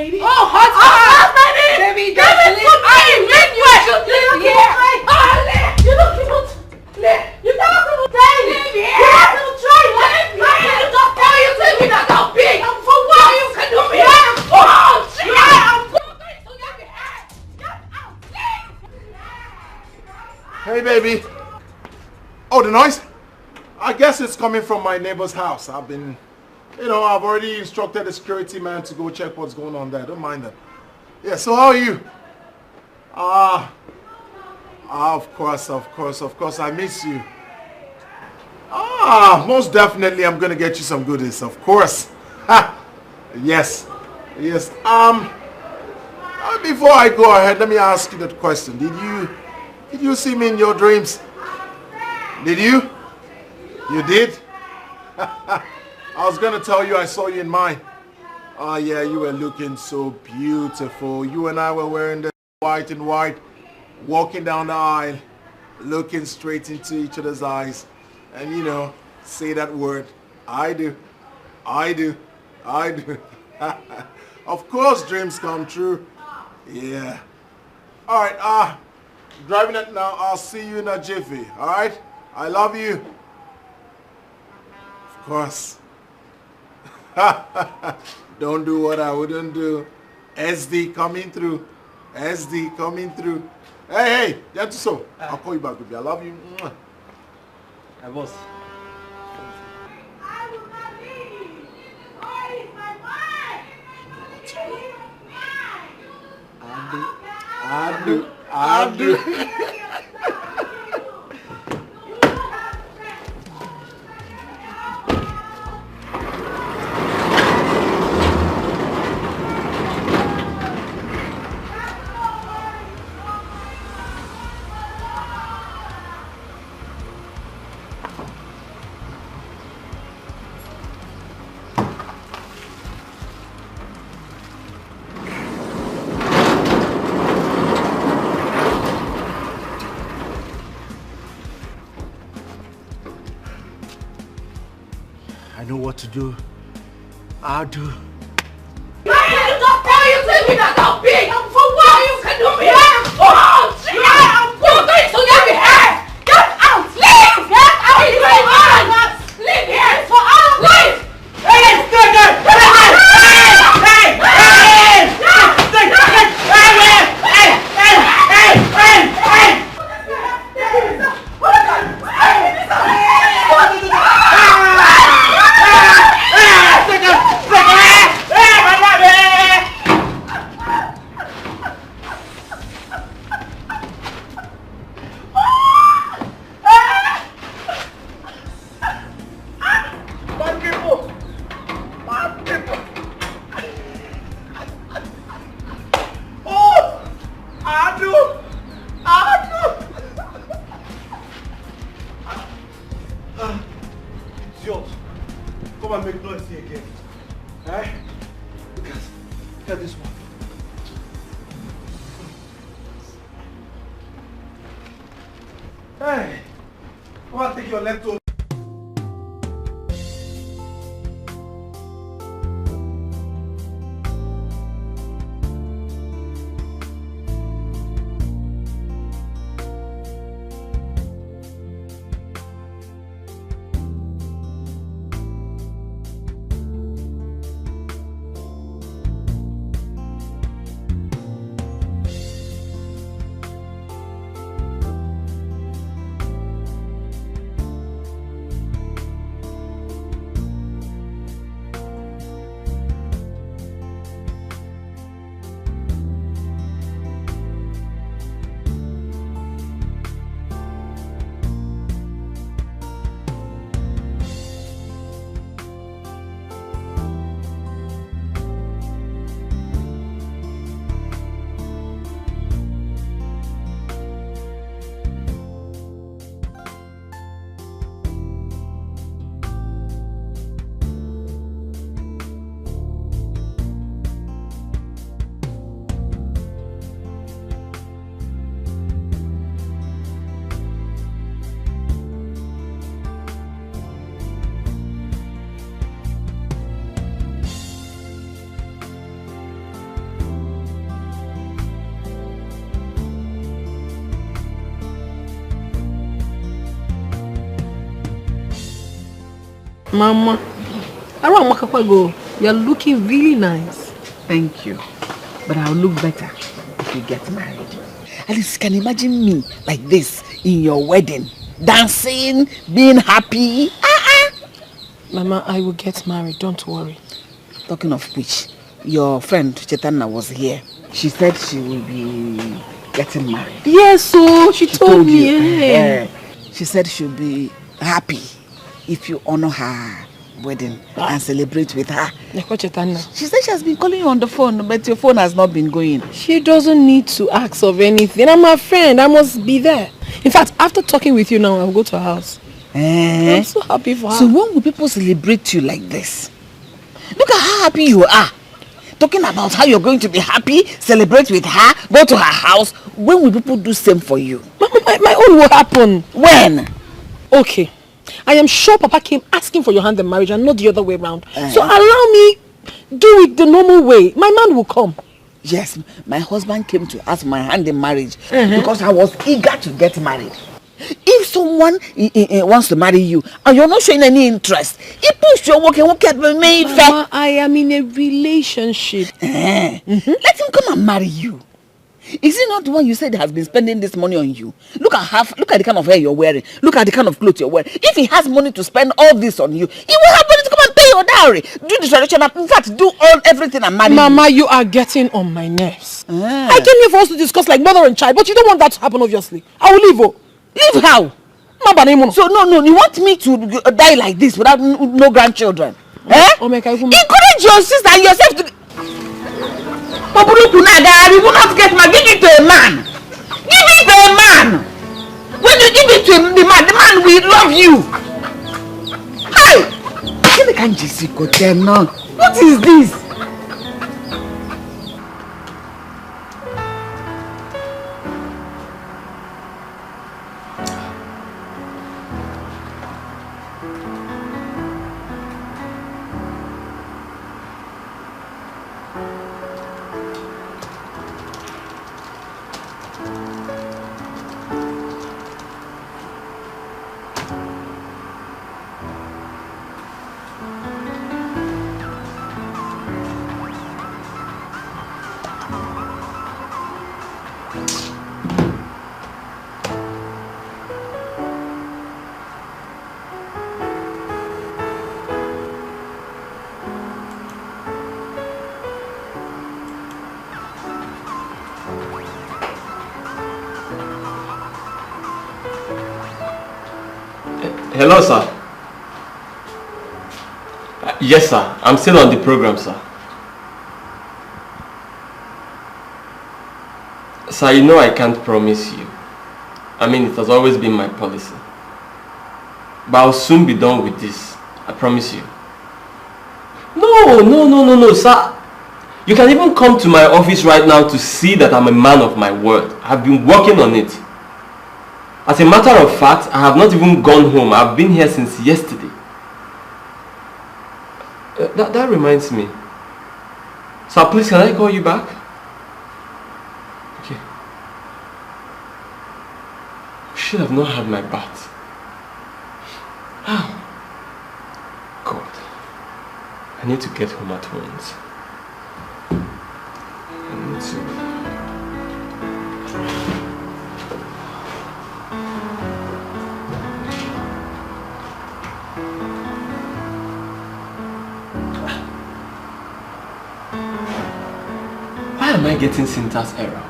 baby. Oh, hot baby! Baby, give it to me! You should live here! You don't live! You don't try! Live here! You don't try! Live here! You don't tell you to me that I'm big! For what you can do me? Oh, shit! I'm going to get me out! Get out! Hey, baby. Oh, the noise? I guess it's coming from my neighbor's house. I've been, I've already instructed the security man to go check what's going on there. Don't mind that. Yeah, so how are you? Of course, I miss you. Most definitely I'm gonna get you some goodies, of course. Yes. Before I go ahead, let me ask you that question. Did you see me in your dreams? Did you? You did? I was gonna tell you I saw you in mine. Oh yeah, you were looking so beautiful. You and I were wearing the white and white, walking down the aisle, looking straight into each other's eyes, and say that word, I do. Of course dreams come true. Yeah. Alright, driving it now. I'll see you in a jiffy. Alright? I love you. Of course. Don't do what I wouldn't do. SD coming through. SD coming through. Hey, that's so. I'll call you back, baby. I love you. Hey, boss. I do. I know what to do. I'll do. You don't tell you to me that I'm big! For what you can do me? Oh, shit! I'm going to get me here! Get out! Leave! Get out! Leave here! For all leave! Hey! Come and make noise here again. Eh? Look at this one. Hey, come and take your leftover. Mama, you're looking really nice. Thank you. But I'll look better if you get married. At least you can imagine me like this in your wedding. Dancing, being happy. Mama, I will get married, don't worry. Talking of which, your friend Chetana was here. She said she will be getting married. Yes, so she told me. Yeah. She said she'll be happy if you honor her wedding and celebrate with her. She said she has been calling you on the phone, but your phone has not been going. She doesn't need to ask of anything. I'm a friend. I must be there. In fact, after talking with you now, I'll go to her house. I'm so happy for her. So when will people celebrate you like this? Look at how happy you are. Talking about how you're going to be happy, celebrate with her, go to her house. When will people do same for you? My own will happen. When? Okay. I am sure Papa came asking for your hand in marriage and not the other way around. So allow me do it the normal way. My man will come. Yes, my husband came to ask my hand in marriage because I was eager to get married. If someone wants to marry you and you're not showing any interest, he push your work and won't get made fair. Mama, I am in a relationship. Let him come and marry you. Is he not the one you said has been spending this money on you? Look at the kind of hair you're wearing. Look at the kind of clothes you're wearing. If he has money to spend all this on you, he will have money to come and pay your dowry. Do the traditional, in fact, do everything and marry Mama, you are getting on my nerves. I came here for us to discuss like mother and child, but you don't want that to happen, obviously. I will leave. Oh. Leave how? So no, you want me to die like this without no grandchildren? Encourage your sister and yourself to... You will not get married. Give it to a man. Give it to a man. When you give it to the man will love you. Hey! What is this? Hello, sir. Yes, sir. I'm still on the program, sir. Sir, you know I can't promise you. I mean, it has always been my policy. But I'll soon be done with this. I promise you. No, sir. You can even come to my office right now to see that I'm a man of my word. I've been working on it. As a matter of fact, I have not even gone home. I've been here since yesterday. That reminds me. Sir, please, can I call you back? Okay. I should have not had my bath. Oh. God. I need to get home at once. I need to... Why am I getting syntax error?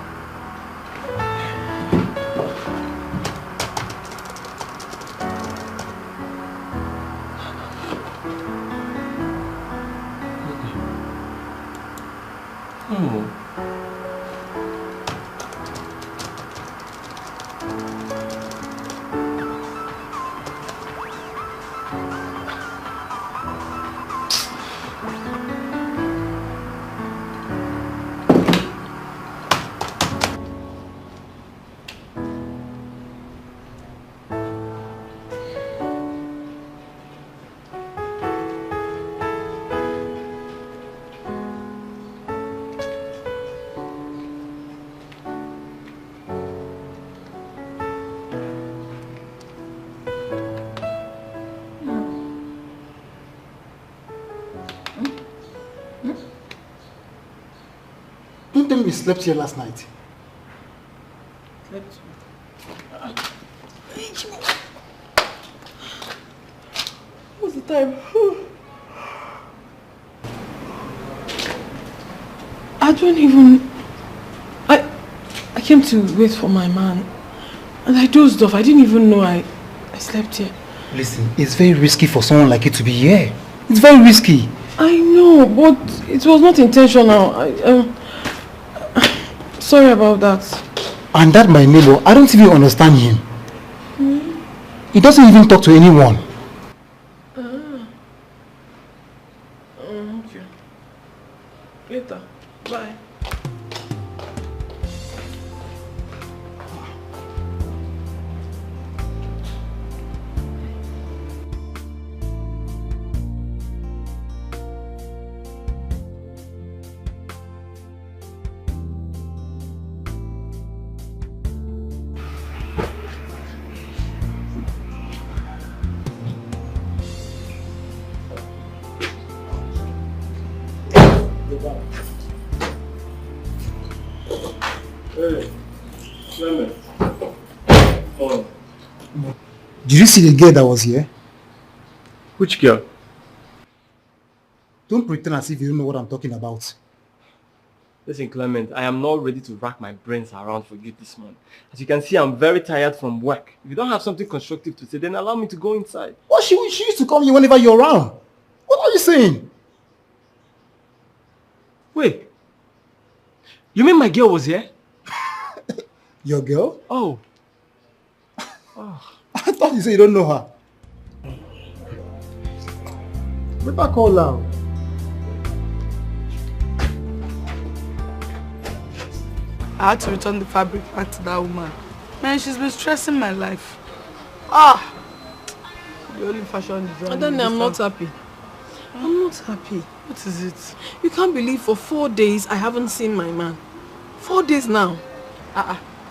tell me you slept here last night. Slept? What's the time? I don't even... I came to wait for my man. And I dozed off. I didn't even know I slept here. Listen, it's very risky for someone like you to be here. It's very risky. I know, but it was not intentional. Sorry about that. And that my neighbor, I don't even understand him. He doesn't even talk to anyone. Okay. Later. Bye. Did you see the girl that was here? Which girl? Don't pretend as if you don't know what I'm talking about. Listen, Clement, I am not ready to rack my brains around for you this morning. As you can see, I'm very tired from work. If you don't have something constructive to say, then allow me to go inside. Well, she used to come here whenever you're around. What are you saying? Wait. You mean my girl was here? Your girl? Oh. I thought you said you don't know her. Better call her. I had to return the fabric back to that woman. Man, she's been stressing my life. Ah! The only fashion designer. And then I'm not happy. I'm not happy. What is it? You can't believe for 4 days I haven't seen my man. 4 days now.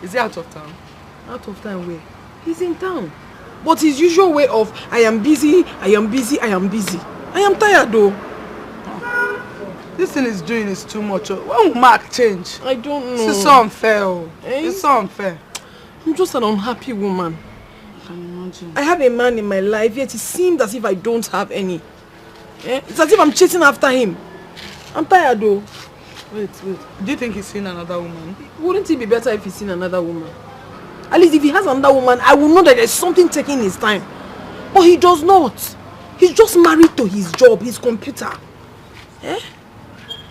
Is he out of town? Out of town where? He's in town. But his usual way of, I am busy, I am busy, I am busy. I am tired though. This thing he's doing is too much. When will Mark change? I don't know. This is so unfair. It's so unfair. I'm just an unhappy woman. I can imagine. I have a man in my life, yet it seems as if I don't have any. It's as if I'm chasing after him. I'm tired though. Wait. Do you think he's seen another woman? Wouldn't it be better if he's seen another woman? At least if he has another woman, I will know that there's something taking his time. But he does not. He's just married to his job, his computer.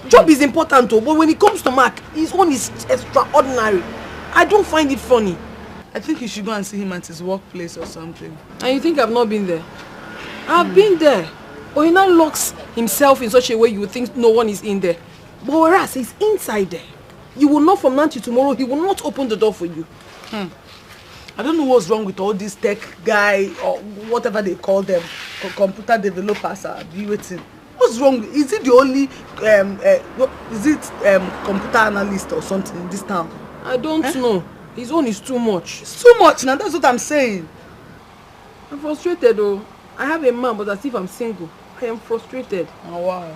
Job is important too, but when it comes to Mark, his own is extraordinary. I don't find it funny. I think you should go and see him at his workplace or something. And you think I've not been there? I've been there. But he now locks himself in such a way you would think no one is in there. But whereas he's inside there, you will know from now to tomorrow he will not open the door for you. I don't know what's wrong with all these tech guy or whatever they call them, computer developers are waiting. What's wrong? Is it the only computer analyst or something in this town? I don't know. His own is too much. It's too much now, that's what I'm saying. I'm frustrated though. I have a man, but as if I'm single. I am frustrated. Oh wow.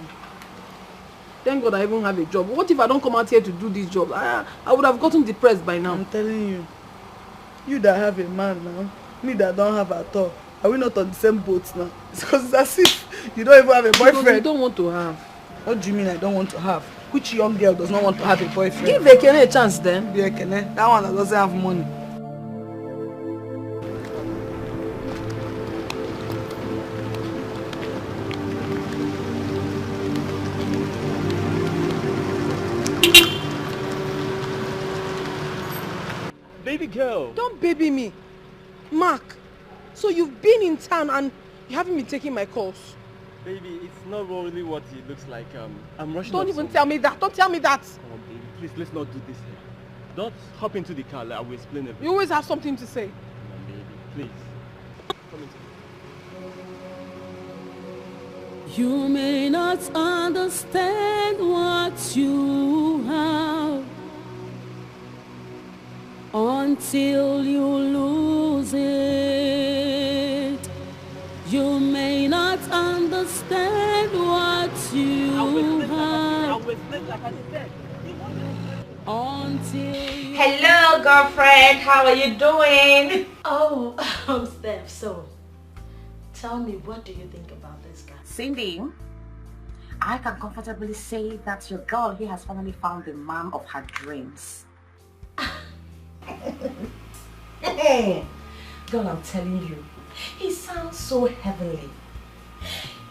Thank God I even have a job. What if I don't come out here to do this job? I would have gotten depressed by now. I'm telling you. You that have a man now, me that don't have at all. Are we not on the same boat now? It's because it's as if you don't even have a boyfriend. Because you don't want to have. What do you mean I don't want to have? Which young girl does not want to have a boyfriend? Give Ekene a chance then. Yeah, Ekene. That one that doesn't have money. Baby girl. Don't baby me. Mark, so you've been in town and you haven't been taking my calls. Baby, it's not really what it looks like. I'm rushing. Don't even tell me that. Don't tell me that. Come on, baby. Please, let's not do this here. Don't hop into the car. I will explain everything. You always have something to say. Come on, baby. Please. Come into the... You may not understand what you have until you lose it. You may not understand what you have until you... Hello, girlfriend. How are you doing? Oh, I'm Steph. So, tell me, what do you think about this guy? Cindy, I can comfortably say that your girl here has finally found the man of her dreams. Girl, I'm telling you, he sounds so heavenly.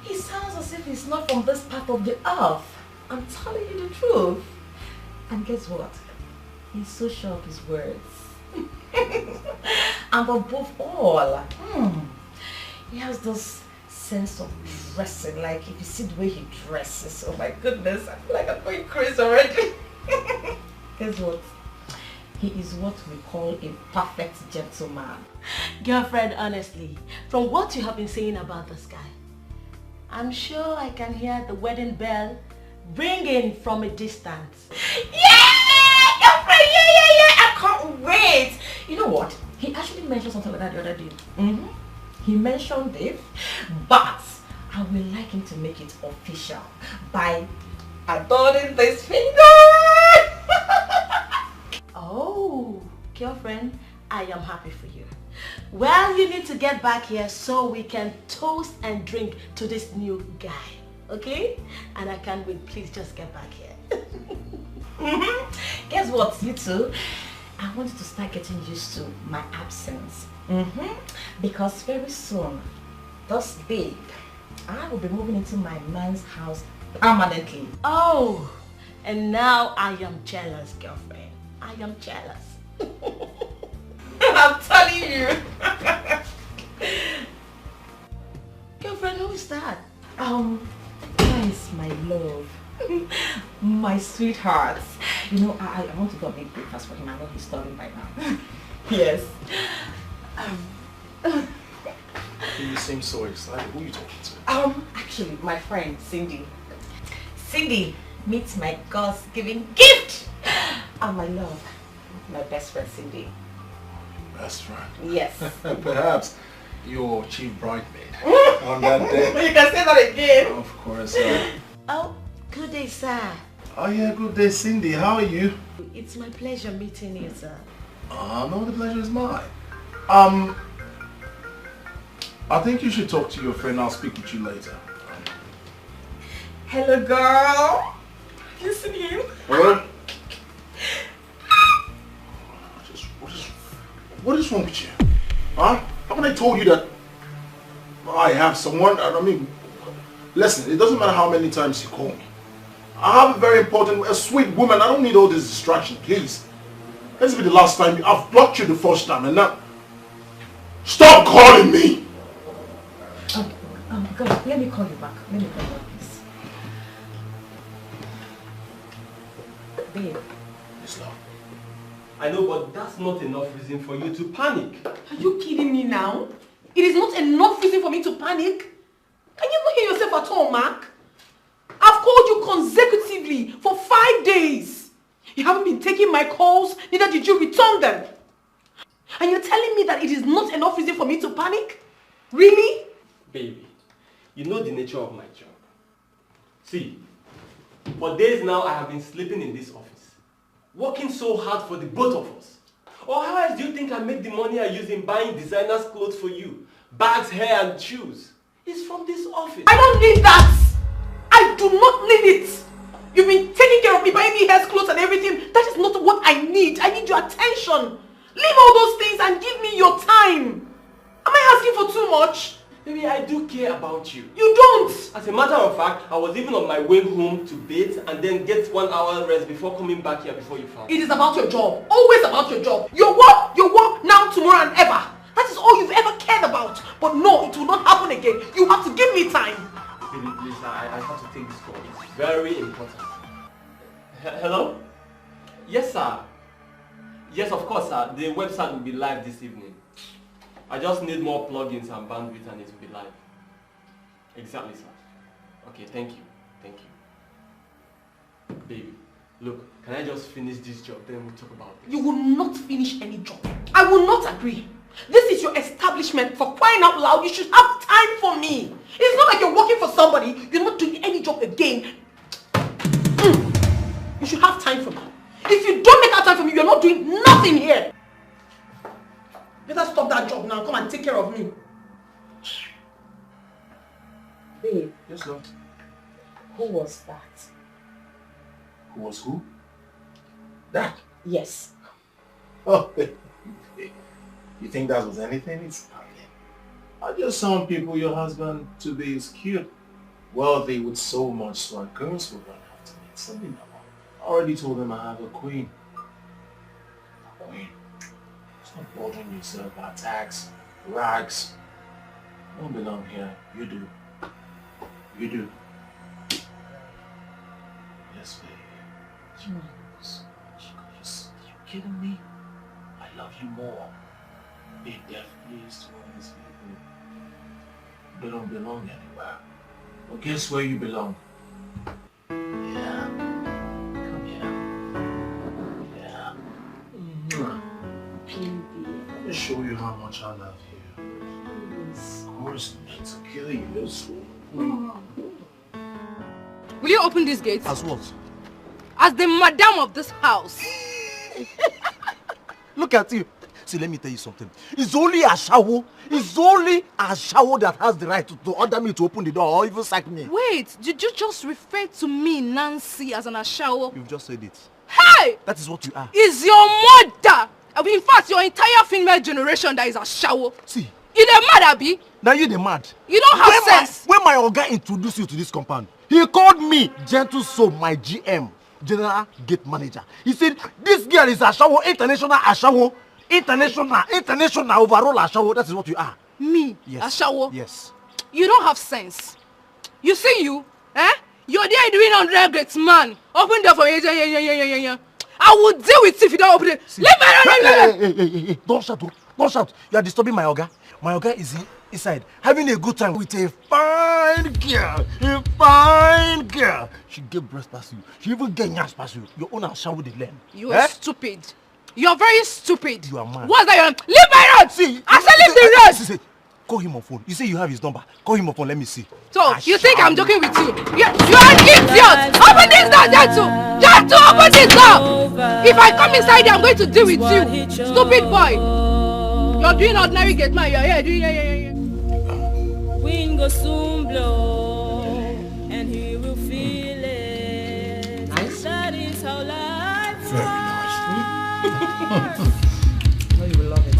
He sounds as if he's not from this part of the earth. I'm telling you the truth. And guess what? He's so sure of his words. And above all, he has this sense of dressing. Like if you see the way he dresses, oh my goodness, I feel like I'm going crazy already. Guess what? He is what we call a perfect gentleman. Girlfriend, honestly, from what you have been saying about this guy, I'm sure I can hear the wedding bell ringing from a distance. Yeah! Girlfriend, yeah! I can't wait! You know what? He actually mentioned something like that the other day. He mentioned it, but I would like him to make it official by adorning this finger. Oh, girlfriend, I am happy for you. Well, you need to get back here so we can toast and drink to this new guy, okay? And I can't wait, please just get back here. Guess what, you two? I want you to start getting used to my absence. Because very soon, this babe, I will be moving into my man's house permanently. Oh, and now I am jealous, girlfriend. I am jealous. I'm telling you. Girlfriend, who is that? That is my love. My sweetheart. You know, I want to go make breakfast for him. I know he's starving by now. Yes. You seem so excited. Who are you talking to? Actually, my friend, Cindy. Cindy meets my God's-given gift. Oh, my love. My best friend, Cindy. Best friend? Yes. Perhaps your chief bridesmaid on that day. You can say that again. Of course. Oh, good day, sir. Oh yeah, good day, Cindy. How are you? It's my pleasure meeting you, sir. No, the pleasure is mine. I think you should talk to your friend. I'll speak with you later. Hello, girl. Have you seen him? Well, what is wrong with you? Huh? Haven't I told you that I have someone? I mean, listen, it doesn't matter how many times you call me. I have a very important, a sweet woman. I don't need all this distraction, please. This will be the last time. I've blocked you the first time and now... Stop calling me! God, let me call you back. Let me call you back, please. Babe. Yes, love. I know, but that's not enough reason for you to panic. Are you kidding me now? It is not enough reason for me to panic. Can you even hear yourself at all, Mark? I've called you consecutively for 5 days. You haven't been taking my calls, neither did you return them. And you're telling me that it is not enough reason for me to panic? Really? Baby, you know the nature of my job. See, for days now I have been sleeping in this office. Working so hard for the both of us. Or how else do you think I make the money I use in buying designers clothes for you? Bags, hair and shoes. It's from this office. I don't need that! I do not need it! You've been taking care of me, buying me hair, clothes and everything. That is not what I need. I need your attention. Leave all those things and give me your time. Am I asking for too much? Baby, I do care about you. You don't! As a matter of fact, I was even on my way home to bathe and then get 1 hour rest before coming back here before you found me. It is about your job. Always about your job. Your work, now, tomorrow and ever. That is all you've ever cared about. But no, it will not happen again. You have to give me time. Baby, please, I have to take this call. It's very important. Hello? Yes, sir. Yes, of course, sir. The website will be live this evening. I just need more plugins and bandwidth and it will be live. Exactly, sir. Okay, thank you. Thank you. Baby, look, can I just finish this job, then we'll talk about this? You will not finish any job. I will not agree. This is your establishment. For crying out loud, you should have time for me. It's not like you're working for somebody, you're not doing any job again. You should have time for me. If you don't make out time for me, you're not doing nothing here. Better stop that job now. Come and take care of me. Babe. Yes, Lord. Who was that? Who was who? That? Yes. Oh, you think that was anything? It's nothing. I just some people your husband to be is cute, wealthy with so much swag. Girls will run after me. Something I already told them I have a queen. A queen. Stop bothering yourself about tags, rags. You don't belong here. You do. You do. Yes, baby. You kidding me? I love you more. Be deaf, please, to all these people. They don't belong anywhere. Well, guess where you belong? Yeah. Come here. Yeah. Let me show you how much I love you. Of course, meant to kill you, this fool. Will you open this gate? As what? As the madam of this house. Look at you. See, let me tell you something. It's only a shower. It's only a shower that has the right to order me to open the door or even sack me. Wait, did you just refer to me, Nancy, as an ashawo? You've just said it. Hey! That is what you are. Is your mother, in fact, your entire female generation that is ashawo. See. You the mad, Abi? Now you the mad. You don't have sense. When my Oga introduced you to this compound, he called me Gentle Soul, my GM, General Gate Manager. He said, this girl is ashawo, international ashawo. International overall ashawo. That is what you are. Me? Yes. Ashawo? Yes. You don't have sense. You see you? Eh? You're there doing 100 gates, man. Open the door for me. Yeah. I will deal with you if you don't open it. See. Leave me. Hey. Don't shout. Don't shout. You are disturbing my Oga. My Oga is inside having a good time with a fine girl. A fine girl. She gave breast past you. She even get nyash past you. Your own ashawo the land. You are stupid. You're very stupid. You are mad. What's that? Leave my road! See, I said leave the road! Call him on phone. You say you have his number. Call him on phone. Let me see. So, you think I'm joking with you? You are an idiot! Open this door, Jatu! Jatu, open this door! If I come inside here, I'm going to deal with you. Stupid boy! You're doing ordinary gate man. You're here doing yeah. Wind go soon blow, and he will feel it. Nice. That is how life Very nice. Oh, you will love it.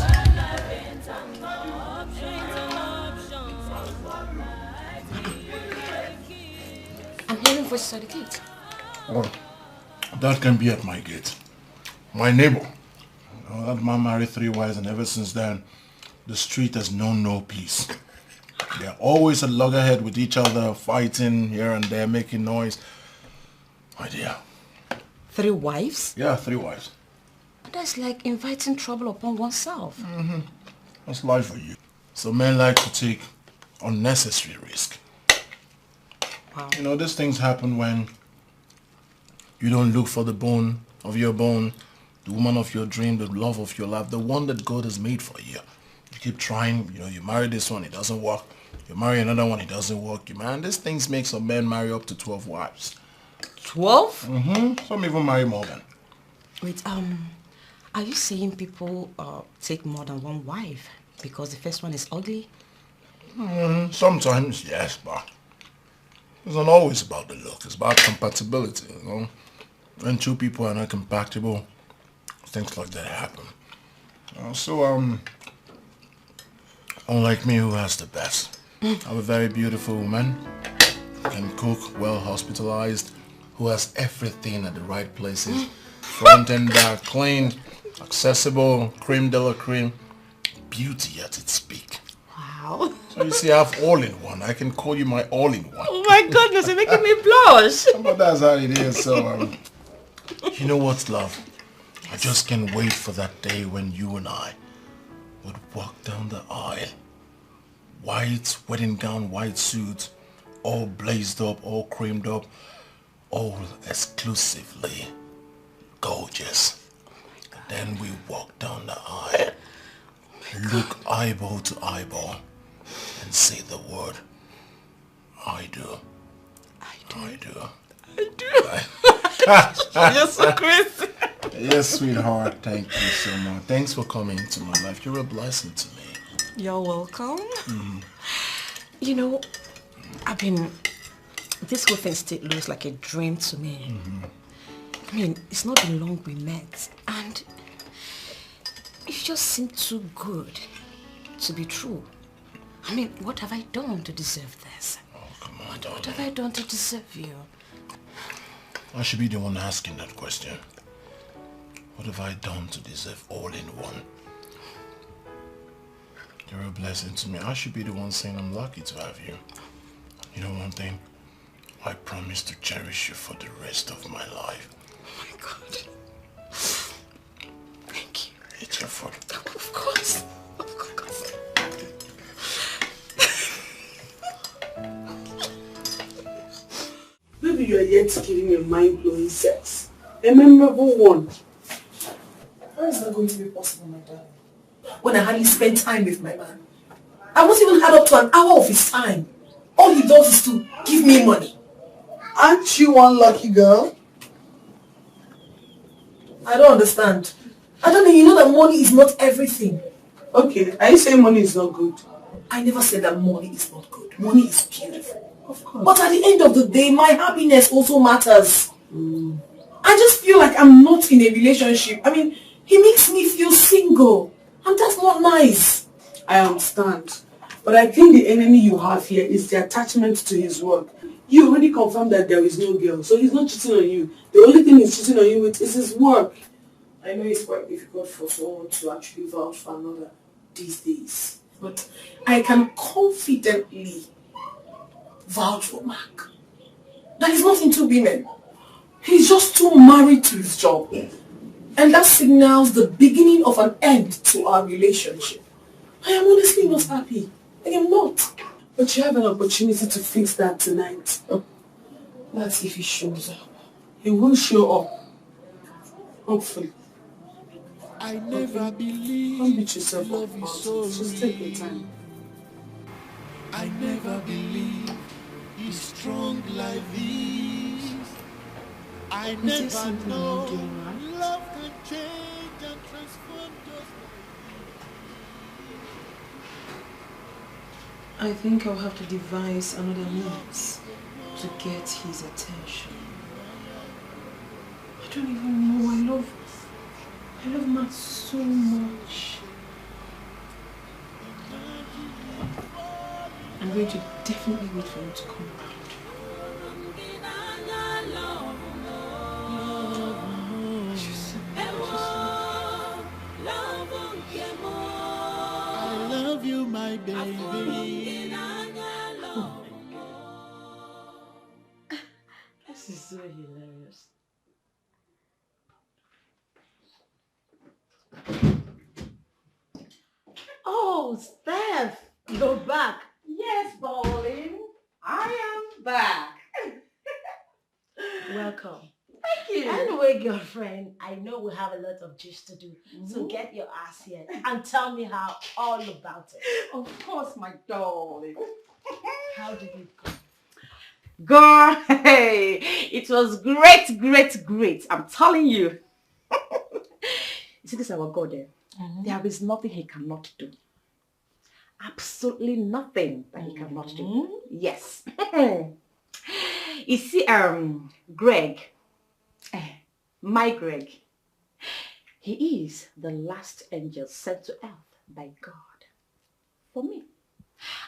I'm hearing voices at the gate. Oh, that can be at my gate. My neighbor. That man married 3 wives, and ever since then, the street has known no peace. They're always at loggerhead with each other, fighting here and there, making noise. My dear. 3 wives? Yeah, 3 wives. That's like inviting trouble upon oneself. Mm-hmm. That's life for you. So men like to take unnecessary risk. Wow. You know, these things happen when you don't look for the bone of your bone, the woman of your dream, the love of your life, the one that God has made for you. You keep trying, you know, you marry this one, it doesn't work. You marry another one, it doesn't work. Man, these things make some men marry up to 12 wives. 12? Mm-hmm. Some even marry more than. Wait, are you saying people take more than 1 wife because the first one is ugly? Sometimes, yes, but it's not always about the look. It's about compatibility, you know. When 2 people are not compatible, things like that happen. Unlike me, who has the best? I'm a very beautiful woman, can cook, well hospitalized, who has everything at the right places, front and back, clean, accessible, creme de la creme, beauty at its peak. Wow. So you see, I have all in one. I can call you my all in one. Oh my goodness, you're making me blush. But that's how it is. So, you know what, love? I just can't wait for that day when you and I would walk down the aisle. White wedding gown, white suit, all blazed up, all creamed up, all exclusively gorgeous. Then we walk down the aisle, look eyeball to eyeball, and say the word, I do. I do. I do. You're so crazy. Yes, sweetheart. Thank you so much. Thanks for coming into my life. You're a blessing to me. You're welcome. You know, this whole thing still looks like a dream to me. I mean, it's not been long we met, and it just seemed too good to be true. I mean, what have I done to deserve this? Oh, come on, What have I done to deserve you? I should be the one asking that question. What have I done to deserve all in one? You're a blessing to me. I should be the one saying I'm lucky to have you. You know one thing? I promise to cherish you for the rest of my life. Oh my God. Thank you. It's your fault. Of course. Of course. Maybe you are yet giving a mind-blowing sex. A memorable one. How is that going to be possible, my darling? When I hardly spend time with my man. I won't even add up to an hour of his time. All he does is to give me money. Aren't you one lucky girl? I don't understand. I don't know, you know that money is not everything. Okay, are you saying money is not good? I never said that money is not good. Money is beautiful. Of course. But at the end of the day, my happiness also matters. I just feel like I'm not in a relationship. I mean, he makes me feel single. And that's not nice. I understand. But I think the enemy you have here is the attachment to his work. You already confirmed that there is no girl, so he's not cheating on you. The only thing he's cheating on you with is his work. I know it's quite difficult for someone to actually vouch for another these days. But I can confidently vouch for Mark. That he's not into women. He's just too married to his job. And that signals the beginning of an end to our relationship. I am honestly not happy. I am not. But you have an opportunity to fix that tonight. That's if he shows up. He will show up. Hopefully. I never believed Don't beat yourself up love about is so it. Just take your time. I never believed it's strong like this. I never know love can change and transform just I think I'll have to devise another means to get his attention. I don't even know. I love Matt so much. I'm going to definitely wait for him to come around. I love you, my baby. This is so hilarious. Oh, Steph, you're back. Yes, darling. I am back. Welcome. Thank you. Anyway, girlfriend, I know we have a lot of gist to do. So get your ass here and tell me all about it. Of course, my darling. How did it go? Girl, hey, it was great. I'm telling you. You see, this is our God there. There is nothing he cannot do. Absolutely nothing that he cannot do. Yes. You see, Greg, my Greg, he is the last angel sent to earth by God for me.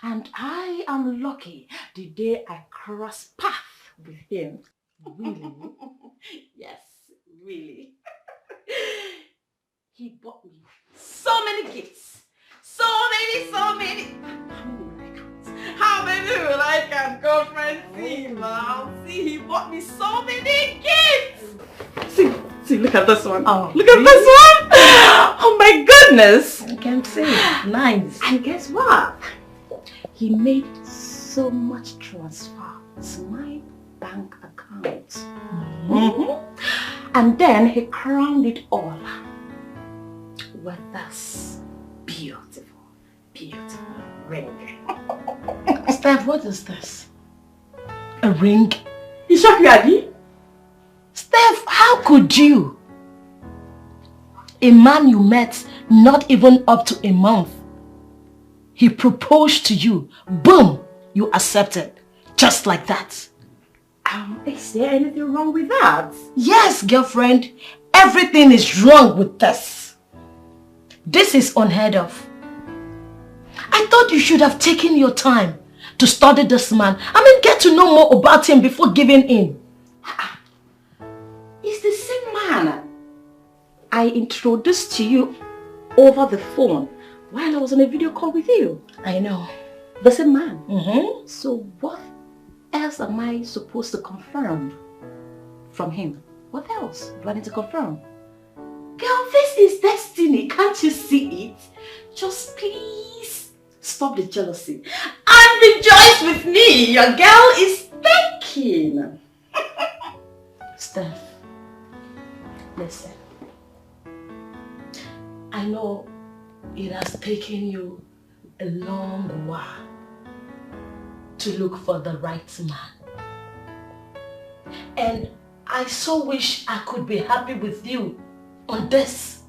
And I am lucky the day I cross path with him. Really? Yes, really. He bought me so many gifts. So many. How many will I can confronting now? See, he bought me so many gifts. See, look at this one. Oh, look at this one. Oh my goodness. I can see. Nice. And guess what? He made so much transfer to my bank account. And then he crowned it all with this beautiful ring. Steph, what is this? A ring? You shocked you, Adi? Steph, how could you? A man you met not even up to a month. He proposed to you. Boom! You accepted. Just like that. Is there anything wrong with that? Yes, girlfriend. Everything is wrong with this. This is unheard of. I thought you should have taken your time to study this man. Get to know more about him before giving in. It's the same man I introduced to you over the phone while I was on a video call with you. I know. The same man. Mm-hmm. So what else am I supposed to confirm from him? What else do I need to confirm? Girl, this is destiny. Can't you see it? Just please stop the jealousy and rejoice with me. Your girl is thinking. Steph, listen. I know it has taken you a long while to look for the right man. And I so wish I could be happy with you on this.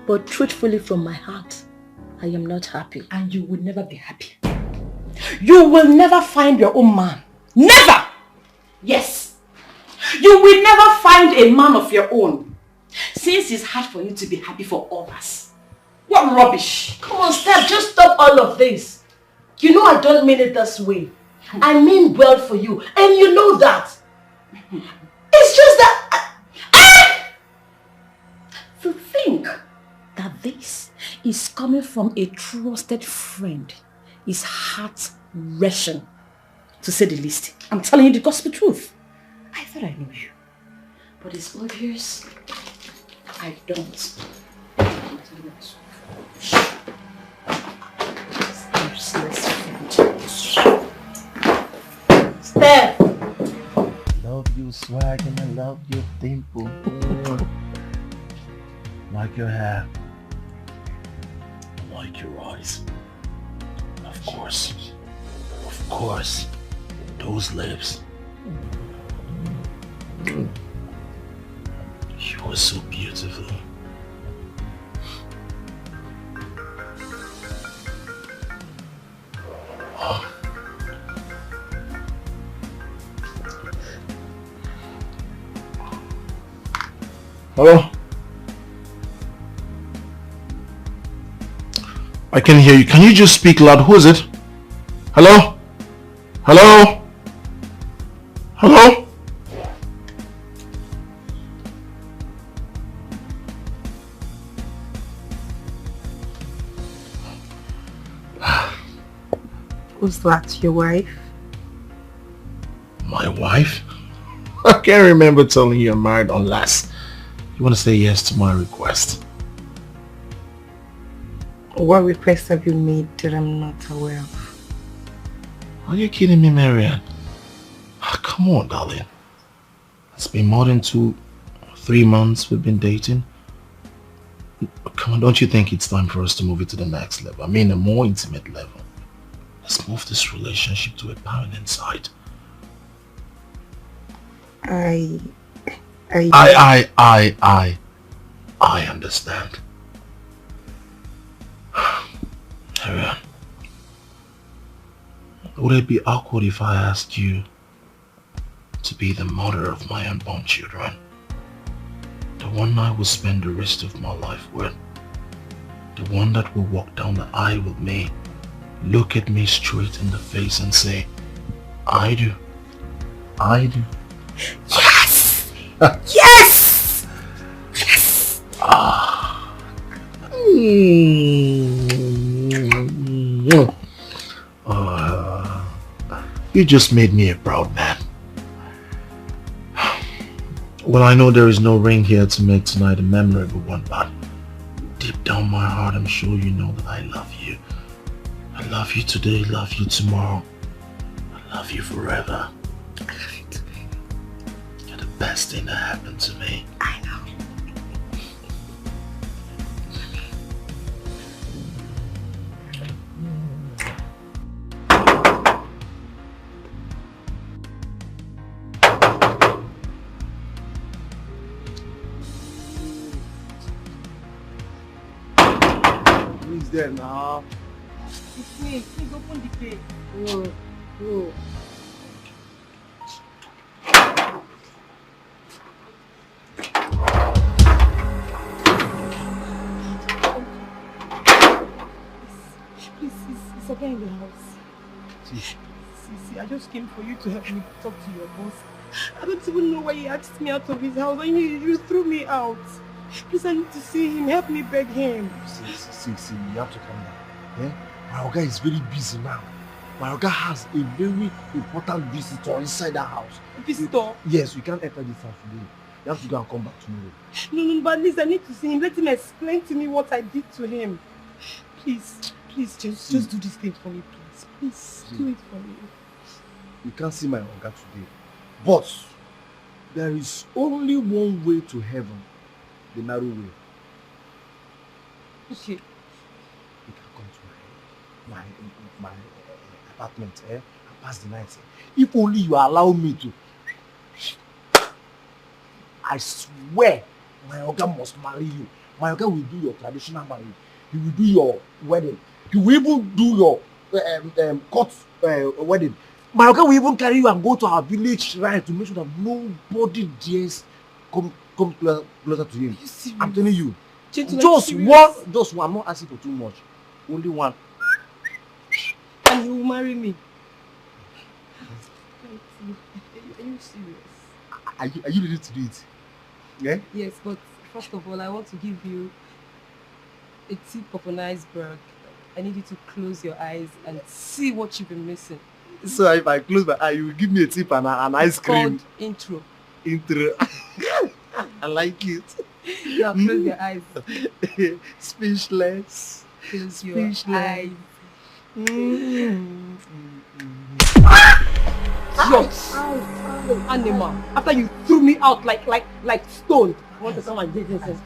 But truthfully from my heart, I am not happy. And you will never be happy. You will never find your own man. Never! Yes. You will never find a man of your own. Since it's hard for you to be happy for others. What rubbish. Come on, Steph, just stop all of this. You know I don't mean it this way. I mean well for you. And you know that. It's just that... To think that this is coming from a trusted friend is heart-wrenching, to say the least. I'm telling you the gospel truth. I thought I knew you, but it's obvious I don't. Steph! Love you swag and I love your dimple. Like your hair. Like your eyes. Of course. Those lips. You were so beautiful. Oh. Hello? I can hear you. Can you just speak loud? Who is it? Hello? Hello? Hello? Who's that? Your wife? My wife? I can't remember telling you I'm married unless you want to say yes to my request. What request have you made that I'm not aware of? Are you kidding me, Marianne? Come on, darling. It's been more than 3 months we've been dating. Come on, don't you think it's time for us to move it to the next level? I mean, a more intimate level. Let's move this relationship to a permanent side. I understand. Marianne, would it be awkward if I asked you to be the mother of my unborn children? The one I will spend the rest of my life with. The one that will walk down the aisle with me, look at me straight in the face and say, I do. Yes! Yes! Yes! You just made me a proud man. Well, I know there is no ring here to make tonight a memorable one, but deep down my heart, I'm sure you know that I love you. I love you today, love you tomorrow. I love you forever. I love you too. You're the best thing that happened to me. I know. Who's there now? It's me. Please open the gate. Oh. Please, it's okay in the house. See, I just came for you to help me talk to your boss. I don't even know why he asked me out of his house. I knew you threw me out. Please, I need to see him. Help me beg him. See, you have to calm down. Eh? My Oga is very busy now. My Oga has a very important visitor inside that house. Visitor? Yes, we can't enter this house today. You have to go and come back tomorrow. No, but at least I need to see him. Let him explain to me what I did to him. Please, just do this thing for me, please. Please, do it for me. You can't see my Oga today. But there is only one way to heaven. The narrow way. Okay. You can come to my apartment, and pass the night. If only you allow me to. I swear, my Oga must marry you. My Oga will do your traditional marriage. He will do your wedding. He will even do your court wedding. My Oga will even carry you and go to our village shrine to make sure that nobody dares come closer to him. I'm telling you. Just one. I'm not asking for too much. Only one. And he will marry me. Are you serious? Are you ready to do it? Yeah? Yes, but first of all, I want to give you a tip of an iceberg. I need you to close your eyes and see what you've been missing. So if I close my eye, you will give me a tip and an ice cream. Called intro. I like it. Now close your eyes. Speechless. Close your eyes. Shots. Animal. After you threw me out like stone. I want to come and get this.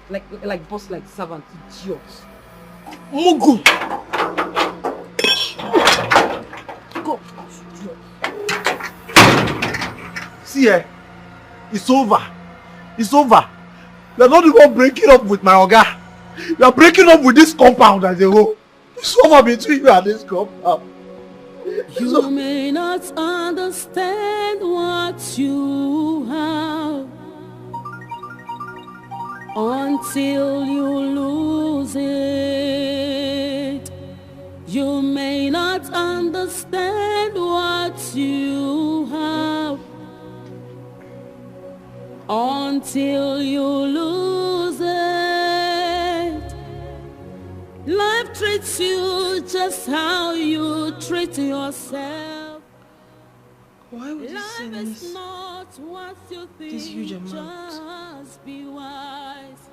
Like boss, like servant. Idiots. Mugu. Go. See, it's over. It's over. You're not even breaking up with my Oga. You're breaking up with this compound as a whole. It's over between you and this compound. You may not understand what you have until you lose it. You may not understand what you have until you lose it. Life treats you just how you treat yourself. Why would you say this? Not what you think, this huge amount? just be wise.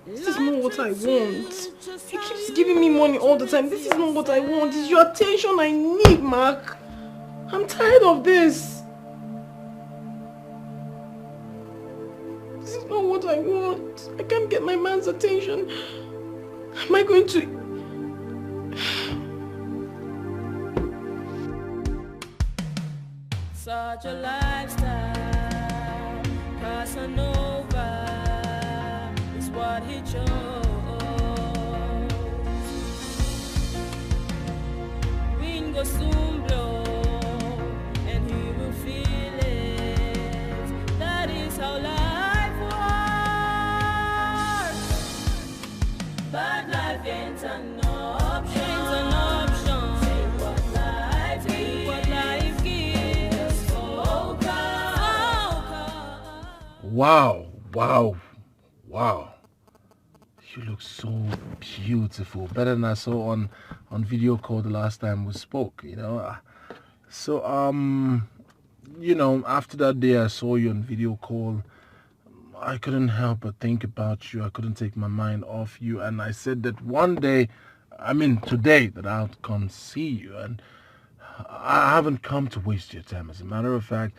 This is not what I want. He keeps giving me money all the time. This is not what I want. It's your attention I need, Mark. I'm tired of this. This is not what I want. I can't get my man's attention. Am I going to... Such a lifestyle, Casanova is what he chose. Wind goes soon blow, and he will feel it. That is how life works. But life ain't an option. Ain't an option. Take what life gives. What life gives. Wow. You look so beautiful. Better than I saw on video call the last time we spoke, you know. So, you know, after that day I saw you on video call, I couldn't help but think about you. I couldn't take my mind off you. And I said that one day, today, that I'll come see you. And I haven't come to waste your time. As a matter of fact,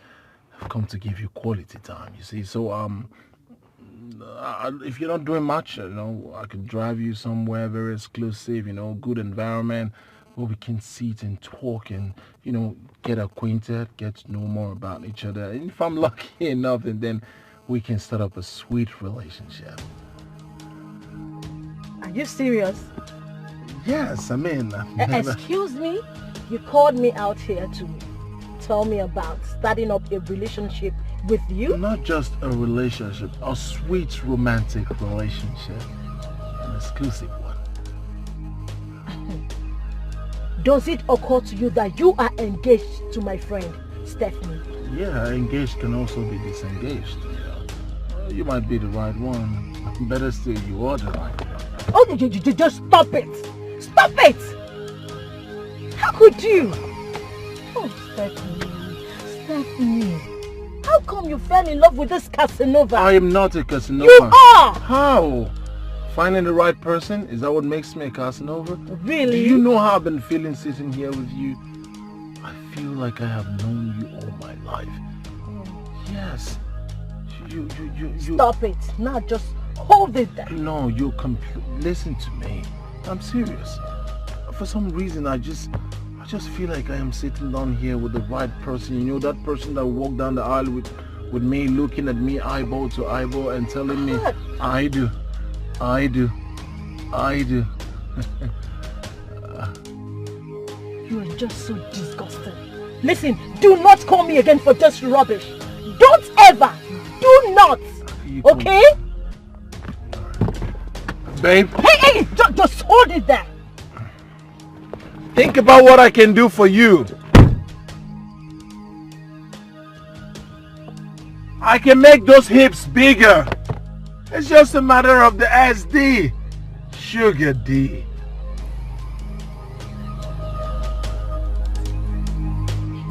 I've come to give you quality time, you see. So, if you're not doing much, you know, I can drive you somewhere very exclusive, you know, good environment where we can sit and talk and, you know, get acquainted, get to know more about each other. And if I'm lucky enough, and then we can start up a sweet relationship. Are You serious? Yes, I mean... Excuse me? You called me out here to tell me about starting up a relationship with you? Not just a relationship, a sweet romantic relationship. An exclusive one. Does it occur to you that you are engaged to my friend, Stephanie? Yeah, engaged can also be disengaged. You might be the right one. Better still, you are the right one. Oh, you just stop it! Stop it! How could you? Oh, Stephanie. How come you fell in love with this Casanova? I am not a Casanova. You are! How? Finding the right person? Is that what makes me a Casanova? Really? Do you know how I've been feeling sitting here with you? I feel like I have known you all my life. Yes. You... Stop it. Now just hold it there. No, you listen to me. I'm serious. For some reason, I just feel like I am sitting down here with the right person. You know, that person that walked down the aisle with me, looking at me eyeball to eyeball and telling me, I do. You are just so disgusting. Listen, do not call me again for just rubbish. Don't ever. Do not. Okay? Babe. Hey, just hold it there. Think about what I can do for you. I can make those hips bigger. It's just a matter of the SD. Sugar D.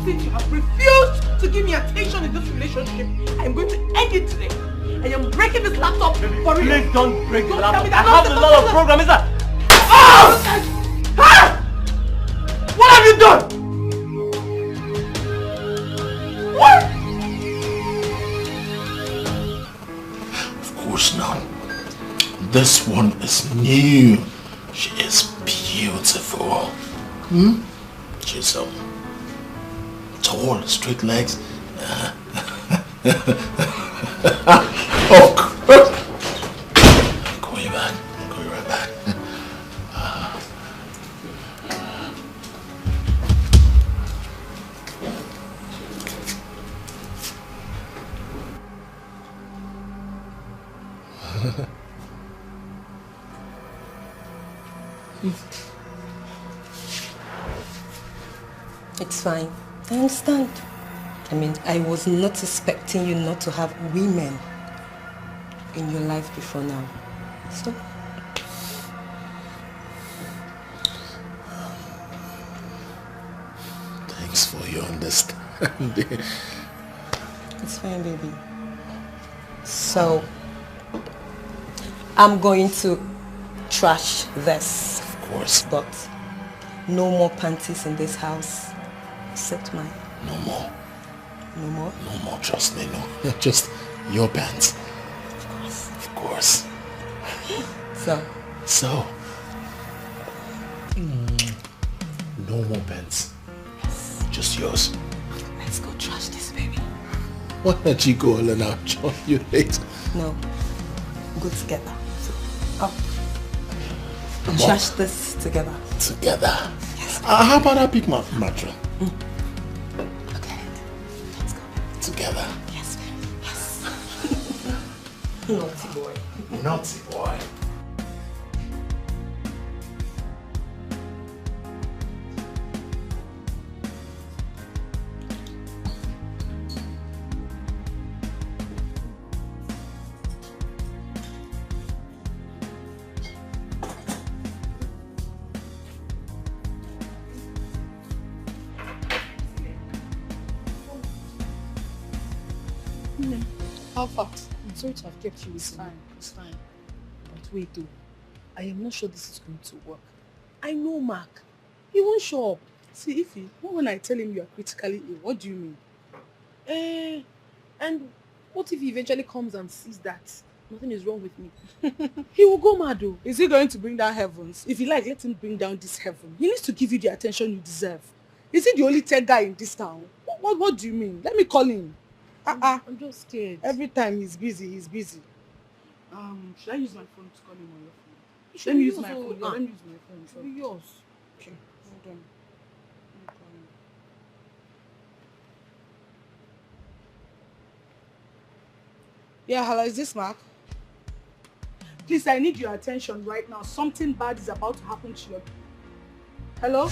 Since you have refused to give me attention in this relationship, I am going to end it today. I am breaking this laptop for real. Please don't break the laptop. I have a lot of programs. Is that? Oh! Ah! What have you done? What? Of course not. This one is new. She is beautiful. She's tall, straight legs. Oh, going back. Going right back. It's fine. I understand. I mean, I was not expecting you not to have women in your life before now. So? Thanks for your understanding. It's fine, baby. So, I'm going to trash this. Of course. But no more panties in this house. Except mine. No more. No more? No more, trust me, no. Just your pants. Of course. Of course. So? No more pants. Yes. Just yours. Let's go trash this, baby. Why don't you go and I'll join you later? No. Go together. So, and trash this together. Together? Yes. How about I pick my mattress? Okay. Let's go. Together? Yes, baby. Yes. Naughty boy. Naughty boy. How far? I'm sorry to have kept you. It's fine. It's fine. But wait though. I am not sure this is going to work. I know Mark. He won't show up. See, Ify, when I tell him you are critically ill, what do you mean? And what if he eventually comes and sees that nothing is wrong with me? He will go mad though. Is he going to bring down heavens? If you like, let him bring down this heaven. He needs to give you the attention you deserve. Is he the only tech guy in this town? What do you mean? Let me call him. I'm just scared. Every time he's busy, he's busy. Should I use my phone to call him on your phone? Let me use my phone. Let me use my phone. Should be yours. Okay, hold on. Yeah, hello, is this Mark? Please, I need your attention right now. Something bad is about to happen to you. Hello?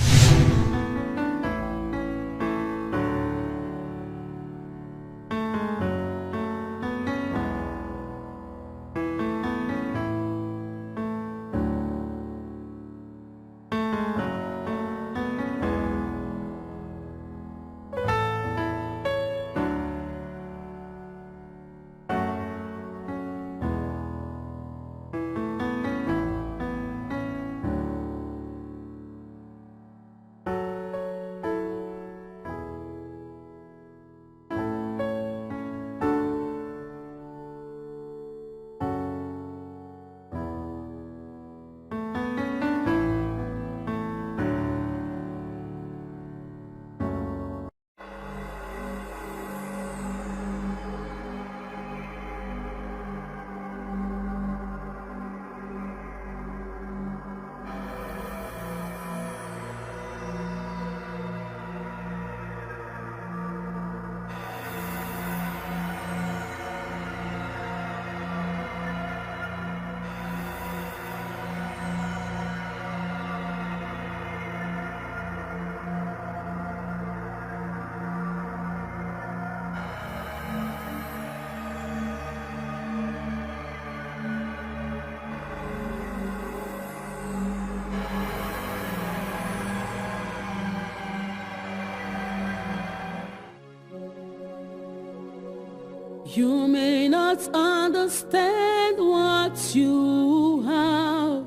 You may not understand what you have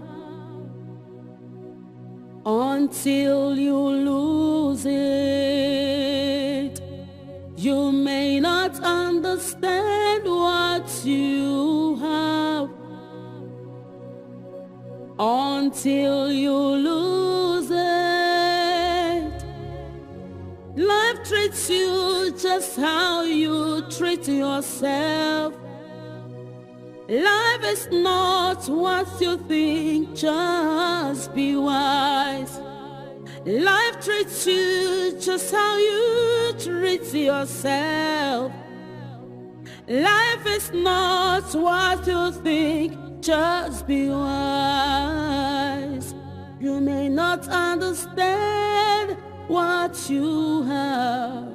until you lose it. You may not understand what you have until you lose it. Life treats you just how you treat yourself. Life is not what you think, just be wise. Life treats you just how you treat yourself. Life is not what you think, just be wise. You may not understand what you have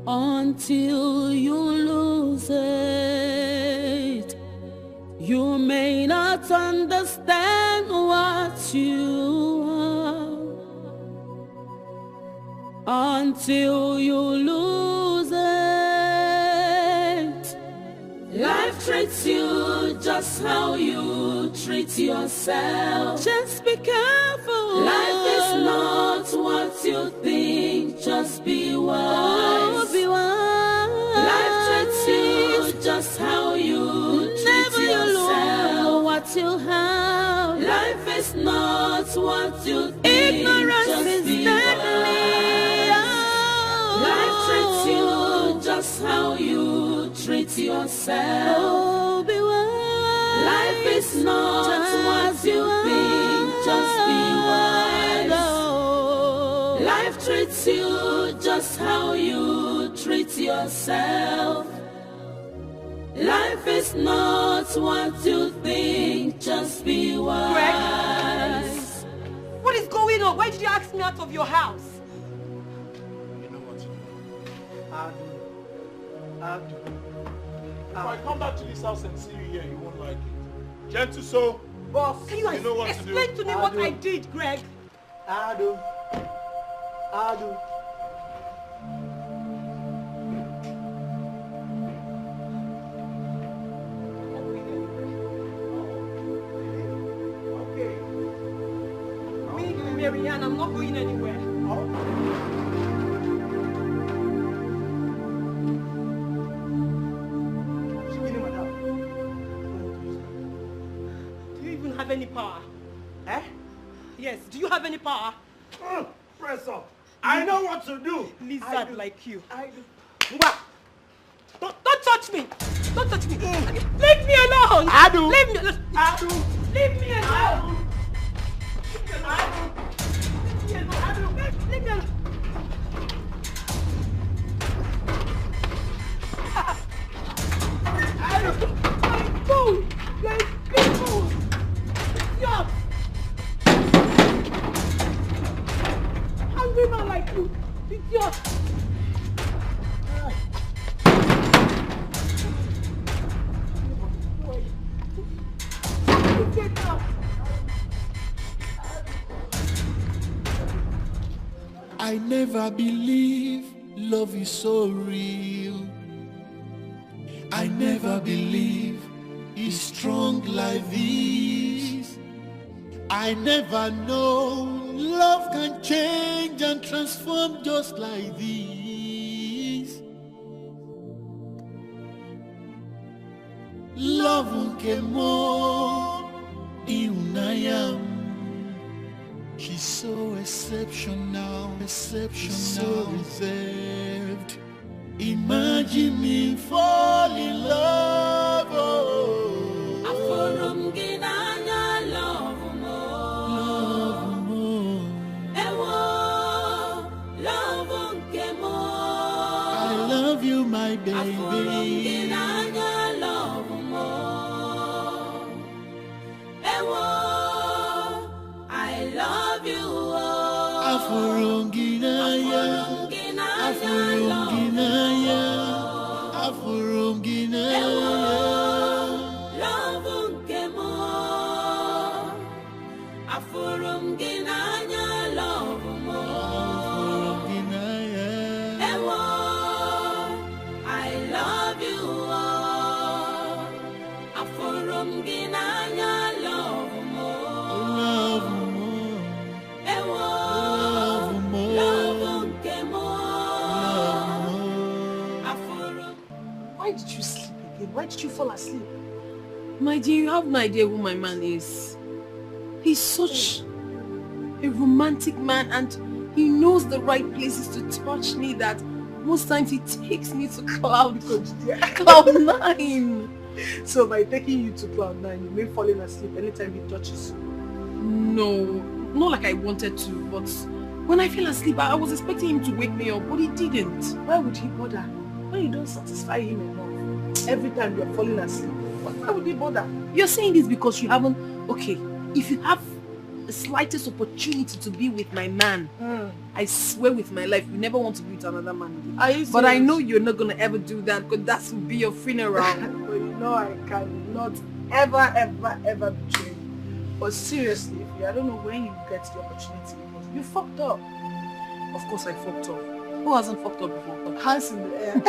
until you lose it. You may not understand what you have until you lose it. Life treats you just how you treat yourself. Just be careful. Life is not what you think, just be wise. Oh, be wise. Life treats you just how you treat yourself. What you have. Life is not what you think. Ignorance is deadly. Oh. Life treats you just how you treat yourself. Oh, be wise. Life is not just what you think. Just be wise. Oh. Life treats you just how you treat yourself. Life is not what you think, just be wise. Greg? What is going on? Why did you ask me out of your house? You know what? If I come back to this house and see you here, you won't like it. Gentle soul. Boss, can you know what to do. explain to me what I did, Greg? Ado. Marianne, I'm not going anywhere. Do you even have any power? Eh? Yes, do you have any power? Press up. I know what to do. Lizard like you. I do. Don't touch me! Don't touch me. Leave me alone. Adu. Leave me alone. Adu. Leave me alone. Leave me alone. Fool! You're a big fool! Stop! Hungry man like you! Idiot! I never believe love is so real. I never believe it's strong like this. I never know love can change and transform just like this. Love came more in She's so exceptional, so reserved. Imagine me fall in love. Oh. Love more. I love you, my baby. I love you. Why did you sleep again? Why did you fall asleep? My dear, you have no idea who my man is. He's such a romantic man and he knows the right places to touch me that most times he takes me to cloud 9. So by taking you to cloud 9, you may falling asleep anytime he touches you? No, not like I wanted to, but when I fell asleep, I was expecting him to wake me up, but he didn't. Why would he bother? When you don't satisfy him enough, every time you're falling asleep, why would he bother? You're saying this because you haven't... Okay, if you have the slightest opportunity to be with my man, I swear with my life, you never want to be with another man. But I know you're not going to ever do that because that will be your funeral. But you know I cannot ever betray you. But seriously, I don't know when you get the opportunity. You fucked up. Of course I fucked up. Who hasn't fucked up before? Hands in the air.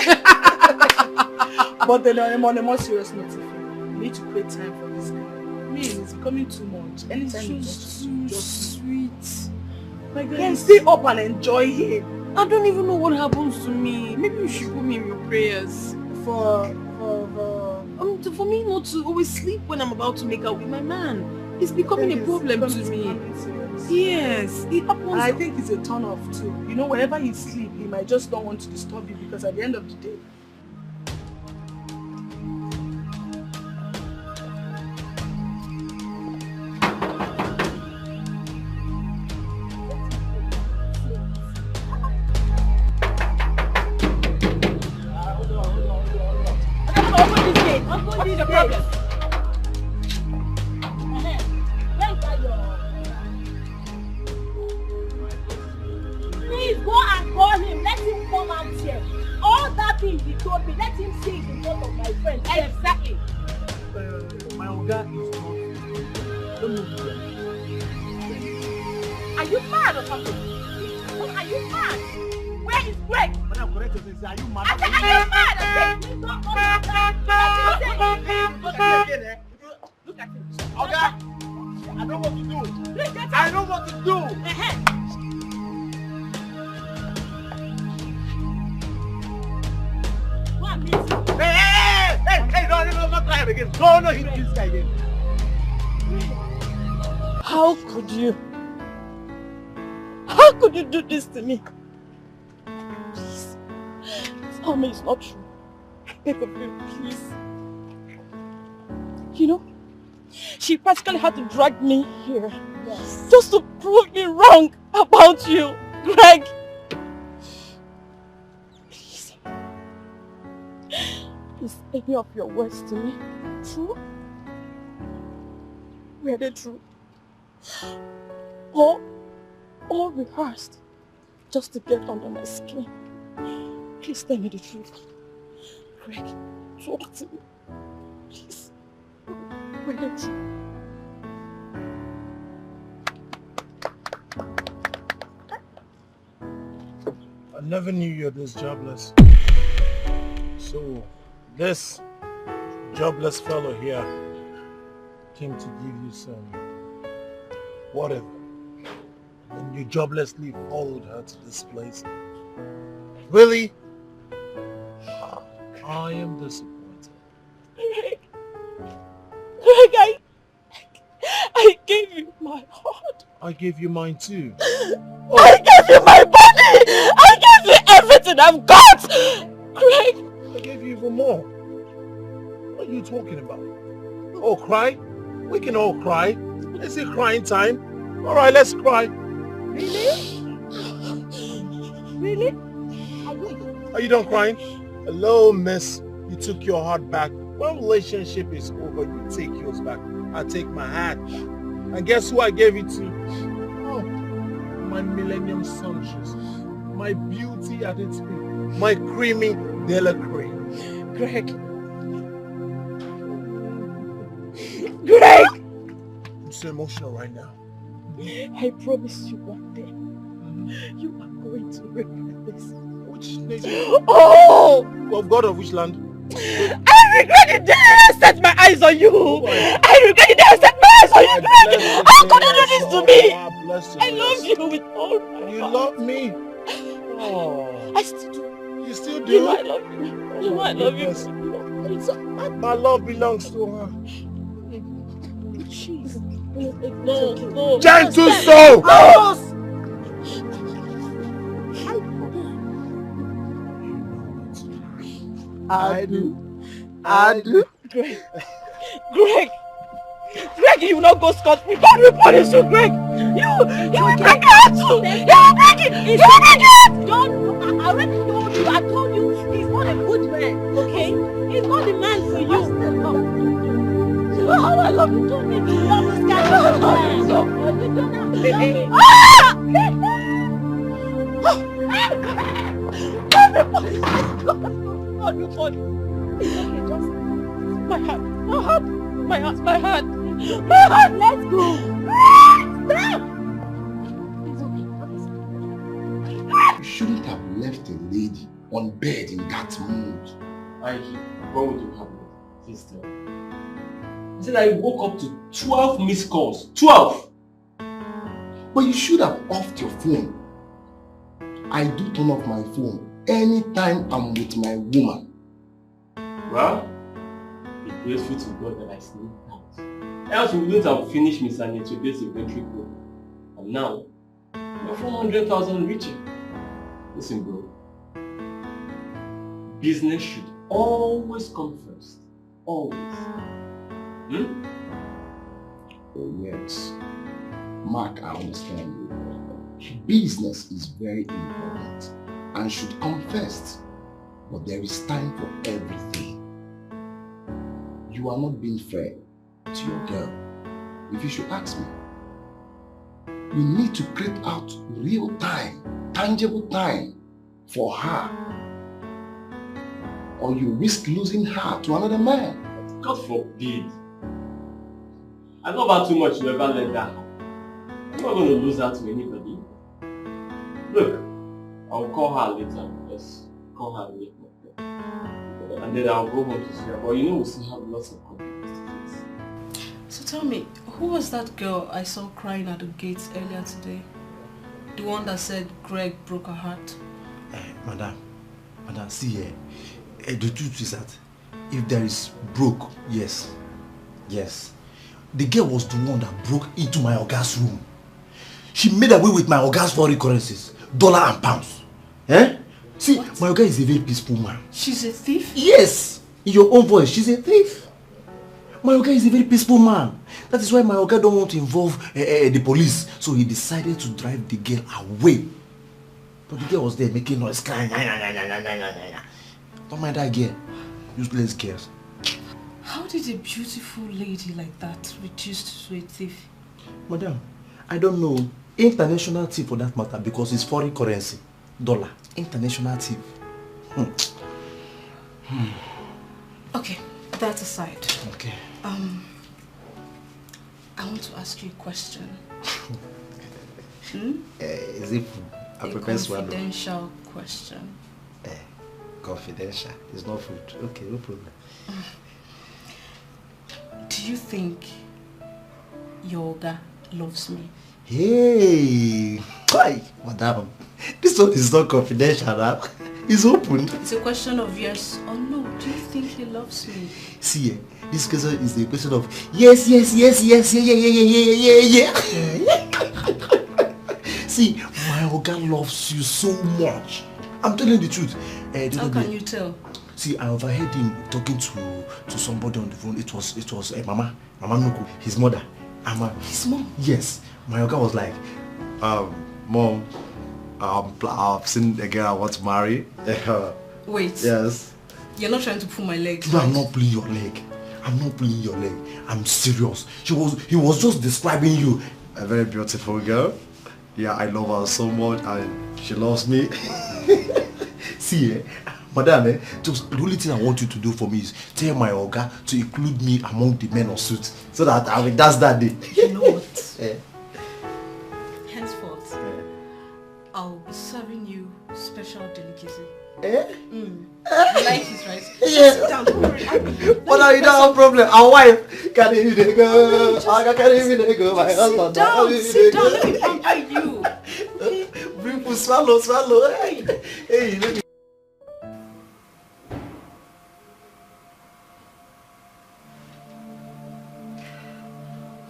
But then on a more serious note, you need to create time for this guy. I mean, it's becoming too much. Anytime He's just sweet. My God, can stay up and enjoy him. I don't even know what happens to me. Maybe you should put me in your prayers. For me not to always sleep when I'm about to make out with my man. It's becoming a problem to me. Yes, it happens. And I think it's a turn off too. You know, whenever he sleeps, he might just don't want to disturb you because at the end of the day, How could you do this to me? Please, tell me it's not true. beg of you, please. You know, she practically had to drag me here. Yes. Just to prove me wrong about you, Greg. Please. Is any of your words to me true? Were they true? Or rehearsed just to get under my skin? Please tell me the truth. Greg, talk to me. Please. Were they true? I never knew you're this jobless. So, this jobless fellow here came to give you some whatever. And you joblessly followed her to this place. Really? I am disappointed. Greg, I gave you my heart. I gave you mine too. I gave you my body! I gave you everything I've got! Greg! I gave you even more. What are you talking about? Oh, cry? We can all cry. Is it crying time? Alright, let's cry. Really? Really? Are you done crying? Hello, miss. You took your heart back. When relationship is over, you take yours back. I take my heart back. And guess who I gave it to? Oh, my millennium sun Jesus. My beauty at its peak. My creamy Della cream. Greg. Greg! I'm so emotional right now. I promise you one day, you are going to regret this. Which nation? Oh! Of God of which land? I regret the day I set my eyes on you! I regret the day I set my eyes on you! Greg! How could you do this to me? I love you with all my heart. You love me? Oh. I still do. You still do? You know I love you. You know I love you. My love belongs to her. Jeez. No. Gentle soul! I do. Greg, you will not go scot-free. God will punish you, Greg. You will break it too. You will break it. You will break it. Don't. I already told you. I told you he's not a good man. Okay? He's not the man for you. You know how I love you. Don't make me love this guy. You don't have to love me. God will punish you. My heart. Let's go. Stop. You shouldn't have left a lady on bed in that mood. What would you have done? Please tell me. I said I woke up to 12 missed calls. 12! But you should have offed your phone. I do turn off my phone anytime I'm with my woman. Well, be grateful to God that I sneaked out. Else we wouldn't have finished Miss Anya to get a inventory code. And now, you're 400,000 richer. Listen, bro. Business should always come first. Always. Oh yes. Mark, I understand you. Business is very important and should come first. But there is time for everything. You are not being fair to your girl. If you should ask me, you need to create out real time, tangible time for her. Or you risk losing her to another man. God forbid. I love her too much to ever let that happen. I'm not going to lose her to anybody. Look, I'll call her later. Just call her later. And then I'll go home to see her. But you know we'll still have lots of conflicts to face. So tell me, who was that girl I saw crying at the gates earlier today? The one that said Greg broke her heart? Madam, see the truth is that if there is broke, yes. The girl was the one that broke into my Oga's room. She made away with my Oga's foreign currencies, dollar and pounds. See, my Oga is a very peaceful man. She's a thief? Yes! In your own voice, she's a thief. My Oga is a very peaceful man. That is why my Oga don't want to involve the police. So he decided to drive the girl away. But the girl was there making noise, crying. Don't mind that girl. Useless girls. How did a beautiful lady like that reduce to a thief? Madam, I don't know. International thief for that matter, because it's foreign currency. Dollar. International thief. Okay, that aside. Okay. I want to ask you a question. Is it food? A confidential question. Confidential. It's not food. Okay, no problem. Do you think your Oga loves me? Hey! Why, madam? This one is not confidential, huh? It's open. It's a question of yes or no. Do you think he loves me? See, this question is a question of yes, yes, yes, yes, yeah. See, my Oga loves you so much. I'm telling you the truth. How can you tell? See, I overheard him talking to somebody on the phone. It was Mama Nuku, his mother. His mom? Yes. My Oga was like, Mom, I've seen a girl I want to marry. Wait. Yes. You're not trying to pull my leg. No, I'm not pulling your leg. I'm not pulling your leg. I'm serious. He was just describing you. A very beautiful girl. Yeah, I love her so much and she loves me. See, madam, just the only thing I want you to do for me is tell my Oga to include me among the men of suit so that I will dance that day. You know what? Henceforth, I'll be serving you special delicacy. Like this, right? Yeah. Sit down, don't worry. But now you don't have a problem. Our wife can even go. I can't even go. My husband. Sit down. Let me pamper you. Okay? Bring food, swallow. Hey, let me.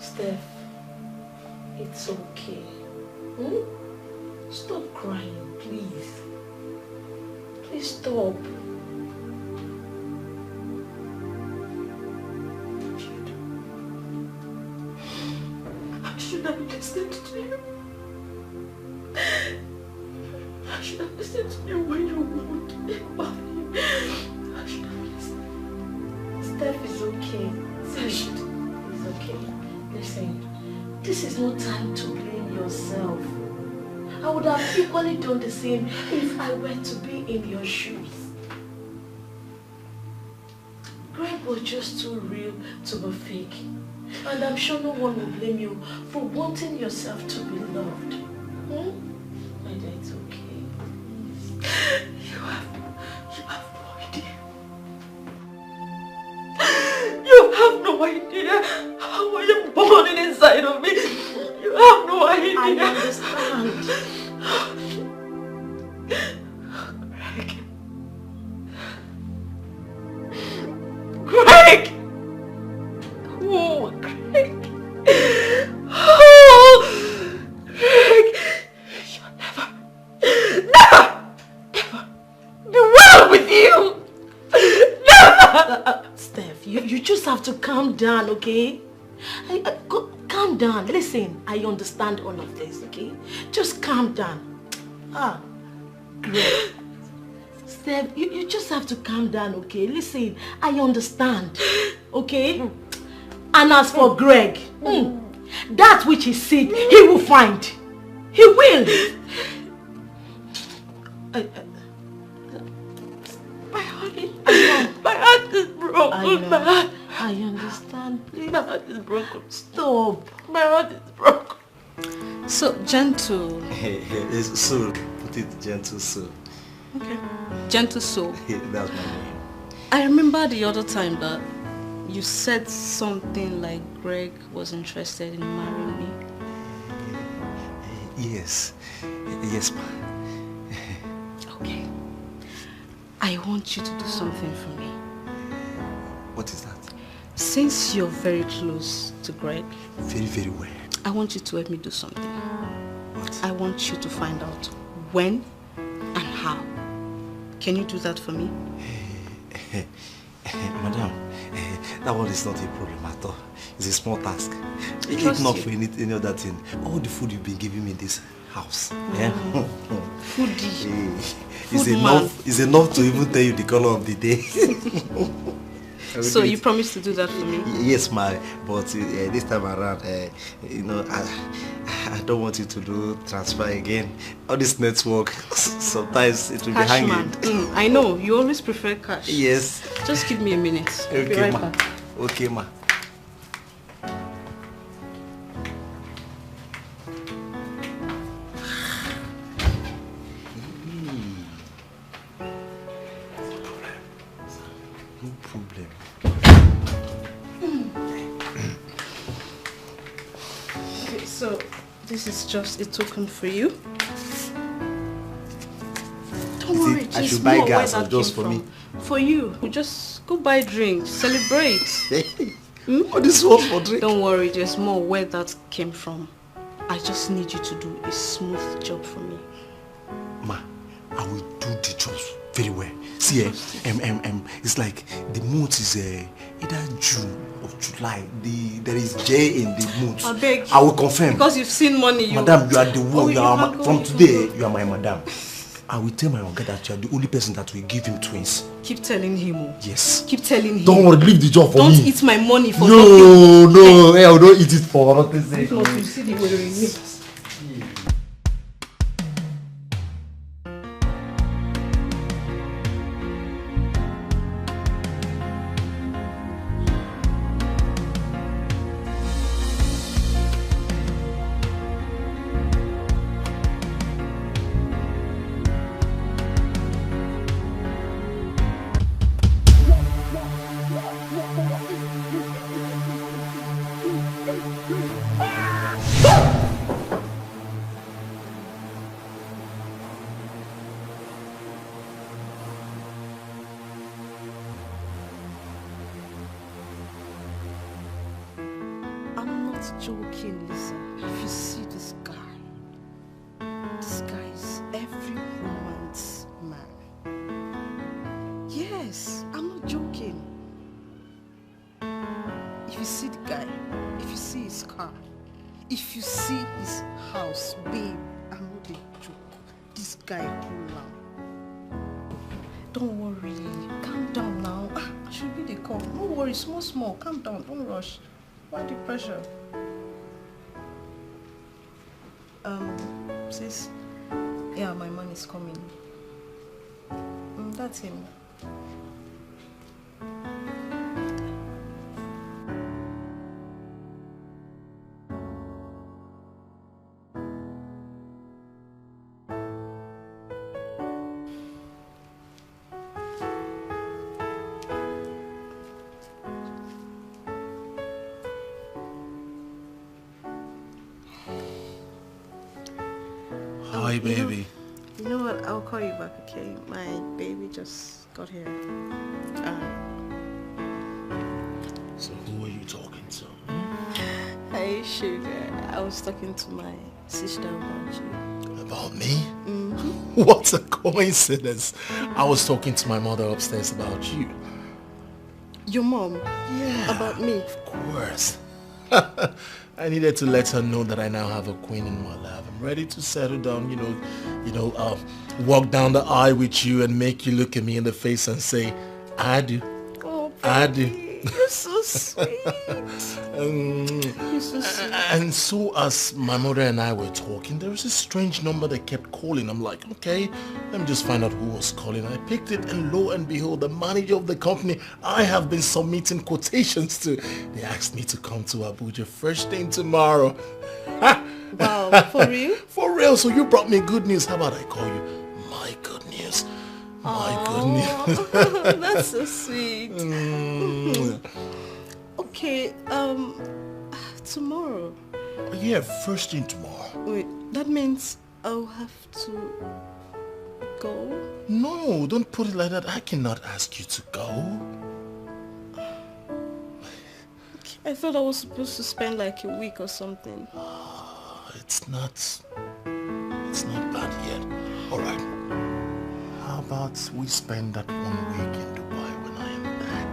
Steph, it's okay. Stop crying, please. Please stop. I should have listened to you. I should have listened to you when you warned me about him. I should have listened. Steph is okay. It's okay. Listen, this is no time to blame yourself. I would have equally done the same if I were to be in your shoes. Greg was just too real to be fake. And I'm sure no one will blame you for wanting yourself to be loved. My dear, it's okay. You have no idea. You have no idea how I am burning inside of me. You have no idea. I understand. Greg! Oh, Greg! Oh, Greg! You'll never be well with you! Never! Steph, you just have to calm down, okay? Calm down. Listen, I understand all of this, okay? Just calm down. Greg. Steph, you just have to calm down, okay? Listen, I understand, okay? And as for Greg, that which he seeks, he will find. He will. My heart is broken. I understand. Please. My heart is broken. Stop. My heart is broken. So, gentle. It's soul. Put it gentle soul. Okay. Gentle soul. That's my name. I remember the other time that you said something like Greg was interested in marrying me. Yes. Yes, ma'am. Okay. I want you to do something for me. What is that? Since you're very close to Greg. Very, very well. I want you to help me do something. What? I want you to find out when and how Can you do that for me? Madam, that one is not a problem at all. It's a small task. If not for any other thing, all the food you've been giving me in this house. Foodie. It's enough to even tell you the color of the day. So you promised to do that for me? Yes, but this time around, you know, I don't want you to do transfer again. All this network, sometimes it will be hanging. I know, you always prefer cash. Yes. Just give me a minute. Okay, I'll be right ma. back. Okay, ma. So, this is just a token for you. Don't worry, I should buy gas or just for me? For you. We just go buy drinks, celebrate. What is one for drink? Don't worry, there's more where that came from. I just need you to do a smooth job for me. Ma, I will do the jobs very well. See, it's like the month is either June or July. There is J in the month. I beg. I will confirm. Because you've seen money. Madam, you are the one. From today, you are my madam. I will tell my uncle that you are the only person that will give him twins. Keep telling him. Yes. Keep telling him. Don't worry, leave the job for Don't me. eat my money for nothing. No, I don't eat it for nothing. If not, you see the way in me. Joking, Lisa. If you see this guy is every woman's man. Yes, I'm not joking. If you see the guy, if you see his car, if you see his house, babe, I'm not a joke. This guy cool now. Don't worry, calm down now. I should be the call. No worry, small, calm down, don't rush. Why the pressure? Sis, yeah, my man is coming. That's him. Hi, baby. You know what? I'll call you back, okay? My baby just got here. So who are you talking to? Hey, sugar. I was talking to my sister about you. About me? Mm-hmm. What a coincidence. I was talking to my mother upstairs about you. Your mom? Yeah. About me? Of course. I needed to let her know that I now have a queen in my life. I'm ready to settle down, walk down the aisle with you and make you look at me in the face and say, I do. Oh, baby, I do. You're so sweet. You're so sweet. And so as my mother and I were talking, there was a strange number that kept calling. I'm like, okay, let me just find out who was calling. I picked it and lo and behold, the manager of the company I have been submitting quotations to. They asked me to come to Abuja first thing tomorrow. Wow, for real? For real. So you brought me good news. How about I call you my good news? My good news. That's so sweet. Okay, tomorrow. Yeah, first thing tomorrow. Wait, that means I'll have to go? No, don't put it like that. I cannot ask you to go. Okay, I thought I was supposed to spend like a week or something. It's not bad yet. All right. How about about we spend that 1 week in Dubai when I am back?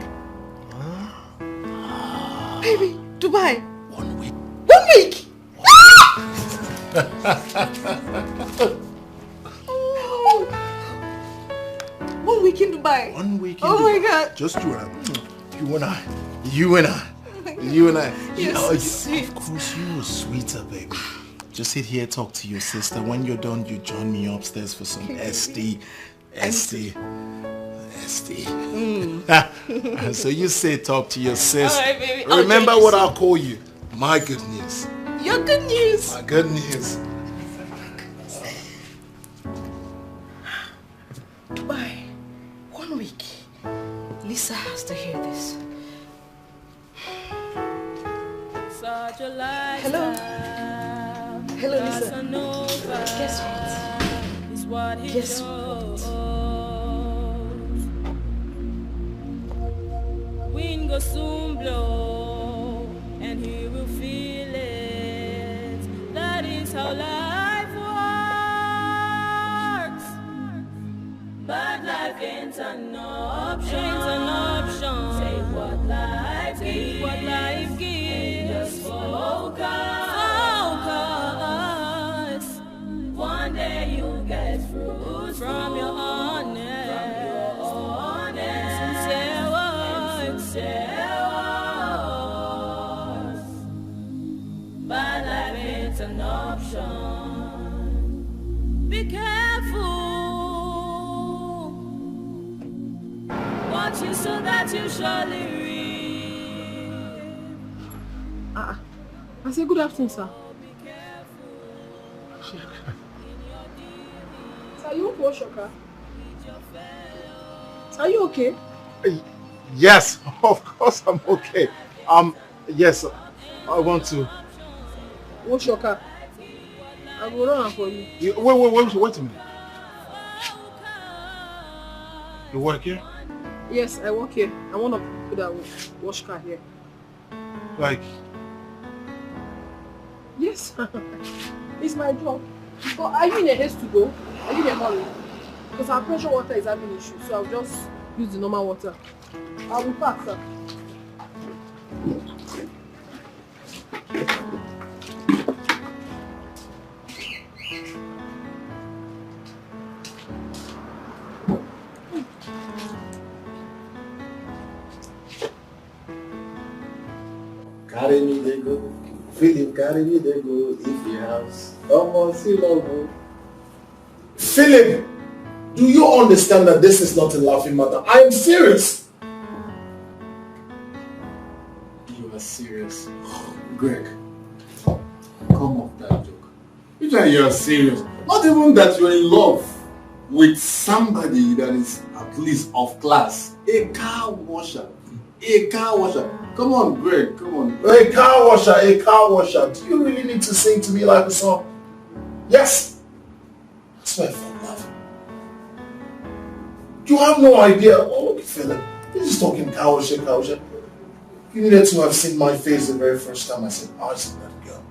Baby, Dubai. 1 week. 1 week? 1 week in Dubai. 1 week in Dubai. Dubai. My God. Just you and I. You and I. You and I. You're so sweet. Of course, you're sweeter, baby. Just sit here, talk to your sister. When you're done, you join me upstairs for some SD. So you say talk to your sis. All right, baby. Remember what I'll call you. My good news. Your good news. My good news. Dubai. 1 week. Lisa has to hear this. Hello. Hello, Lisa. Guess what? Guess what? Wind go soon blow, and he will feel it. That is how life works. But life ain't an option. Take what life gives. And just focus. One day you'll get fruit from your honest. Sincere words. But life ain't an option. Be careful. Watch it so that you surely reap. I say good afternoon, sir. Sir, you okay, wash your car? Are you okay? Yes, of course I'm okay. Yes, I want to. Wash your car. I will run for you. Wait a minute. You work here? Yes, I work here. I'm one of the people that wash car here. Like? Yes, it's my job. But are you in a haste to go? Are you in a hurry? Because our pressure water is having issues, so I'll just use the normal water. I will pack, sir. Carry me, they go. Philip, carry me, they go. If the house, almost see love. Philip, do you understand that this is not a laughing matter? I am serious. You are serious. Greg, come off that joke. You tell you're serious. Not even that you're in love with somebody that is at least of class. A car washer. A car washer. Come on, Greg, come on. A car washer, a car washer. Do you really need to sing to me like a song? Yes. I swear for love. You have no idea. Oh, look, Philip. You're just talking car washer, car washer. You needed to have seen my face the very first time I said eyes on that girl.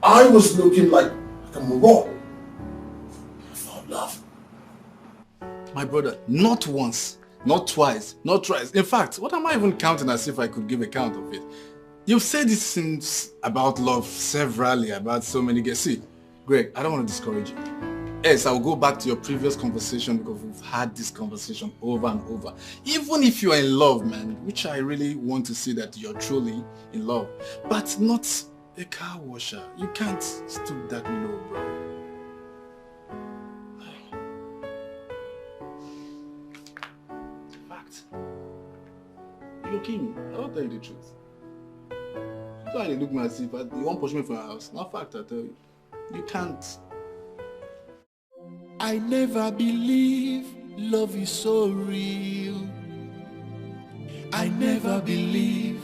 I was looking like a moron. I found love. My brother, not once, not twice, not thrice. In fact, what am I even counting as if I could give a count of it? You've said these things about love severally, about so many girls. See, Greg, I don't want to discourage you. Yes, I'll go back to your previous conversation because we've had this conversation over and over. Even if you're in love, man, which I really want to see that you're truly in love, but not a car washer. You can't stoop that low, bro. Fact. You're kidding me. I'll tell you the truth. So I look at as if you won't push me from your house. Not fact, I tell you. You can't. I never believe love is so real. I never believe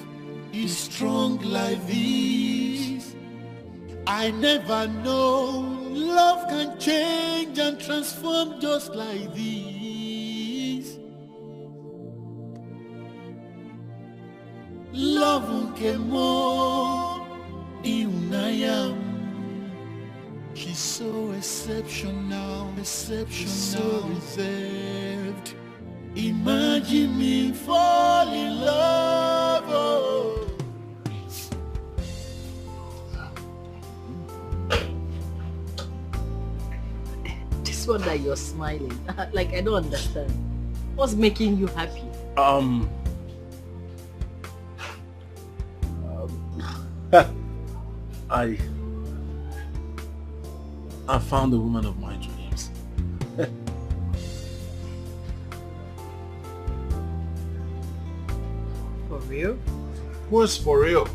it's strong like this. I never know love can change and transform just like this. Love came more in I am. She She's so exceptional, so reserved. Imagine me fall in love. Oh. This one that you're smiling, like I don't understand. What's making you happy? I found the woman of my dreams. For real? Who's for real?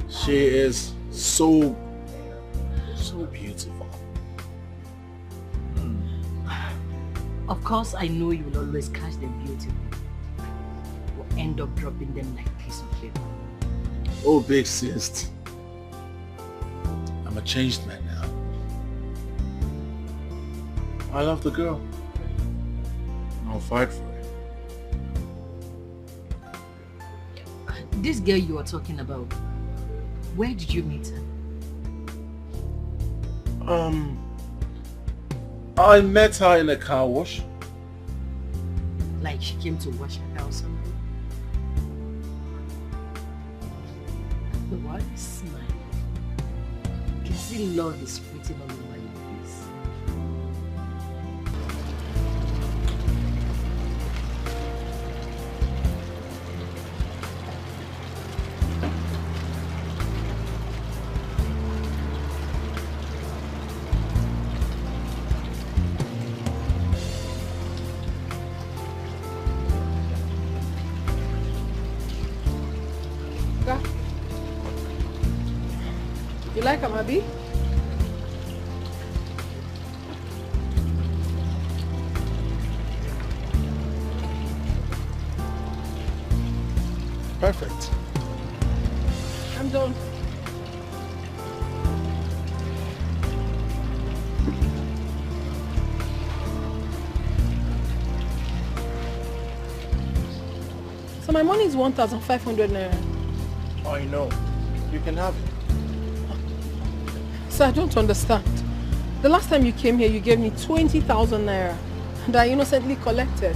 She is so beautiful. Of course, I know you will always catch the beautiful. Will end up dropping them like a piece of paper. Oh, big sis. I'm a changed man now. I love the girl. I'll fight for it. This girl you are talking about, where did you meet her? I met her in a car wash. Like she came to wash her car or something? Why are you smiling? You can see love is written all over your face. You like him, Abby? Perfect. I'm done. So my money is 1,500 naira. I know. You can have it. So I don't understand. The last time you came here, you gave me 20,000 naira and I innocently collected.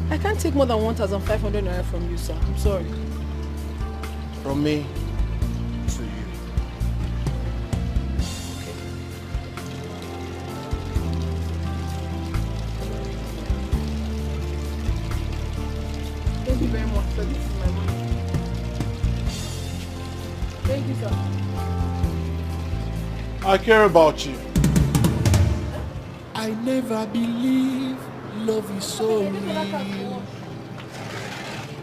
I can't take more than 1,500 naira from you, sir. I'm sorry. From me to you. Thank you very much, sir. This is my money. Thank you, sir. I care about you. I never believe love is so real.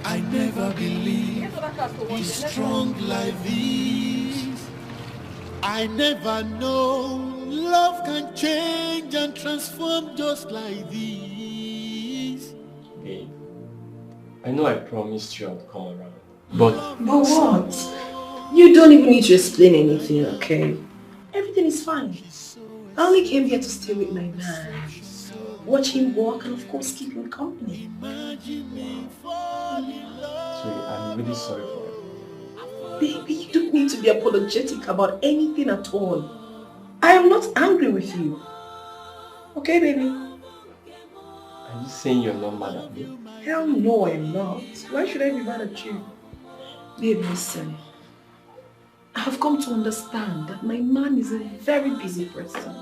I never believe it's strong like this. I never know love can change and transform just like this. Babe, I know I promised you I'd come around, but what? You don't even need to explain anything, okay? Everything is fine. I only came here to stay with my man, watch him walk, and of course keep him company. Sweetie, I'm really sorry for it. Baby, you don't need to be apologetic about anything at all. I am not angry with you. Okay, baby? Are you saying you're not mad at me? Hell no, I'm not. Why should I be mad at you? Babe, listen. I have come to understand that my man is a very busy person.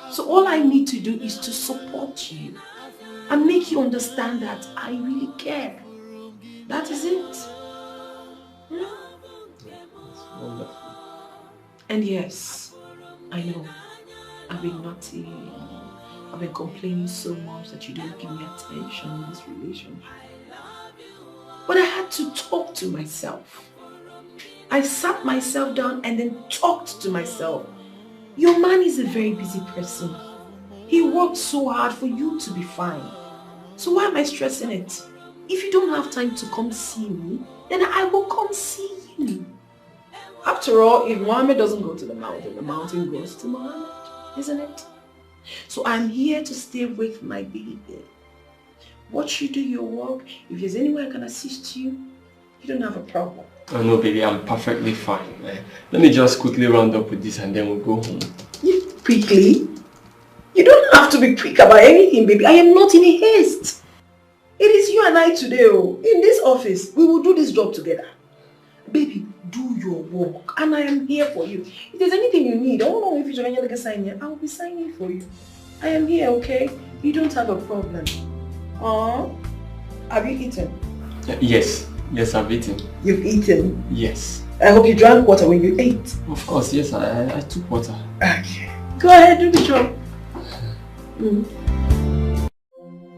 So all I need to do is to support you and make you understand that I really care. That is it. It's wonderful. And yes, I know, I've been naughty. I've been complaining so much that you don't give me attention in this relationship. But I had to talk to myself. I sat myself down and then talked to myself. Your man is a very busy person. He worked so hard for you to be fine. So why am I stressing it? If you don't have time to come see me, then I will come see you. After all, if Mohammed doesn't go to the mountain goes to Mohammed, isn't it? So I'm here to stay with my baby. Watch you do your work. If there's any way I can assist you, you don't have a problem. Oh no, baby, I'm perfectly fine. Let me just quickly round up with this and then we'll go home. quickly. You don't have to be quick about anything, baby. I am not in a haste. It is you and I today, oh. In this office, we will do this job together. Baby, do your work, and I am here for you. If there's anything you need, I don't know if you're going to sign here, I will be signing for you. I am here, okay? You don't have a problem. Have you eaten? Yes. Yes, I've eaten. You've eaten? Yes. I hope you drank water when you ate. Of course, yes, I took water. Okay. Go ahead, do the job.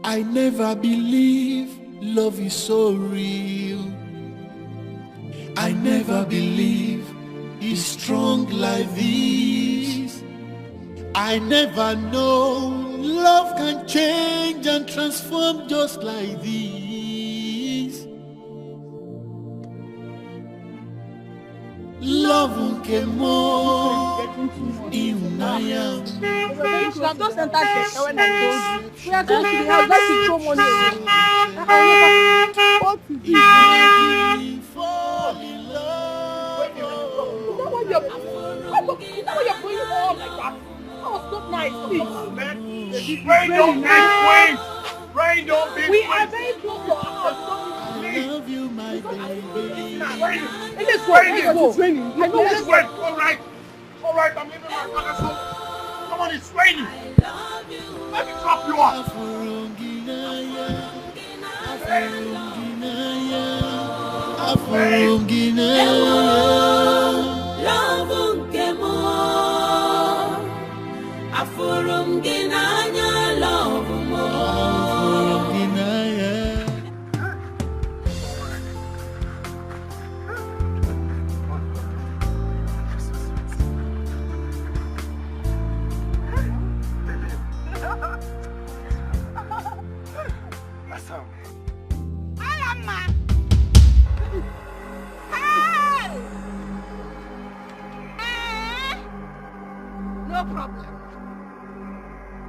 I never believe love is so real. I never believe it's strong like this. I never know love can change and transform just like this. Love came more in I am. You have just entered the when I told you. We are going to the house, let's throw money away. What is it? Fall in love. You know what you're going on like that? That was not nice, please. Rain don't be queens! Rain don't be We are very close to our house. I love you, my baby. Let's go. It's raining. I know Let's wait. All right, I'm leaving my father's home. Come on, it's raining. Let me drop you off. No problem.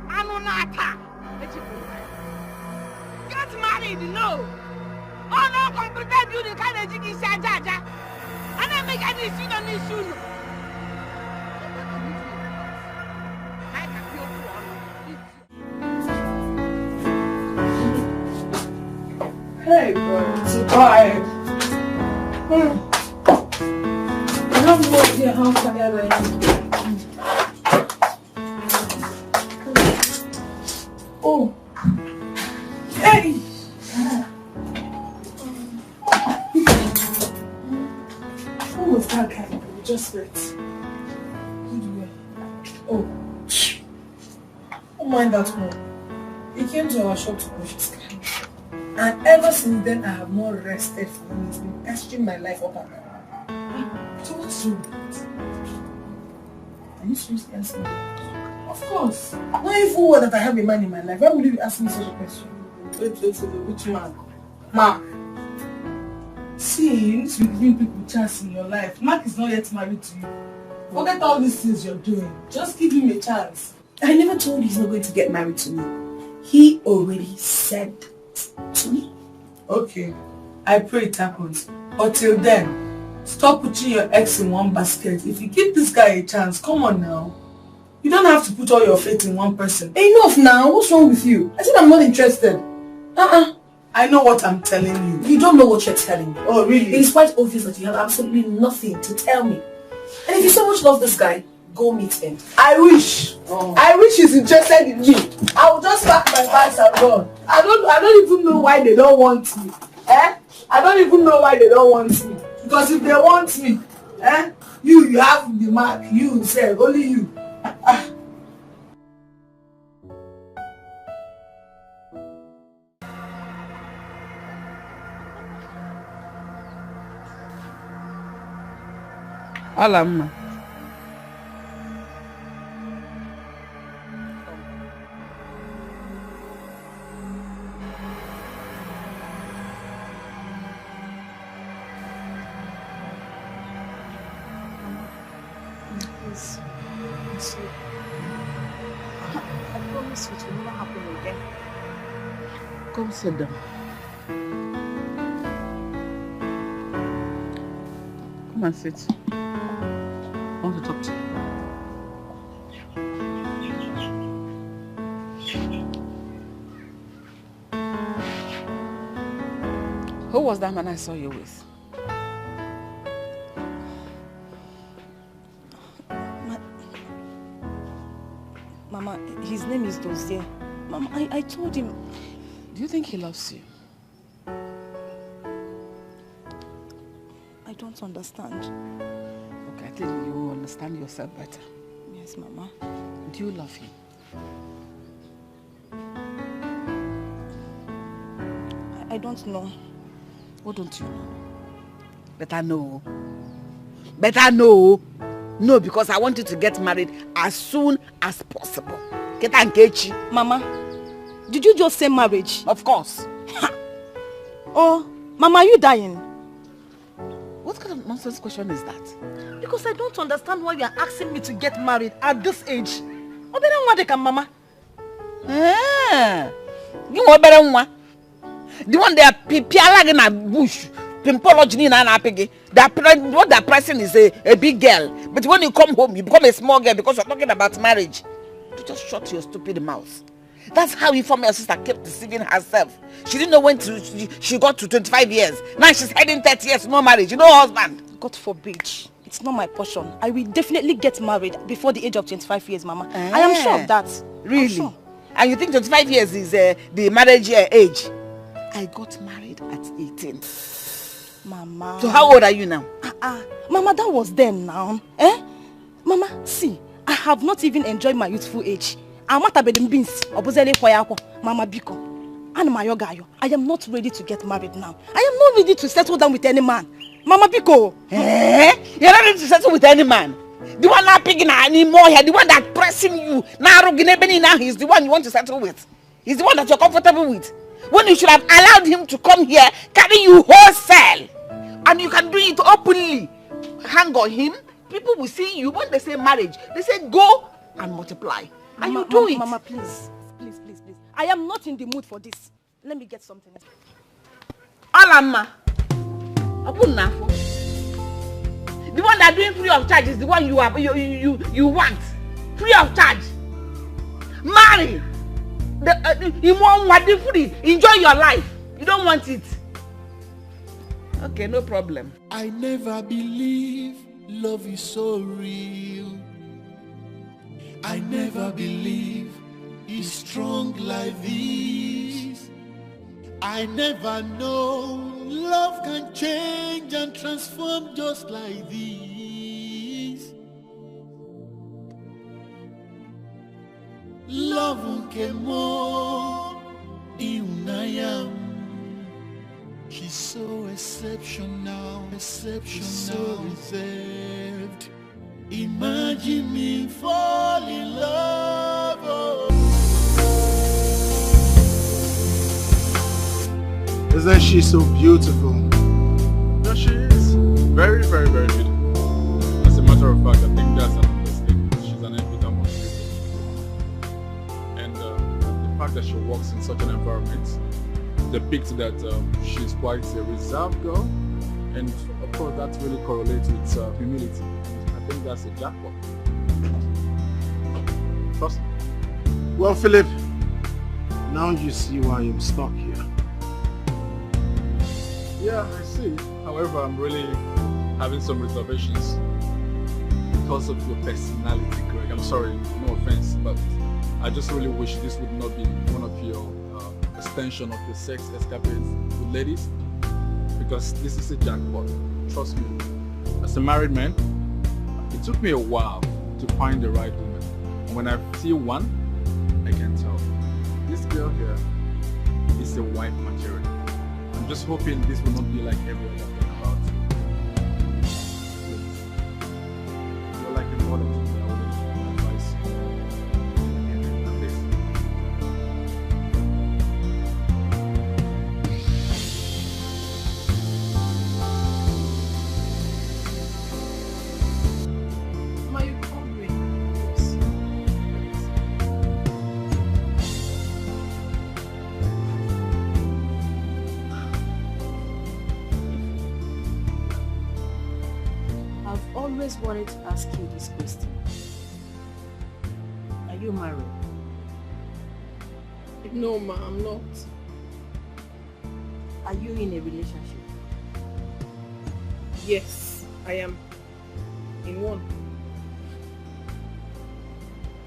I'm on attack. Get married, no. Oh no, computer building kind of jiggy jaja. And I make any issue on this issue. I can feel Hey, boy, survive. I don't know if your house can ever end. Oh. Hey! What was that guy? Just wait. Oh. Don't mind that one. He came to our shop to push his car. And ever since then, I have not rested for him. He's been pestering my life up and down. So what's wrong with it? Are you seriously asking me? Of course. Not even word that I have a man in my life. Why would you ask me such a question? Wait, which man? Mark. See, you need to be giving people chance in your life. Mark is not yet married to you. Forget all these things you're doing. Just give him a chance. I never told you he's not going to get married to me. He already said to me. Okay, I pray it happens. But till then, stop putting your eggs in one basket. If you give this guy a chance, come on now. You don't have to put all your faith in one person. Enough now. What's wrong with you? I said I'm not interested. I know what I'm telling you. You don't know what you're telling me. Oh, really? It's quite obvious that you have absolutely nothing to tell me. And if you so much love this guy, go meet him. I wish. I wish he's interested in me. I will just pack my bags and run. I don't even know why they don't want me. I don't even know why they don't want me. Because if they want me, you have the mark. You say only you. Alamma. I promise you it will never happen again. Come sit down. Come and sit. I want to talk to you. was that man I saw you with? Mama, his name is Dozier. Mama, I told him. Do you think he loves you? I don't understand. Okay, I think you will understand yourself better. Yes, Mama. Do you love him? I don't know. What don't you know? Better know. Better know. No, because I want you to get married as soon as possible. Get engaged. Mama, did you just say marriage? Of course. Oh, Mama, are you dying? What kind of nonsense question is that? Because I don't understand why you are asking me to get married at this age. Oh, better one they can, Mama. You want better one? The one they are pialag in a bush. Pimpology in an apige. What they're pressing is a big girl. But when you come home, you become a small girl because you're talking about marriage. You just shut your stupid mouth. That's how you former sister kept deceiving herself. She didn't know when she got to 25 years. Now she's heading 30 years, no marriage. You know her husband. God forbid. It's not my portion. I will definitely get married before the age of 25 years, Mama. I am sure of that. Really? Sure. And you think 25 years is the marriage age? I got married at 18. Mama. So how old are you now? Mama, that was then now. Mama, see, I have not even enjoyed my youthful age. Mama Biko. I am not ready to get married now. I am not ready to settle down with any man. Mama Biko. You're not ready to settle with any man? The one not picking anymore here, the one that's pressing you. Now he's the one you want to settle with. He's the one that you're comfortable with. When you should have allowed him to come here, carry you wholesale. And you can do it openly. Hang on him. People will see you. When they say marriage, they say go and multiply. And you do it. Mama, please. Please. I am not in the mood for this. Let me get something else. Alama. The one that doing free of charge is the one you want. Free of charge. Marry. You want free. Enjoy your life. You don't want it. Okay, no problem. I never believe love is so real. I never believe it's strong like this. I never know love can change and transform just like this. Love came more in I am. She's so exceptional, so reserved. Imagine me fall in love. Isn't she so beautiful? Yeah, she is. Very, very, very beautiful. As a matter of fact, I think that's an understatement. She's an epitome of beauty. And the fact that she works in such an environment depicts that she's quite a reserved girl. And of course, that really correlates with humility. I think that's a jackpot. Trust me. Well, Philip, now you see why I'm stuck here. Yeah, I see. However, I'm really having some reservations because of your personality, Greg. I'm sorry, no offense, but I just really wish this would not be one of your extension of your sex escapades with ladies, because this is a jackpot. Trust me. As a married man, it took me a while to find the right woman. And when I see one, I can tell this girl here is a wife material. I'm just hoping this will not be like every other thing about you. You're like a mother to me. I will advise you. And this. Ma, you come with. I've always wanted to ask you this question. Are you married? No, ma, I'm not. Are you in a relationship? Yes, I am. In one.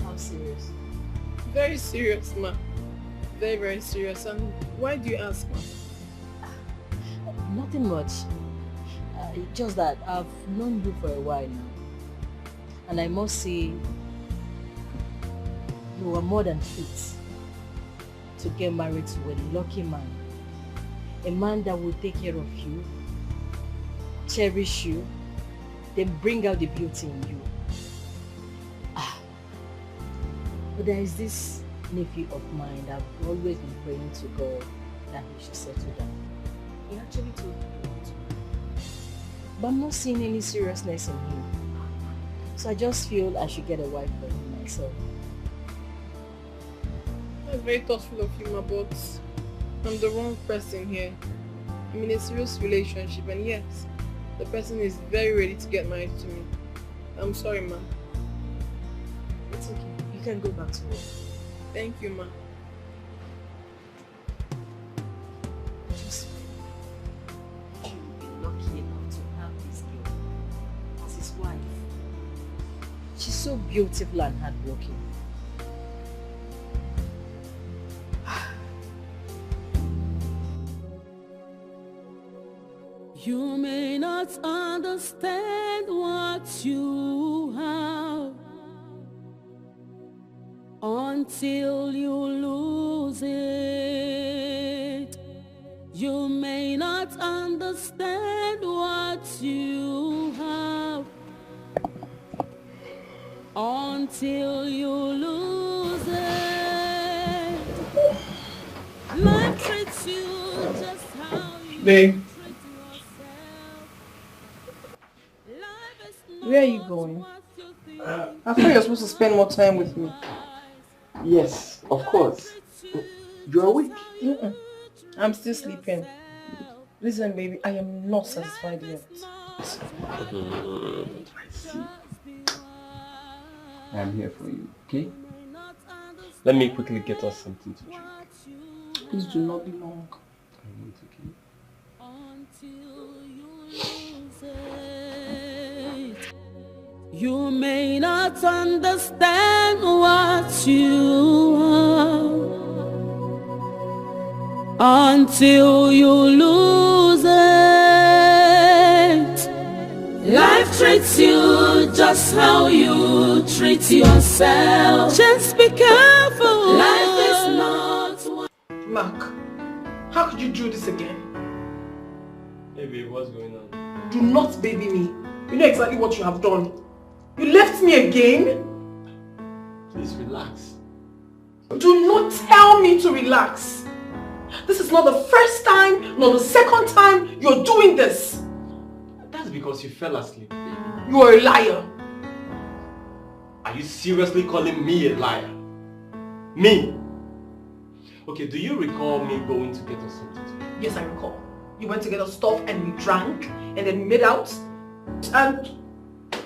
How serious? Very serious, ma. Very, very serious. And why do you ask, ma? Nothing much. Just that I've known you for a while now. And I must say, you are more than fit to get married to a lucky man. A man that will take care of you, cherish you, then bring out the beauty in you. But there is this nephew of mine that I've always been praying to God that he should settle down. He actually told me he wants to. But I'm not seeing any seriousness in him. So I just feel I should get a wife for him myself. That's very thoughtful of you, ma, but I'm the wrong person here. I'm in a serious relationship, and yes, the person is very ready to get married to me. I'm sorry, ma. It's okay. You can go back to work. Thank you, ma. Just you will be lucky enough to have this girl as his wife. She's so beautiful and hardworking. You may not understand what you have until you lose it. You may not understand what you have until you lose it. Life treats you just how you Babe. Where are you going? I thought you were supposed to spend more time with me. Yes, of course. You're awake. I'm still sleeping. Listen, baby, I am not satisfied yet. I see. I am here for you, okay? Let me quickly get us something to drink. Please do not be long. I won't, okay? You may not understand what you are until you lose it. Life treats you just how you treat yourself. Just be careful. Life is not what... Mark, how could you do this again? Hey babe, what's going on? Do not baby me. You know exactly what you have done. You left me again? Please relax. Do not tell me to relax. This is not the first time, nor the second time you're doing this. That's because you fell asleep, baby. You are a liar. Are you seriously calling me a liar? Me? Okay, do you recall me going to get us something to drink? Yes, I recall. You went to get us stuff and we drank and then we made out. And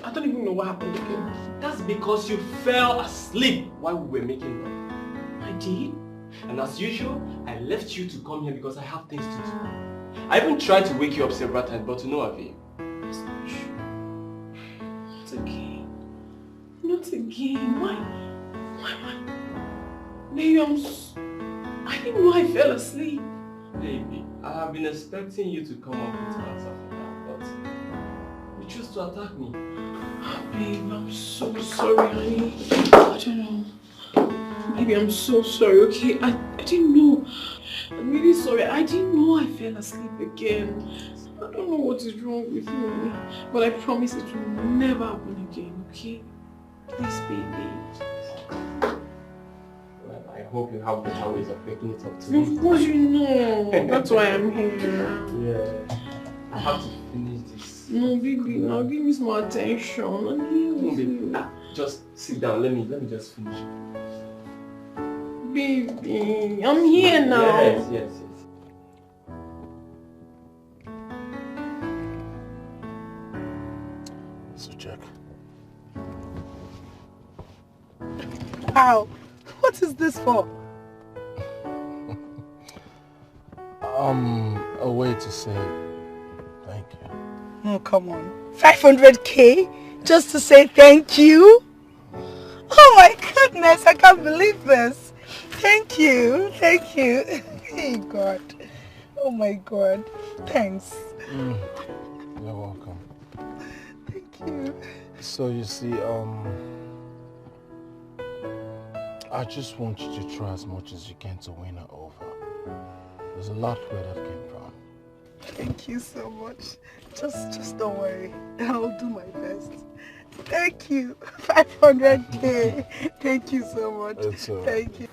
I don't even know what happened again. That's because you fell asleep while we were making love. I did? And as usual, I left you to come here because I have things to do. I even tried to wake you up several times, but to no avail. That's not true. Not again. Not again. Why? Maybe I didn't know I fell asleep. Baby, I have been expecting you to come up with an answer for that, but you choose to attack me. Babe, I'm so sorry, honey. I don't know. Baby, I'm so sorry, okay? I didn't know. I'm really sorry. I didn't know I fell asleep again. I don't know what is wrong with me. But I promise it will never happen again, okay? Please, baby. Well, I hope you have better ways of making it up to me. Of course you know. That's why I'm here. Yeah. I have to finish this. No, baby, now give me some attention. I'm here with you. Just sit down. Let me just finish. Baby, I'm here now. Yes. So Jack. How? What is this for? A way to say thank you. Oh, come on. 500k just to say thank you? Oh my goodness, I can't believe this. Thank you. Thank you. Hey, God. Oh my God. Thanks. You're welcome. Thank you. So you see, I just want you to try as much as you can to win her over. There's a lot where that came from. Thank you so much. Just don't worry. I'll do my best. Thank you. 500k. Thank you so much. It's all right. Thank you.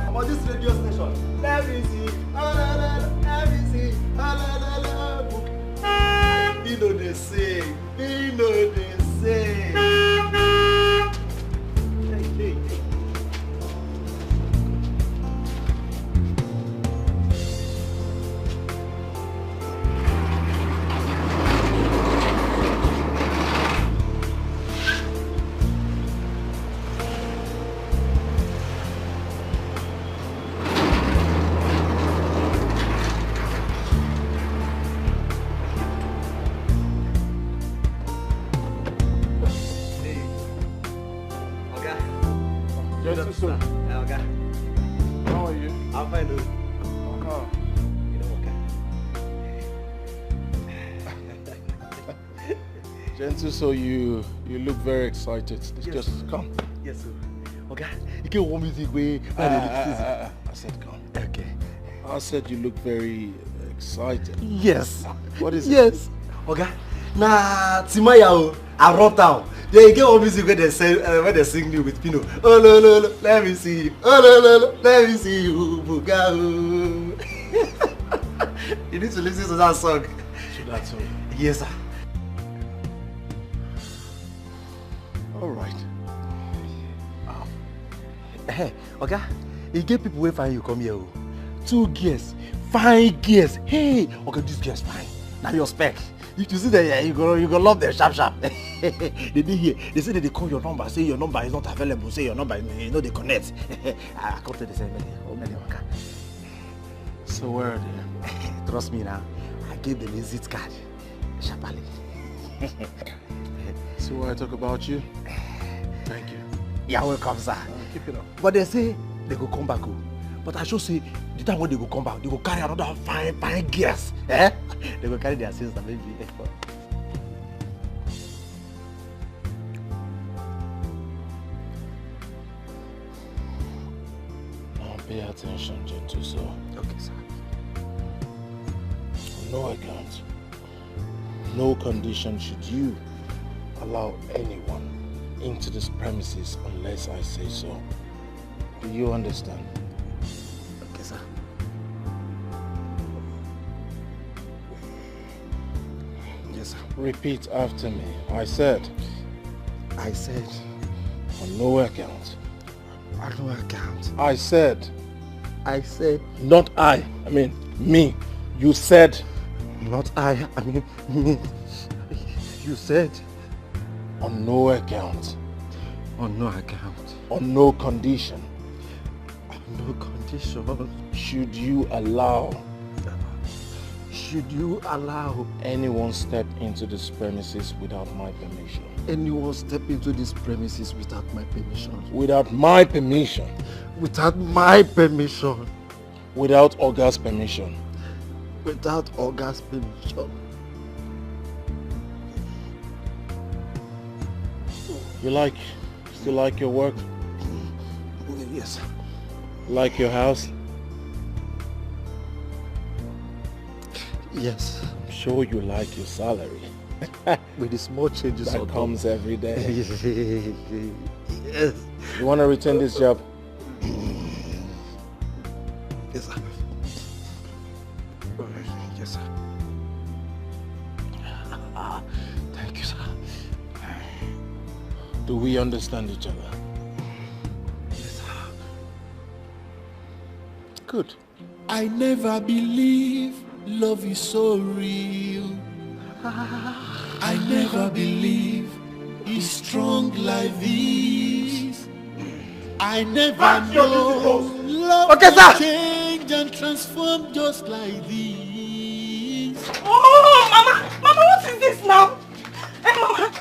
I'm on this radio station. Let me see. Let me see. You know they say. You know they say. Hey. How are you? I'm fine, dude. Okay. You know, okay. Gentle, so you look very excited. Yes. Just come. Yes, sir. Okay. You can't want music way. I said come. Okay. I said you look very excited. Yes. What is it? Yes. Okay. Nah, Timaya, I run down. They get one music where they sing you with Pino. Oh lo lo lo, let me see you. Oh lo lo lo, let me see you. Buga. You need to listen to that song. To that song? Yes, sir. All right. Hey, okay. You get people where find you come here. 2 girls, 5 girls. Hey, okay, this girl's fine. Now your spec. If you see that, you go love them sharp. They did here. They say that they call your number, say your number is not available, say your number, you know they connect. I come to the same. So where are they? Trust me now. I gave them a visit card. Sharply. See why I talk about you? Thank you. You're welcome, sir. Keep it up. But they say they go come back. But I should say the time when they go come back, they go carry another fine girls. Eh? They go carry their sister maybe. Now pay attention, gentle soul. Okay, sir. On no account, no condition should you allow anyone into this premises unless I say so. Do you understand? Okay, sir. Yes, sir. Repeat after me. I said. On no account. On no account. I said. Not I mean me. You said. Not I mean me. You said. On no account. On no account. On no condition. On no condition. Should you allow anyone step into this premises without my permission? Anyone step into this premises without my permission? Without my permission? Without my permission? Without Oga's permission? Without Oga's permission? You still like your work? Yes. Like your house? Yes. I'm sure you like your salary. With the small changes that comes every day. Yes. You want to return this job? Yes, sir. Yes, sir. Thank you, sir. Do we understand each other? Yes, sir. Good. I never believe love is so real. I never believe it's strong like this. I never know Love Okay, sir. change and transform just like this. Oh, Mama! Mama, what is this now? Hey, Mama!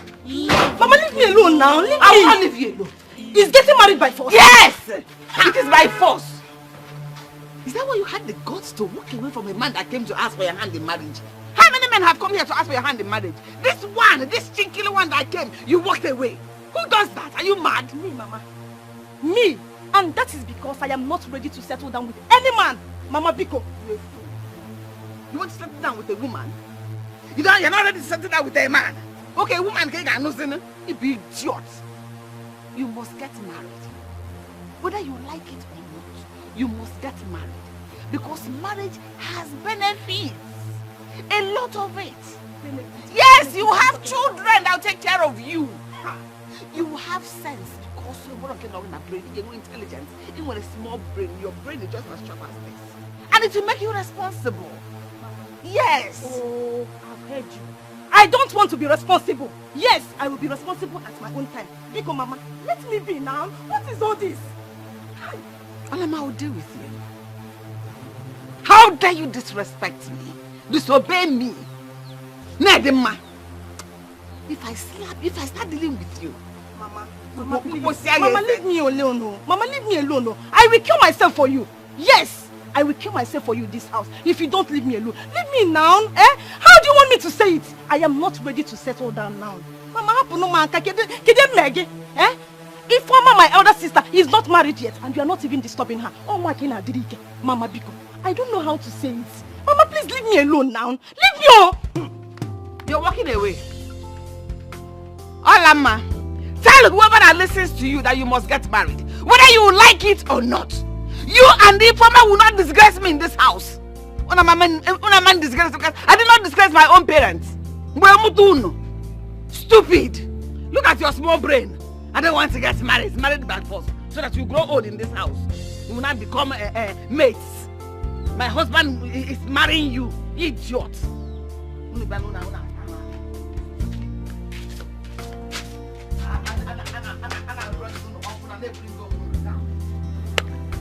Mama, leave me alone now. Leave me. I will not leave you alone. He's getting married by force. Yes! It is by force. Is that why you had the guts to walk away from a man that came to ask for your hand in marriage? How many men have come here to ask for your hand in marriage? This chinky one that came, you walked away. Who does that? Are you mad? Me, Mama. Me. And that is because I am not ready to settle down with any man. Mama Biko. You want to settle down with a woman? You're not ready to settle down with a man. Okay, a woman can't get nothing. You be idiot. You must get married. Whether you like it or not, you must get married. Because marriage has benefits. A lot of it. Yes, you have children that will take care of you. You have sense because you're intelligent. Even with a small brain, your brain is just as sharp as this. And it will make you responsible. Yes. Oh, I've heard you. I don't want to be responsible. Yes, I will be responsible at my own time. Biko, Mama, let me be now. What is all this? Alama will deal with you. How dare you disrespect me? Disobey me? Nedema. If I start dealing with you. Mama, please. Mama, leave me alone. Mama, leave me alone. I will kill myself for you. Yes, I will kill myself for you in this house if you don't leave me alone. Leave me now. Eh? How do you want me to say it? I am not ready to settle down now. Mama, eh? If Mama, my elder sister, is not married yet and you are not even disturbing her. Oh, my Dikeh, Mama Biko. I don't know how to say it. Mama, please leave me alone now. Leave me. You're walking away. Alama, tell whoever that listens to you that you must get married. Whether you like it or not. You and the informer will not disgrace me in this house. When a man disgrace, because I did not disgrace my own parents. Stupid. Look at your small brain. I don't want to get married. Married by force. So that you grow old in this house. You will not become mates. My husband is marrying you. Idiot.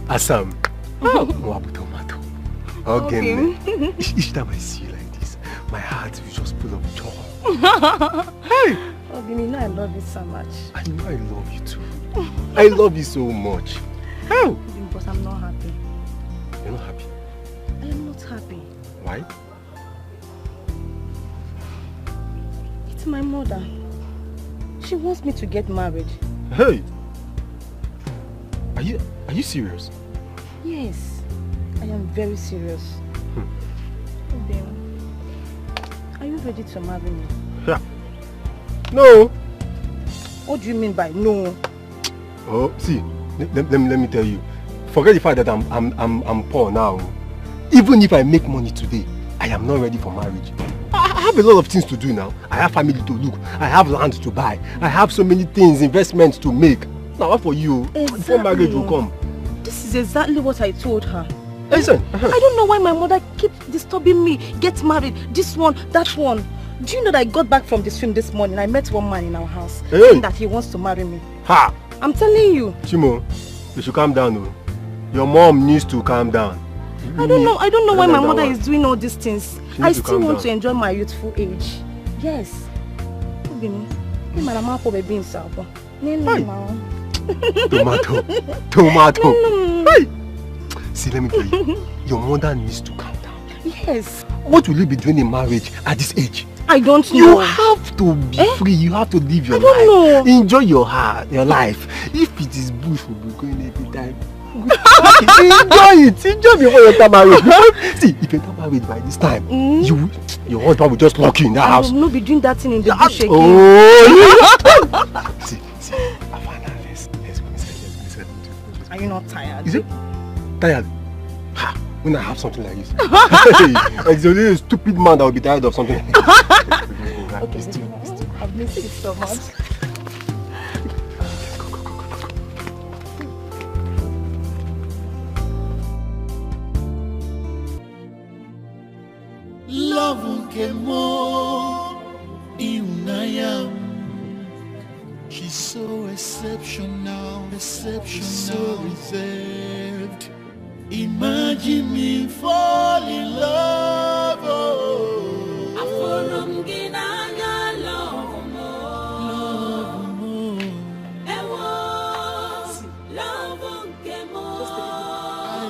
Assam. Tomato. Okay. Each time I see you like this, my heart is just full of joy. Hey! Obimi, you know I love you so much. I know I love you too. I love you so much. How? Because I'm not happy. You're not happy? I am not happy. Why? It's my mother. She wants me to get married. Hey! Are you serious? Yes, I am very serious. Obimi, are you ready to marry me? Yeah. No. What do you mean by no? Oh, see, let me tell you. Forget the fact that I'm poor now. Even if I make money today, I am not ready for marriage. I have a lot of things to do now. I have family to look. I have land to buy. I have so many things, investments to make. Now what for you? Exactly. Before marriage will come. This is exactly what I told her. Listen. I don't know why my mother keeps disturbing me. Get married. This one, that one. Do you know that I got back from the swim this morning? I met one man in our house saying that he wants to marry me. Ha! I'm telling you. Chimo, you should calm down though. Your mom needs to calm down. I don't know why my mother is doing all these things. I still want to enjoy my youthful age. Yes. Tomato. Hey. See, let me tell you. Your mother needs to calm down. Yes. What will you be doing in marriage at this age? I don't know. You have to be free. You have to live your life. I don't know. Enjoy your life. If it is bush, we'll be going every time. Enjoy it. Enjoy before you enter married. See, if you enter married by this time, your husband will just lock you in that house. I will not be doing that thing in the bush again. Oh, see, Afana, let's go inside. Are you not tired? Is it tired? When I have something like this. It's only a stupid man that will be tired of something like this. Okay, I've missed it so much. Love came on in She's so exceptional, so reserved. Imagine me fall in love. Oh. I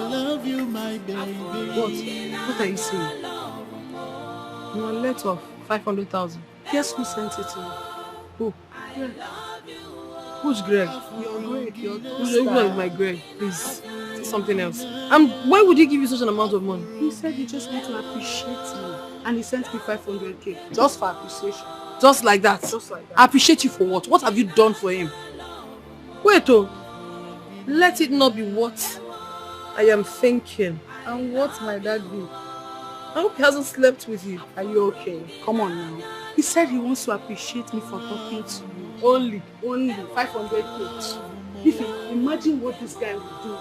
love you, my baby. What are you saying? Your letter of 500,000. Guess who sent it to me? Who? Greg. Who's Greg? Your Greg. Who's my Greg? Please, say something else. Why would he give you such an amount of money? He said he just wanted to appreciate me. And he sent me 500k. Just for appreciation. Just like that? Just like that. I appreciate you for what? What have you done for him? Wait, let it not be what I am thinking. And what my dad did. I hope he hasn't slept with you. Are you okay? Come on now. He said he wants to appreciate me for talking to you. Only 500k. If you imagine what this guy will do,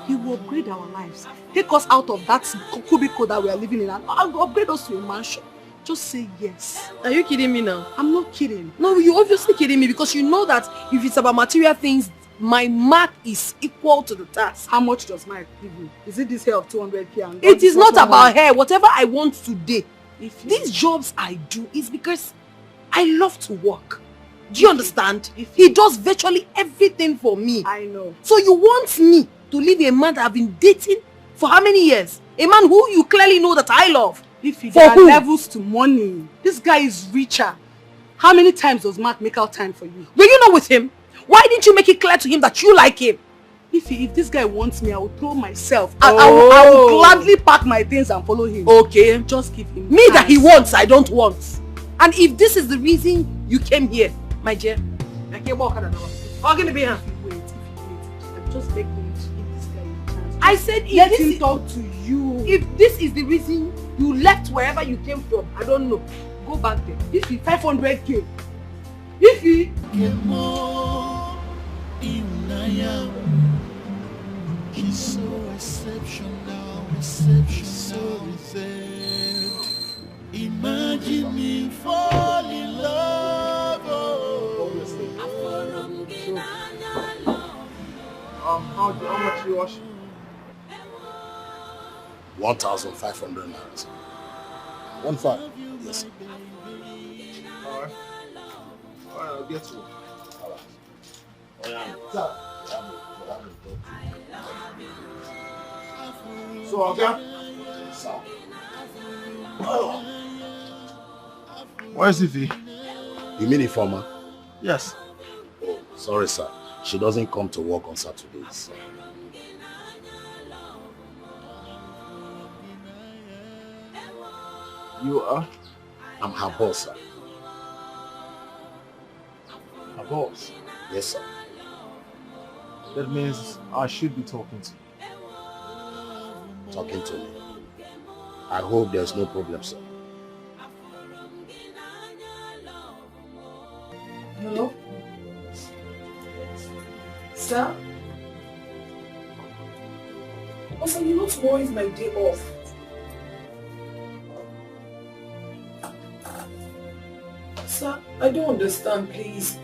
he will upgrade our lives. Take us out of that cubicle that we are living in and upgrade us to a mansion. Just say yes. Are you kidding me now? I'm not kidding. No, you're obviously kidding me because you know that if it's about material things, my mark is equal to the task. How much does Mark give you? Is it this hair of 200k? It is not about hair. Whatever I want today. These jobs I do is because I love to work. Do you understand? He does virtually everything for me. I know. So you want me to leave a man that I've been dating for how many years? A man who you clearly know that I love. There are levels to money. This guy is richer. How many times does Mark make out time for you? Were you not with him? Why didn't you make it clear to him that you like him? If this guy wants me, I will throw myself. I will gladly pack my things and follow him. Okay. Just give him me that he wants, I don't want. And if this is the reason you came here, my dear, I can't walk out of the house. How can it be here? Wait. I'm just begging you to give this guy a chance. I said let him talk to you. If this is the reason you left wherever you came from, I don't know. Go back there. If he 500k. If he she's so exceptional, so reserved. Imagine me fall in love. How much do you wash? 1,500 naira. 1,500? Yes, sir. Alright, I'll get to it. So, okay? Sir. Where's Ify? You mean Ifeoma? Yes. Oh, sorry, sir. She doesn't come to work on Saturdays. You are? I'm her boss, sir. Her boss? Yes, sir. That means I should be talking to you. Talking to me. I hope there's no problem, sir. Hello? Sir? Also, you know tomorrow is my day off. Sir, I don't understand, please.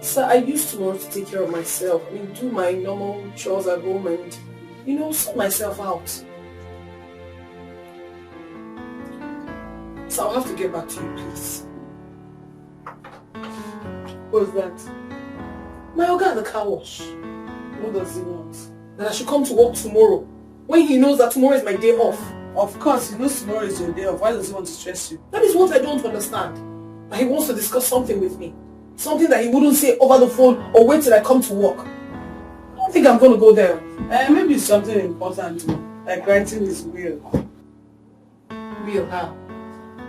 Sir, I used tomorrow to take care of myself. I mean, do my normal chores at home and, you know, sort myself out. So I'll have to get back to you, please. What's that? My Oga at the car wash. What does he want? That I should come to work tomorrow, when he knows that tomorrow is my day off. Of course, he knows tomorrow is your day off. Why does he want to stress you? That is what I don't understand. That he wants to discuss something with me. Something that he wouldn't say over the phone or wait till I come to work. I don't think I'm going to go there. Maybe it's something important, like granting his will. Will, how?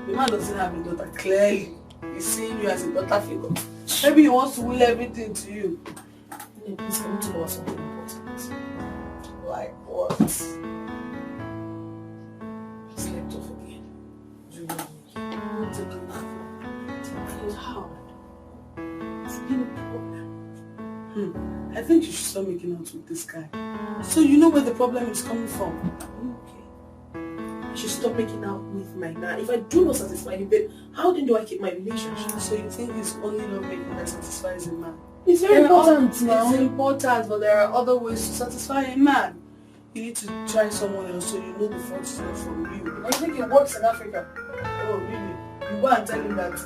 The man doesn't have a daughter, clearly. He's seeing you as a daughter figure. Maybe he wants to will everything to you. Please, can we talk about something important? Like what? Slept off again. Do you want to take it back? How? It's been a problem. I think you should start making out with this guy. So you know where the problem is coming from. Okay. should stop making out with my guy. If I do not satisfy him, then how then do I keep my relationship? So you think it's only love making that satisfies a man? It's very important now. It's important, but there are other ways to satisfy a man. You need to try someone else so you know the fault is not from you. I think it works in Africa. Oh, really? You go and tell him that.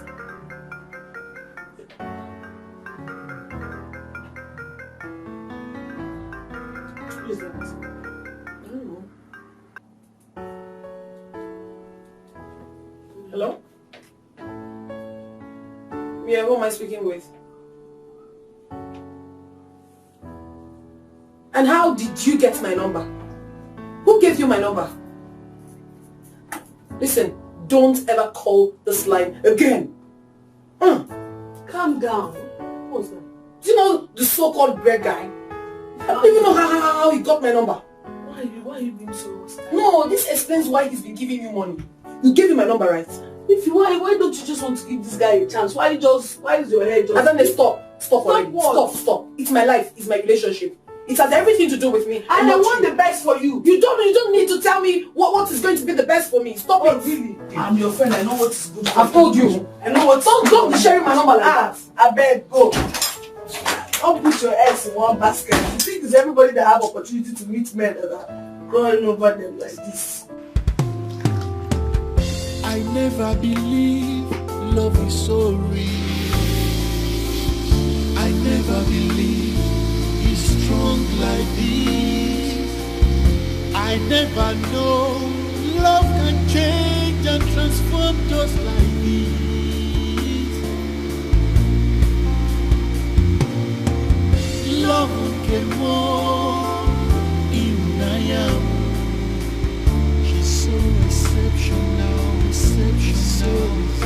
Who is that? I don't know. Hello? Yeah, who am I speaking with? And how did you get my number? Who gave you my number? Listen, don't ever call this line again. Calm down. What's that? Do you know the so-called Greg guy? I don't even know how he got my number. Why are you being so hostile? No, this explains why he's been giving you money. You gave him my number, right? Why don't you just want to give this guy a chance? Why is your head just... Adane, stop. Stop already. What? Stop. It's my life. It's my relationship. It has everything to do with me. And I want the best for you. You don't need to tell me what is going to be the best for me. Stop it. Really? I'm your friend. I know what is good for I've told you. I know what. Don't be sharing my number like that. I beg, go. Don't put your eggs in one basket. You think it's everybody that have opportunity to meet men that are going over them like this? I never believed love is so real. I never believed it's strong like this. I never know love can change and transform just like this. Love came more in I am. She's so exceptional, so reserved.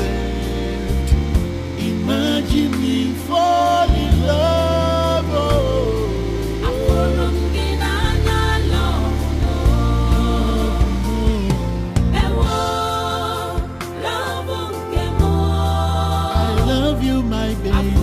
Imagine me fall in love. I love you, my baby.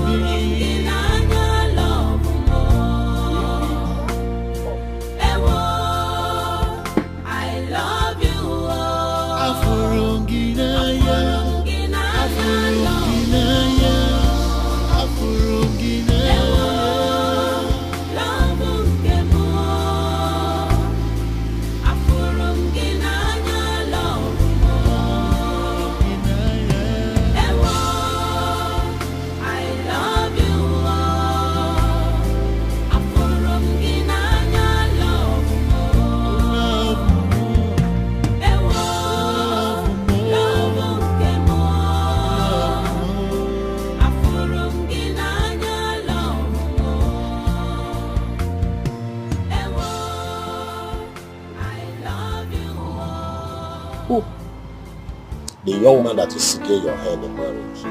The young man that is seeking your hand in marriage.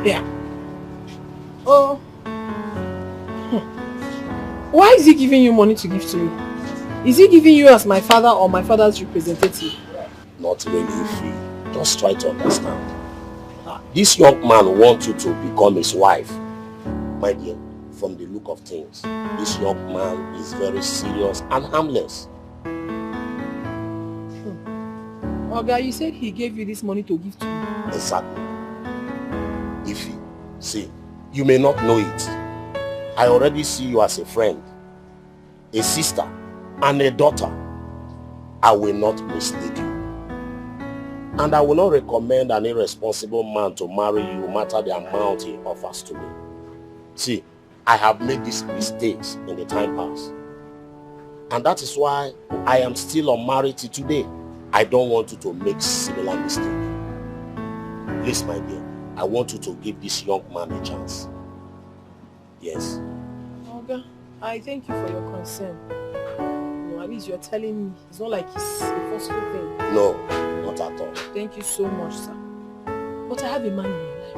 Yeah. Oh. Why is he giving you money to give to me? Is he giving you as my father or my father's representative? Not really free. Just try to understand. This young man wants you to become his wife. My dear, from the look of things, this young man is very serious and harmless. Oga, you said he gave you this money to give to me. Exactly. Ify, see, you may not know it. I already see you as a friend, a sister, and a daughter. I will not mislead you. And I will not recommend an irresponsible man to marry you, no matter the amount he offers to me. See, I have made these mistakes in the time past. And that is why I am still unmarried till today. I don't want you to make similar mistake. Please, my dear, I want you to give this young man a chance. Yes. Oga, I thank you for your concern. No, at least you're telling me. It's not like it's a forceful thing. No, not at all. Thank you so much, sir. But I have a man in my life.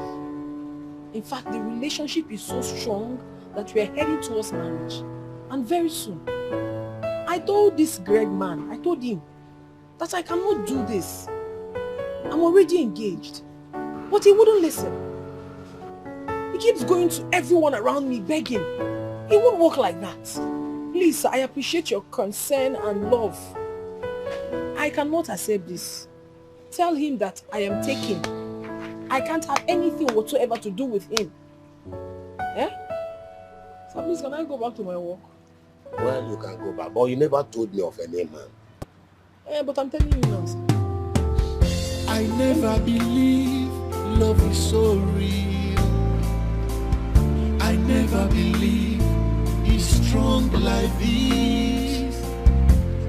In fact, the relationship is so strong that we are heading towards marriage. And very soon. I told this Greg man, I told him that I cannot do this. I'm already engaged. But he wouldn't listen. He keeps going to everyone around me begging. It won't work like that. Please, I appreciate your concern and love. I cannot accept this. Tell him that I am taken. I can't have anything whatsoever to do with him. Eh? So please, can I go back to my work? Well, you can go back, but you never told me of a name, man. But I'm telling you now. I never believe love is so real. I never believe it's strong like this.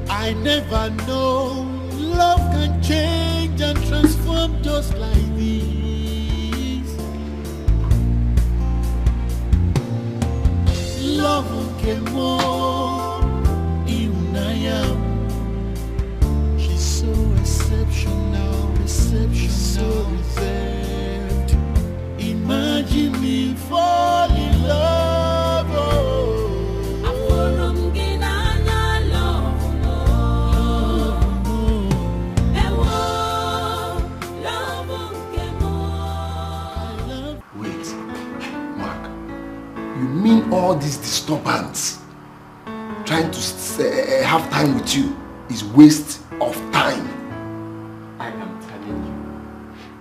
I never know love can change and transform just like this. Love came more in I am. She's so exceptional, so reserved. Imagine me fall in love. Wait, Mark, you mean all this disturbance, trying to have time with you, is waste of time? I am telling you.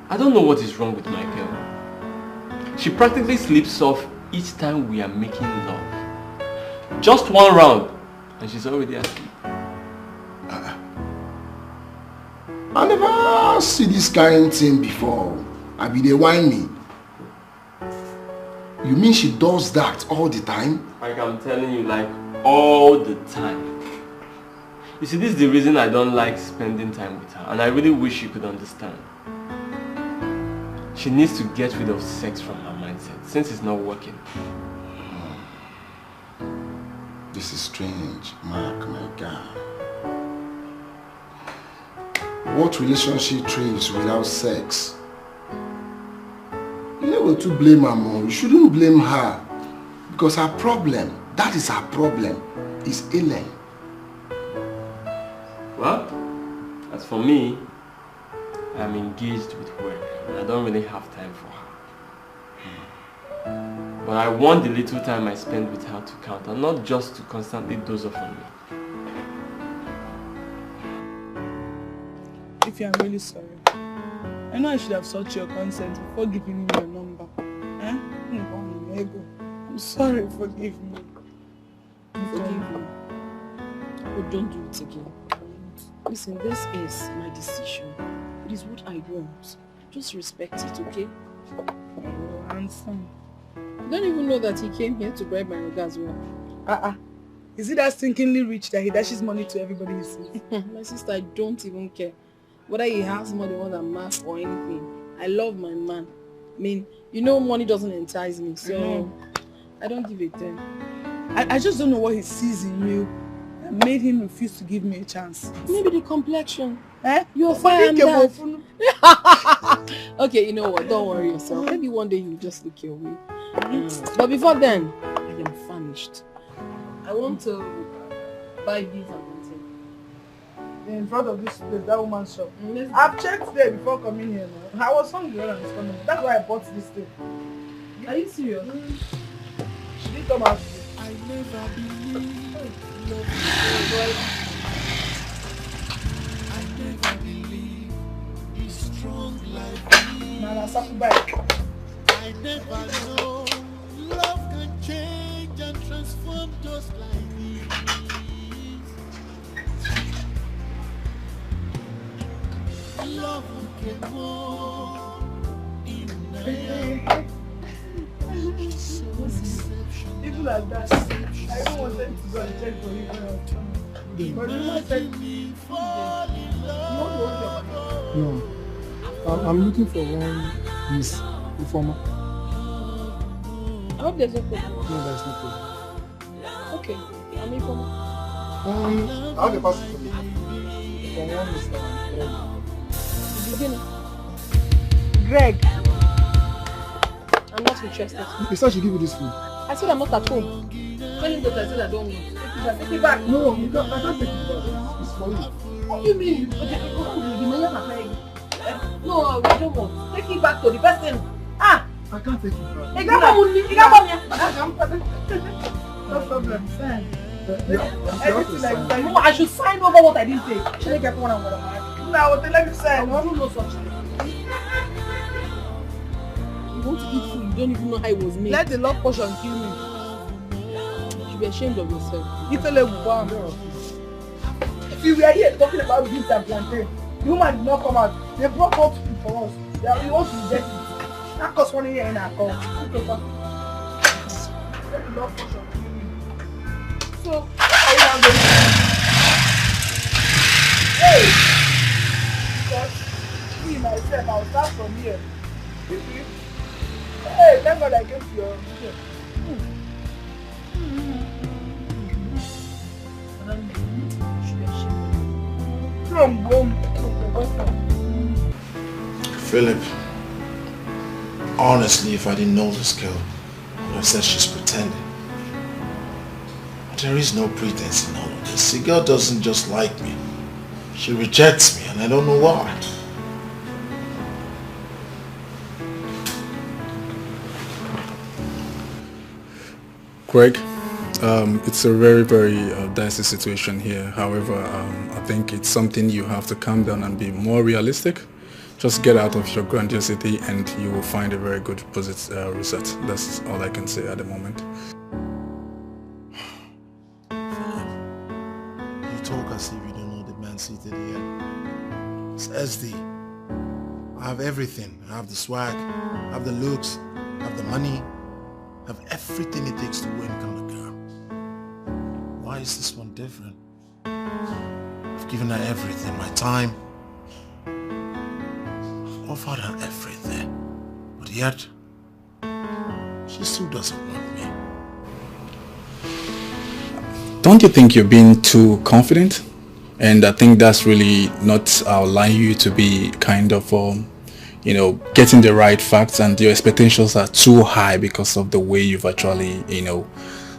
I don't know what is wrong with my girl. She practically sleeps off each time we are making love. Just one round and she's already asleep. I never see this kind of thing before. I be they whine me. You mean she does that all the time? Like I'm telling you, like all the time. You see, this is the reason I don't like spending time with her, and I really wish you could understand. She needs to get rid of sex from her mindset, since it's not working. This is strange, Mark, my God. What relationship thrives without sex? You're able to blame her more. You shouldn't blame her. Because her problem, that is her problem, is Ellen. Well, as for me, I'm engaged with work and I don't really have time for her. But I want the little time I spend with her to count and not just to constantly doze off on me. If I'm really sorry. I know I should have sought your consent before giving you your number. Eh? I'm sorry, forgive me. Forgive me. Oh, don't do it again. Listen, this is my decision. It is what I want. Just respect it, okay? Oh, handsome. You don't even know that he came here to bribe my Oga as well. Is it that stinkingly rich that he dashes money to everybody he sees? My sister, I don't even care. Whether he has more than one mask or anything. I love my man. I mean, you know money doesn't entice me, so I don't give a damn. I just don't know what he sees in you that made him refuse to give me a chance. Maybe the complexion. You're fine. Okay, you know what? Don't worry yourself. Maybe one day you'll just look your way. But before then, I am famished. I want to buy these and in front of this place, that woman's shop. I've checked there before coming here now. I was hungry when I was coming. That's why I bought this thing. Are you serious? She didn't come out. I never believed love I never believed it's strong like this. I never know love can change and transform just like this. Love can more in even like that, I even wanted to go and check for you. But you know, said No. I'm looking for one Miss Informer. I hope there's no problem. No, there's no problem. Okay, I'm Informer. I'll get past it for me. For one Mr. Greg. I'm not interested. He said she give you this food. I said I'm not at home. Tell him that I said I don't want. Take it back. No, you can't, I can't take it back. It's for you. What do you mean? No, I don't want. Take it back to the person. I can't take it back. Hey, come on, come here. No problem. Fine. Everything like that. I should sign over what I didn't take. Should I get one and one? Now, let me sign. I don't know such thing. You want to eat food, you don't even know how it was made. Let the love portion kill me. You should be ashamed of yourself. If you were here talking about beans and plantain, the woman did not come out. They brought out food for us. They want to reject it. That costs money here in our account. Let the love portion kill me. So, how are you now going to hey! Because me, myself, I'll start from here. Hey, thank God I came to your video. Philip, honestly, if I didn't know this girl, I would have said she's pretending. But there is no pretense in all of this. The girl doesn't just like me. She rejects me and I don't know why. Greg, it's a very, very dicey situation here. However, I think it's something you have to calm down and be more realistic. Just get out of your grandiosity and you will find a very good result. That's all I can say at the moment. Philip, you talk as if you don't know the man seated here. It's SD. I have everything. I have the swag, I have the looks, I have the money. I have everything it takes to win kind of girl. Why is this one different? I've given her everything, my time. I've offered her everything. But yet, she still doesn't want me. Don't you think you're being too confident? And I think that's really not allowing you to be kind of getting the right facts, and your expectations are too high because of the way you've actually,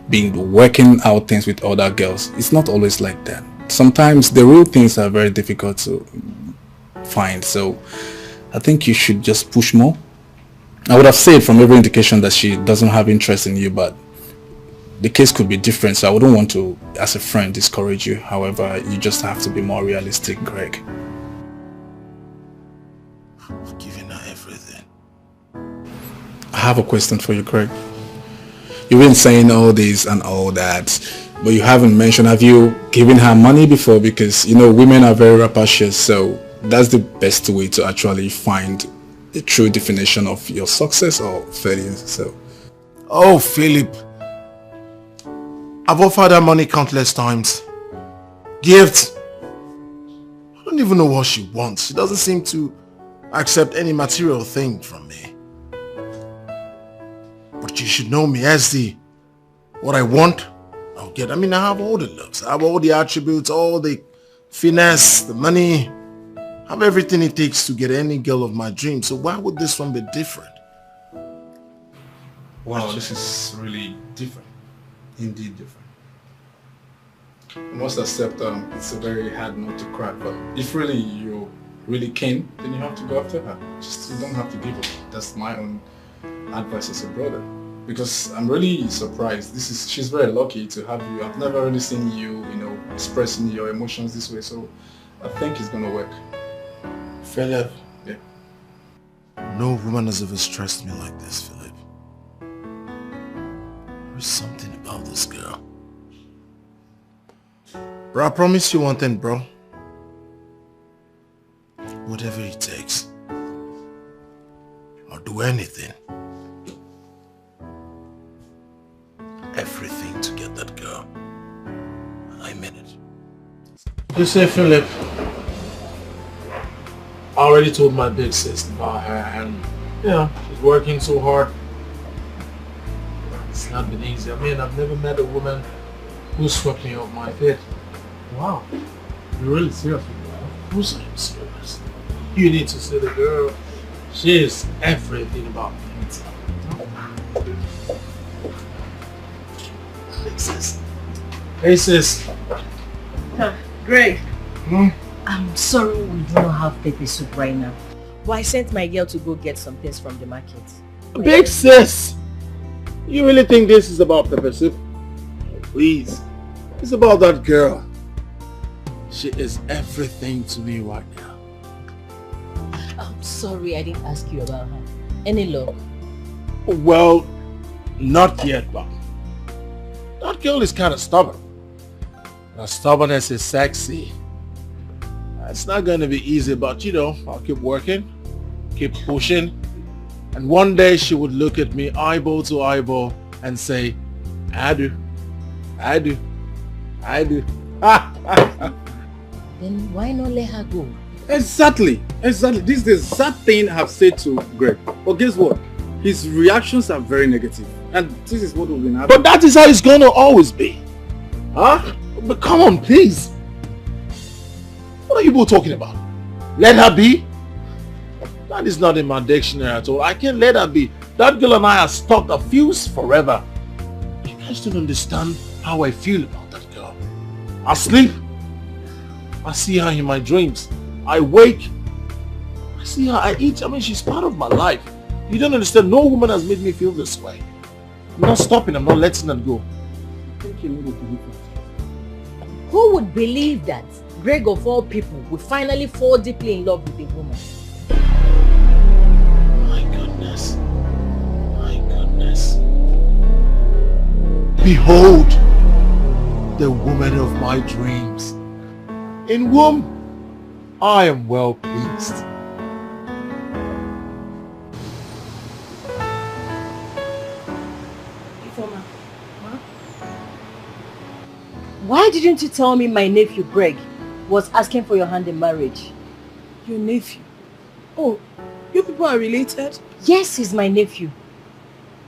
been working out things with other girls. It's not always like that. Sometimes the real things are very difficult to find. So I think you should just push more. I would have said from every indication that she doesn't have interest in you, but the case could be different. So I wouldn't want to, as a friend, discourage you. However, you just have to be more realistic, Greg. I have a question for you, Craig. You've been saying all this and all that, but you haven't mentioned, have you given her money before? Because, women are very rapacious, so that's the best way to actually find the true definition of your success or failure. So, oh, Philip, I've offered her money countless times. Gifts. I don't even know what she wants. She doesn't seem to accept any material thing from me. But you should know me as what I want, I'll get. I have all the looks, I have all the attributes, all the finesse, the money. I have everything it takes to get any girl of my dreams. So why would this one be different? Wow, this is really different. Indeed different. I must accept it's a very hard note to crack, but if really you're really keen, then you have to go after her. Just you don't have to give up. That's my own advice as a brother, because I'm really surprised. She's very lucky to have you. I've never really seen you, expressing your emotions this way, so I think it's gonna work. Philip. Yeah. No woman has ever stressed me like this, Philip. There's something about this girl. Bro, I promise you one thing, bro. Whatever it takes, I'll do anything. Everything to get that girl. I mean it. You say, Philip, I already told my big sis about her, and she's working so hard. It's not been easy. I've never met a woman who swept me off my feet. Wow, you're really serious? Of course I'm serious. You need to see the girl. She is everything about me. Hey sis. Greg. I'm sorry we do not have pepper soup right now. But I sent my girl to go get some things from the market. Big sis! You really think this is about pepper soup? Please. It's about that girl. She is everything to me right now. I'm sorry I didn't ask you about her. Any luck? Well, not yet, but that girl is kind of stubborn. Now, stubbornness is sexy. It's not going to be easy, but you know, I'll keep working, keep pushing, and one day she would look at me eyeball to eyeball and say, I do, I do, I do. Then why not let her go? Exactly. This is the exact thing I've said to Greg. But guess what? His reactions are very negative. And this is what we've been having. But that is how it's going to always be. Huh? But come on, please. What are you both talking about? Let her be? That is not in my dictionary at all. I can't let her be. That girl and I are stuck a fuse forever. You guys don't understand how I feel about that girl. I sleep. I see her in my dreams. I wake. I see her. I eat. I mean, she's part of my life. You don't understand. No woman has made me feel this way. I'm not stopping. I'm not letting her go. Who would believe that Greg of all people would finally fall deeply in love with a woman? My goodness. My goodness. Behold the woman of my dreams, in whom I am well pleased. Why didn't you tell me my nephew Greg was asking for your hand in marriage? Your nephew? Oh, you people are related? Yes, he's my nephew.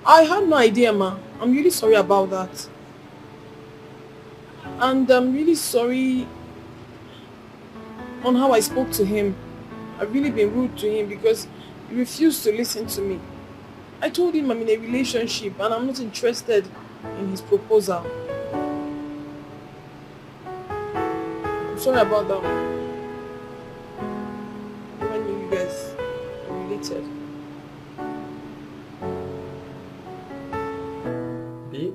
I had no idea, ma. I'm really sorry about that. And I'm really sorry on how I spoke to him. I've really been rude to him because he refused to listen to me. I told him I'm in a relationship and I'm not interested in his proposal. I'm sorry about that. I never knew you guys are related. Babe?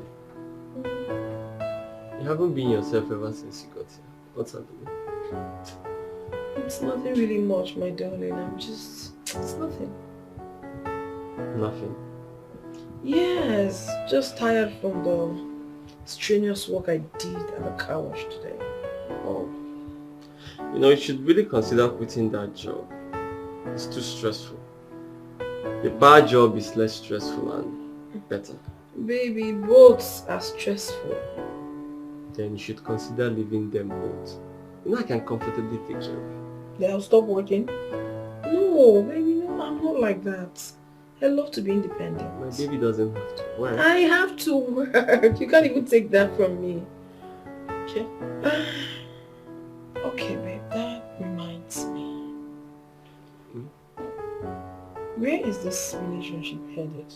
You haven't been yourself ever since you got here. What's happening? It's nothing really much, my darling. it's nothing. Nothing? Yes, just tired from the strenuous work I did at the car wash today. Oh. You know, you should really consider quitting that job. It's too stressful. The bar job is less stressful and better. Baby, both are stressful. Then you should consider leaving them both. You know I can comfortably take care of you. Then I'll stop working? No, baby, no, I'm not like that. I love to be independent. My baby doesn't have to work. I have to work. You can't even take that from me. Okay. Okay, babe, that reminds me. Where is this relationship headed?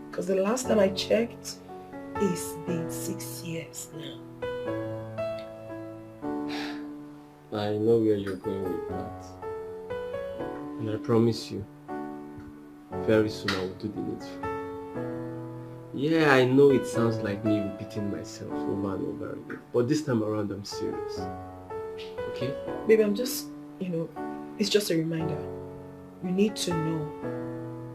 Because the last time I checked, it's been 6 years now. I know where you're going with that. And I promise you, very soon I will do the needful. Yeah, I know it sounds like me repeating myself over and over again. But this time around, I'm serious. Okay? Baby, I'm just, it's just a reminder. You need to know.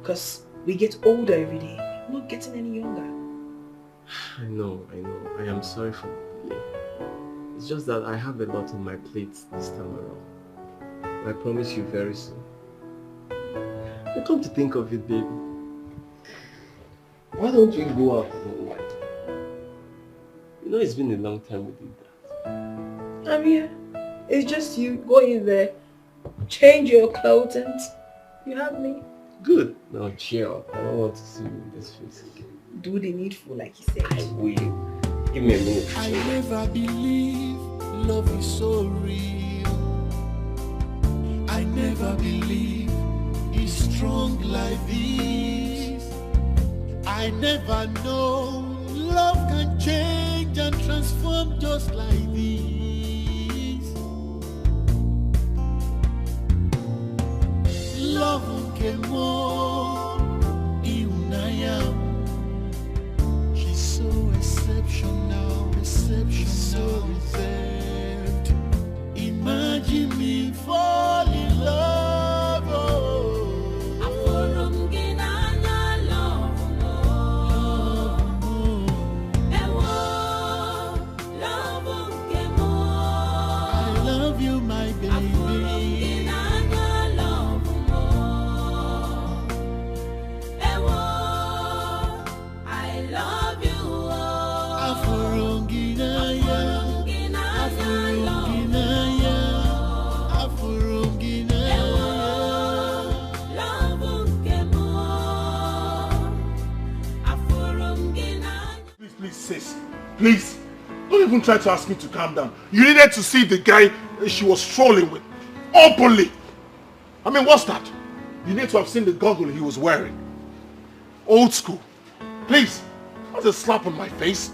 Because we get older every day. I'm not getting any younger. I know. I am sorry for the delay. It's just that I have a lot on my plate this time around. I promise you very soon. And come to think of it, baby. Why don't we go out and unwind? You know it's been a long time we did that. I'm here. It's just you. Go in there, change your clothes and you have me. Good. Now cheer up. I don't want to see you in this face again. Do the needful like you said. I will. Give me a minute. I never believe love is so real. I never believe it's strong like this. I never know love can change and transform just like this. Love came more in I am. She's so exceptional, exceptional. Please, don't even try to ask me to calm down. You needed to see the guy she was strolling with. Openly. I mean, what's that? You need to have seen the goggle he was wearing. Old school. Please, that's a slap on my face.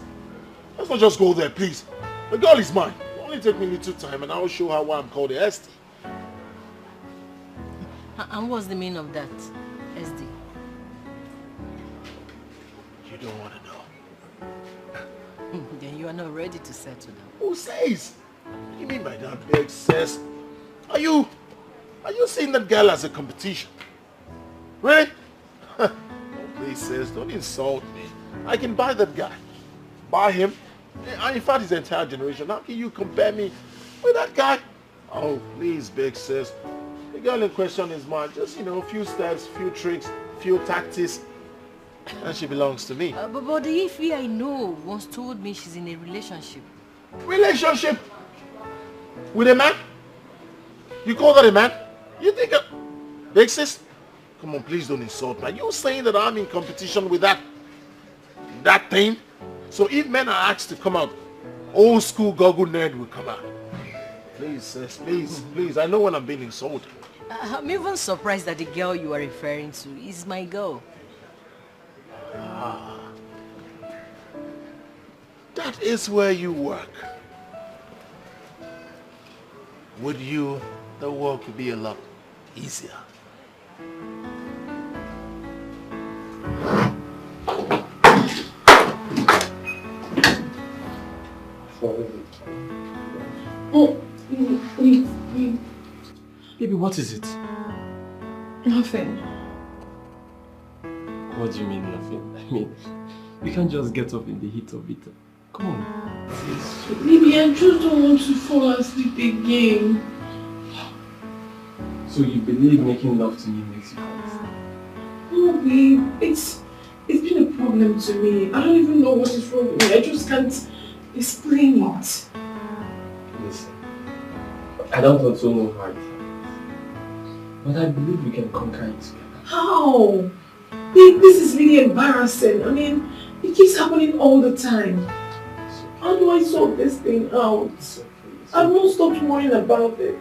Let's not just go there, please. The girl is mine. It'll only take me a little time and I'll show her why I'm called the SD. And what's the meaning of that, SD? You don't want to know. Then you are not ready to settle down. Who says? What do you mean by that, big sis? Are you seeing that girl as a competition? Really? Oh, please, sis, don't insult me. I can buy that guy. Buy him. In fact, his entire generation. How can you compare me with that guy? Oh, please, big sis. The girl in question is mine. Just, a few steps, few tricks, few tactics. And she belongs to me. But the Ify I know once told me she's in a relationship. Relationship? With a man? You call that a man? You think big sis? Come on, please don't insult me. Are you saying that I'm in competition with that thing? So if men are asked to come out, old school goggle nerd will come out. Please, sis, please. I know when I'm being insulted. I'm even surprised that the girl you are referring to is my girl. Ah. That is where you work. With you, the work would be a lot easier. Oh, please. Baby, what is it? Nothing. What do you mean nothing? I mean, you can't just get up in the heat of it. Come on. Please. Baby, I just don't want to fall asleep again. So you believe making love to me makes you fall asleep? No, babe. It's been a problem to me. I don't even know what is wrong with me. I just can't explain it. Listen, I don't also know how it happens. But I believe we can conquer it together. How? Babe, this is really embarrassing. I mean, it keeps happening all the time. How do I sort this thing out? I've not stopped worrying about it.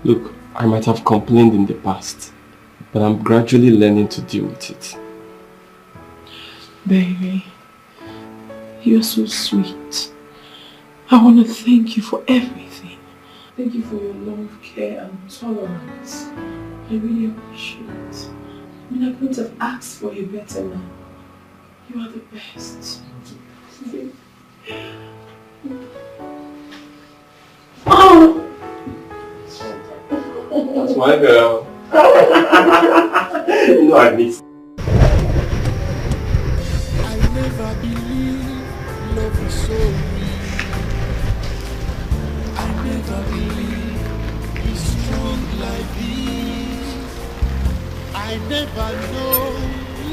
Look, I might have complained in the past, but I'm gradually learning to deal with it. Baby, you're so sweet. I want to thank you for everything. Thank you for your love, care and tolerance. I really appreciate it. I mean, I couldn't have asked for a better man. You are the best. Oh! That's my girl. You know I miss. I never believed love was so real. I never believed it's strong like this. I never know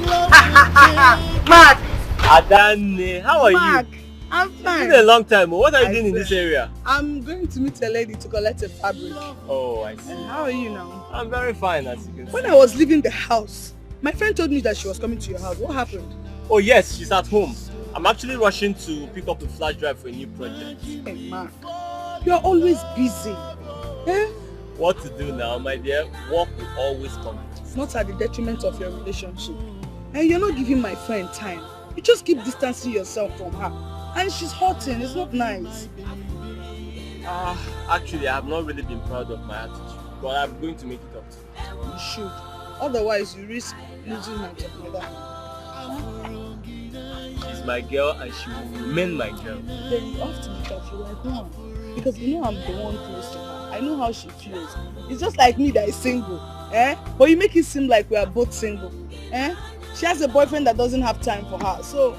love would Mark! Adane, how are Mark, you? I'm fine. It's been a long time. What are you doing in this area? I'm going to meet a lady to collect a fabric. Oh, I see. How are you now? I'm very fine, as you can see. When I was leaving the house, my friend told me that she was coming to your house. What happened? Oh yes, she's at home. I'm actually rushing to pick up a flash drive for a new project. Hey Mark, you're always busy. Eh? What to do now, my dear? Work will always come. Not at the detriment of your relationship. And you're not giving my friend time. You just keep distancing yourself from her. And she's hurting. It's not nice. Actually, I have not really been proud of my attitude. But I'm going to make it up to you. You should. Otherwise, you risk losing her to another man. She's my girl and she will remain my girl. Then you have to make her feel like one. Because you know I'm the one close to her. I know how she feels. It's just like me that is single. Eh? But you make it seem like we are both single. Eh? She has a boyfriend that doesn't have time for her. So,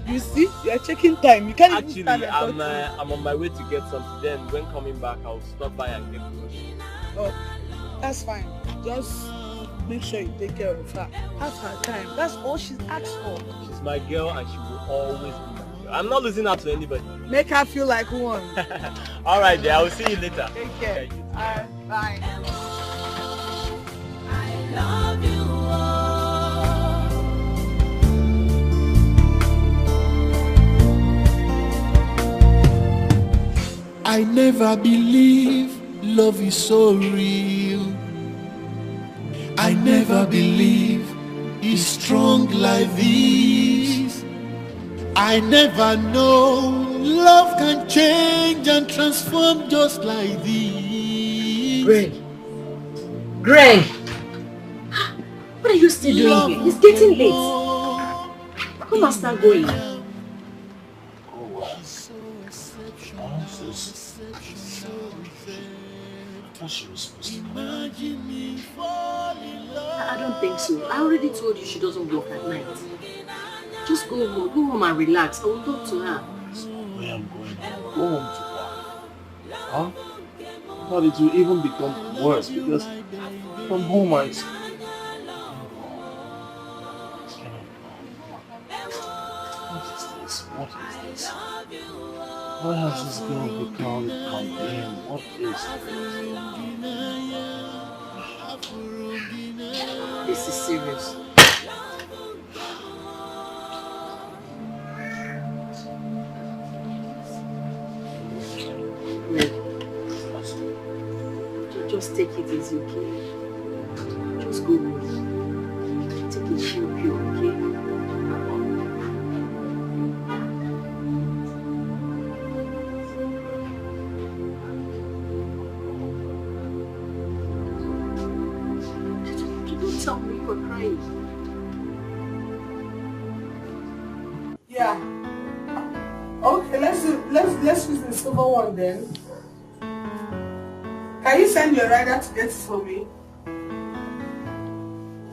you see, you are checking time. You can't actually, even stand I'm on my way to get something. Then when coming back, I'll stop by and get groceries. Oh, that's fine. Just make sure you take care of her. Have her time. That's all she's asked for. She's my girl and she will always be my girl. I'm not losing her to anybody. Make her feel like one. Alright, dear. I will see you later. Take care. Bye. I love you all. I never believe love is so real. I never believe it's strong like this. I never know love can change and transform just like this. Greg! What are you still doing here? It's getting late. Come and start going. She was supposed to come. I don't think so. I already told you she doesn't work at night. Just go home and relax. I will talk to her. Where I'm going, go home to work. Huh? But it will even become worse because from home I see. What is this? Why has this girl become campaign? What is this? This is serious. Well, just take it easy, okay? Just go home. Take it chill pill, okay? Tell me for crying. Yeah. Okay, let's use the silver one then. Can you send your rider to get it for me?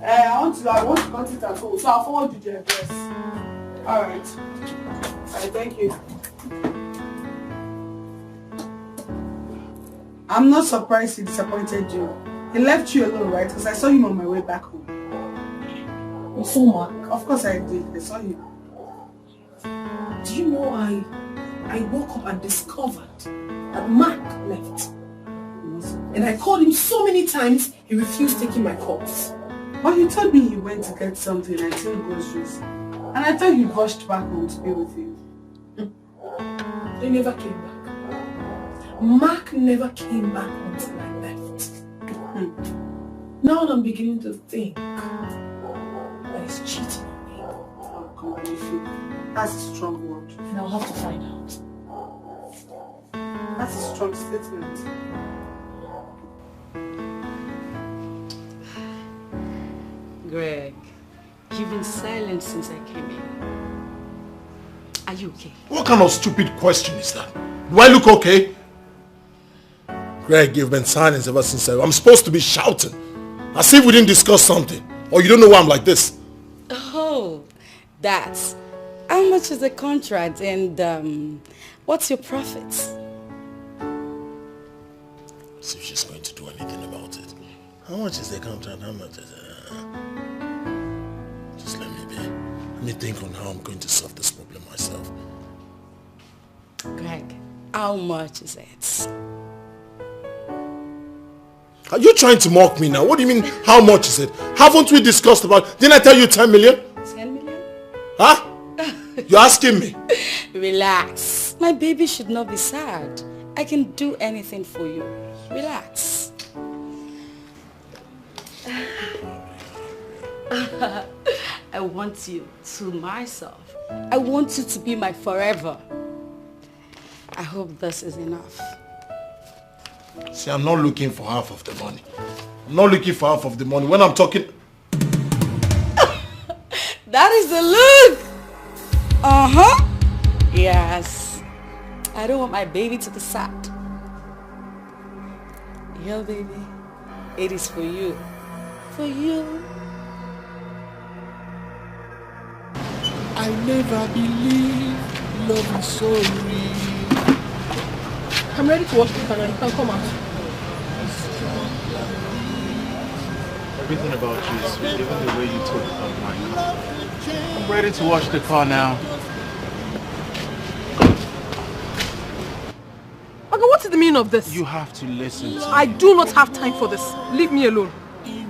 I want to cut it at home, so I'll forward you the address. Alright, thank you. I'm not surprised he disappointed you. He left you alone, right? Because I saw him on my way back home. You saw Mark? Of course I did. I saw him. Do you know I woke up and discovered that Mark left. And I called him so many times, he refused taking my calls. But he told me he went to get something, I think groceries. And I thought he rushed back home to be with you. They never came back. Mark never came back until I left. Now I'm beginning to think that he's cheating on me. Oh, come on, Ify. That's a strong word. And I'll have to find out. That's a strong statement. Greg, you've been silent since I came in. Are you okay? What kind of stupid question is that? Do I look okay? Greg, you've been silent ever since I'm supposed to be shouting. As if we didn't discuss something. Or you don't know why I'm like this. Oh, that's... How much is the contract and what's your profits? See if she's going to do anything about it. How much is the contract? How much is it? Just let me be. Let me think on how I'm going to solve this problem myself. Greg, how much is it? Are you trying to mock me now? What do you mean, how much is it? Haven't we discussed about it? Didn't I tell you 10 million? 10 million? Huh? You're asking me? Relax. My baby should not be sad. I can do anything for you. Relax. I want you to myself. I want you to be my forever. I hope this is enough. See, I'm not looking for half of the money. I'm not looking for half of the money. When I'm talking... That is the look! Uh-huh. Yes. I don't want my baby to be sad. Yeah, baby. It is for you. For you. I never believe love is so real. I'm ready to wash the car now. You can come out. Everything about you is sweet, even the way you talk about my car. I'm ready to wash the car now. Okay, what is the meaning of this? You have to listen to me. I do not have time for this. Leave me alone. You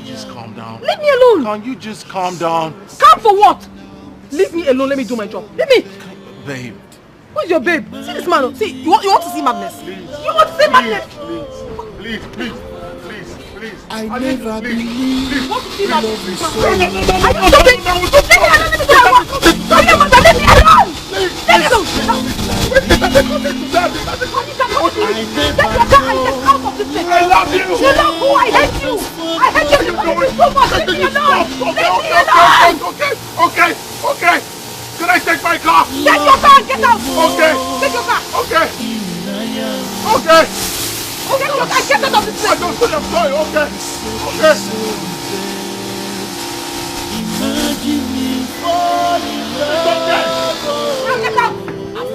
just calm down. Leave me alone. Can't you just calm down? Calm for what? Leave me alone. Let me do my job. Leave me. Babe. Where's your babe? See this man. See, you want to see madness? Please. You want to see madness? Please. I never believed you want to see madness? love is so Let me alone! Let me alone! I love you! You love who? I hate you! I hate you! You hate me so much! Let me alone! Okay. Can I take my car? Get your car! Get out! Okay. Take your car! Okay. Get your car! Get out of this place! I don't say I'm sorry. Okay. Imagine me falling in love. Now get out!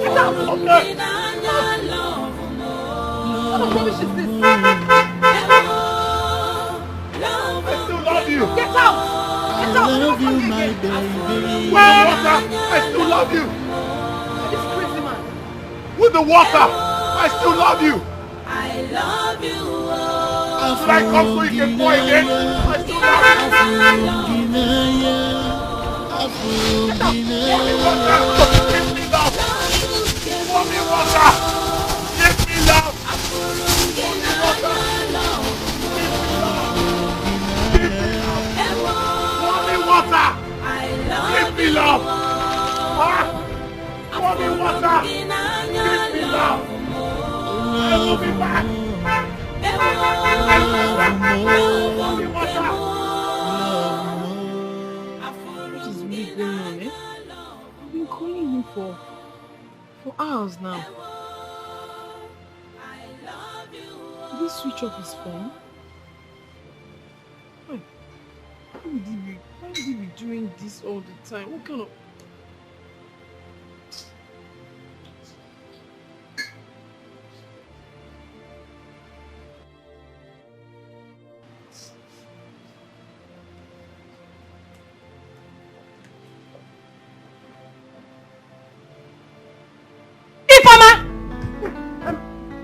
Get out! Okay. What a rubbish is this? I still love you. Get out! Get out! I love you, my baby. With the water, I still love you. This crazy man. With the water, I still love you. I love you. Should I come so you can pour again? I still love you. Give me love. Give me water. Give me love. Give me water. Water! Give me love! Pour me water! Give me love! I will be back! What is really going on, eh? I've been calling him for hours now. Did he switch off his phone? Why would he be doing this all the time? What kind of...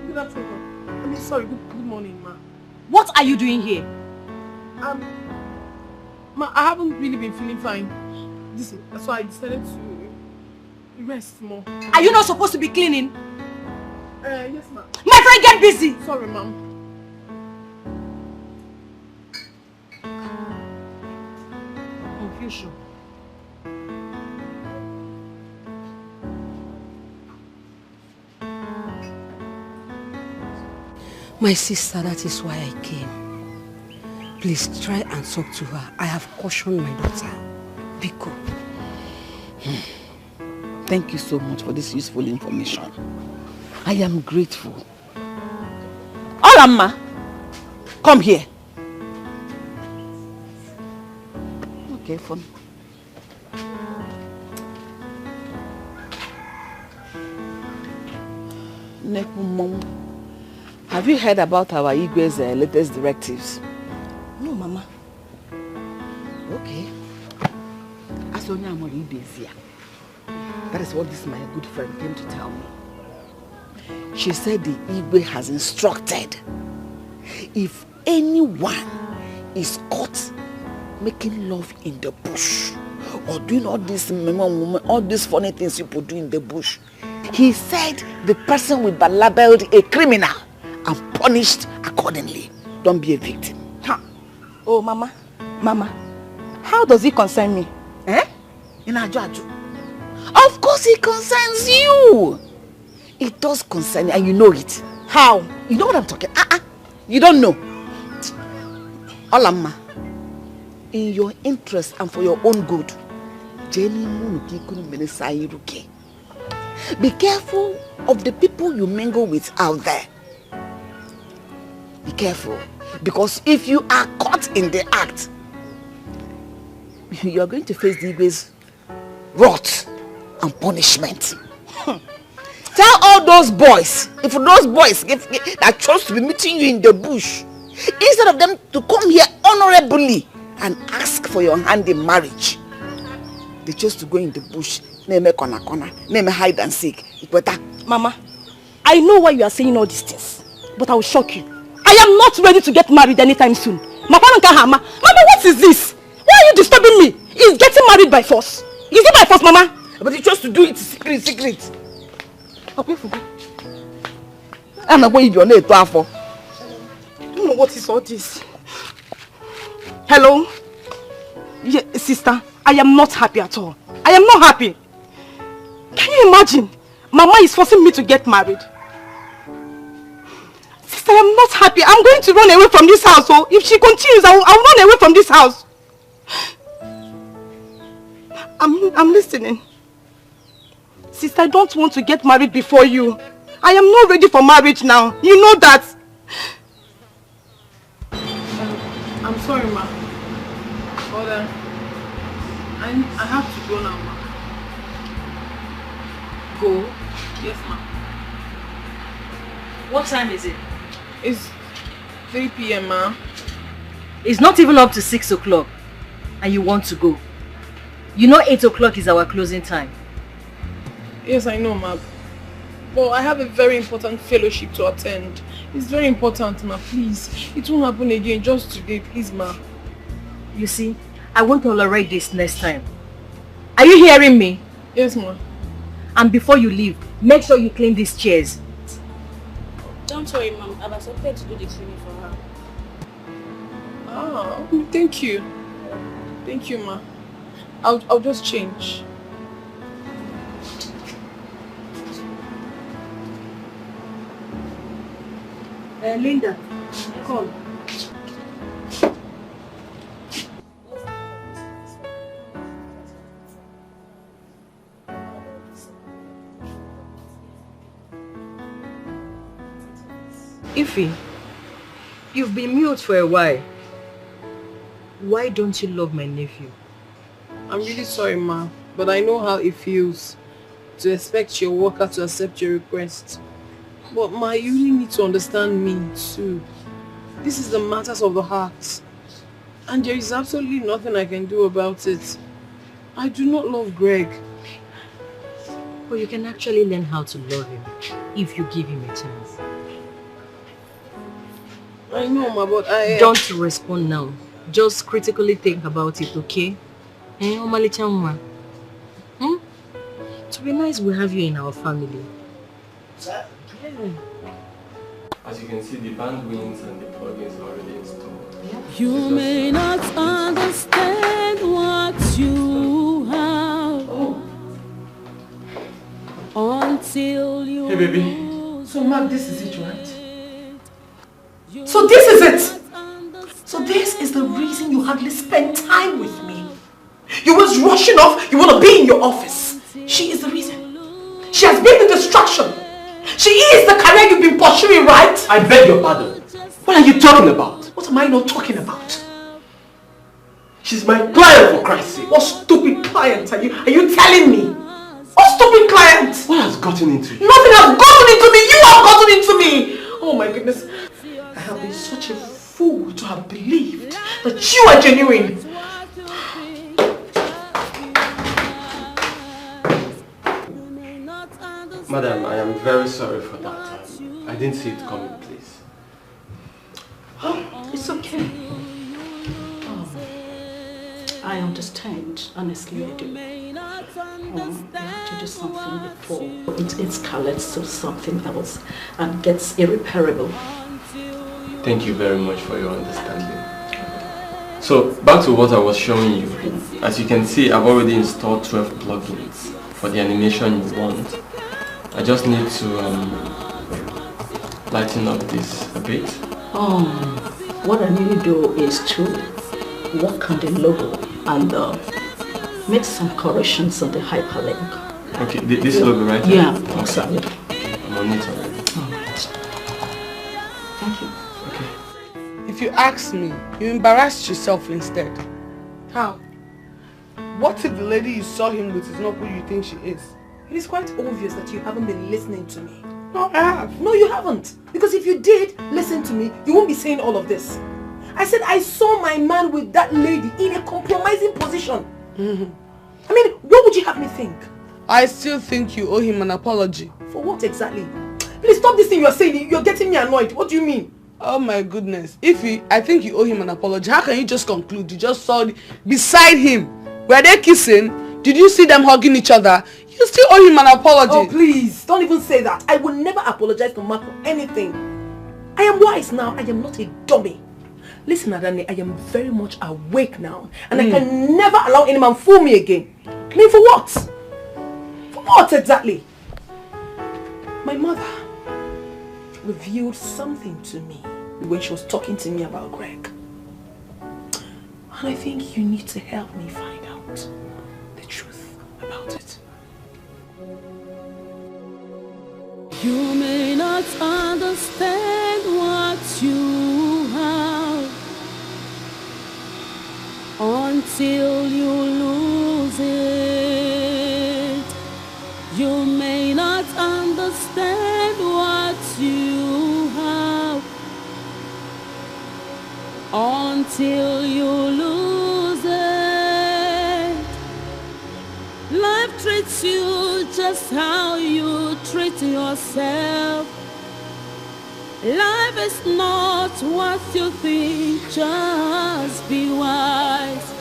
Good afternoon. I mean, sorry, good morning, ma. What are you doing here? Ma, I haven't really been feeling fine. That's why I decided to rest more. Are you not supposed to be cleaning? Yes, ma'am. My friend, get busy! Sorry, ma'am. Confusion. My sister, that is why I came. Please try and talk to her. I have cautioned my daughter. Biko. Thank you so much for this useful information. I am grateful. Olamma, come here. Okay, phone. Mom, have you heard about our Igwe's latest directives? No, Mama. Okay. That is what this my good friend came to tell me. She said the Igwe has instructed if anyone is caught making love in the bush or doing all these funny things people do in the bush, he said the person will be labeled a criminal and punished accordingly. Don't be a victim. Huh. Oh, Mama, how does it concern me? Eh? Of course it concerns you. It does concern you and you know it. How? You know what I'm talking? You don't know. Olamma, in your interest and for your own good, be careful of the people you mingle with out there. Be careful, because if you are caught in the act, you are going to face the Igwe's wrath and punishment. Tell all those boys, if those boys that chose to be meeting you in the bush, instead of them to come here honorably and ask for your hand in marriage, they chose to go in the bush, name hide and seek. Mama, I know why you are saying all these things, but I will shock you. I am not ready to get married anytime soon. Mama, what is this? Why are you disturbing me? He's getting married by force. Is it by force, Mama? But he chose to do it secret. Stop it for me. I'm not going to be to after. I don't know what is all this. Hello? Yeah, sister, I am not happy at all. I am not happy. Can you imagine? Mama is forcing me to get married. Sister, I am not happy. I'm going to run away from this house. So if she continues, I'll run away from this house. I'm listening. Sister, I don't want to get married before you. I am not ready for marriage now. You know that. I'm sorry, ma. But I have to go now, ma. Go? Yes, ma. What time is it? It's 3 p.m, ma. It's not even up to 6 o'clock. And you want to go. You know 8 o'clock is our closing time. Yes, I know, ma. But I have a very important fellowship to attend. It's very important, ma. Please. It won't happen again just today, please, ma. You see, I won't tolerate this next time. Are you hearing me? Yes, ma. And before you leave, make sure you clean these chairs. Don't worry, ma'am. I've accepted to do the cleaning for her. Ah, thank you. Thank you, ma. I'll just change. Linda, call. Ify, you've been mute for a while. Why don't you love my nephew? I'm really sorry, ma, but I know how it feels to expect your worker to accept your request. But ma, you really need to understand me too. This is the matters of the heart. And there is absolutely nothing I can do about it. I do not love Greg. But you can actually learn how to love him if you give him a chance. I know, ma, but I... Don't respond now. Just critically think about it, okay? To be nice, we have you in our family. Yeah. As you can see, the band wings and the plugins are already installed. You may not understand what you have until you... Hey, baby. So, Mark, this is it, right? So this is it! So this is the reason you hardly spend time with me. You was rushing off, you want to be in your office. She is the reason. She has been the distraction. She is the career you've been pursuing, right? I beg your pardon. What are you talking about? What am I not talking about? She's my client, for Christ's sake. What stupid client are you telling me? What stupid client? What has gotten into you? Nothing has gotten into me. You have gotten into me. Oh my goodness. I have been such a fool to have believed that you are genuine. Madam, I am very sorry for that. I didn't see it coming, please. Oh, it's okay. Oh, I understand. Honestly, I do. You have to do something before it escalates to something else and gets irreparable. Thank you very much for your understanding. So, back to what I was showing you. As you can see, I've already installed 12 plugins for the animation you want. I just need to lighten up this a bit. What I need to do is to work on the logo and make some corrections on the hyperlink. Okay, this logo right here? Yeah, exactly. I'm on it already. Thank you. If you ask me, you embarrassed yourself instead. How? What if the lady you saw him with is not who you think she is? It is quite obvious that you haven't been listening to me. No, I have. No, you haven't. Because if you did listen to me, you won't be saying all of this. I said I saw my man with that lady in a compromising position. I mean, what would you have me think? I still think you owe him an apology. For what exactly? Please stop this thing you're saying. You're getting me annoyed. What do you mean? Oh my goodness. I think you owe him an apology. How can you just conclude? You just saw beside him. Were they kissing? Did you see them hugging each other? You You still owe him an apology. Oh, please. Don't even say that. I will never apologize to Mark for anything. I am wise now. I am not a dummy. Listen, Adani, I am very much awake now. And I can never allow any man fool me again. I mean, for what? For what exactly? My mother revealed something to me when she was talking to me about Greg. And I think you need to help me find out the truth about it. You may not understand what you have until you lose it. You may not understand what you have until you lose it. Life treats you just how you treat yourself. Life is not what you think, just be wise.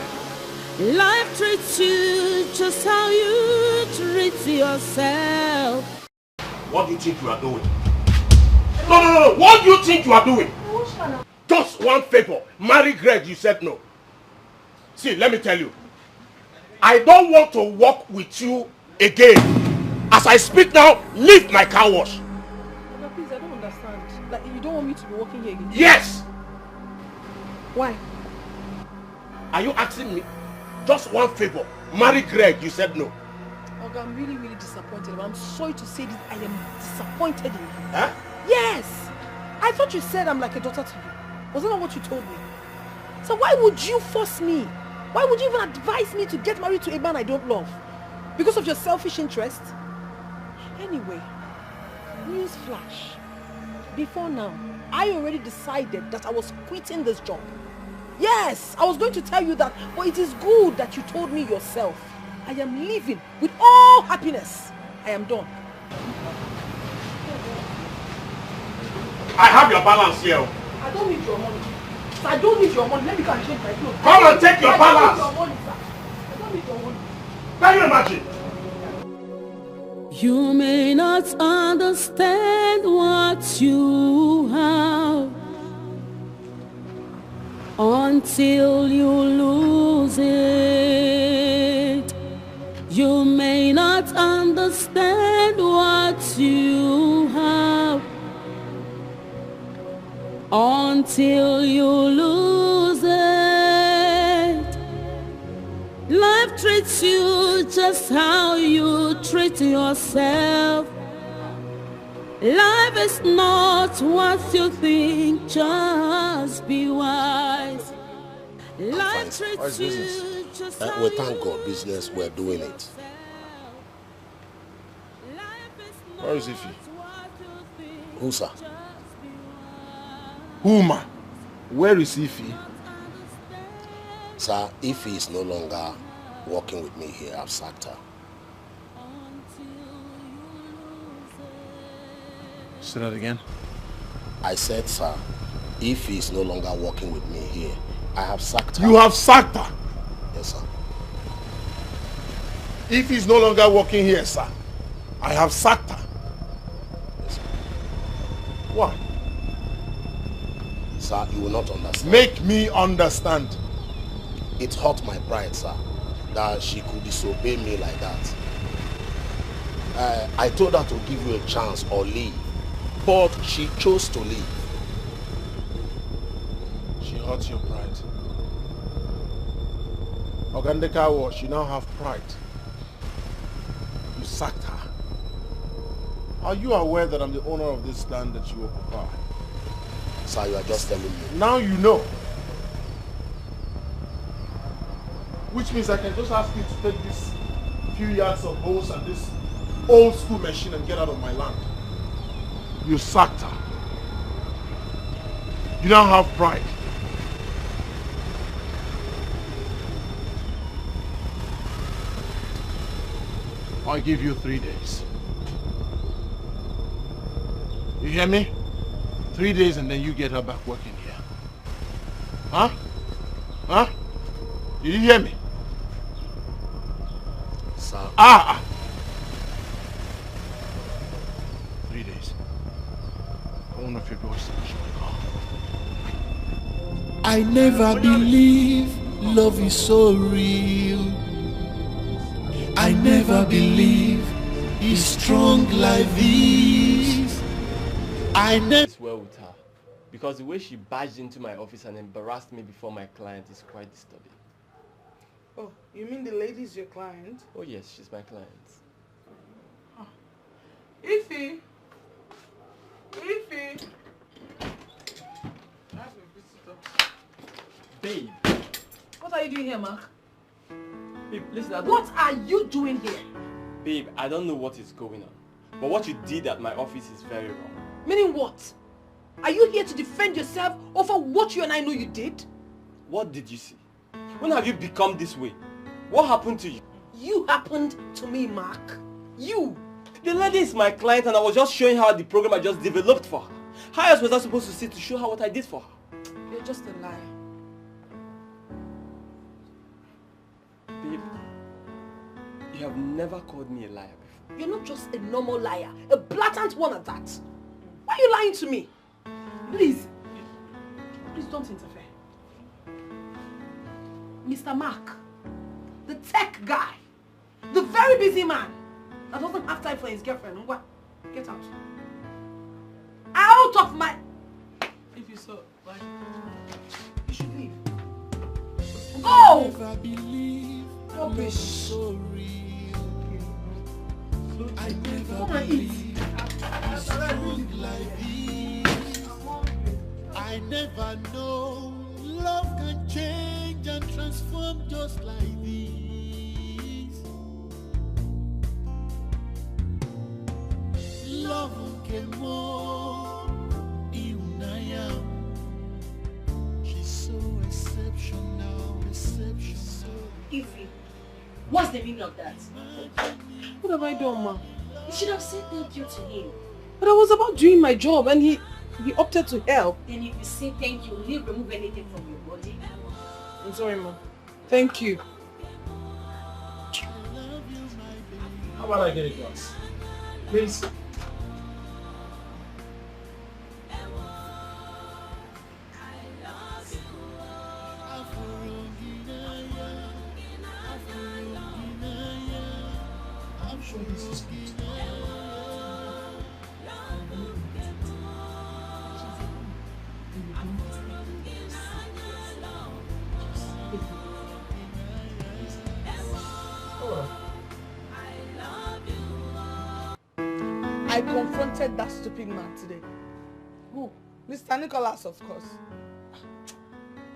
Life treats you just how you treat yourself. What do you think you are doing? No. What do you think you are doing? Just one favor. Marry Greg, you said no. See, let me tell you. I don't want to work with you again. As I speak now, leave my car wash. Please, I don't understand. Like, you don't want me to be working here again? Yes! Why? Are you asking me? Just one favor. Marry Greg, you said no. Oga, I'm really, really disappointed. I'm sorry to say this. I am disappointed in you. Huh? Yes! I thought you said I'm like a daughter to you. Wasn't that what you told me? So why would you force me? Why would you even advise me to get married to a man I don't love? Because of your selfish interest? Anyway, news flash. Before now, I already decided that I was quitting this job. Yes, I was going to tell you that, but it is good that you told me yourself. I am leaving with all happiness. I am done. I have your balance here. I don't need your money. I don't need your money. Let me go and change my clothes. Come and take your balance. I don't need your money, sir. I don't need your money. Can you imagine? You may not understand what you have until you lose it. You may not understand what you have until you lose it. Life treats you just how you treat yourself. Life is not what you think, just be wise. Life treats you just how we thank God, business, we're doing it. Where is Ify? Who, sir? Who, man? Where is Ify? Sir, Ify is no longer working with me here. I've sacked her. Say that again. I said, sir, Ify is no longer working with me here. I have sacked her. You have sacked her? Yes, sir. Ify is no longer working here, sir. I have sacked her. Yes, sir. Why? Sir, you will not understand. Make me understand. It hurt my pride, sir, that she could disobey me like that. I told her to give you a chance or leave, but she chose to leave. She hurt your pride. Ogandeka Wash, you now have pride. You sacked her. Are you aware that I'm the owner of this land that you occupy? Sir, you are just telling me. Now you know. Which means I can just ask you to take this few yards of hose and this old school machine and get out of my land. You sacked her. You now have pride. I'll give you 3 days. You hear me? 3 days and then you get her back working here. Huh? Huh? Did you hear me? Sir. one of your boys to show. I never believe love is so real. I never believe it's strong like this. I never Well with her, because the way she barged into my office and embarrassed me before my client is quite disturbing. Oh, you mean the lady is your client? Oh yes, she's my client. Huh. Ify! Ify! I have a visitor. Babe. What are you doing here, Mark? Babe, listen, What are you doing here? Babe, I don't know what is going on, but what you did at my office is very wrong. Meaning what? Are you here to defend yourself over what you and I know you did? What did you see? When have you become this way? What happened to you? You happened to me, Mark. You! The lady is my client and I was just showing her the program I just developed for her. How else was I supposed to sit to show her what I did for her? You're just a liar. Babe, you have never called me a liar before. You're not just a normal liar, a blatant one at that. Why are you lying to me? Please don't interfere. Mr. Mark, the tech guy, the very busy man that doesn't have time for his girlfriend. What? Get out. Out of my... If you saw, right? You should leave. Go! Rubbish. I never believe it's strong like this. I never know love can change and transform just like this. Love can more Unaya. She's so exceptional, exceptional. Ify, what's the meaning of that? What have I done, ma? You should have said thank you to him. But I was about doing my job and he opted to help. Then if you say thank you, will he remove anything from your body? I'm sorry, ma. Thank you. How about I get a glass? Please. I'm sure this is good. I confronted that stupid man today. Who? Mr. Nicholas, of course.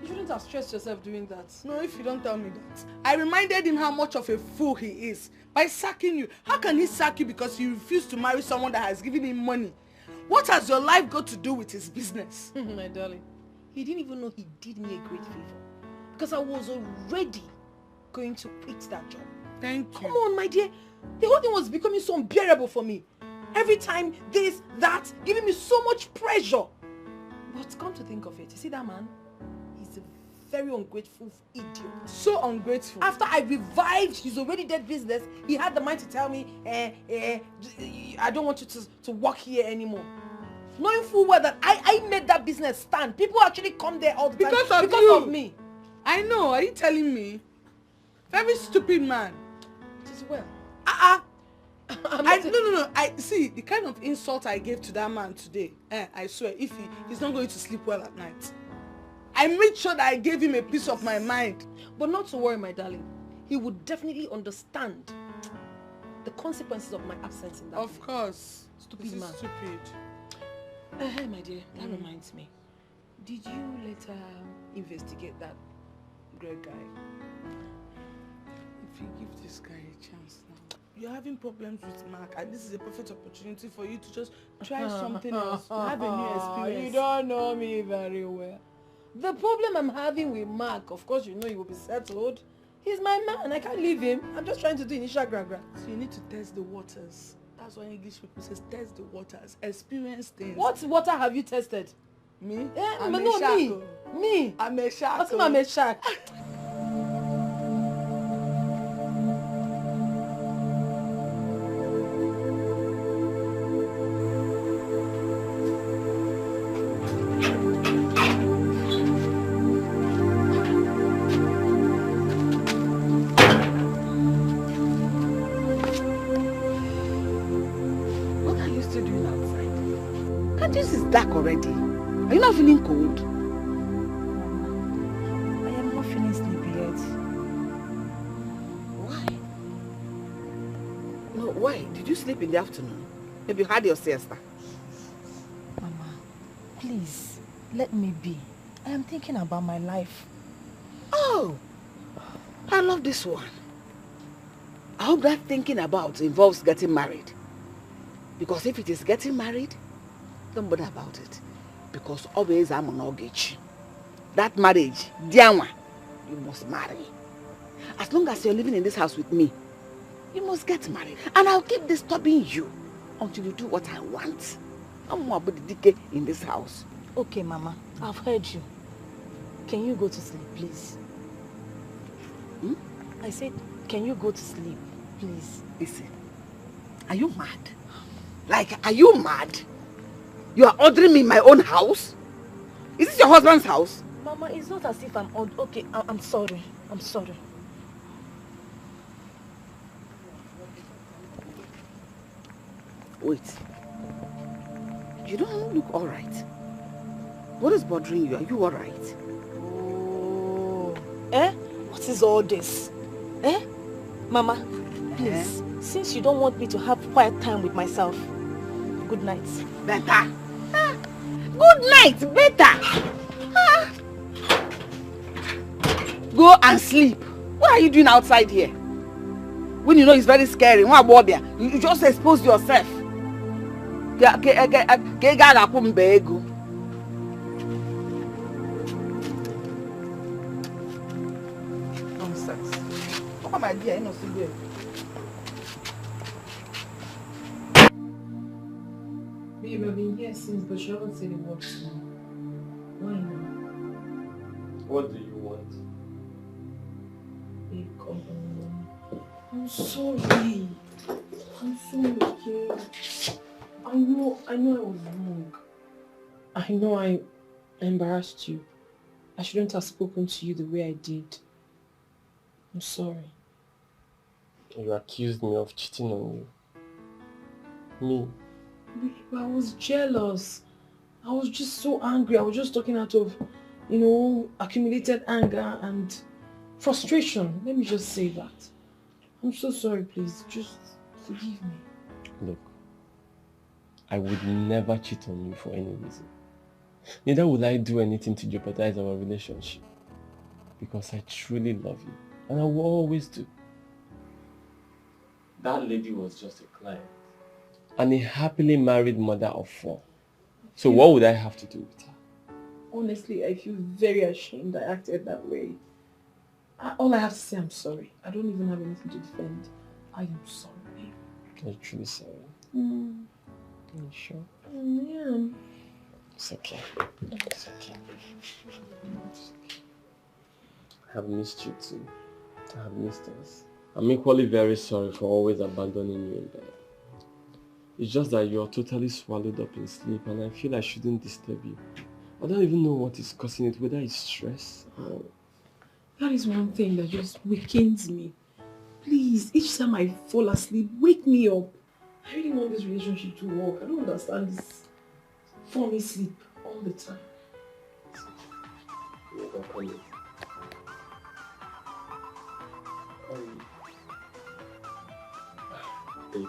You shouldn't have stressed yourself doing that. No, if you don't tell me that. I reminded him how much of a fool he is by sacking you. How can he sack you because you refuse to marry someone that has given him money? What has your life got to do with his business? My darling, he didn't even know he did me a great favor. Because I was already going to quit that job. Thank you. Come on, my dear. The whole thing was becoming so unbearable for me. Every time, this, that, giving me so much pressure. But come to think of it, you see that man? He's a very ungrateful idiot. So ungrateful. After I revived his already dead business, he had the mind to tell me, I don't want you to work here anymore. Knowing full well that I made that business stand. People actually come there all the time because of me. I know, are you telling me? Very stupid man. It is well. No. I see the kind of insult I gave to that man today. I swear, if he's not going to sleep well at night. I made sure that I gave him a piece of my mind. But not to worry, my darling. He would definitely understand the consequences of my absence in that Of course. Stupid man. Stupid. Hey, my dear, that reminds me. Did you later investigate that Greg guy? If you give this guy a chance now. You're having problems with Mark, and this is a perfect opportunity for you to just try something else. Have a new experience. You don't know me very well. The problem I'm having with Mark, of course you know he will be settled. He's my man, I can't leave him. I'm just trying to do initial gra-gra. So you need to test the waters. That's why English people says test the waters, experience things. What water have you tested? Me? I'm Me? I'm a shark. What's I'm a shark? Can't you see it's dark already? Are you not feeling cold? I am not feeling sleepy yet. Why? No, why? Did you sleep in the afternoon? Maybe you had your siesta. Mama, please, let me be. I am thinking about my life. Oh, I love this one. I hope that thinking about involves getting married. Because if it is getting married, don't bother about it. Because always I'm on mortgage. That marriage, Dianwa, you must marry. As long as you're living in this house with me, you must get married. And I'll keep disturbing you until you do what I want. I'm more about the Dikeh in this house. Okay, Mama, I've heard you. Can you go to sleep, please? I said, can you go to sleep, please? Listen, are you mad? Like, are you mad? You are ordering me in my own house? Is this your husband's house? Mama, it's not as if I'm odd. Okay, I'm sorry. I'm sorry. Wait. You don't look alright. What is bothering you? Are you alright? Oh. Eh? What is all this? Eh? Mama, please, since you don't want me to have quiet time with myself, good night. Better. Good night, better. Go and sleep. What are you doing outside here? When you know it's very scary, you just expose yourself. Nonsense. Come on, my dear, you know, see there. Babe, I've been here since, but you haven't said a word to me. Why now? What do you want? Babe, come on. I'm sorry. I'm sorry, okay? I know I was wrong. I know I embarrassed you. I shouldn't have spoken to you the way I did. I'm sorry. You accused me of cheating on you. Me? Babe, I was jealous. I was just so angry. I was just talking out of, you know, accumulated anger and frustration. Let me just say that. I'm so sorry, please. Just forgive me. Look, I would never cheat on you for any reason. Neither would I do anything to jeopardize our relationship. Because I truly love you. And I will always do. That lady was just a client. And a happily married mother of 4. So what would I have to do with her? Honestly, I feel very ashamed I acted that way. All I have to say, I'm sorry. I don't even have anything to defend. I am sorry. Are you truly sorry? Are you sure? Yeah. It's okay. It's okay. I have missed you too. I have missed us. I'm equally very sorry for always abandoning you in bed. It's just that you're totally swallowed up in sleep and I feel I shouldn't disturb you. I don't even know what is causing it, whether it's stress or... That is one thing that just wakens me. Please, each time I fall asleep, wake me up. I really want this relationship to work. I don't understand this funny sleep all the time. You're welcome. Babe,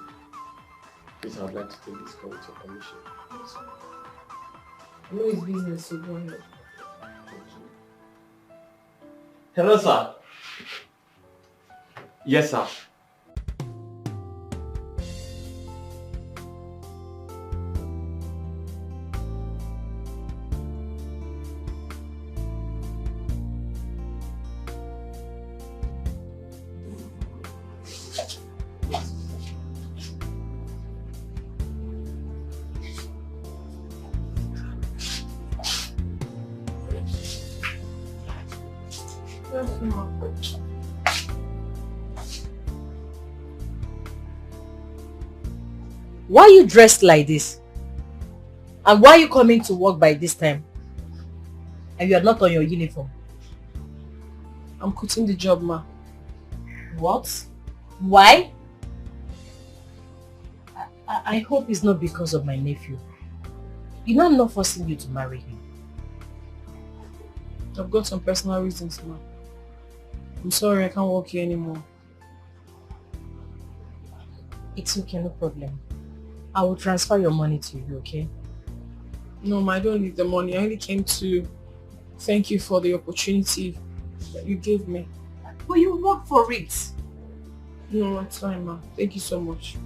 please, I'd like to take this call with your permission. I know it's business, so go ahead. Hello, sir. Yes, sir. Why are you dressed like this? And why are you coming to work by this time? And you are not on your uniform? I'm quitting the job, ma. What? Why? I hope it's not because of my nephew. You know I'm not forcing you to marry him. I've got some personal reasons now. I'm sorry, I can't work here anymore. It's okay, no problem. I will transfer your money to you, okay? No, I don't need the money. I only came to thank you for the opportunity that you gave me. But you worked for it. No, it's fine, ma. Thank you so much.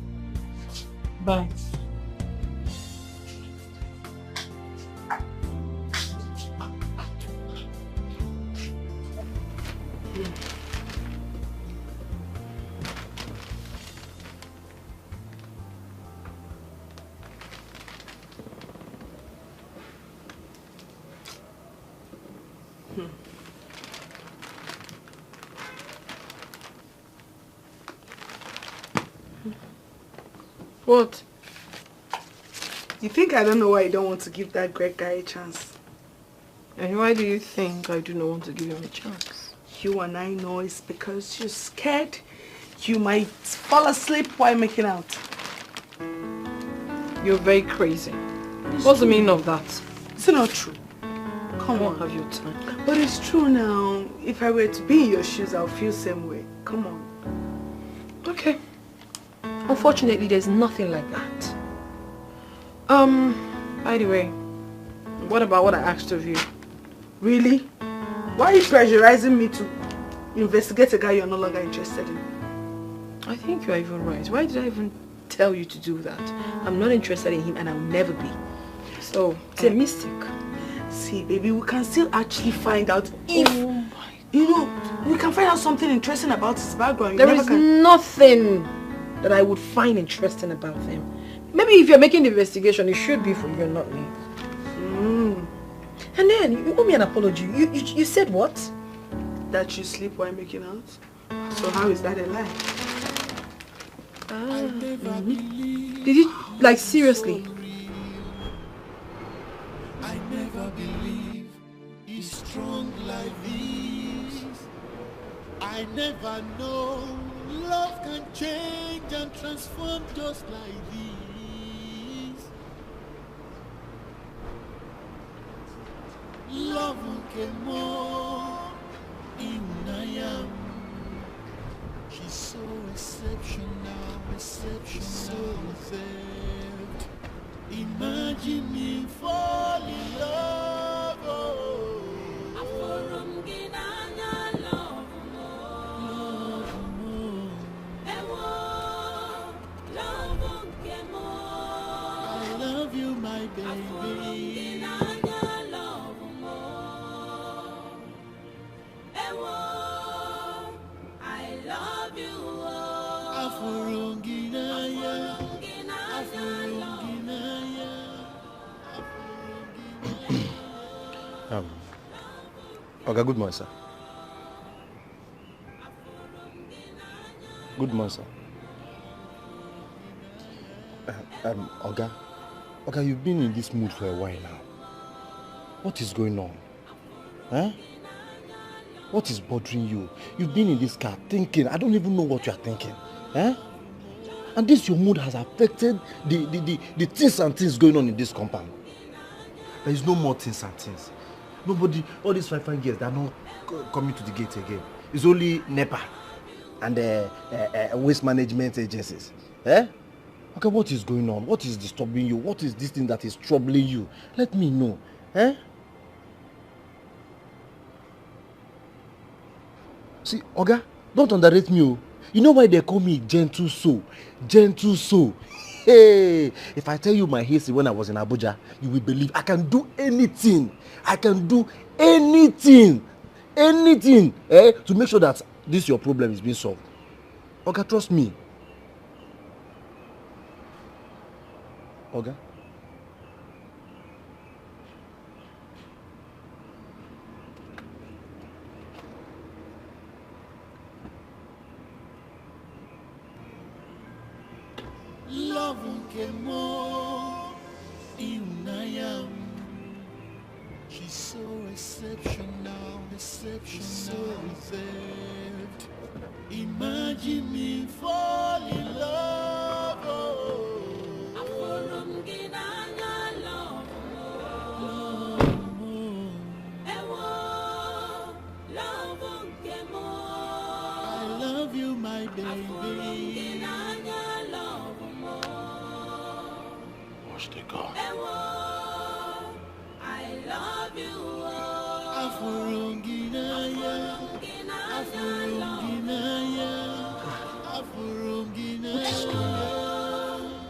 Bye. What? You think I don't know why you don't want to give that Greg guy a chance? And why do you think I do not want to give him a chance? You and I know it's because you're scared you might fall asleep while making out. You're very crazy. What's the meaning of that? It's not true. Come on. Have your time. But it's true now. If I were to be in your shoes, I'll feel the same way. Come on. Okay. Unfortunately, there's nothing like that. By the way, what about what I asked of you? Really? Why are you pressurizing me to investigate a guy you're no longer interested in? I think you're even right. Why did I even tell you to do that? I'm not interested in him and I'll never be. So, it's a mistake. See, baby, we can still actually find out if... you know, we can find out something interesting about his background. There is nothing that I would find interesting about him. Maybe if you're making the investigation, it should be for you and not me. And then, you owe me an apology. You said what? That you sleep while making out? So how is that a lie? Did you, like, seriously? I never believe he's strong like this. I never know love can change and transform just like this. Love can more in I am. She's so exceptional, so reserved. Imagine me fall in love. Oh. I love you, my baby. I love you. Okay, good morning, sir. Good morning, sir. Oga, you've been in this mood for a while now. What is going on? Huh? What is bothering you? You've been in this car thinking. I don't even know what you are thinking. Huh? And this your mood has affected the things and things going on in this compound. There is no more things and things. Nobody, all these 5 years, they are not coming to the gate again. It's only NEPA and waste management agencies. Eh? Okay, what is going on? What is disturbing you? What is this thing that is troubling you? Let me know. Eh? See, Oga, don't underrate me. You know why they call me gentle soul? Gentle soul. Hey, if I tell you my history when I was in Abuja, you will believe I can do anything. I can do anything. Anything. To make sure that this your problem is being solved. Oga, trust me. Oga. Love can more in I am. She's so exceptional, so reserved. Imagine me fall in love. Oh.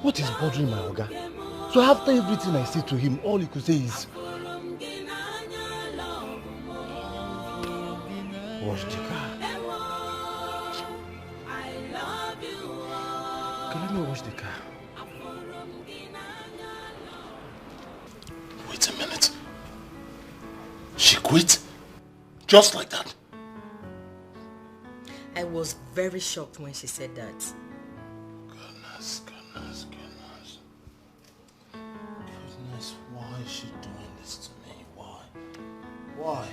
What is bothering my Oga? So after everything I say to him, all he could say is, wash the car. Okay, let me wash the car. Wait a minute. She quit? Just like that? I was very shocked when she said that. Goodness. Goodness, why is she doing this to me? Why?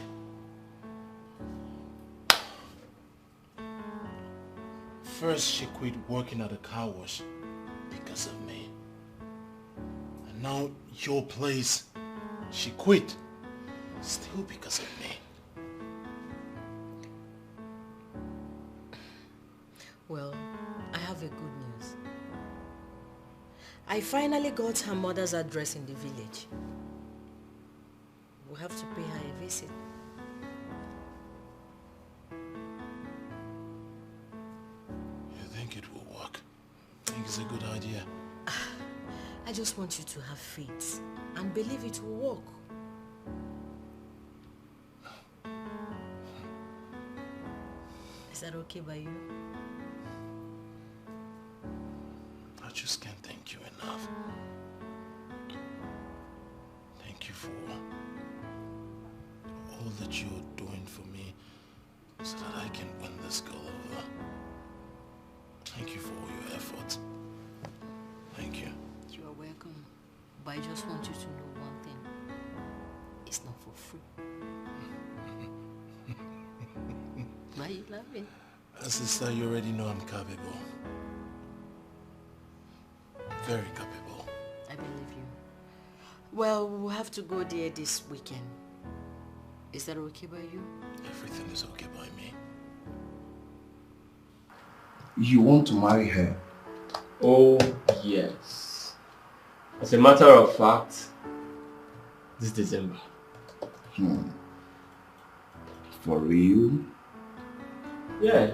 First she quit working at a car wash because of me. And now your place, she quit still because of me. Well, I have a good news. I finally got her mother's address in the village. We'll have to pay her a visit. You think it will work? Think it's a good idea? I just want you to have faith and believe it will work. Is that okay by you? I just can't thank you enough. Thank you for all that you're doing for me so that I can win this girl over. Thank you for all your effort. Thank you. You are welcome. But I just want you to know one thing. It's not for free. Why are you laughing? Sister, you already know I'm capable. Very capable. I believe you. Well, we'll have to go there this weekend. Is that okay by you? Everything is okay by me. You want to marry her? Oh, yes. As a matter of fact, this December. For real? Yeah.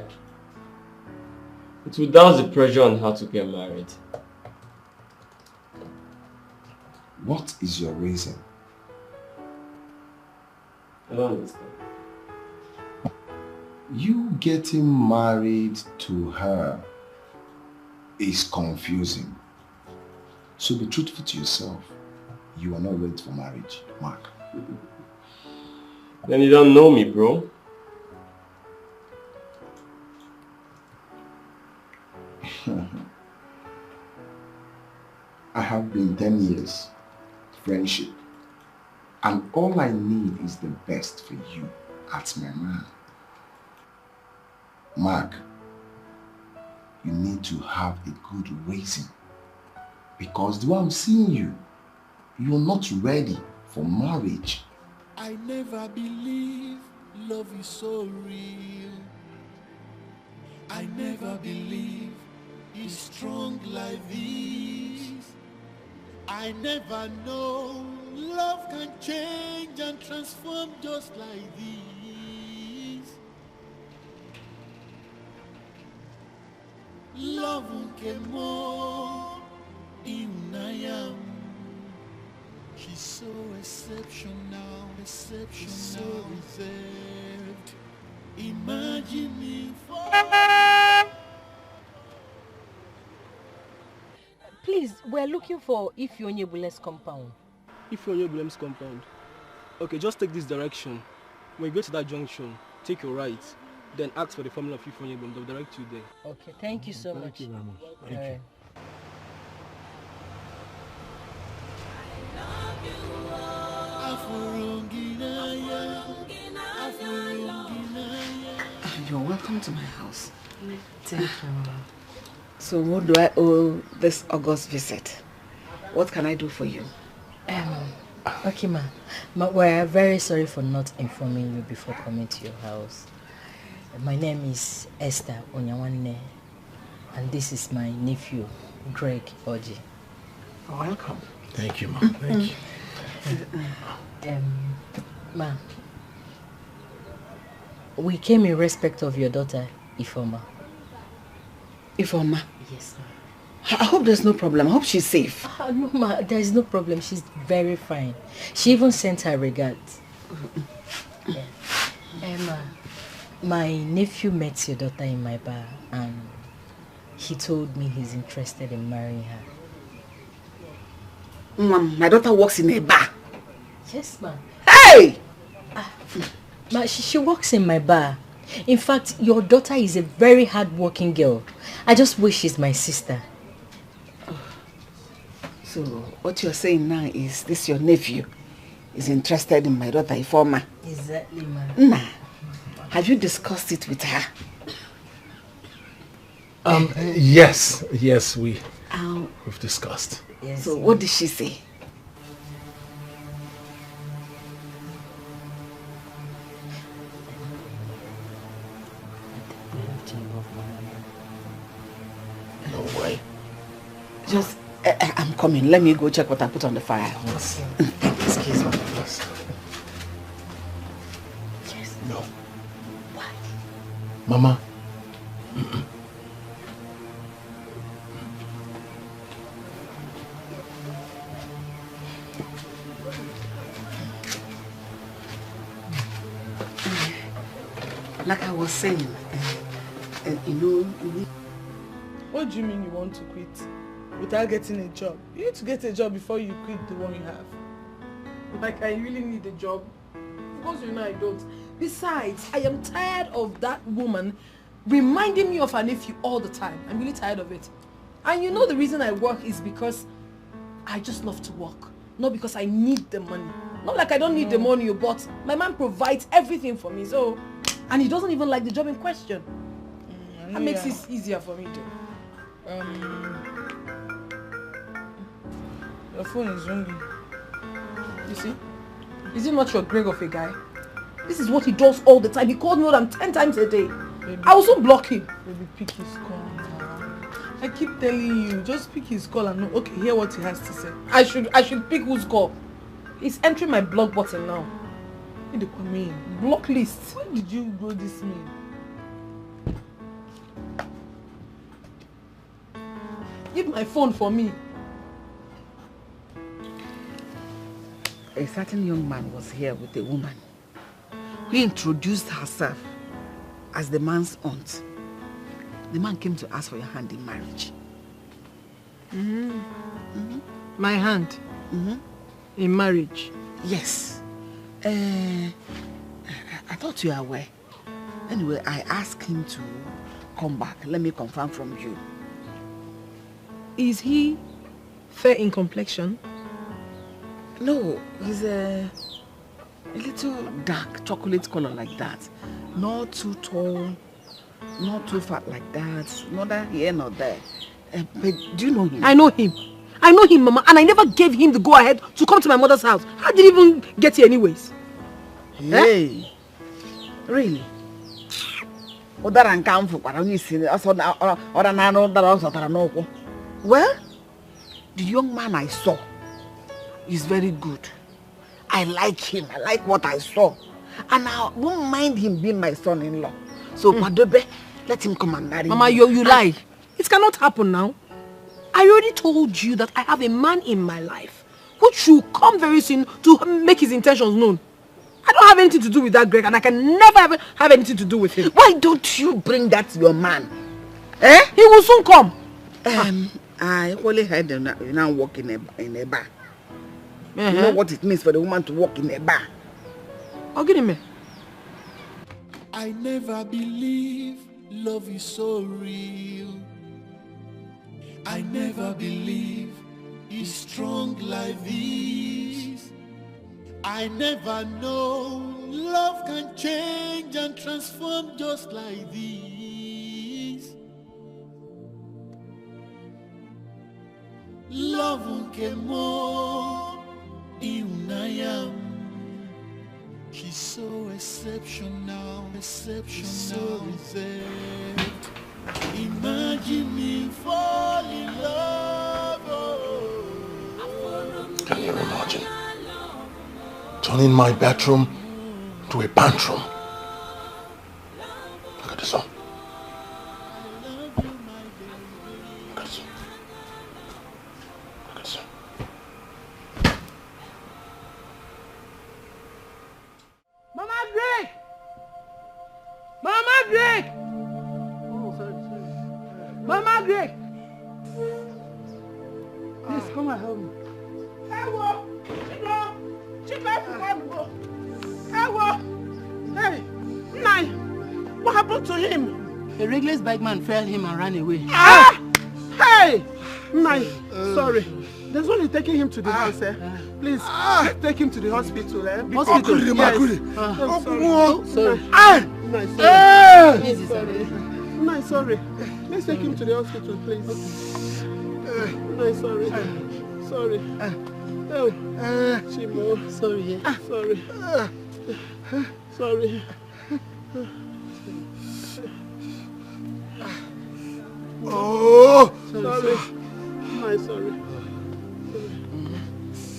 It will douse the pressure on her to get married. What is your reason? I don't understand. You getting married to her is confusing. So be truthful to yourself. You are not ready for marriage, Mark. Then you don't know me, bro. I have been 10 years friendship, and all I need is the best for you as my man. Mark, you need to have a good reason, because the way I'm seeing you, you're not ready for marriage. I never believe love is so real. I never believe it's strong like this. I never know love can change and transform just like this. Love came more in I am. She's so exceptional, so reserved. Imagine me for. Please, we're looking for Ifeonyebule's compound. Ifeonyebule's compound. Okay, just take this direction. When you go to that junction, take your right. Then ask for the formula of Ifeonyebule. They'll direct you there. Okay, thank you so much. Thank you very much. Thank you. You're welcome to my house. Thank you. So what do I owe this August visit? What can I do for you? Okay, ma. We're very sorry for not informing you before coming to your house. My name is Esther Onyawanne, and this is my nephew, Greg Oji. Welcome. Thank you, Mom. Thank you. Ma, We came in respect of your daughter, Ifoma. Ifoma? Yes, ma'am. I hope there's no problem. I hope she's safe. No, ma, there is no problem. She's very fine. She even sent her regards. Yeah. Emma, my nephew met your daughter in my bar and he told me he's interested in marrying her. My daughter works in a bar. Yes, ma'am. Hey! Ma, she works in my bar. In fact, your daughter is a very hard-working girl. I just wish she's my sister. So, what you're saying now is this your nephew is interested in my daughter, Ifoma? Exactly, ma'am. Nah. Have you discussed it with her? Yes, we've discussed. Yes, so, what did she say? No way. Just, I'm coming. Let me go check what I put on the fire. Yes. Excuse me. Yes. Yes. No. Why? Mama. Like I was saying, you know... What do you mean you want to quit without getting a job? You need to get a job before you quit the one you have. Like, I really need a job. Of course you know I don't. Besides, I am tired of that woman reminding me of her nephew all the time. I'm really tired of it. And you know the reason I work is because I just love to work. Not because I need the money. Not like I don't need the money, but my man provides everything for me, so... And he doesn't even like the job in question. That makes it easier for me too. Your phone is ringing. You see? Is it not your Greg of a guy? This is what he does all the time. He calls me more than 10 times a day. Baby, I also block him. Baby, pick his call now. I keep telling you, just pick his call and know, okay, hear what he has to say. I should pick whose call. He's entering my block button now. Block list. When did you grow this mail? Give my phone for me. A certain young man was here with a woman who introduced herself as the man's aunt. The man came to ask for your hand in marriage. My hand? In marriage? Yes. I thought you were aware. Anyway, I asked him to come back. Let me confirm from you. Is he fair in complexion? No, he's a little dark chocolate color like that. Not too tall, not too fat like that. Neither here nor there. But do you know him? I know him. I know him, Mama, and I never gave him the go-ahead to come to my mother's house. How did he even get here anyways? Hey, really? Well, the young man I saw is very good. I like him. I like what I saw. And I won't mind him being my son-in-law. So, Padobe, let him come and marry Mama, me. you lie. It cannot happen now. I already told you that I have a man in my life who should come very soon to make his intentions known. I don't have anything to do with that Greg, and I can never ever have anything to do with him. Why don't you bring that to your man? He will soon come. I only heard you now work in a bar. You know what it means for the woman to work in a bar? I'll get him here. I never believe love is so real. I never believe it's strong like this. I never know love can change and transform just like this. Love came more in I am. She's so exceptional, so reserved. Imagine me fall in love. Can you imagine? Turning my bedroom to a pantry. happened to him? A reckless bike man fell him and ran away. Ah! Hey! Nice. Sorry. There's only taking him to the house, eh? Please, take him to the hospital, eh? Hospital. Yes. Sorry. Nice, sorry. Nice, sorry. Let's take him to the hospital, please. Nice, sorry. Sorry. Oh, Chimo. Sorry. Sorry. Sorry. Oh! Sorry. Nice, sorry.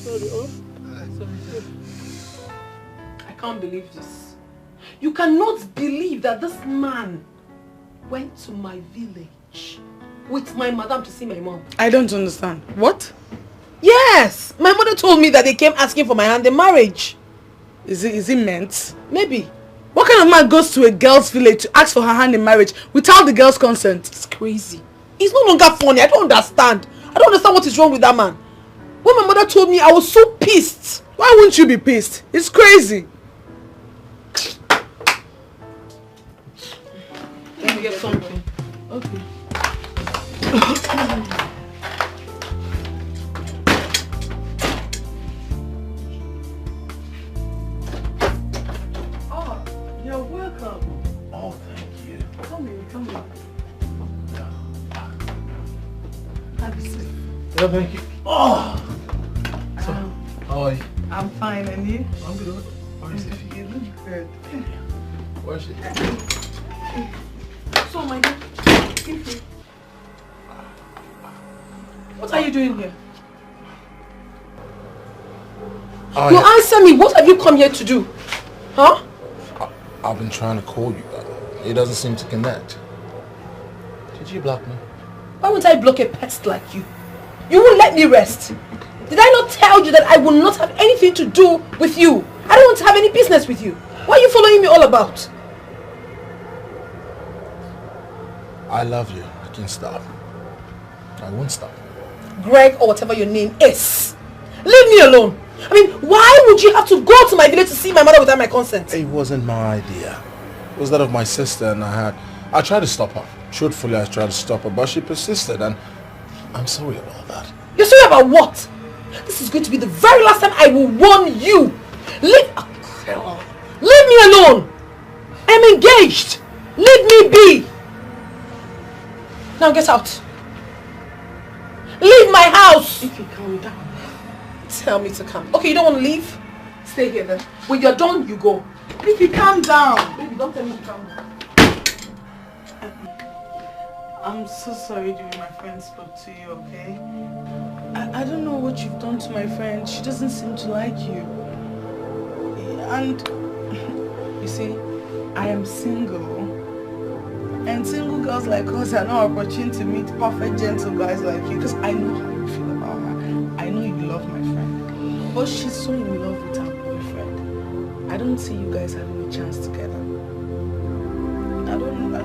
Sorry. Oh. Sorry. I can't believe this. You cannot believe that this man went to my village with my madam to see my mom. I don't understand. What? Yes! My mother told me that they came asking for my hand in marriage. Is it meant? Maybe. What kind of man goes to a girl's village to ask for her hand in marriage without the girl's consent? It's crazy. It's no longer funny. I don't understand. I don't understand what is wrong with that man. When my mother told me, I was so pissed. Why wouldn't you be pissed? It's crazy. Let me get something. Okay. Oh, you're welcome. Oh, thank you. Come in. Have a seat. Yeah, thank you. Oh! So, how are you? I'm fine, and you? I'm good. How is it? You look good. Where is it? So, my dear, what are you doing here? You answer me. What have you come here to do? Huh? I've been trying to call you, but it doesn't seem to connect. Did you block me? Why won't I block a pest like you? You won't let me rest. Did I not tell you that I will not have anything to do with you? I don't want to have any business with you. What are you following me all about? I love you. I can't stop. I won't stop. Greg, or whatever your name is. Leave me alone. I mean, why would you have to go to my village to see my mother without my consent? It wasn't my idea. It was that of my sister, and I tried to stop her. Truthfully, I tried to stop her, but she persisted, and I'm sorry about that. You're sorry about what? This is going to be the very last time I will warn you. Leave me alone. I'm engaged. Leave me be. Now get out. Leave my house. If you calm down. Tell me to calm. Okay, you don't want to leave? Stay here then. When you're done, you go. If you calm down. Baby, don't tell me to calm down. I'm so sorry Jimmy, my friend spoke to you, okay? I don't know what you've done to my friend. She doesn't seem to like you. And you see, I am single. And single girls like us are not opportunity to meet perfect gentle guys like you, because I know how you feel about her. I know you love my friend. But she's so in love with her boyfriend. I don't see you guys having a chance together. I don't know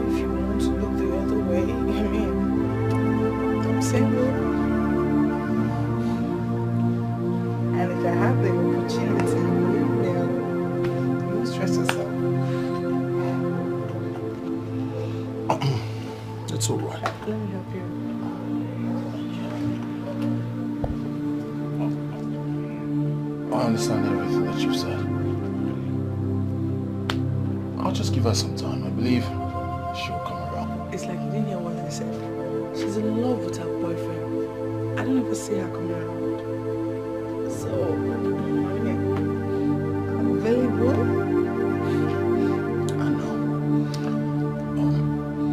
if you want to look the other way. I mean, I'm single. And if I have the opportunity, leave me alone. Don't stress yourself. It's all right. Let me help you. I understand everything that you've said. I'll just give her some time. I believe she'll come around. It's like you didn't hear what I said. She's in love with her boyfriend. I don't ever see her coming around. So, I'm available. I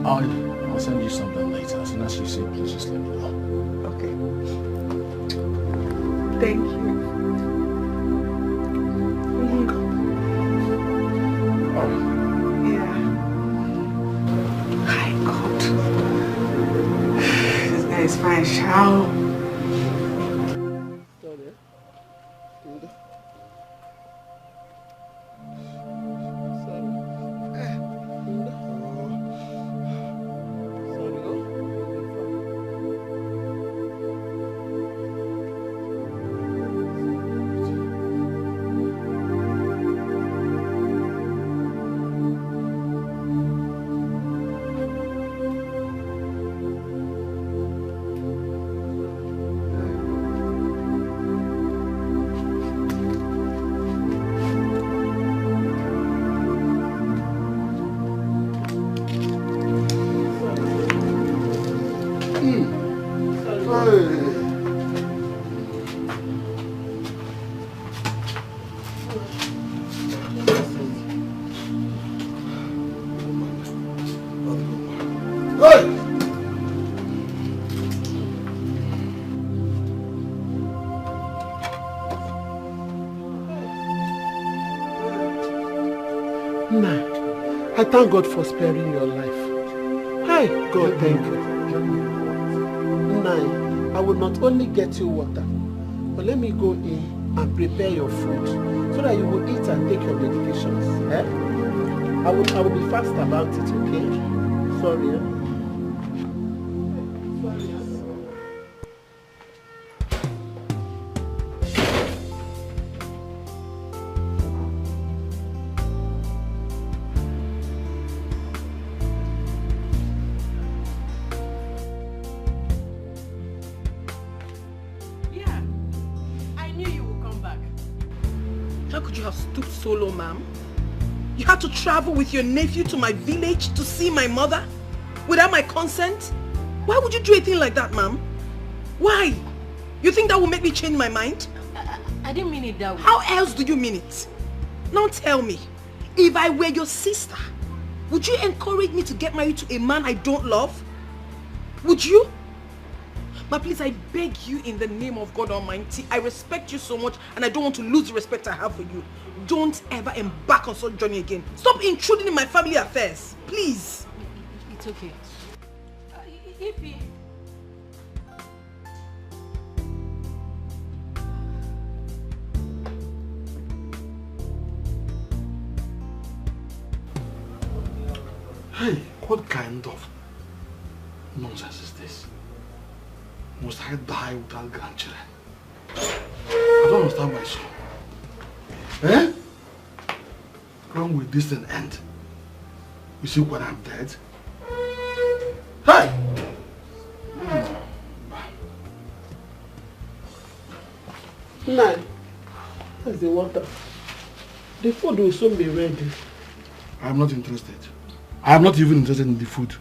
know. I'll send you something later. As soon as you see it, please just let me know. Okay. Thank you. Yeah. My God. This guy is fine, shall. Nah, I thank God for sparing your life. Hey, God, thank you. Nah, I will not only get you water, but let me go in and prepare your food so that you will eat and take your medications. Eh? I will be fast about it, okay? Sorry, eh? Solo, ma'am. You had to travel with your nephew to my village to see my mother without my consent? Why would you do a thing like that, ma'am? Why? You think that will make me change my mind? I didn't mean it that way. How else do you mean it? Now tell me, if I were your sister, would you encourage me to get married to a man I don't love? Would you? But please, I beg you in the name of God Almighty, I respect you so much and I don't want to lose the respect I have for you. Don't ever embark on such journey again. Stop intruding in my family affairs. Please. It's okay. Ippy. Hey, what kind of nonsense is this? Must I die without grandchildren? I don't understand myself. Eh? When will this thing end? You see when I'm dead? Hey! Nah, that's the water. The food will soon be ready. I'm not interested. I am not even interested in the food.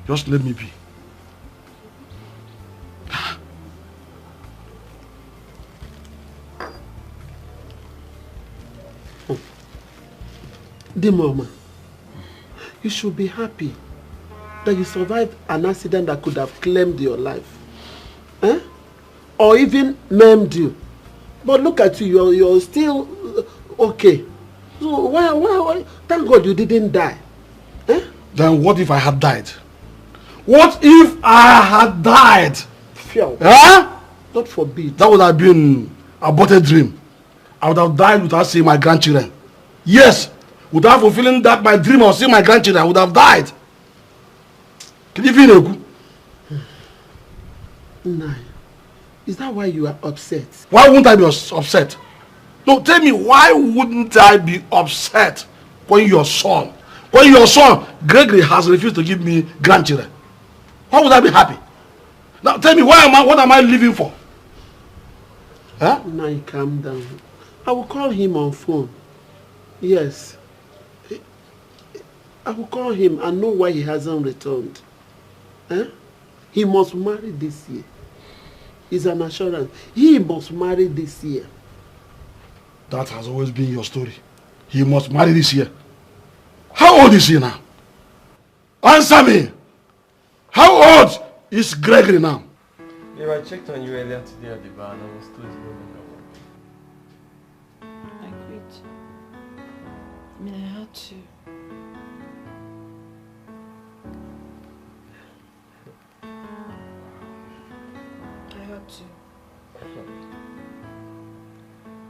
Just let me be. Mama, you should be happy that you survived an accident that could have claimed your life. Eh? Or even maimed you. But look at you, you're still okay. So why? Thank God you didn't die. Eh? Then what if I had died? What if I had died? Fear. Huh? God forbid. That would have been a aborted dream. I would have died without seeing my grandchildren. Yes. Without fulfilling that my dream of seeing my grandchildren, I would have died. Can you feel it? Nah. Is that why you are upset? Why wouldn't I be upset? No, tell me, why wouldn't I be upset when your son, Gregory, has refused to give me grandchildren? Why would I be happy? Now tell me, what am I living for? Huh? Nah, calm down. I will call him on phone. Yes. I will call him and know why he hasn't returned. Eh? He must marry this year. It's an assurance. He must marry this year. That has always been your story. He must marry this year. How old is he now? Answer me. How old is Gregory now? Yeah, I checked on you earlier today at the bar and I was told you no longer working. I quit. I mean, I had to.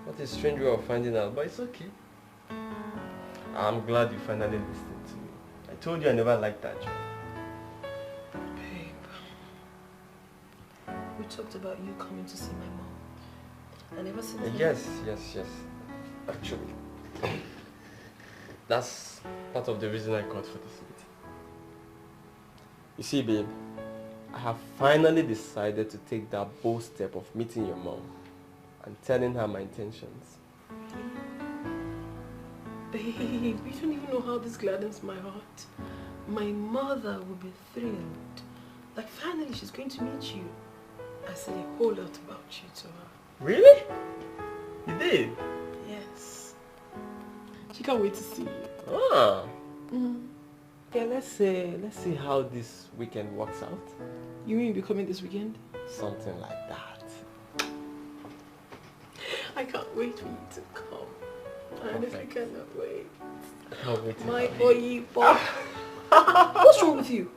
What a strange way of finding out, but it's okay. I'm glad you finally listened to me. I told you I never liked that job. Babe, we talked about you coming to see my mom. And ever since then... Yes. Actually, that's part of the reason I called for this meeting. You see, babe, I have finally decided to take that bold step of meeting your mom and telling her my intentions. Babe, you don't even know how this gladdens my heart. My mother will be thrilled. Like, finally she's going to meet you. I said a whole lot about you to her. Really? You did? Yes. She can't wait to see you. Ah. Yeah, let's see how this weekend works out. You mean you'll be coming this weekend? Something like that. I can't wait for you to come. Honestly, I cannot wait. I'll wait. My boy. What's wrong with you?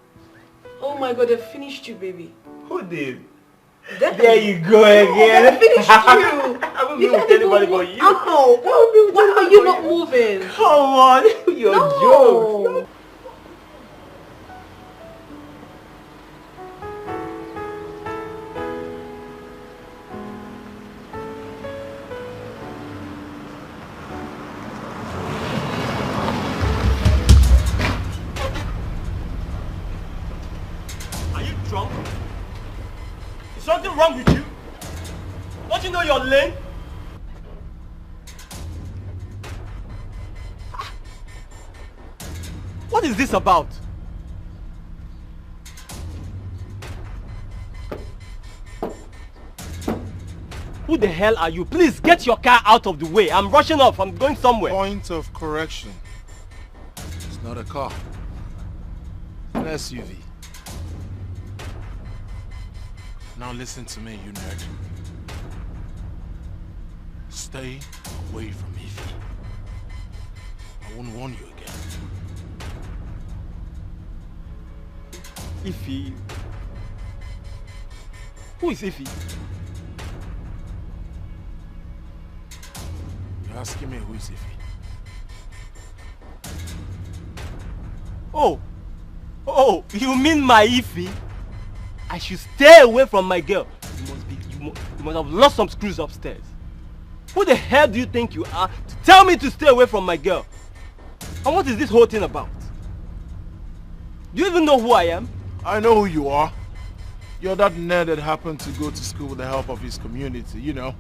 Oh my God, they finished you, baby. Who did? There you go again. They finished you. I haven't been with anybody but you. Oh, why are you not moving? Come on, you're jokes. Drunk? Is something wrong with you? Don't you know you're lame? What is this about? Who the hell are you? Please get your car out of the way. I'm rushing off. I'm going somewhere. Point of correction. It's not a car. It's an SUV. Now listen to me, you nerd. Stay away from Ify. I won't warn you again. Ify? Who is Ify? You're asking me who is Ify? Oh, you mean my Ify? I should stay away from my girl. You must have lost some screws upstairs. Who the hell do you think you are to tell me to stay away from my girl? And what is this whole thing about? Do you even know who I am? I know who you are. You're that nerd that happened to go to school with the help of his community, you know.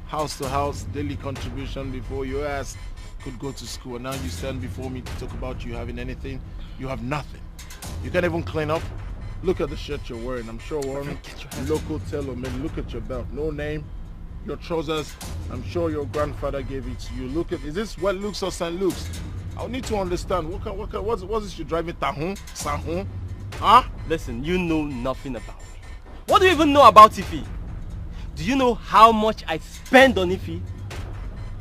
House to house, daily contribution before your ass could go to school. And now you stand before me to talk about you having anything. You have nothing. You can't even clean up. Look at the shirt you're wearing. I'm sure wearing local tailor-made. Look at your belt. No name. Your trousers. I'm sure your grandfather gave it to you. Look at, is this Wet Looks or St. Luke's? I'll need to understand. What's this you're driving? Tahun? Sahun? Huh? Listen, you know nothing about me. What do you even know about Ify? Do you know how much I spend on Ify?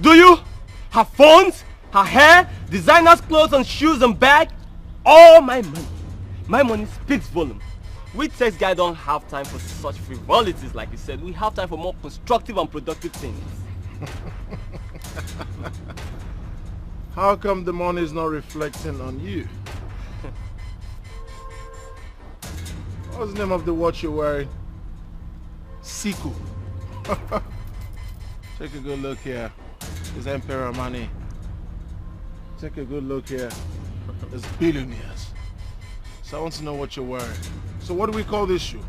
Do you? Her phones, her hair, designer's clothes and shoes and bag. All my money. My money speaks volume. We sex guys don't have time for such frivolities like you said. We have time for more constructive and productive things. How come the money is not reflecting on you? What's the name of the watch you're wearing? Siku. Take a good look here. It's Emperor money. Take a good look here. It's billionaires. So I want to know what you're wearing. So what do we call this shoe?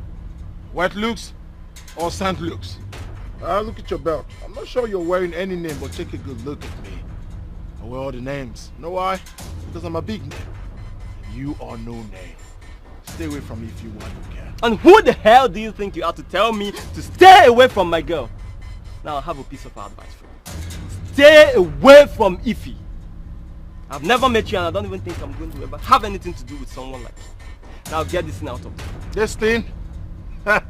White Looks or St. Luke's? Look at your belt. I'm not sure you're wearing any name, but take a good look at me. I wear all the names. You know why? Because I'm a big name. You are no name. Stay away from me if you want, you can. And who the hell do you think you are to tell me to stay away from my girl? Now I have a piece of advice for you. Stay away from Ify. I've never met you and I don't even think I'm going to ever have anything to do with someone like you. Now get this thing out of me. This thing? Take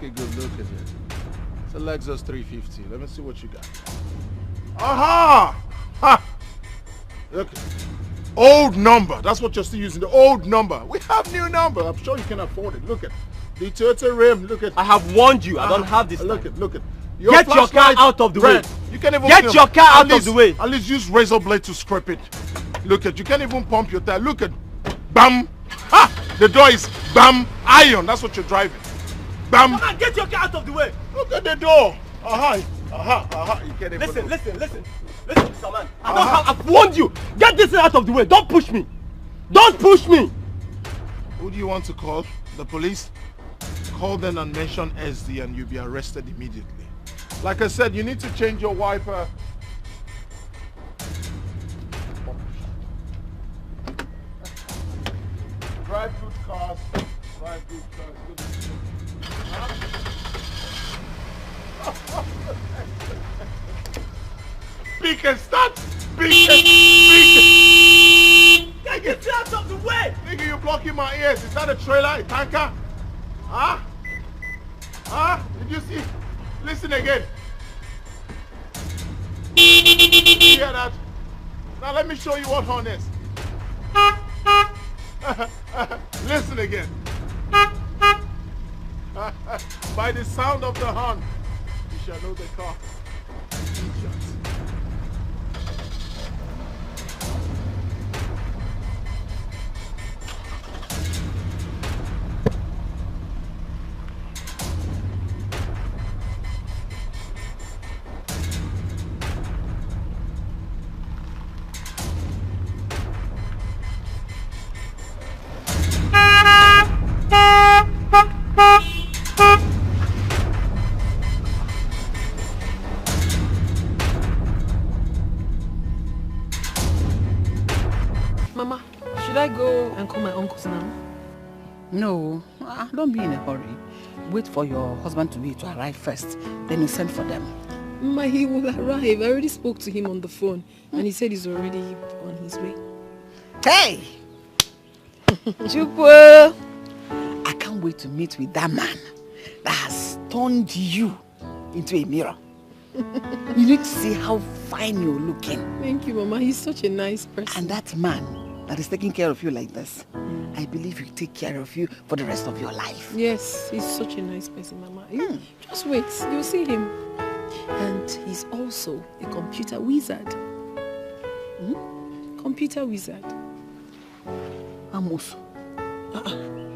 a good look at it. It's a Lexus 350. Let me see what you got. Aha! Ha! Look. Old number. That's what you're still using. The old number. We have new number. I'm sure you can afford it. Look at the Toyota rim. Look at. I have warned you. I don't have this. Look at. Look at. Get your car out of the way. You can't even get your car out of the way. At least use razor blade to scrape it. Look at. You can't even pump your tire. Look at. Bam. Ha! The door is bam. Iron. That's what you're driving. Bam. Come on, get your car out of the way. Look at the door. Aha. Aha. Aha. You can't even. Listen, Mr. Man. I've warned you. Get this thing out of the way. Don't push me. Don't push me. Who do you want to call? The police? Call them and mention SD and you'll be arrested immediately. Like I said, you need to change your wiper. Drive good cars. Drive good cars. Good. Huh? Speak and start. Speak and speak. Get this out of the way. Nigga, you're blocking my ears. Is that a trailer? A tanker? Huh? Huh? Did you see? Listen again. You hear that? Now let me show you what horn is. Listen again. By the sound of the horn, you shall know the car. Mama, should I go and call my uncles now? No, don't be in a hurry. Wait for your husband to arrive first. Then you send for them. Mama, he will arrive. I already spoke to him on the phone and he said he's already on his way. Hey! Chukwu! I can't wait to meet with that man that has turned you into a mirror. You need to see how fine you're looking. Thank you, Mama. He's such a nice person. And that man that is taking care of you like this, I believe he'll take care of you for the rest of your life. Yes, he's such a nice person, Mama. Just wait, you'll see him. And he's also a computer wizard. Computer wizard. Amos,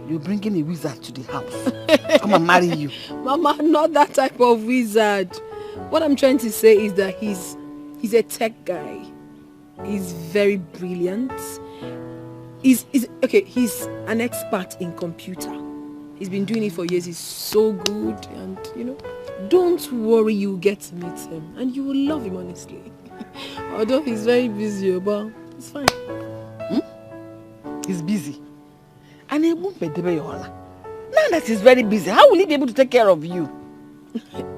you're bringing a wizard to the house. Come and marry you. Mama, not that type of wizard. What I'm trying to say is that he's a tech guy. He's very brilliant. He's an expert in computer. He's been doing it for years. He's so good, and don't worry, you'll get to meet him and you will love him, honestly. Although he's very busy, but it's fine. He's busy. And he won't be now that he's very busy, how will he be able to take care of you?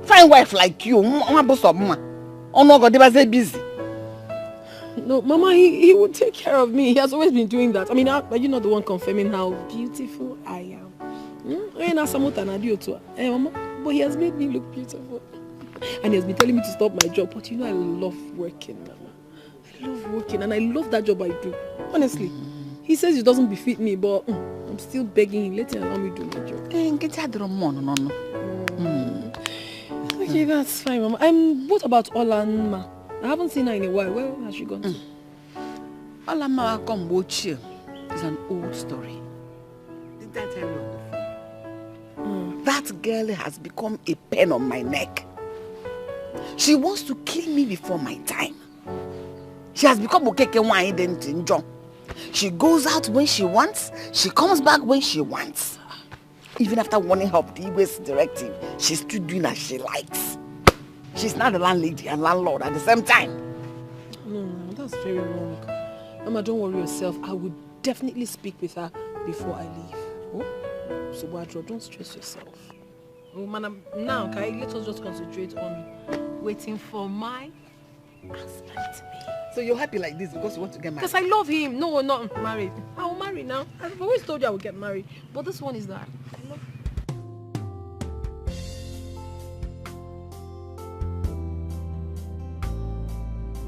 Fine wife like you, oh no, God, they were busy. No, Mama, he will take care of me. He has always been doing that. I mean, are you not the one confirming how beautiful I am? But he has made me look beautiful. And he has been telling me to stop my job. But I love working, Mama. I love working and I love that job I do. Honestly. He says it doesn't befit me, but I'm still begging him. Let him allow me to do my job. Okay, that's fine, Mama. What about Olanma? I haven't seen her in a while. Where has she gone to? Olanma come watch you. It's an old story. Did I tell you on the phone? That girl has become a pain on my neck. She wants to kill me before my time. She has become okeke wine didn't John. She goes out when she wants. She comes back when she wants. Even after warning her of the US directive, she's still doing as she likes. She's not the landlady and landlord at the same time. No, that's very wrong. Mama, don't worry yourself. I will definitely speak with her before I leave. Oh? So, Wadro, don't stress yourself. Oh, man, now, okay, let us just concentrate on waiting for my husband to be. So you're happy like this because you want to get married? Because I love him. No, we're not married. I will marry now. I've always told you I will get married. But this one is that. I love him.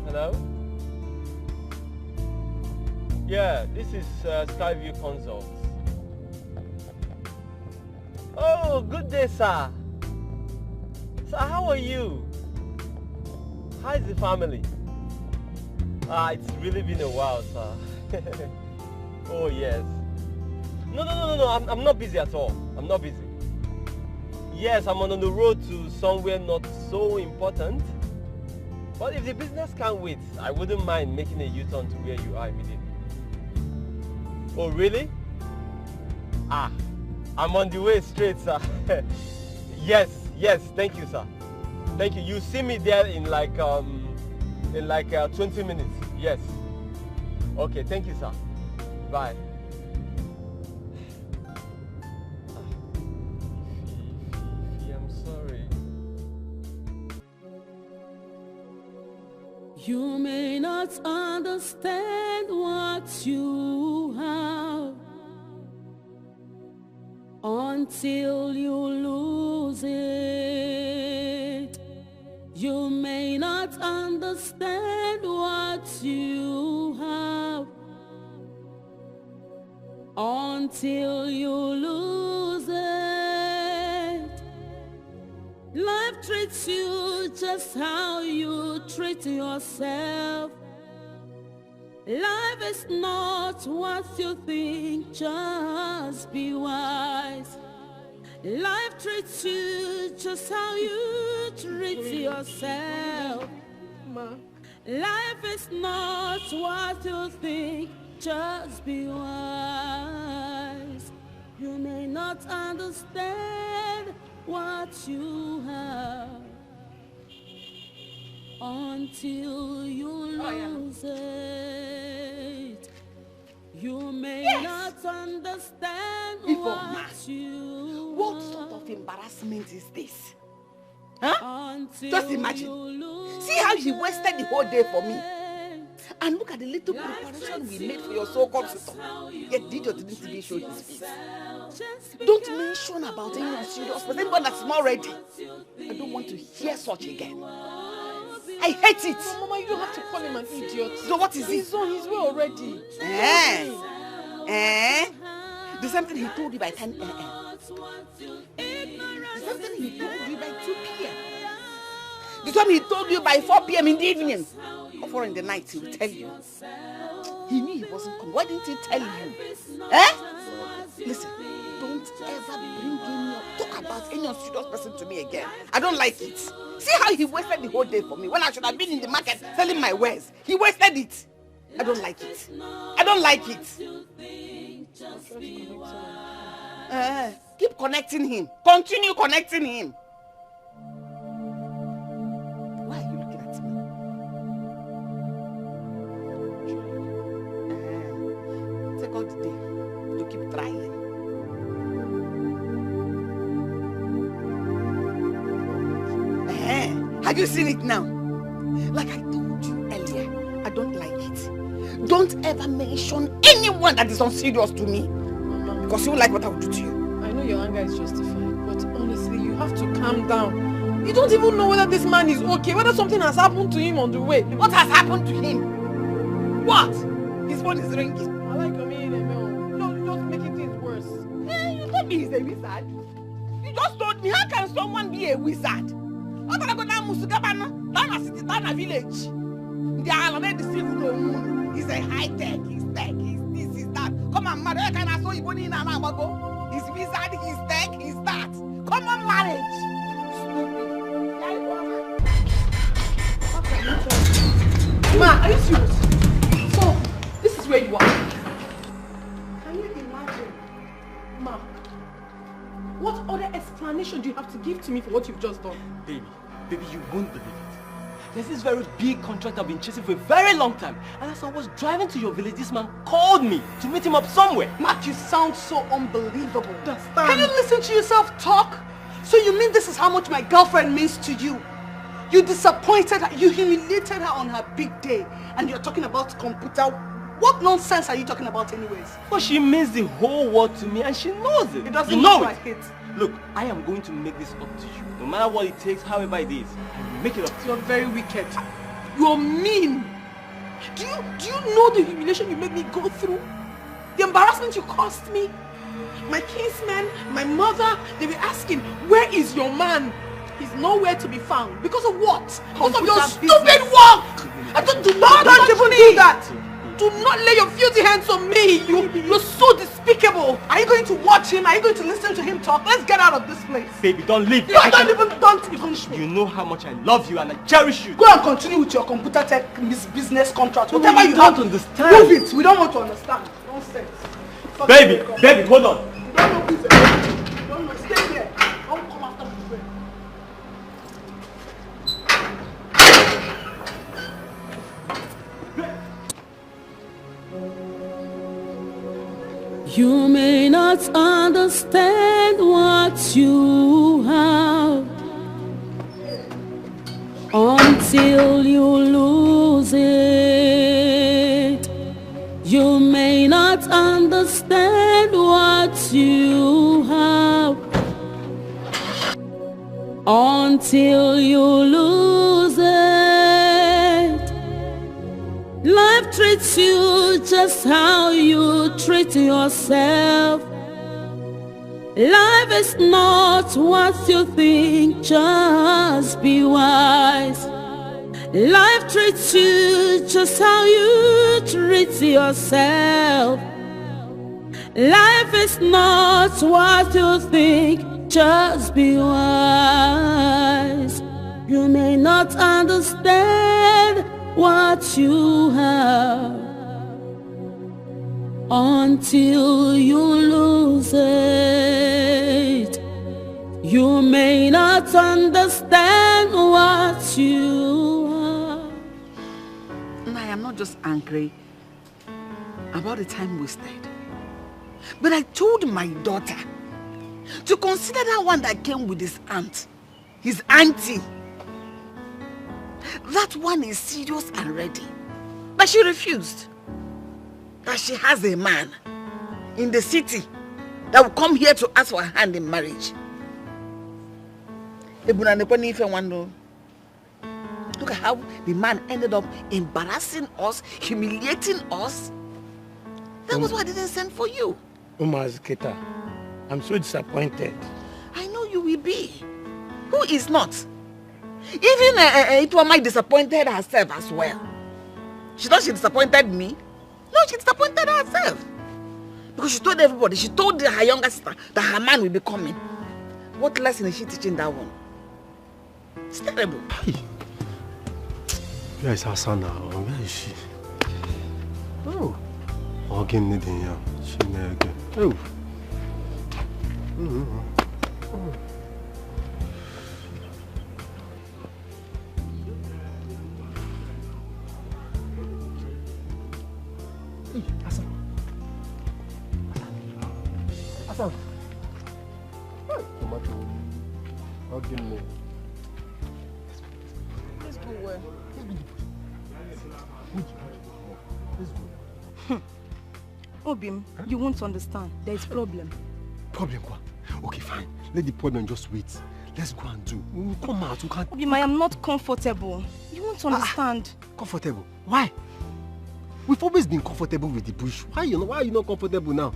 Hello? Yeah, this is Skyview Consults. Oh, good day, sir. Sir, how are you? How's the family? It's really been a while, sir. Oh, yes. No, I'm not busy at all. I'm not busy. Yes, I'm on the road to somewhere not so important. But if the business can't wait, I wouldn't mind making a U-turn to where you are immediately. Oh, really? I'm on the way straight, sir. Yes, thank you, sir. Thank you. You see me there in like 20 minutes. Yes. Okay, thank you, sir. Bye. I'm sorry. You may not understand what you have until you lose it. not understand what you have until you lose it. Life treats you just how you treat yourself. Life is not what you think, just be wise. Life treats you just how you treat yourself. Life is not what you think, just be wise. You may not understand what you have until you lose it. You may not understand what you What sort of embarrassment is this? Huh? Just imagine. See how he wasted the whole day for me. And look at the little preparation we made for your so-called sister. Yet did or didn't even show his face. Don't mention about any serious person, anybody that's not ready. I don't want to hear such again. I hate it. No, Mama, you don't have to call him an idiot. So what is it? He's on his way already. The same thing he told you by 10 a.m. The same thing he told you by 2 p.m. The time he told you by 4 p.m. in the evening. Or 4 in the night, he will tell you. He knew he wasn't coming. Why didn't he tell you? Listen, don't ever bring him up. Talk about any unserious person to me again. I don't like it. See how he wasted the whole day for me when I should have been in the market selling my wares. He wasted it. I don't like it. I don't like it. Keep connecting him. Continue connecting him. Why are you looking at me? Take all the day to keep trying. Have you seen it now? Like I told you earlier, I don't like it. Don't ever mention anyone that is unserious to me. Because you won't like what I will do to you. I know your anger is justified, but honestly, you have to calm down. You don't even know whether this man is okay, whether something has happened to him on the way. What has happened to him? What? His phone is ringing. I like coming in, You're just making things worse. You told me he's a wizard. You just told me, how can someone be a wizard? How can I go down Musugabana, down a city, down a village? They are made deceive no moon. He's a high-tech, he's tech, he's this, he's that. Come on, marry, can I saw you in an amago? He's wizard, he's tech, he's that. Come on, marriage. Ma, are you serious? So, this is where you are. Can you imagine? Ma, what other explanation do you have to give to me for what you've just done? Baby, you won't believe it. There's this very big contract I've been chasing for a very long time. And as I was driving to your village, this man called me to meet him up somewhere. Mark, you sound so unbelievable. Can you listen to yourself talk? So you mean this is how much my girlfriend means to you? You disappointed her, you humiliated her on her big day, and you're talking about computer. What nonsense are you talking about anyways? Well, she means the whole world to me and she knows it. It doesn't you know look it. like it. Look, I am going to make this up to you. No matter what it takes, however it is, I will make it up to you. You're very wicked. You're mean. Do you know the humiliation you made me go through? The embarrassment you caused me? My kinsmen, my mother, they were asking, where is your man? He's nowhere to be found. Because of what? Because of your stupid work! I don't even do that! Do not lay your filthy hands on me! You're so despicable! Are you going to watch him? Are you going to listen to him talk? Let's get out of this place! Baby, don't leave! Don't even. You know how much I love you and I cherish you! Go and continue with your computer tech business contract. Whatever you don't have, understand! Move it! We don't want to understand. Nonsense. Baby, hold on! Don't know, stay here. Don't come after me. You may not understand what you have until you lose it. You may not understand what you have until you lose it. treats you just how you treat yourself. Life is not what you think, just be wise. Life treats you just how you treat yourself. Life is not what you think, just be wise. You may not understand what you have until you lose it. You may not understand what you have. I am not just angry about the time wasted, but I told my daughter to consider that one that came with his aunt, his auntie. That one is serious and ready. But she refused. That she has a man in the city that will come here to ask for her hand in marriage. Look at how the man ended up embarrassing us, humiliating us. That was why I didn't send for you. Umazketa, I'm so disappointed. I know you will be. Who is not? Even Ituamai disappointed herself as well. She thought she disappointed me. No, she disappointed herself. Because she told everybody, she told her younger sister that her man will be coming. What lesson is she teaching that one? It's terrible. Where is Hasana? Where is she? Oh. Again, Nidia. She again. Oh. Hassan. Tomato. Again. Let's go where? Obim, you won't understand. There is problem. Problem what? Okay, fine. Let the problem just wait. Let's go and do. We'll come out. We can't. Obim, I am not comfortable. You won't understand. Comfortable? Why? We've always been comfortable with the bush. Why are you not comfortable now?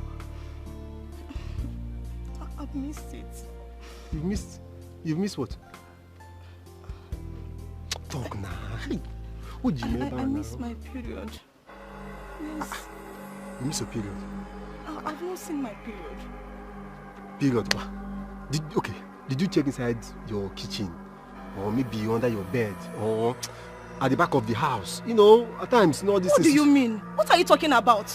I've missed it. You've missed what? Talk now. What do you mean by I missed my period. Yes. You miss your period? I've not seen my period. Period? What? Did you check inside your kitchen? Or maybe under your bed? Or at the back of the house? You know, at times, all this. What do you mean? What are you talking about?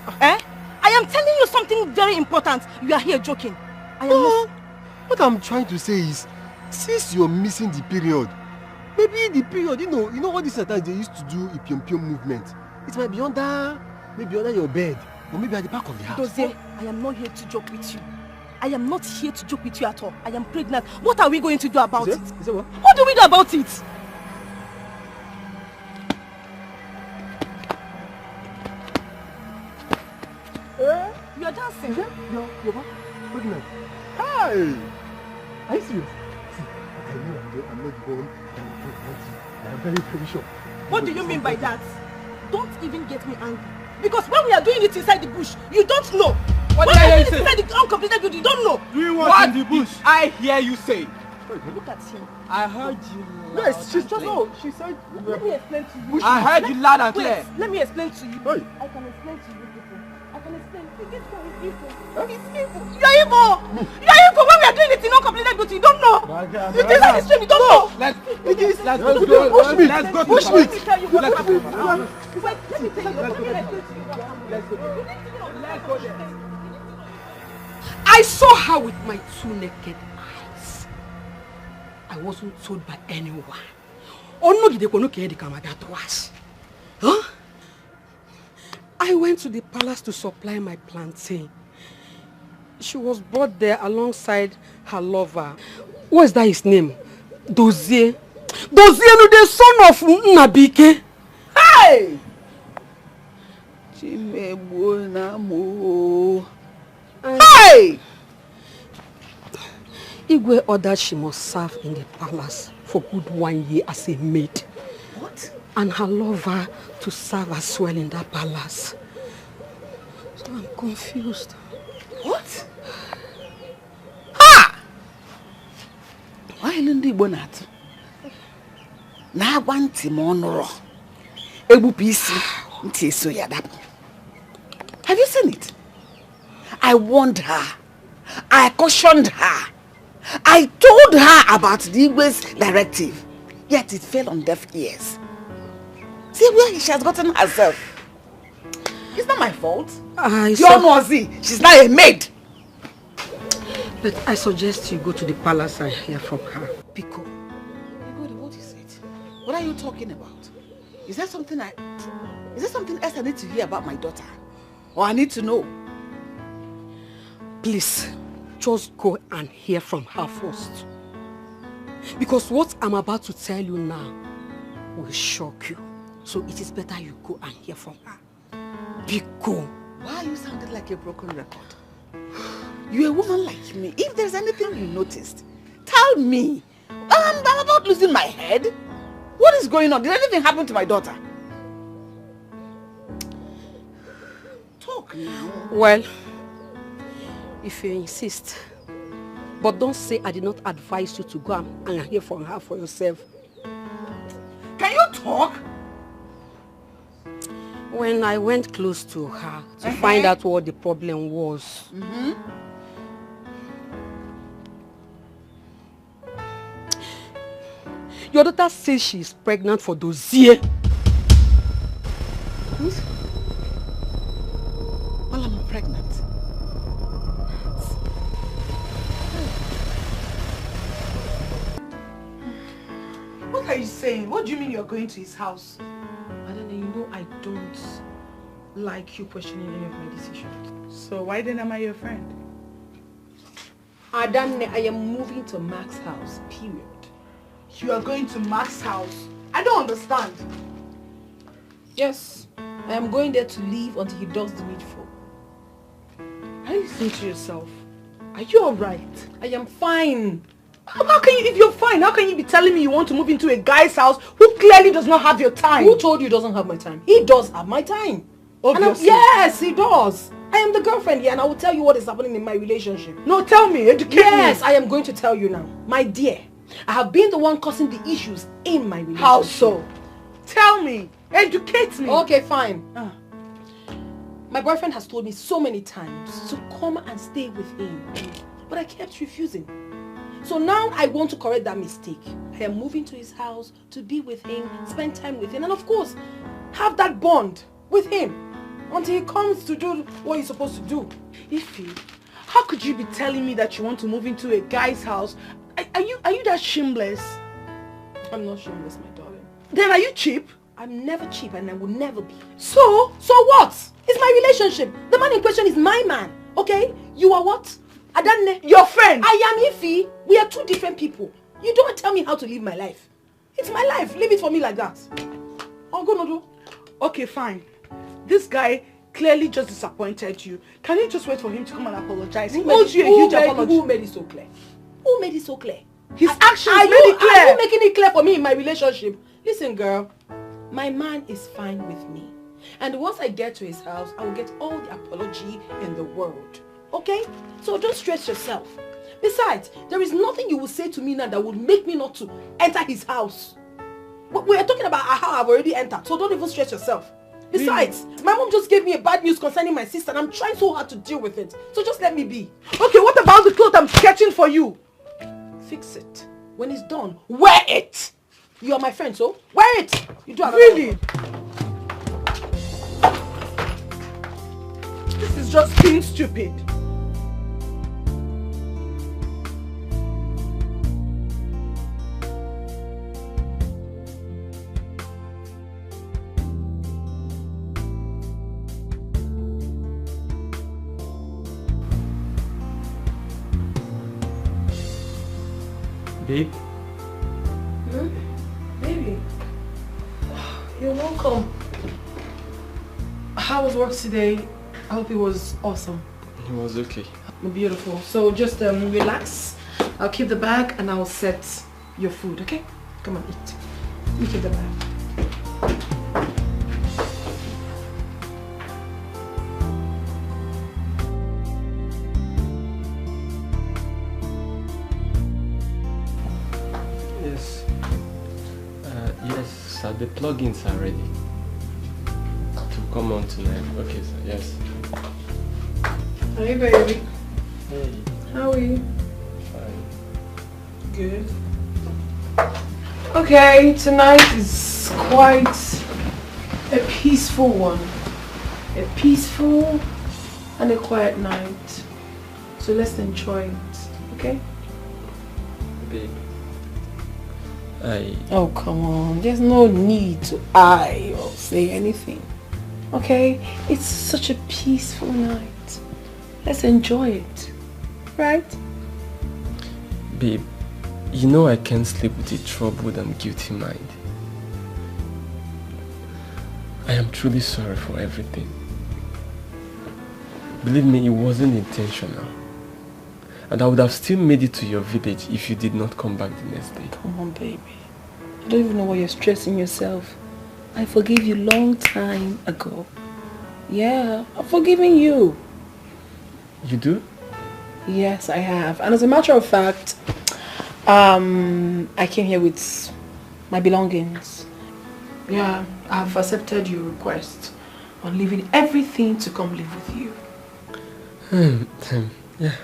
I am telling you something very important. You are here joking. What I'm trying to say is, since you're missing the period, maybe the period, you know all these times they used to do a pium movement. It might be under your bed, or maybe at the back of the house. Dozie, I am not here to joke with you. I am not here to joke with you at all. I am pregnant. What are we going to do about it? Is it what? What do we do about it? You are dancing. You're pregnant. Hi! Are you serious? See, I know I'm not born. I am very, very sure. What do you mean by that? Don't even get me angry. Because when we are doing it inside the bush, you don't know. What when we are doing it inside the uncompleted building, you don't know. Doing what in the bush? I hear you say. Look at him. I heard you loud Yes, she's and just clear. no. She said. Let me explain to you. I heard you loud and clear. Wait, let me explain to you. Hey. I can explain to you people. I can explain to you. This guy is evil. He's evil. You are evil. You are evil. When we are doing it in uncompleted building, you don't know. You think that is strange, you don't know. Let's go. Push me. Let's Push go. me. Let me tell you what happened. Let's Wait, let me tell you. Let me explain to you what happened. Let's go. Let's go there. I saw her with my 2 naked eyes. I wasn't told by anyone. Huh? I went to the palace to supply my plantain. She was brought there alongside her lover. What is that his name? Dozie. Dozie, the son of Nabike. Hey! Hey! Igwe ordered she must serve in the palace for good 1 year as a maid. What? and her lover to serve as well in that palace. So I'm confused. What? Ha! Why don't you want that? Na want him on raw. Ebu PC. Have you seen it? I warned her. I cautioned her. I told her about the Igwe's directive. Yet it fell on deaf ears. See where she has gotten herself. It's not my fault. You're nosy. She's not a maid. But I suggest you go to the palace and hear from her. Pico. What is it? What are you talking about? Is there something else I need to hear about my daughter? Or I need to know? Please, just go and hear from her first. Because what I'm about to tell you now will shock you. So it is better you go and hear from her. Pico. Why are you sounding like a broken record? You're a woman like me. If there's anything you noticed, tell me. I'm about losing my head. What is going on? Did anything happen to my daughter? Talk now. Well, if you insist. But don't say I did not advise you to go and hear from her for yourself. Can you talk? When I went close to her to find out what the problem was, your daughter says she is pregnant for Dozier. Well, I'm pregnant. What are you saying? What do you mean you're going to his house? Adana, you know I don't like you questioning any of my decisions. So why then am I your friend? Adana, I am moving to Max's house, period. You are going to Max's house? I don't understand. Yes, I am going there to leave until he does the needful. Are you listening to yourself? Are you alright? I am fine. How can you, if you're fine, how can you be telling me you want to move into a guy's house who clearly does not have your time? Who told you he doesn't have my time? He does have my time. Obviously. Yes, he does. I am the girlfriend here and I will tell you what is happening in my relationship. No, tell me, educate me. Yes, I am going to tell you now. My dear, I have been the one causing the issues in my relationship. How so? Tell me. Educate me. Okay, fine. My boyfriend has told me so many times to come and stay with him. But I kept refusing. So now I want to correct that mistake. I am moving to his house to be with him, spend time with him, and of course, have that bond with him until he comes to do what he's supposed to do. Ify, how could you be telling me that you want to move into a guy's house? Are you that shameless? I'm not shameless, my darling. Then are you cheap? I'm never cheap and I will never be. So what? It's my relationship. The man in question is my man, okay? You are what? Adane. Your friend. I am Ify. We are two different people. You don't tell me how to live my life. It's my life. Leave it for me like that. I'm gonna do. Okay, fine. This guy clearly just disappointed you. Can you just wait for him to come and apologize? He owes you a huge apology. Who made it so clear? Who made it so clear? His actions made it clear. Are you making it clear for me in my relationship? Listen, girl. My man is fine with me. And once I get to his house, I will get all the apology in the world. Okay? So don't stress yourself. Besides, there is nothing you will say to me now that would make me not to enter his house. We are talking about how I've already entered, so don't even stress yourself. Besides, my mom just gave me a bad news concerning my sister and I'm trying so hard to deal with it. So just let me be. Okay, what about the clothes I'm sketching for you? Fix it. When it's done, wear it. You are my friend, so wear it. You do really? This is just being stupid. Babe? Baby. You're welcome. How was work today? I hope it was awesome. It was okay. Beautiful. So just relax. I'll keep the bag and I'll set your food, okay? Come on, eat. You keep the bag. Yes. Yes, sir. The plugins are ready to come on tonight. Okay, sir. Yes. Hey, baby. Hey. How are you? Fine. Good. Okay, tonight is quite a peaceful one. A peaceful and a quiet night. So let's enjoy it, okay? Babe. Oh, come on. There's no need to I or say anything. Okay? It's such a peaceful night. Let's enjoy it. Right? Babe, you know I can't sleep with a troubled and guilty mind. I am truly sorry for everything. Believe me, it wasn't intentional. And I would have still made it to your village if you did not come back the next day. Come on, baby. I don't even know why you're stressing yourself. I forgave you long time ago. Yeah, I've forgiven you. You do? Yes, I have. And as a matter of fact, I came here with my belongings. Yeah, I've accepted your request on leaving everything to come live with you. Yeah.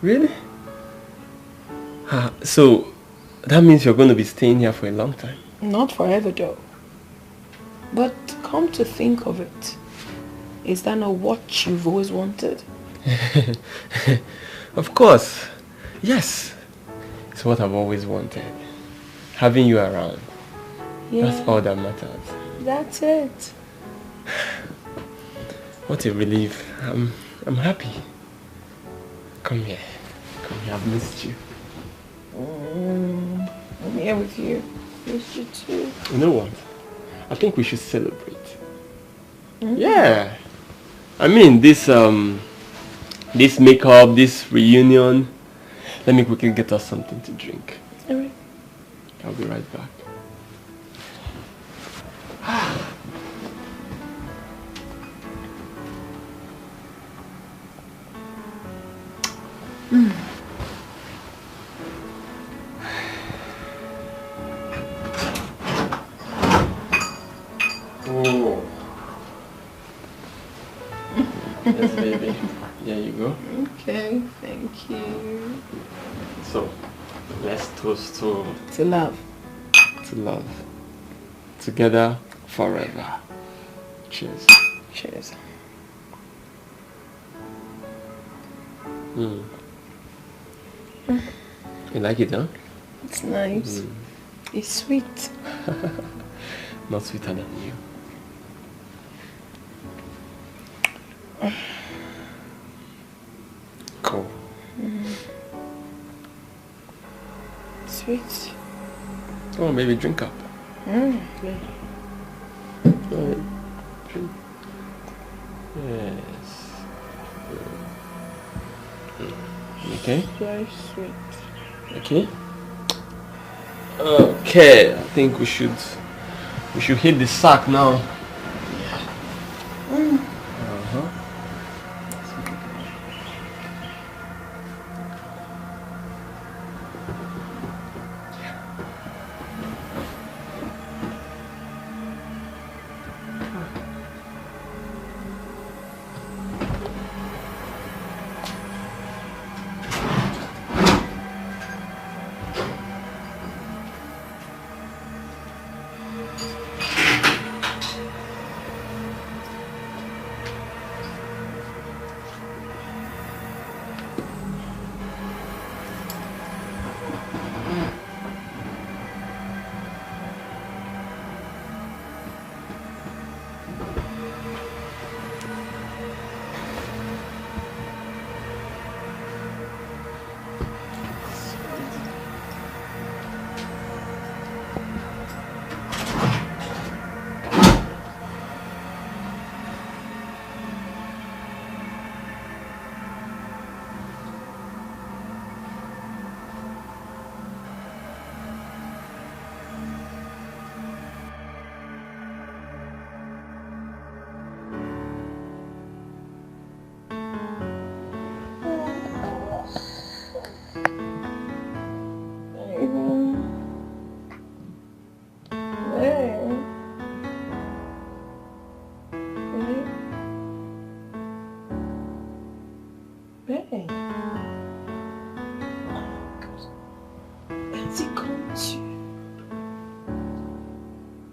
Really? So, that means you're going to be staying here for a long time? Not forever though. But come to think of it, is that not what you've always wanted? Of course. Yes. It's what I've always wanted. Having you around. Yeah. That's all that matters. That's it. What a relief. I'm happy. Come here. Come here. I've missed you. I'm here with you. Missed you too. You know what? I think we should celebrate. Yeah. I mean, this makeup, this reunion. Let me quickly get us something to drink. Alright. I'll be right back. Oh. Yes, baby. There you go. Okay, thank you. So, let's toast to love. To love. Together forever. Cheers. Cheers. You like it, huh? It's nice. It's sweet. Not sweeter than you. Cool. Sweet. Oh, maybe drink up. Okay. Go ahead. Drink. Yes. Okay. Very sweet. Okay. Okay. I think we should hit the sack now.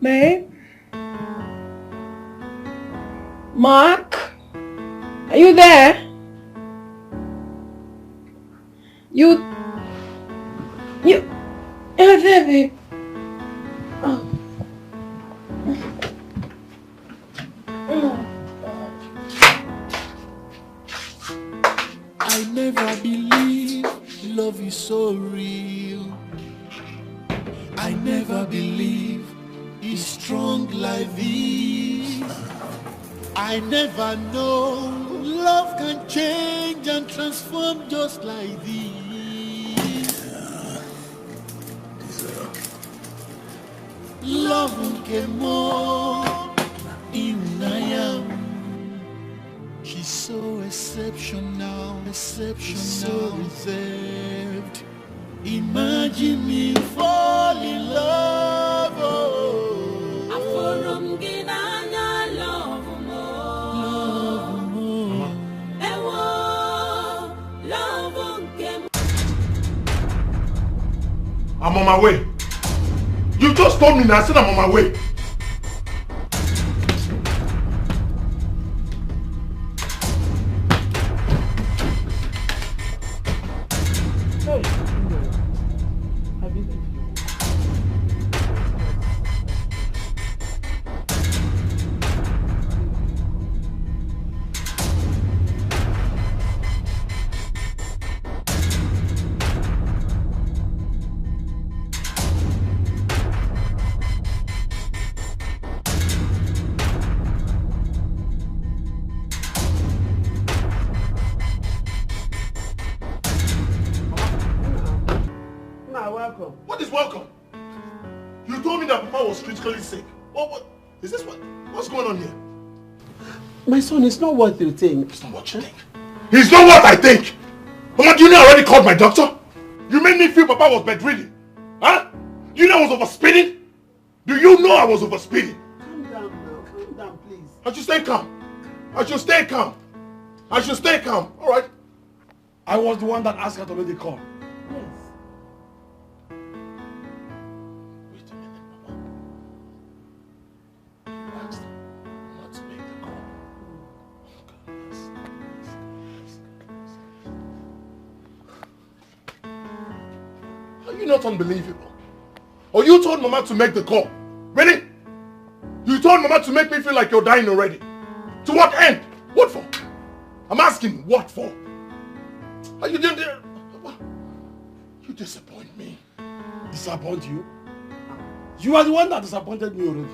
Babe? Mark? Are you there? You're there, babe. Oh. I never believed love is so real. I never believed it's strong like this. I never know love can change and transform just like this. Love came more in I am. She's so exceptional, so reserved. Imagine me fall in love. Oh. I'm on my way. You just told me now, I said I'm on my way. What is welcome? You told me that Papa was critically sick. What is this? What's going on here? My son, it's not what you think. It's not what you think. It's not what I think. Mama, do you know I already called my doctor? You made me feel Papa was bedridden. Huh? You know I was overspeeding? Do you know I was overspeeding? Calm down now. Calm down, please. I should stay calm. I should stay calm. I should stay calm. All right. I was the one that asked her to make the call. Yes. Are you not unbelievable? Or you told Mama to make the call? Really? You told Mama to make me feel like you're dying already? To what end? What for? I'm asking, what for? Are you doing there? You disappoint me. Disappoint you? You are the one that disappointed me already.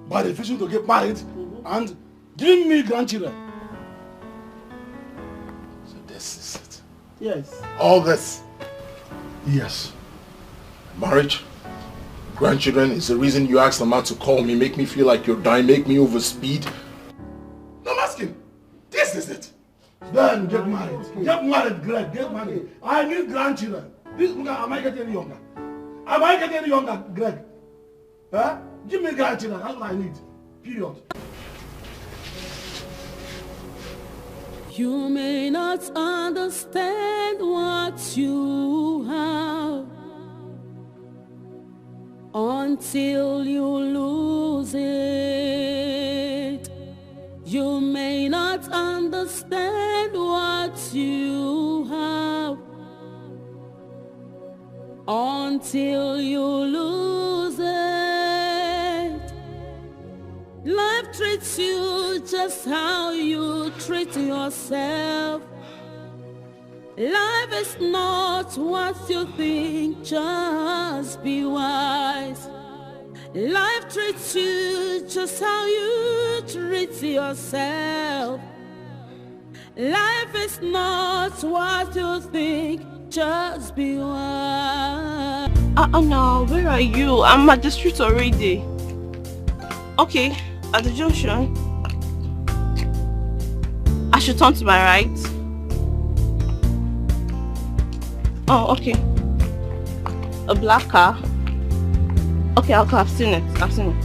By refusing to get married and giving me grandchildren. So this is it? Yes. All this? Yes. Marriage, grandchildren is the reason you asked Mama to call me, make me feel like you're dying, make me overspeed. No, I'm asking. This is it. Then get married. Okay. Get married, Greg. Get married. I need grandchildren. Am I getting any younger? Am I getting any younger, Greg? Huh? Give me grandchildren. That's what I need. Period. You may not understand what you have until you lose it. You may not understand what you have until you lose it. Life treats you just how you treat yourself. Life is not what you think, just be wise. Life treats you just how you treat yourself. Life is not what you think, just be wise. No, where are you? I'm at the street already. Okay, at the junction. I should turn to my right. Oh, okay. A black car. Okay, I've seen it. I've seen it.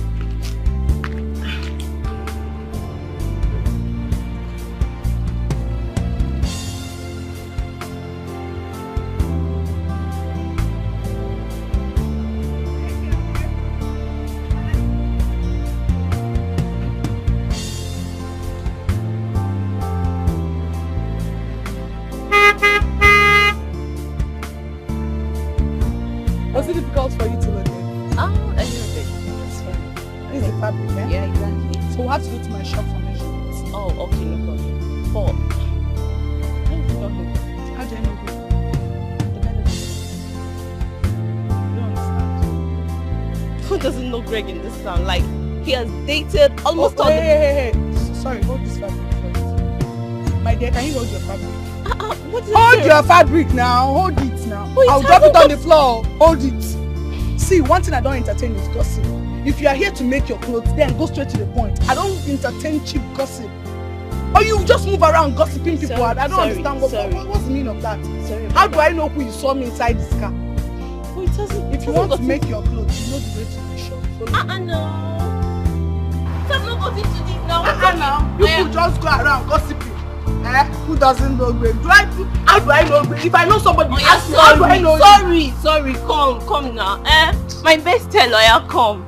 difficult for you to load it? A little bit. That's fine. This is the fabric, eh? Yeah, exactly. So we'll have to go to my shop for measurements. Oh, okay, no problem. 4. How do I know who? Who doesn't know Greg in this town? Like, he has dated almost all Hey. Sorry, hold this fabric first. My dear, can you hold your fabric? Hold your fabric now. Hold it now. Oh, I'll drop it on the floor. Hold it. See, one thing I don't entertain is gossip. If you are here to make your clothes, then go straight to the point. I don't entertain cheap gossip. Or you just move around gossiping people. I don't understand what's the meaning of that. How do I know who you saw me inside this car? If you want to make your clothes, you know the way to the shop. No. I've not got into this now. Now. You could just go around gossiping. Who doesn't know Greg? How do I know Greg? If I know somebody, ask me, how do I know Sorry, come now. My best lawyer, come.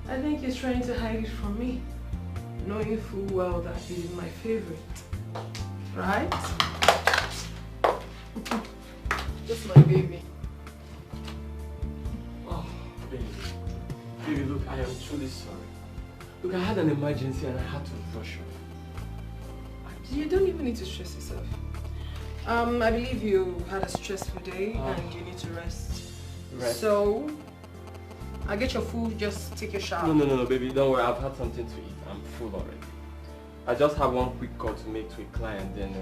I think he's trying to hide it from me, knowing full well that he is my favorite. Right? Just my baby. Oh, baby. Baby, look, I am truly sorry. Look, I had an emergency and I had to rush off. You don't even need to stress yourself. I believe you had a stressful day and you need to rest. So, I'll get your food, just take your shower. No, baby, don't worry, I've had something to eat. I'm full already. I just have one quick call to make to a client, then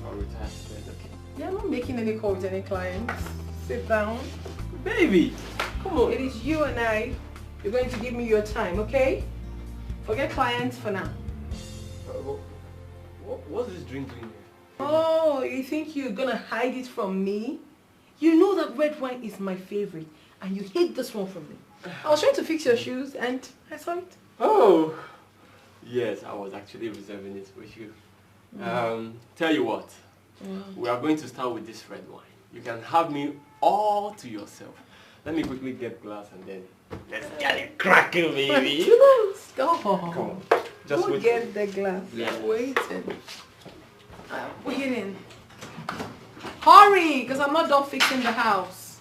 I'll retire to bed, okay? Yeah, I'm not making any call with any clients. Sit down. Baby, come on. It is you and I. You're going to give me your time, okay? Forget clients for now. What's this drink doing here? Oh, you think you're gonna hide it from me? You know that red wine is my favorite, and you hate this one from me. I was trying to fix your shoes, and I saw it. Oh, yes, I was actually reserving it for you. Tell you what, we are going to start with this red wine. You can have me all to yourself. Let me quickly get glass and then let's get it cracking, baby. Stop. Come on. Just Go wait. get the glass. Yeah. I'm waiting. Waiting. Hurry, because I'm not done fixing the house.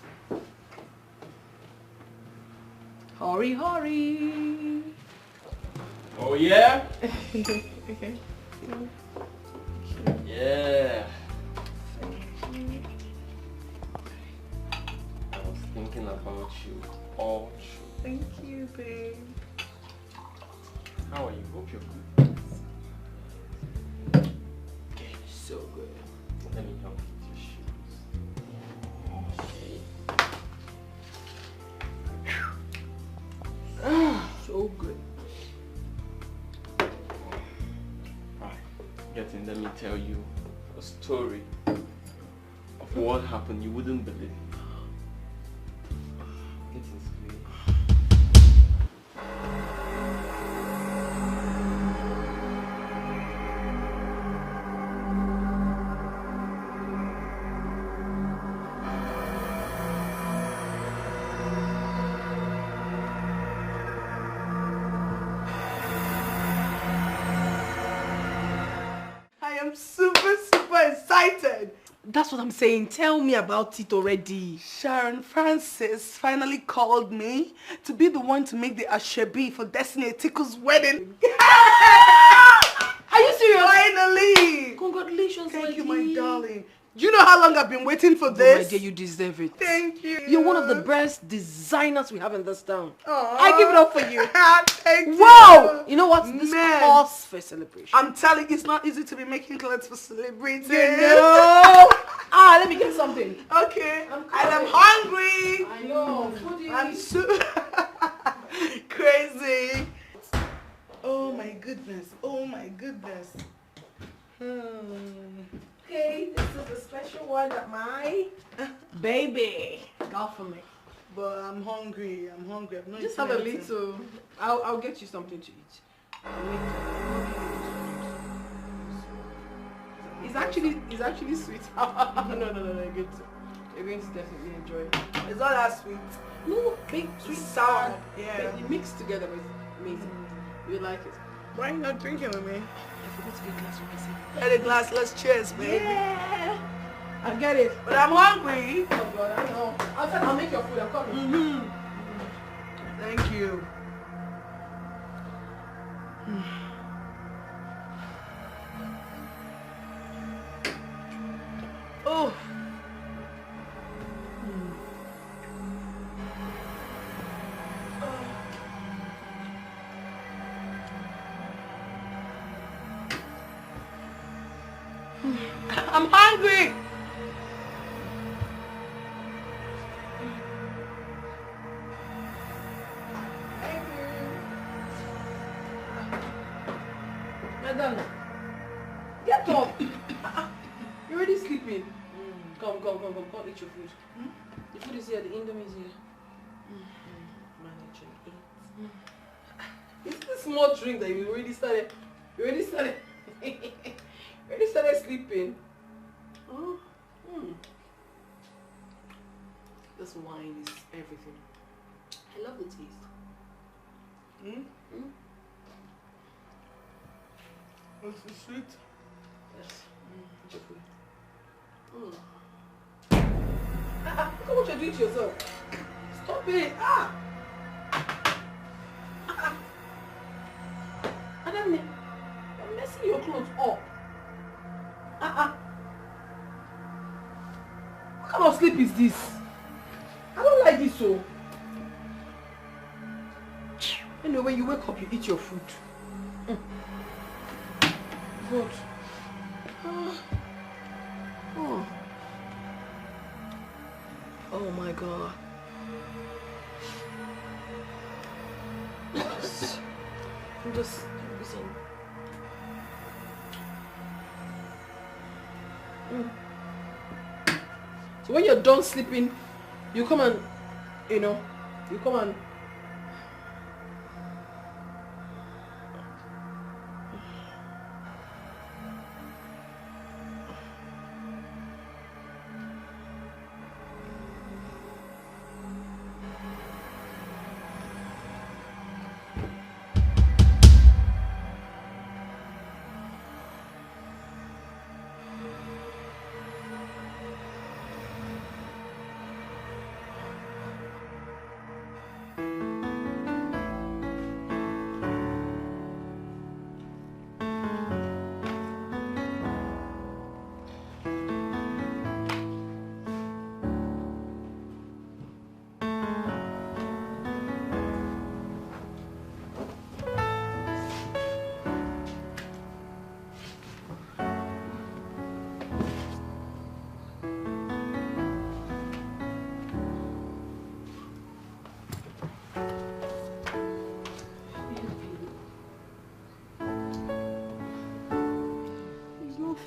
Hurry, hurry. Oh, yeah? Okay. Yeah. I was thinking about you all through. Thank you, babe. How are you? Hope you're good. Okay, so good. Let me help you with your shoes. Okay. So good. Alright, get in. Let me tell you a story of what happened. You wouldn't believe. Get in, please. I am super excited. That's what I'm saying. Tell me about it already. Sharon Francis finally called me to be the one to make the ashebi for Destiny Etiko's wedding. Are you serious? Finally! Congratulations, Thank you, my darling. Do you know how long I've been waiting for this? My dear, you deserve it. Thank you. You're one of the best designers we have in this town. Aww. I give it up for you. Thank you. Wow! You know what? This calls for celebration. I'm telling you, it's not easy to be making clothes for celebrities. You know. Let me get something. Okay. I'm hungry. I know. I'm so crazy. Oh my goodness. Oh my goodness. Okay, this is a special one that my baby got for me. But I'm hungry. I'm hungry. I've not Just eaten have a anything. little. I'll get you something to eat. It's actually sweet. No, good. You're going to definitely enjoy it. It's not that sweet. No, big sweet sour. sour. Yeah. You mix together, but it's amazing. You like it. Why are you not drinking with me? I forgot to get a glass for myself. Get a glass. Let's cheers, baby. Yeah. I'll get it. But I'm hungry. Oh God, I know. I'll make your food. I'm coming. Thank you. Oh. I'm hungry. Madam, get up. You're already sleeping. Come, eat your food. The food is here, the indomie is here. Manage and eat. It's the small drink that you already started. You already started sleeping. Oh. This wine is everything. I love the taste. It's so sweet. Yes. Eat your food. Look at what you're doing to yourself. Stop it. Adam, you're messing your clothes up. What kind of sleep is this? I don't like this so. Anyway, when you wake up, you eat your food. Good. Oh my God. I'm just listen. So when you're done sleeping, you come and, you come and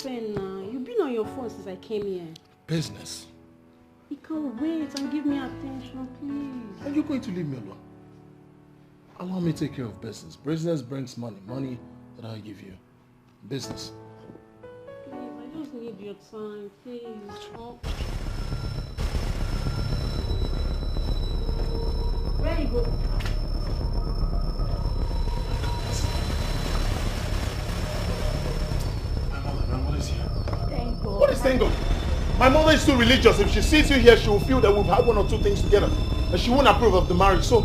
You've been on your phone since I came here. Business. You can wait and give me attention, please. Are you going to leave me alone? Allow me to take care of business. Business brings money. Money that I give you. Business. Please, I just need your time, please. Oh. Where you go? What is Tango? My mother is too religious. If she sees you here, she will feel that we've had one or two things together. And she won't approve of the marriage. So...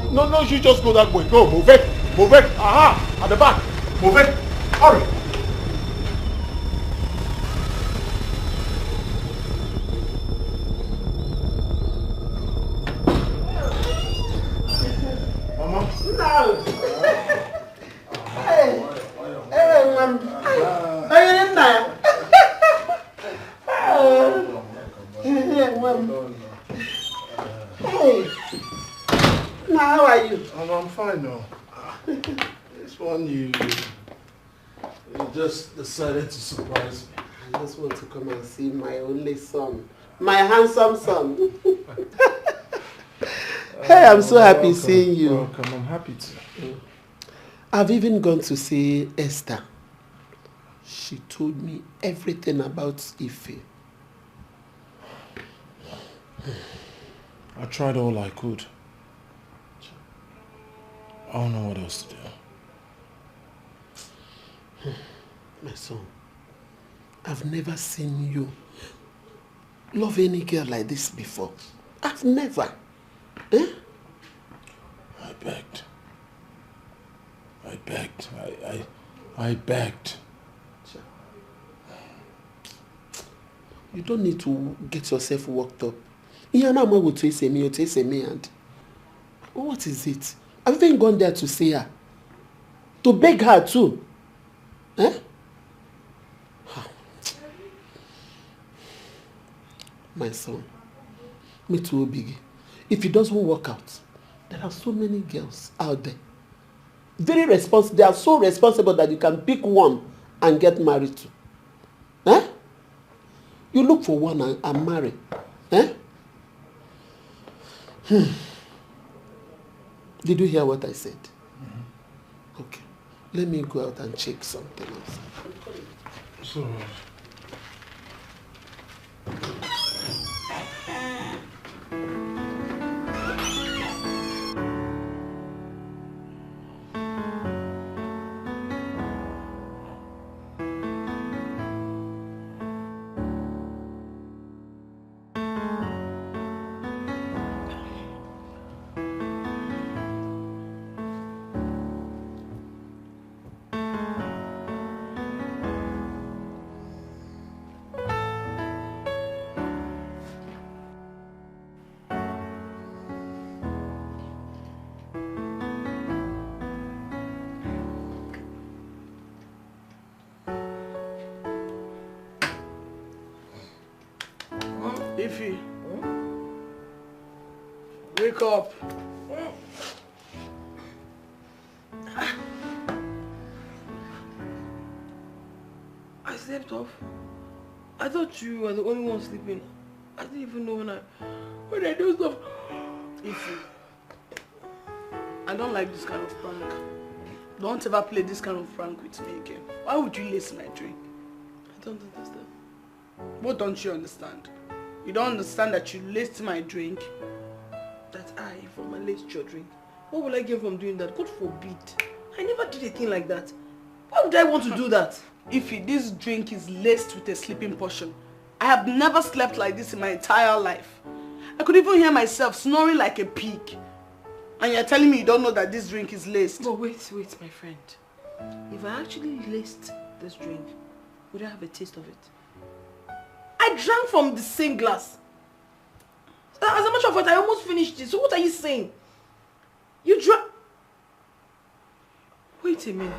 No, you just go that way. Go, move it. Move it. Aha! At the back. Move it. Hurry. Mama? No. Hey, Mom. Are you in there? Hey. Now, how are you? I'm fine now. This one you just decided to surprise me. I just want to come and see my only son. My handsome son. Hey, I'm so happy welcome, seeing you. Welcome, I'm happy to. I've even gone to see Esther. She told me everything about Ife. I tried all I could. I don't know what else to do. My son, I've never seen you love any girl like this before. I've never. Eh? I begged. You don't need to get yourself worked up. And what is it? I've even gone there to see her. To beg her too. Eh? My son, me too, Biggie. If it doesn't work out, there are so many girls out there. Very responsible. They are so responsible that you can pick one and get married to. Eh? You look for one and marry. Eh? Did you hear what I said? Mm-hmm. Okay. Let me go out and check something else. So... Ify, wake up. I slept off. I thought you were the only one sleeping. I didn't even know when I do stuff. Ify, I don't like this kind of prank. Don't ever play this kind of prank with me again. Why would you lace my drink? I don't understand. What don't you understand? You don't understand that you laced my drink? That from I laced your drink. What will I gain from doing that? God forbid. I never did a thing like that. Why would I want to do that? Ify, this drink is laced with a sleeping portion. I have never slept like this in my entire life. I could even hear myself snoring like a pig. And you're telling me you don't know that this drink is laced? But wait, my friend. If I actually laced this drink, would I have a taste of it? I drank from the same glass. As a matter of fact, I almost finished it. So what are you saying? You drank... Wait a minute.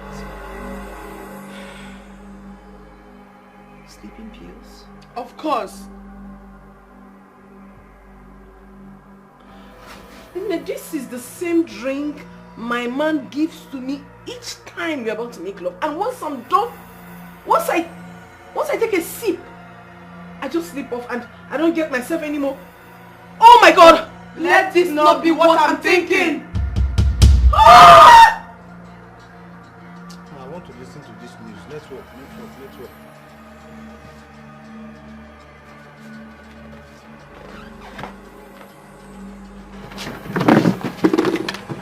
Sleeping pills? Of course. This is the same drink my man gives to me each time we're about to make love. And once I'm done, once I take a sip, I just sleep off and I don't get myself anymore. Oh my God! Let this not be what I'm thinking! I want to listen to this news. Let's work.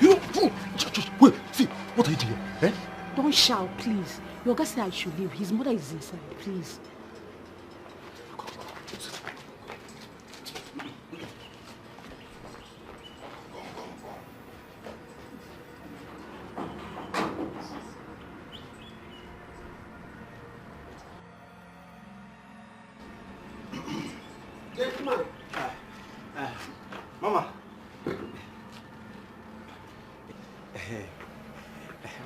You wait, see, what are you doing? Eh? Don't shout, please. Your guy said I should leave. His mother is inside, please.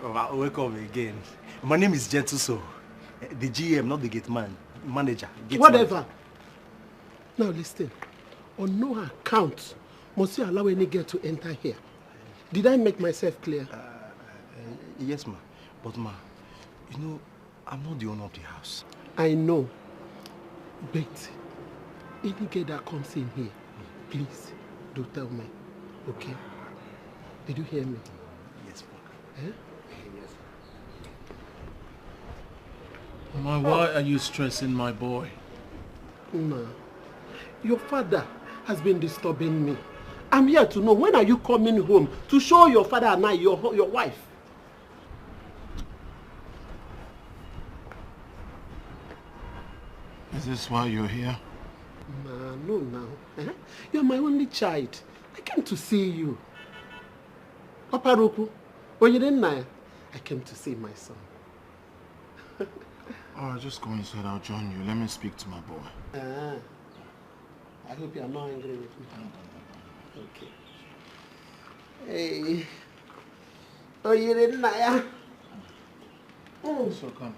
Welcome again. My name is Gentle So. The GM, not the gate man. Manager. Whatever. Now listen. On no account must you allow any girl to enter here. Did I make myself clear? Yes, ma. But ma, you know, I'm not the owner of the house. I know. But any girl that comes in here, please do tell me. Okay? Did you hear me? Yes, ma. Eh? Ma, why are you stressing my boy? Ma, your father has been disturbing me. I'm here to know, when are you coming home to show your father and I your wife? Is this why you're here? Ma, no now. Eh? You're my only child. I came to see you. Papa Roku, I came to see my son. Oh, just go inside, I'll join you. Let me speak to my boy. I hope you are not angry with me. Okay. Hey. Oh, you didn't know. So come.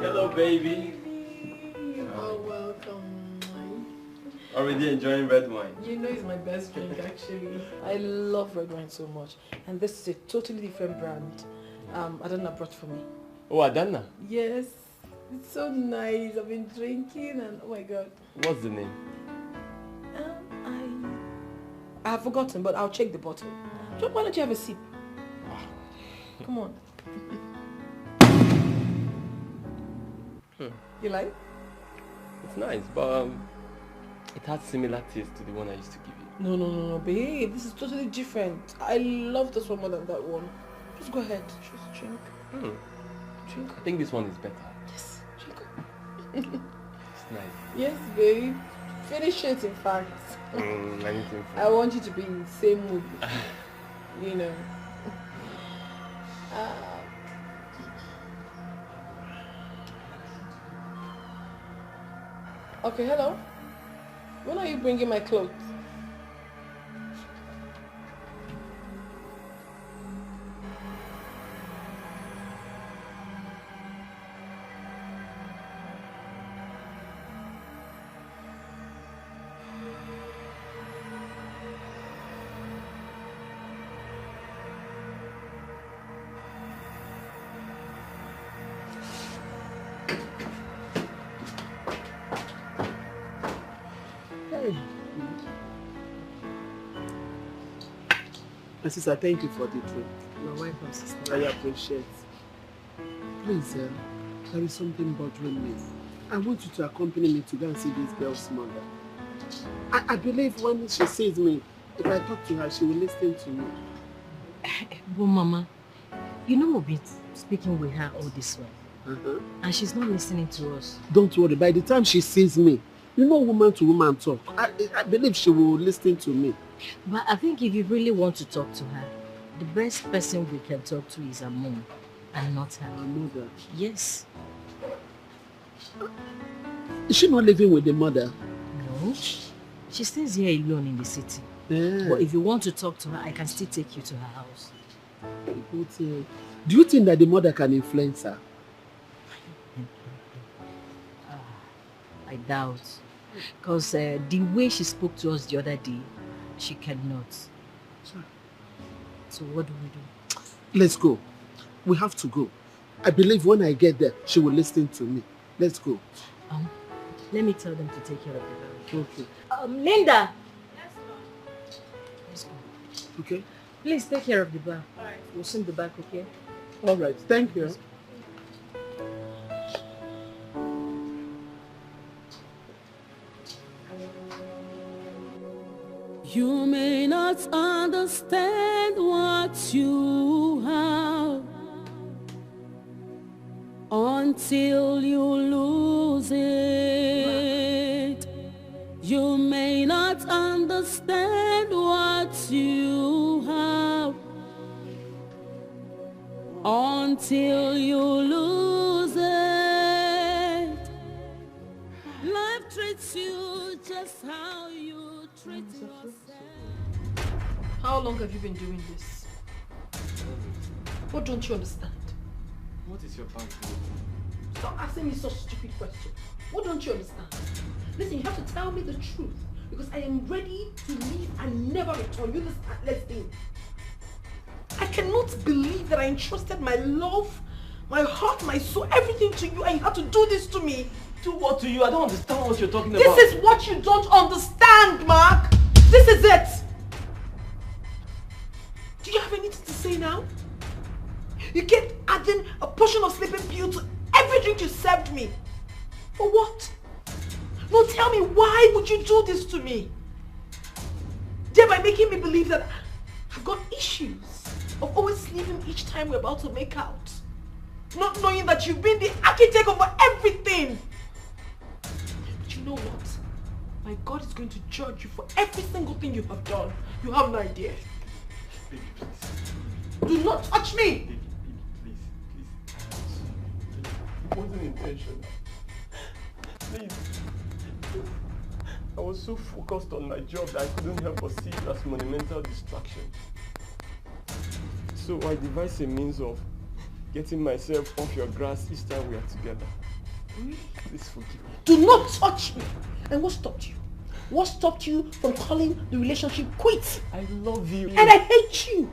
Hello, baby. Oh, welcome. Already enjoying red wine. You know it's my best drink, actually. I love red wine so much. And this is a totally different brand. Adana brought for me. Oh, Adana? Yes. It's so nice. I've been drinking and oh my god. What's the name? I have forgotten, but I'll check the bottle. Why don't you have a sip? Come on. You like? It's nice, but it has similar taste to the one I used to give you. No, babe. This is totally different. I love this one more than that one. Just go ahead. Just drink. Drink. I think this one is better. Yes, drink. It's nice. Yes, babe. Finish it, in fact. Anything. I want you to be in the same mood. You know. Okay, hello. When are you bringing my clothes? My sister, thank you for the drink. You're welcome, sister. I appreciate. Please, there is something bothering me. I want you to accompany me to go and see this girl's mother. I believe when she sees me, if I talk to her, she will listen to me. But Mama, you know we've been speaking with her all this while. And she's not listening to us. Don't worry, by the time she sees me, you know woman to woman talk. I believe she will listen to me. But I think if you really want to talk to her, the best person we can talk to is her mom and not her. Her mother? Yes. Is she not living with the mother? No. She stays here alone in the city. Yeah. But if you want to talk to her, I can still take you to her house. But, do you think that the mother can influence her? I doubt. Because the way she spoke to us the other day, she cannot. So what do we do? Let's go. We have to go. I believe when I get there, she will listen to me. Let's go. Let me tell them to take care of the baby. Okay. Linda! Let's go. Okay. Please take care of the bar. Alright. We'll soon be back, okay? Alright, thank you. You may not understand what you have until you lose it. You may not understand what you have until you lose it. Life treats you just how you treat yourself. How long have you been doing this? What don't you understand? What is your point? Stop asking me such stupid questions. What don't you understand? Listen, you have to tell me the truth because I am ready to leave and never return. You this heartless thing. I cannot believe that I entrusted my love, my heart, my soul, everything to you and you had to do this to me. Do what to you? I don't understand what you're talking This about. is what you don't understand, Mark. This is it. Do you have anything to say now? You kept adding a portion of sleeping pill to every drink you served me. For what? No, tell me, why would you do this to me? Thereby making me believe that I've got issues of always sleeping each time we're about to make out. Not knowing that you've been the architect over everything. But you know what? My God is going to judge you for every single thing you have done. You have no idea. Baby, please. Do not touch me! Baby, please. It wasn't intentional. Please. I was so focused on my job that I couldn't help but see it as monumental distraction. So I devised a means of getting myself off your grass each time we are together. Really? Please forgive me. Do not touch me! And what stopped you? What stopped you from calling the relationship quits? I love you. And I hate you.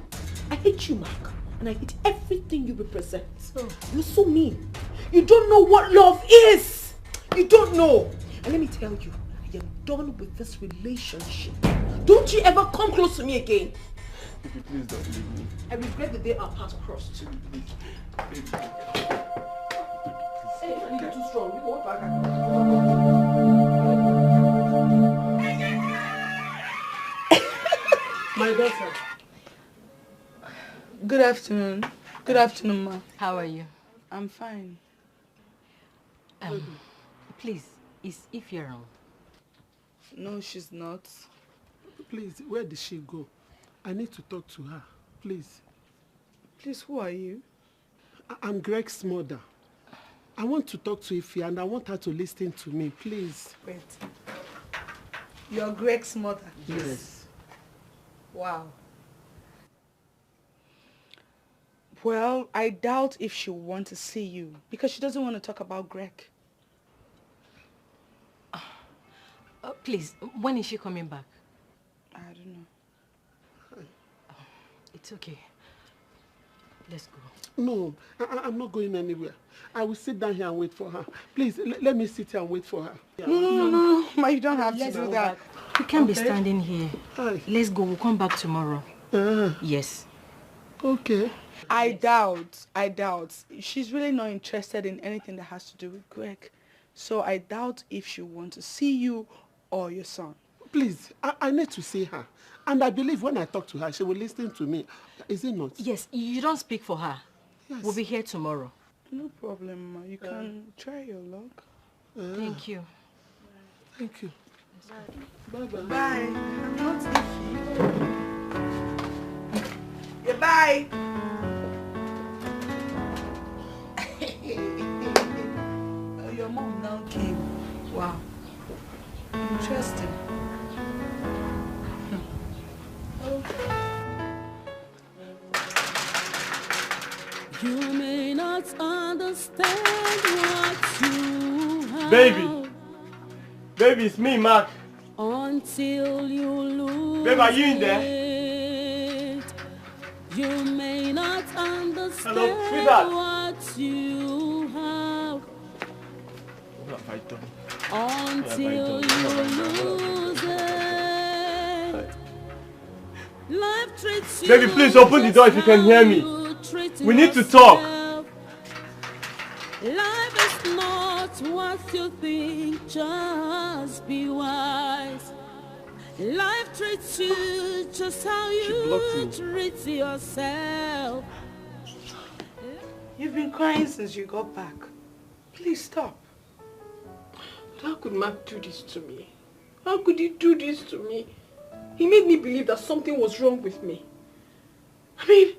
I hate you, Mark. And I hate everything you represent. You're so mean. You don't know what love is. You don't know. And let me tell you, I am done with this relationship. Don't you ever come close to me again. Baby, please don't leave me. I regret the day our paths crossed. Please. Baby. Hey, I think you're too strong. You go back. My daughter. Good afternoon. Good afternoon, ma. How are you? I'm fine. Please, is Ify around? No, she's not. Please, where did she go? I need to talk to her. Please. Please, who are you? I'm Greg's mother. I want to talk to Ify and I want her to listen to me, please. Wait. You're Greg's mother? Yes. Wow. Well, I doubt if she'll want to see you because she doesn't want to talk about Greg. Please, when is she coming back? I don't know. It's okay. Let's go. No, I'm not going anywhere. I will sit down here and wait for her. Please, let me sit here and wait for her. No, Ma, you don't have to do that. We can't be standing here. Let's go. We'll come back tomorrow. Yes. Okay. I doubt. She's really not interested in anything that has to do with Greg. So I doubt if she wants to see you or your son. Please, I need to see her. And I believe when I talk to her, she will listen to me. Is it not? Yes, you don't speak for her. Yes. We'll be here tomorrow. No problem, Ma. You can try your luck. Thank you. Thank you. Bye-bye. Bye. I'm not Ify. Yeah, bye. Your mom now came. Wow. Interesting. You may not understand what you have. Baby, it's me, Mark. Until you lose Babe, are you in there? it. You may not understand what you have. What have I done? Until you lose it. Life treats you. Baby, please open the door if you can hear me. We need to talk. Life is not what you think, just be wise. Life treats you just how you treat yourself. You've been crying since you got back. Please stop. But how could Mark do this to me? How could he do this to me? He made me believe that something was wrong with me. I mean,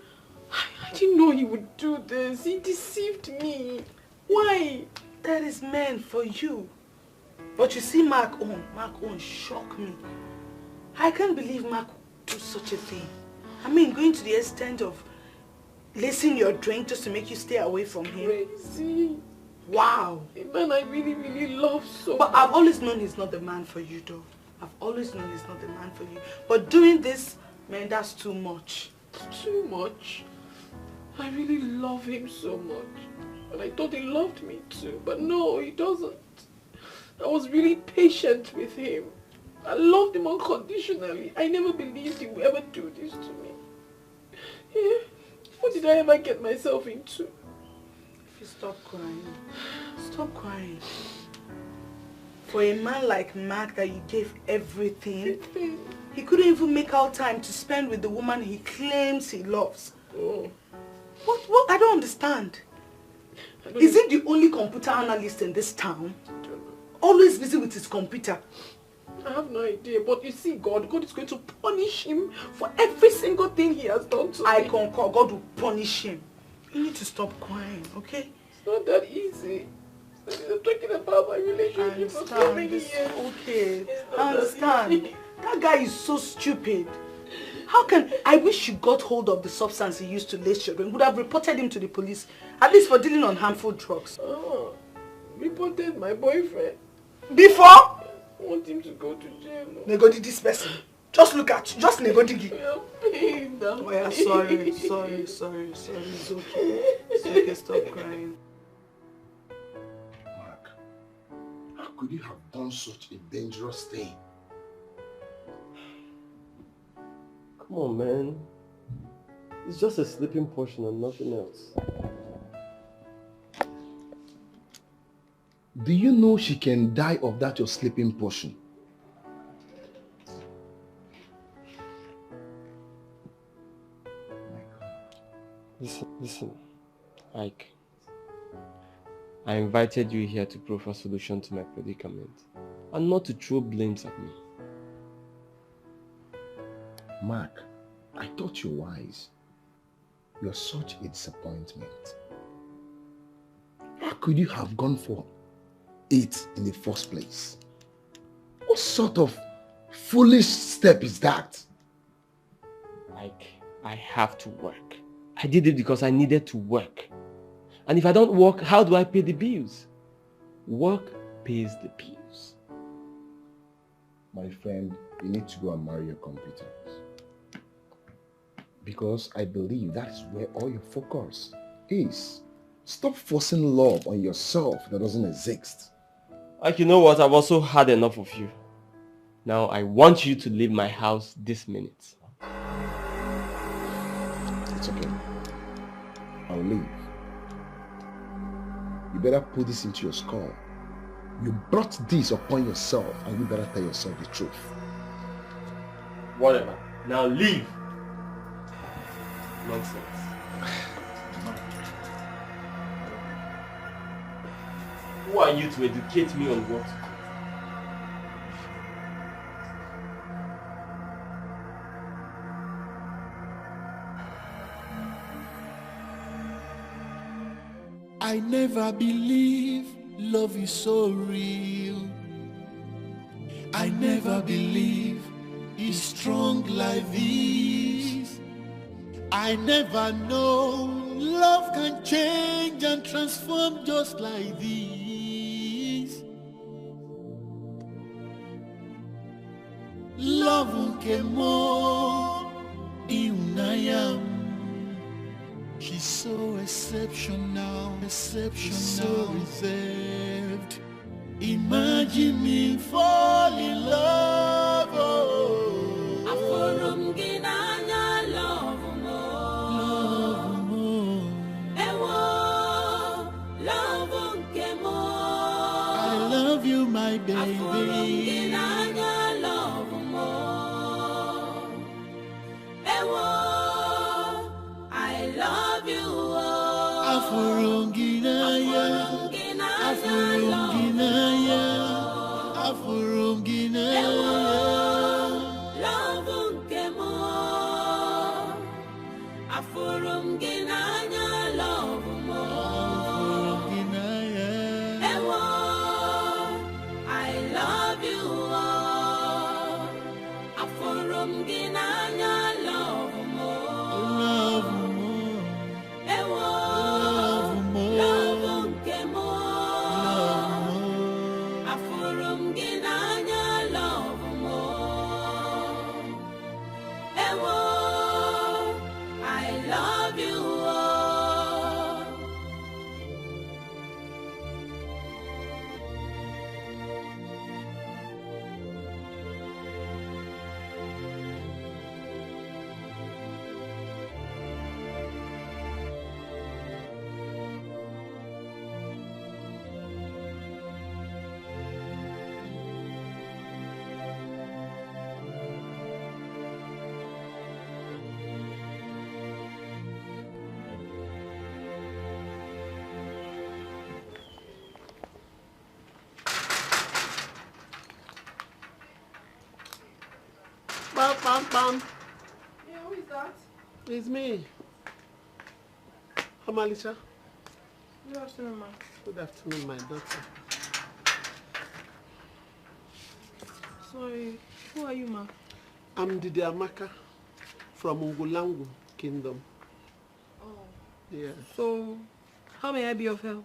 I didn't know he would do this. He deceived me. Why? That is meant for you. But you see Mark own shocked me. I can't believe Mark would do such a thing. I mean, going to the extent of lacing your drink just to make you stay away from him. Crazy. Wow. A man I really, really love so But much. I've always known he's not the man for you, though. I've always known he's not the man for you. But doing this, man, that's too much. Too much? I really love him so much. And I thought he loved me too. But no, he doesn't. I was really patient with him. I loved him unconditionally. I never believed he would ever do this to me. Yeah. What did I ever get myself into? If you stop crying. Stop crying. For a man like Mark that you gave everything, he couldn't even make out time to spend with the woman he claims he loves. Oh. What? I don't understand. Is he the only computer analyst in this town? Always busy with his computer. I have no idea, but you see, God is going to punish him for every single thing he has done to me. I concur, God will punish him. You need to stop crying, okay? It's not that easy. I'm talking about my relationship for so many years. Okay, I understand. That guy is so stupid. How can... I wish you got hold of the substance he used to lace children. Would have reported him to the police, at least for dealing on harmful drugs. Oh, reported my boyfriend. Before? I want him to go to jail. Negodi this person. Just look at you. Just Negodigi. Oh yeah, sorry. It's okay. It's okay, stop crying. Mark, how could you have done such a dangerous thing? Come on, man. It's just a sleeping portion and nothing else. Do you know she can die of that your sleeping portion? Listen, Ike. I invited you here to proffer a solution to my predicament and not to throw blames at me. Mark, I thought you were wise. You're such a disappointment. How could you have gone for it in the first place? What sort of foolish step is that? Ike, I have to work. I did it because I needed to work. And if I don't work, how do I pay the bills? Work pays the bills. My friend, you need to go and marry your computers. Because I believe that's where all your focus is. Stop forcing love on yourself that doesn't exist. Ike, you know what? I've also had enough of you. Now I want you to leave my house this minute. It's okay. I'll leave. You better put this into your skull. You brought this upon yourself and you better tell yourself the truth. Whatever. Now leave. Nonsense. Who are you to educate me on what to do? I never believe love is so real. I never believe it's strong like this. I never know Love can change and transform just like this. Love can more in She's so exceptional, so reserved. Imagine me fall in love. Oh. I love you, my baby. Bam. Yeah, who is that? It's me. How Alicia? Good afternoon, ma. Good afternoon, my daughter. Sorry, who are you, ma? I'm Didi Amaka from Ungulangu Kingdom. Oh. Yeah. So, how may I be of help?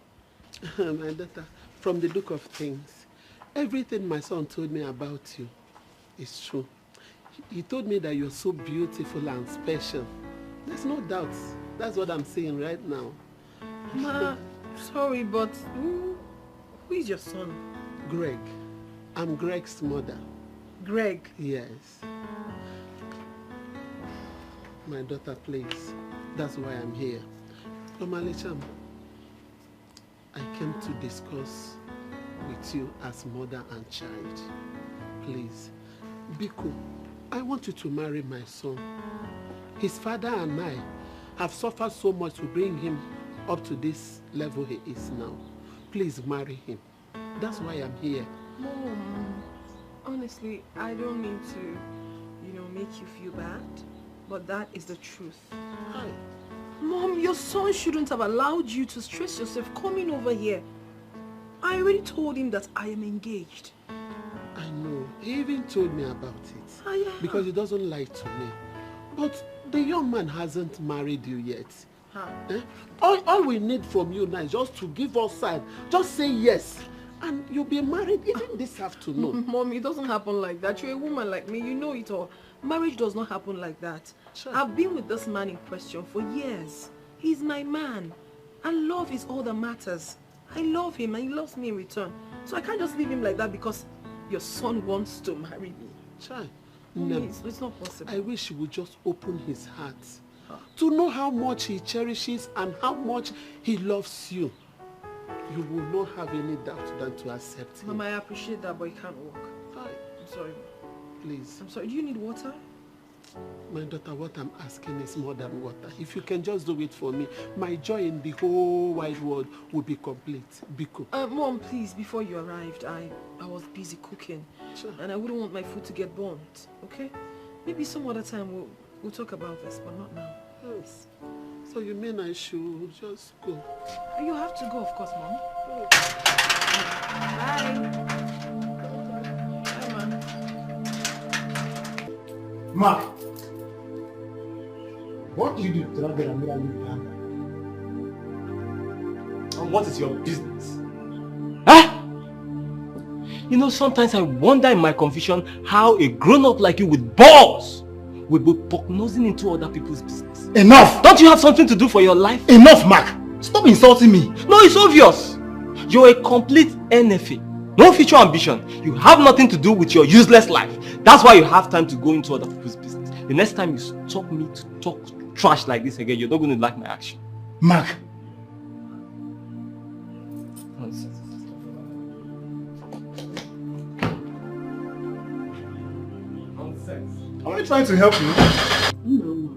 My daughter, from the look of things, everything my son told me about you is true. He told me that you're so beautiful and special. There's no doubt. That's what I'm saying right now. Ma, sorry, but who is your son? Greg. I'm Greg's mother. Greg? Yes. My daughter, please. That's why I'm here. Omalicham, I came to discuss with you as mother and child. Please. Biko, I want you to marry my son. His father and I have suffered so much to bring him up to this level he is now. Please marry him. That's why I'm here. Mom, honestly, I don't mean to, make you feel bad, but that is the truth. Hi. Mom, your son shouldn't have allowed you to stress yourself coming over here. I already told him that I am engaged. I know. He even told me about it. Because he doesn't lie to me. But the young man hasn't married you yet. Huh? Eh? All we need from you now is just to give us sign. Just say yes. And you'll be married even this afternoon. Mom, it doesn't happen like that. You're a woman like me. You know it all. Marriage does not happen like that. Sure. I've been with this man in question for years. He's my man. And love is all that matters. I love him and he loves me in return. So I can't just leave him like that because your son wants to marry me. Child, no, it's not possible. I wish he would just open his heart to know how much he cherishes and how much he loves you. You will not have any doubt than to accept him. Mama, I appreciate that, but he can't walk. Hi. I'm sorry. Please. I'm sorry. Do you need water? My daughter, what I'm asking is more than water. If you can just do it for me, my joy in the whole wide world will be complete. Biko. Mom, please, before you arrived, I was busy cooking. Sure. And I wouldn't want my food to get burnt, okay? Maybe some other time we'll talk about this, but not now. Yes. So you mean I should just go? You have to go, of course, Mom. Oh. Bye. Bye, Ma, what did you do to Amira leave behind? And what is your business? Huh? You know, sometimes I wonder in my confusion how a grown-up like you with balls will be prognosing into other people's business. Enough! Don't you have something to do for your life? Enough, Mark! Stop insulting me. No, it's obvious. You're a complete NFA. No future ambition. You have nothing to do with your useless life. That's why you have time to go into other people's business. The next time you stop me to talk trash like this again, you're not going to like my action. Mark. Nonsense. Am I trying to help you? No.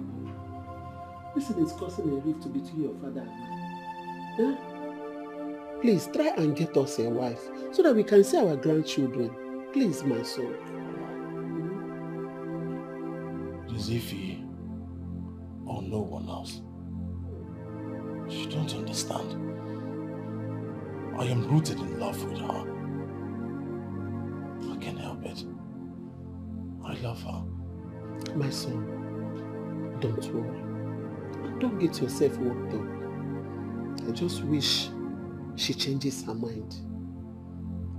This is causing a rift between your father and I. Huh? Please try and get us a wife so that we can see our grandchildren. Please, my son. Is Ify or no one else? You don't understand. I am rooted in love with her. I can't help it. I love her. My son, don't worry. Don't get yourself worked up. I just wish she changes her mind.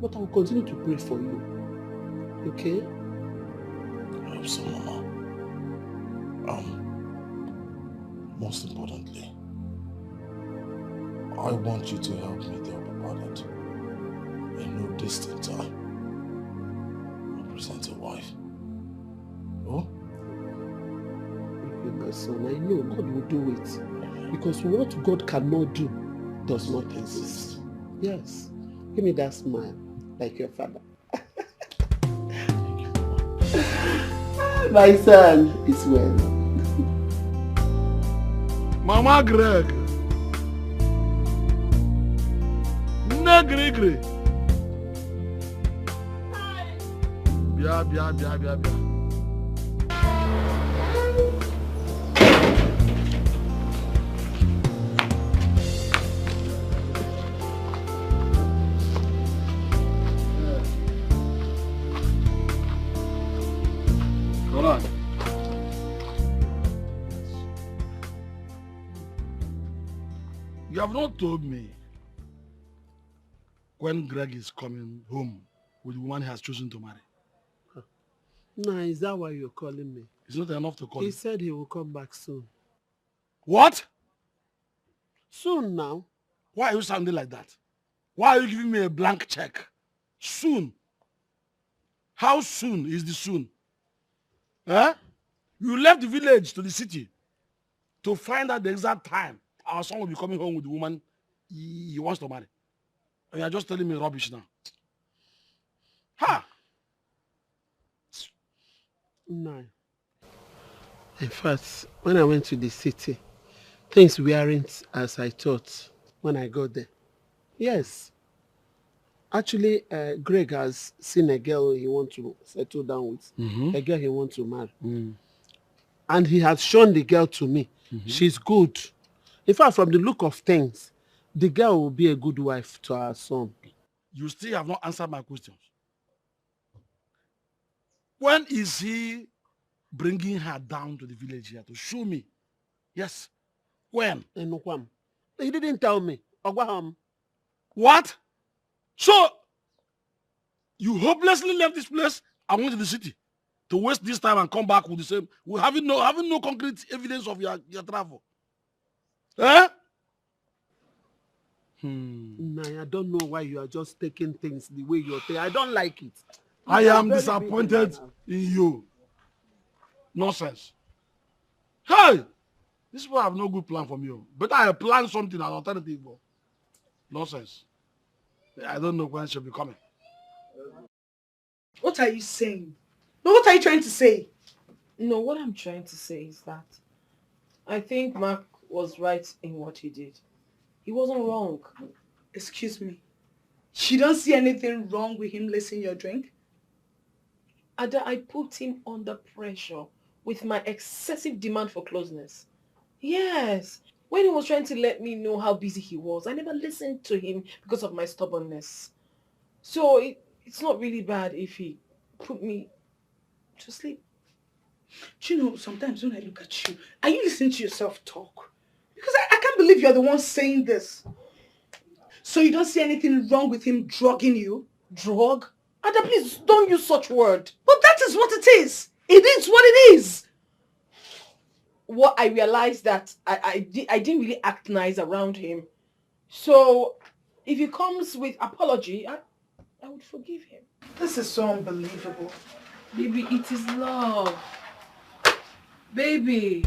But I'll continue to pray for you. Okay? I hope so, Mama. Most importantly, I want you to help me tell Papa that in no distant time, I'll present a wife. Oh? My son, I know God will do it. Because what God cannot do does not exist. Yes. Give me that smile, like your father. My son is well. Mama Greg. Nne Greg. Bia. Hold on. You have not told me when Greg is coming home with the woman he has chosen to marry. Nah, is that why you're calling me? It's not enough to call He you. said he will come back soon. What? Soon now. Why are you sounding like that? Why are you giving me a blank check? Soon. How soon is the soon? Huh? You left the village to the city to find out the exact time our son will be coming home with the woman he wants to marry. And you're just telling me rubbish now. Ha! No. In fact, when I went to the city, things weren't as I thought when I got there. Yes. Actually, Greg has seen a girl he wants to settle down with. A girl he wants to marry. And he has shown the girl to me. She's good. In fact, from the look of things, the girl will be a good wife to our son. You still have not answered my questions. When is he bringing her down to the village here to show me? Yes. When? He didn't tell me. What? So, you hopelessly left this place and went to the city to waste this time and come back with the same, having no concrete evidence of your travel. Eh? Nah, I don't know why you are just taking things the way you're taking. I don't like it. I am disappointed in you. Nonsense. Hey! This people have no good plan from you. But I plan something, an alternative. Nonsense. I don't know when she'll be coming. What are you saying? No, what are you trying to say? No, what I'm trying to say is that I think Mark was right in what he did. He wasn't wrong. Excuse me. You don't see anything wrong with him lacing your drink? Ada, I put him under pressure with my excessive demand for closeness. Yes. When he was trying to let me know how busy he was, I never listened to him because of my stubbornness. So it's not really bad if he put me to sleep. Do you know, sometimes when I look at you, are you listening to yourself talk? Because I can't believe you're the one saying this. So you don't see anything wrong with him drugging you? Drug? Ada, please don't use such word. But that is what it is. It is what it is. What I realized that I didn't really act nice around him. So if he comes with apology, I would forgive him. This is so unbelievable. Baby, it is love. Baby.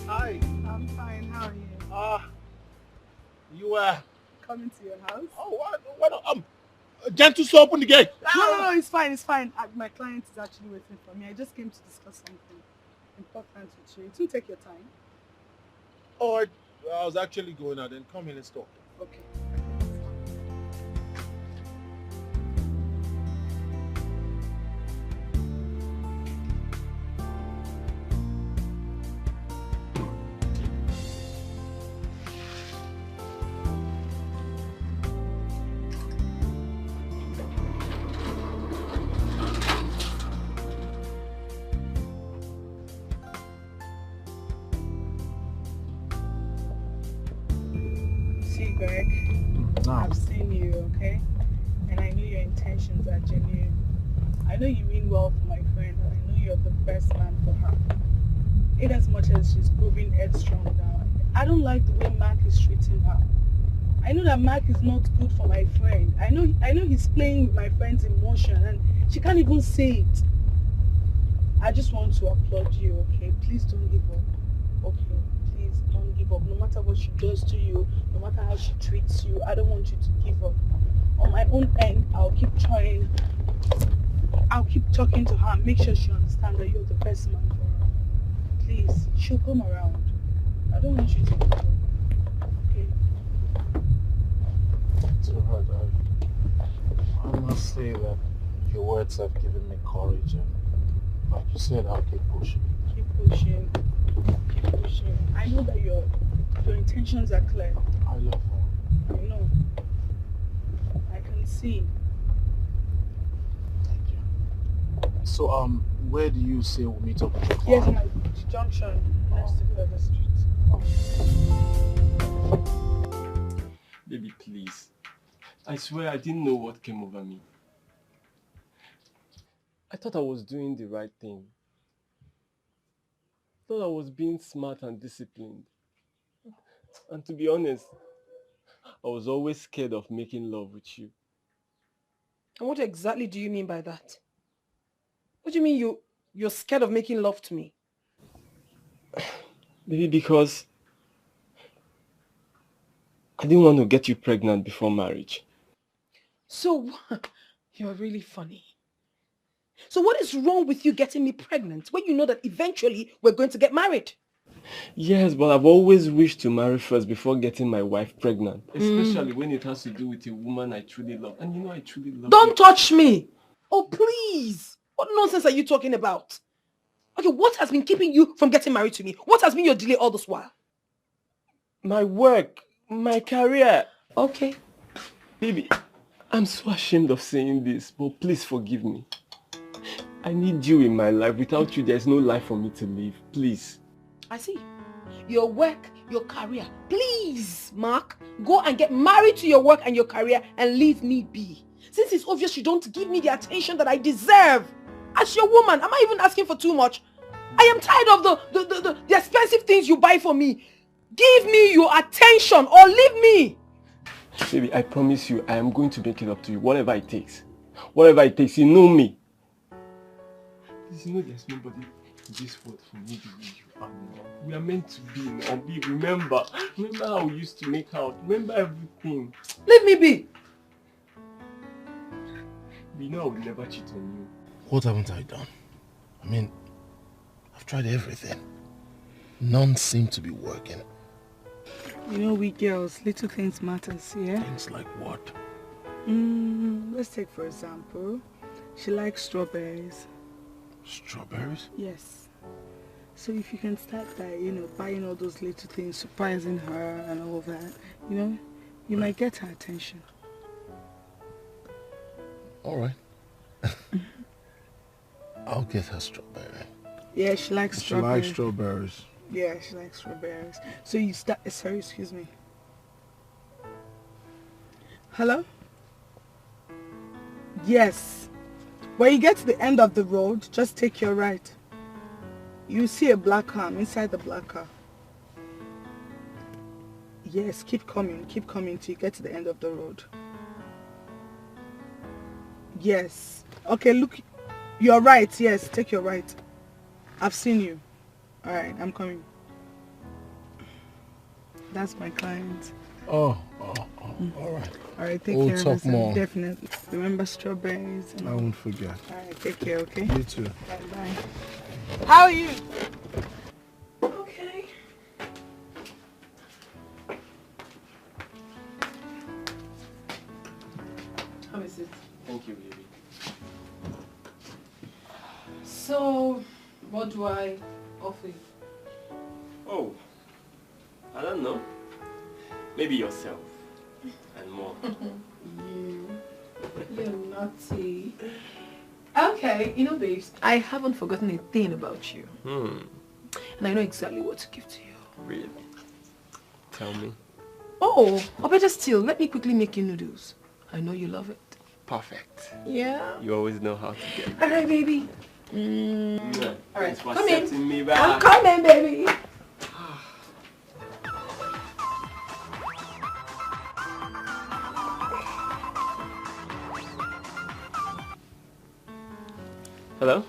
Hi. I'm fine. How are you? You Coming to your house? Oh, what? Gentle, so open the gate. No, it's fine. My client is actually waiting for me. I just came to discuss something important with you. It won't take your time. Oh, I was actually going out. Then come in and talk. Okay. Greg, I've seen you, okay? And I know your intentions are genuine. I know you mean well for my friend, and I know you're the best man for her. In as much as she's proving headstrong now, I don't like the way Mark is treating her. I know that Mark is not good for my friend. I know he's playing with my friend's emotion, and she can't even say it. I just want to applaud you, okay? Please don't give up, okay? Please don't give up. No matter what she does to you, no matter how she treats you, I don't want you to give up. On my own end, I'll keep trying. I'll keep talking to her and make sure she understands that you're the best man for her. Please, she'll come around. I don't want you to give up. Okay? It's alright. I must say that your words have given me courage, and like you said, I'll keep pushing. Keep pushing. Keep pushing. I know that your intentions are clear. I love her. I know. I can see. Thank you. So, where do you say we'll meet up with your Yes, car? my junction next to the other street. Baby, please. I swear I didn't know what came over me. I thought I was doing the right thing. I thought I was being smart and disciplined. And to be honest, I was always scared of making love with you. And what exactly do you mean by that? What do you mean you're scared of making love to me? Maybe because I didn't want to get you pregnant before marriage. So, you're really funny. So what is wrong with you getting me pregnant when you know that eventually we're going to get married? Yes, but I've always wished to marry first before getting my wife pregnant. Especially when it has to do with a woman I truly love. And you know I truly love Don't you. touch me! Oh, please! What nonsense are you talking about? Okay, what has been keeping you from getting married to me? What has been your delay all this while? My work, my career. Okay. Baby, I'm so ashamed of saying this, but please forgive me. I need you in my life. Without you, there's no life for me to live. Please. I see. Your work, your career. Please, Mark, go and get married to your work and your career and leave me be. Since it's obvious you don't give me the attention that I deserve. As your woman, am I even asking for too much? I am tired of the expensive things you buy for me. Give me your attention or leave me. Baby, I promise you, I am going to make it up to you, whatever it takes. Whatever it takes, you know me. You know there's nobody in this world for me the way you are now. We are meant to be now. Remember how we used to make out. Remember everything. Leave me be. We know I would never cheat on you. What haven't I done? I mean, I've tried everything. None seem to be working. You know, we girls, little things matters, yeah? Things like what? Let's take for example, she likes strawberries. Strawberries? Yes. So if you can start by, buying all those little things, surprising her and all that, you might get her attention. All right. I'll get her strawberry. Yeah, she likes She strawberries. likes strawberries. Yeah, she likes strawberries. So you start... Sorry, excuse me. Hello? Yes. When you get to the end of the road, just take your right. You see a black car. I'm inside the black car. Yes, keep coming till you get to the end of the road. Yes. Okay, look. You're right. Yes, take your right. I've seen you. All right, I'm coming. That's my client. Oh, all right. All right, take We'll care of talk yourself. more. Definitely. Remember strawberries. I won't forget. All right, take care, okay? You too. Bye-bye. How are you? Okay. How is it? Thank you, baby. So, what do I offer you? Oh, I don't know. Maybe yourself and more. You're naughty. Okay, you know, babes, I haven't forgotten a thing about you. And I know exactly what to give to you. Really? Tell me. Oh, or better still, let me quickly make you noodles. I know you love it. Perfect. Yeah. You always know how to get it. Alright, baby. Yeah. Alright, Thanks for come in. accepting me back. I'm coming, baby. Hello?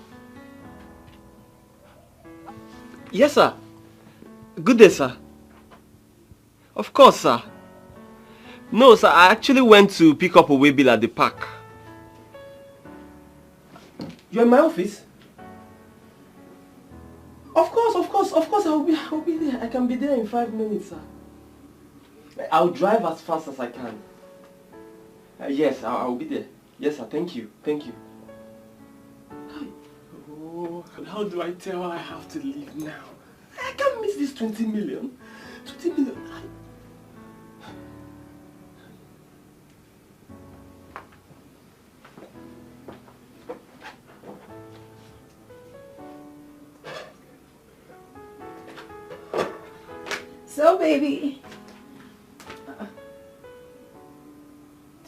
Yes, sir. Good day, sir. Of course, sir. No, sir, I actually went to pick up a way bill at the park. You're in my office? Of course, I'll be there. I can be there in 5 minutes, sir. I'll drive as fast as I can. Yes, I'll be there. Yes, sir, thank you. Oh, how do I tell her I have to leave now? I can't miss this 20 million. 20 million. So, baby.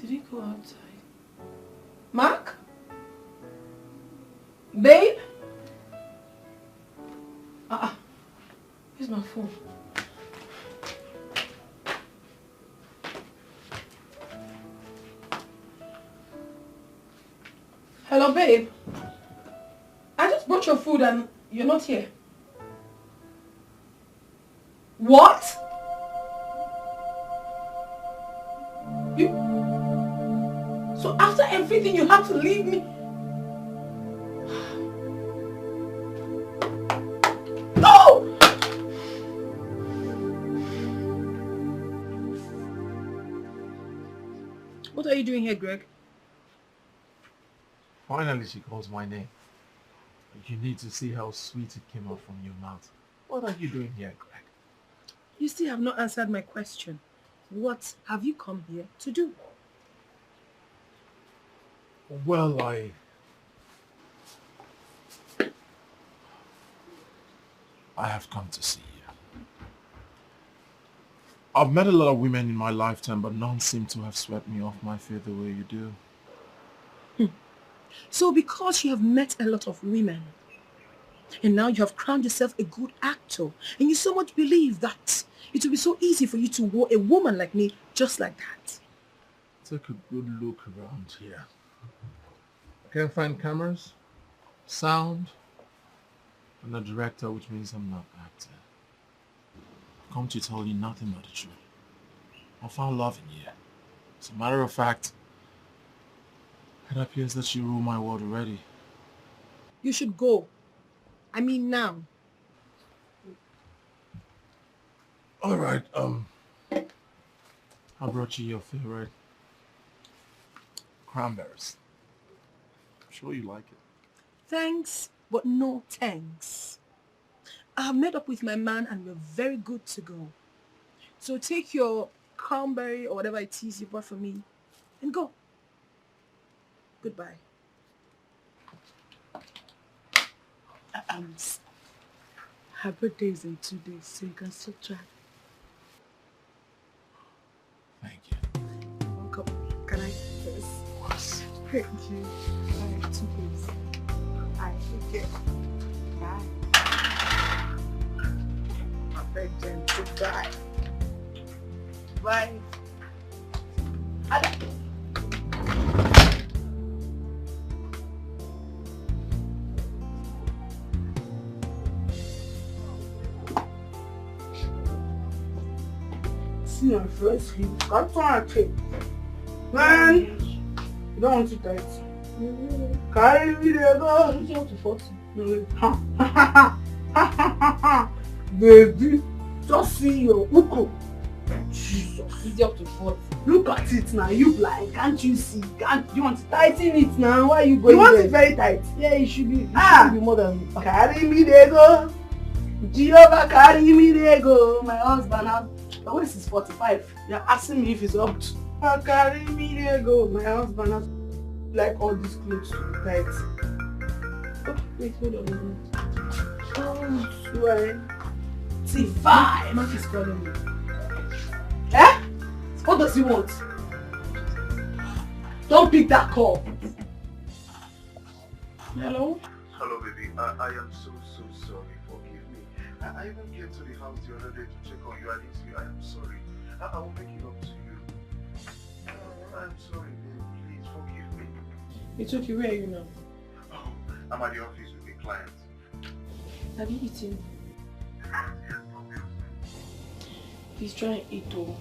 Did he go outside? Mark? Babe? Here's my phone. Hello, babe. I just brought your food and you're not here. What? So after everything you have to leave me? No! What are you doing here, Greg? Finally, she calls my name. You need to see how sweet it came out from your mouth. What are you doing here, Greg? You still have not answered my question. What have you come here to do? Well, I have come to see you. I've met a lot of women in my lifetime, but none seem to have swept me off my feet the way you do. So because you have met a lot of women, and now you have crowned yourself a good actor, and you so much believe that it will be so easy for you to woo a woman like me just like that. Take a good look around here. I can't find cameras, sound, and a director, which means I'm not acting. I've come to tell you nothing but the truth. I found love in you. As a matter of fact, it appears that you rule my world already. You should go. I mean now. All right, I brought you your favorite cranberries. I'm sure you like it. Thanks, but no thanks. I have made up with my man and we're very good to go. So take your cranberry or whatever it is you bought for me and go. Goodbye. Her birthday is in 2 days, so you can still try. Thank you. Welcome. Can I kiss? Yes. Thank you. Bye. 2 days. Bye. Take care. Bye. Perfect, Jen. Goodbye. Bye. See my friends sleep. Can't find a tape. Man, you don't want to die. Carry me there, go. You don't want to force me. Baby, just see your uko. Jesus. Easy up to 40. Look at it now. You blind. Can't you see? You want to tighten it now? Why are you going? You want it very tight? Yeah, it should be. It should be more than. Carry me there, go. Jehovah, carry me there, go. My husband has. My waist is 45. You're asking me if it's up to. Carry me there, go. My husband has like all these clothes to be tight. Oh, wait, hold on. Oh, swear. T5. Mark is calling me. Eh? What does he want? Don't pick that call. Hello? Hello, baby. I am so sorry. Forgive me. I even came to the house the other day to check on you. I didn't see you. I am sorry. I will make it up to you. I'm sorry, babe. Please forgive me. It's okay. Where are you now? Oh, I'm at the office with a client. Have you eaten? Please try and eat though.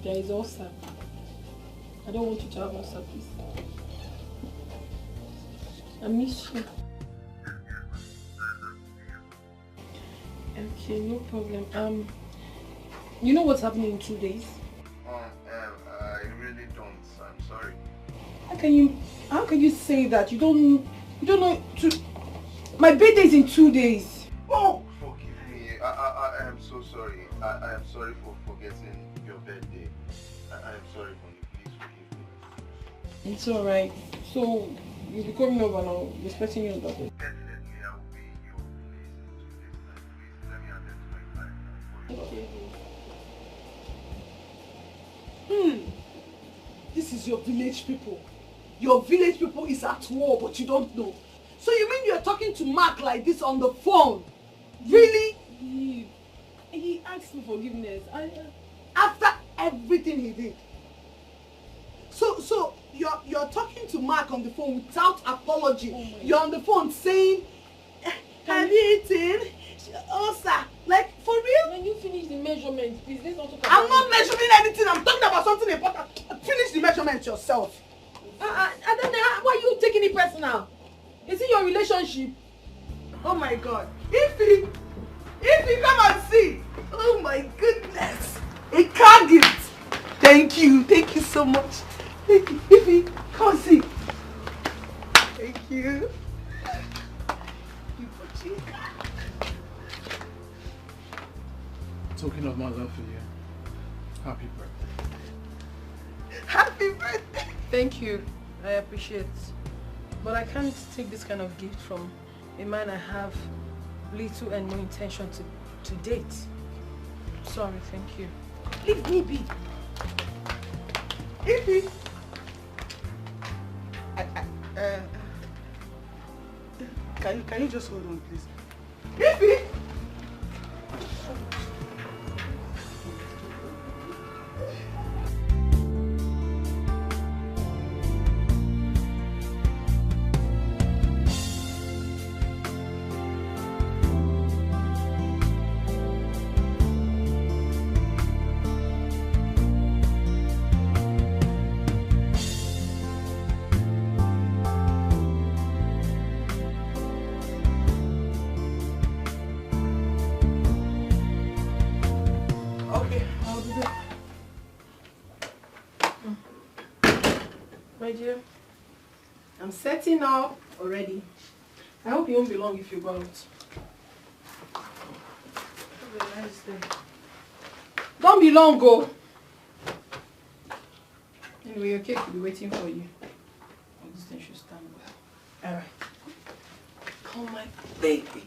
There is ulcer. I don't want you to have ulcer, please. I miss you. Okay, no problem. You know what's happening in 2 days? I really don't. I'm sorry. How can you say that? You don't know my birthday is in 2 days. Oh, forgive me. I am so sorry. I am sorry for forgetting your birthday. I am sorry for you. Please forgive me. It's alright. So you'll be coming over now, respecting your birthday. Definitely, I will be in your place in 2 days. Please let me attend to my client. Okay. This is your village people. Your village people is at war, but you don't know. So you mean you're talking to Mark like this on the phone? Really? He asked for forgiveness. After everything he did. So you're talking to Mark on the phone without apology. Oh, you're on the phone saying, have you eaten? Oh, sir. Like, for real? When you finish the measurement, please, let's not talk about I'm not measuring anything. I'm talking about something important. Finish the measurement yourself. And then why are you taking it personal? Is it your relationship? Oh my God. If you come and see. Oh my goodness. A car gift. Thank you so much. Thank you. Ify, come and see. Thank you. Talking of my love for you, happy birthday. Happy birthday. Thank you. I appreciate it. But I can't take this kind of gift from a man I have little and no intention to date. Sorry, thank you. Leave me be. Ify. Can you just hold on, please? Ify. My dear, I'm setting up already. I hope you won't be long if you go out. Have a nice day. Don't be long, go. Anyway, your cake will be waiting for you. This thing should stand well. Alright. Call my baby.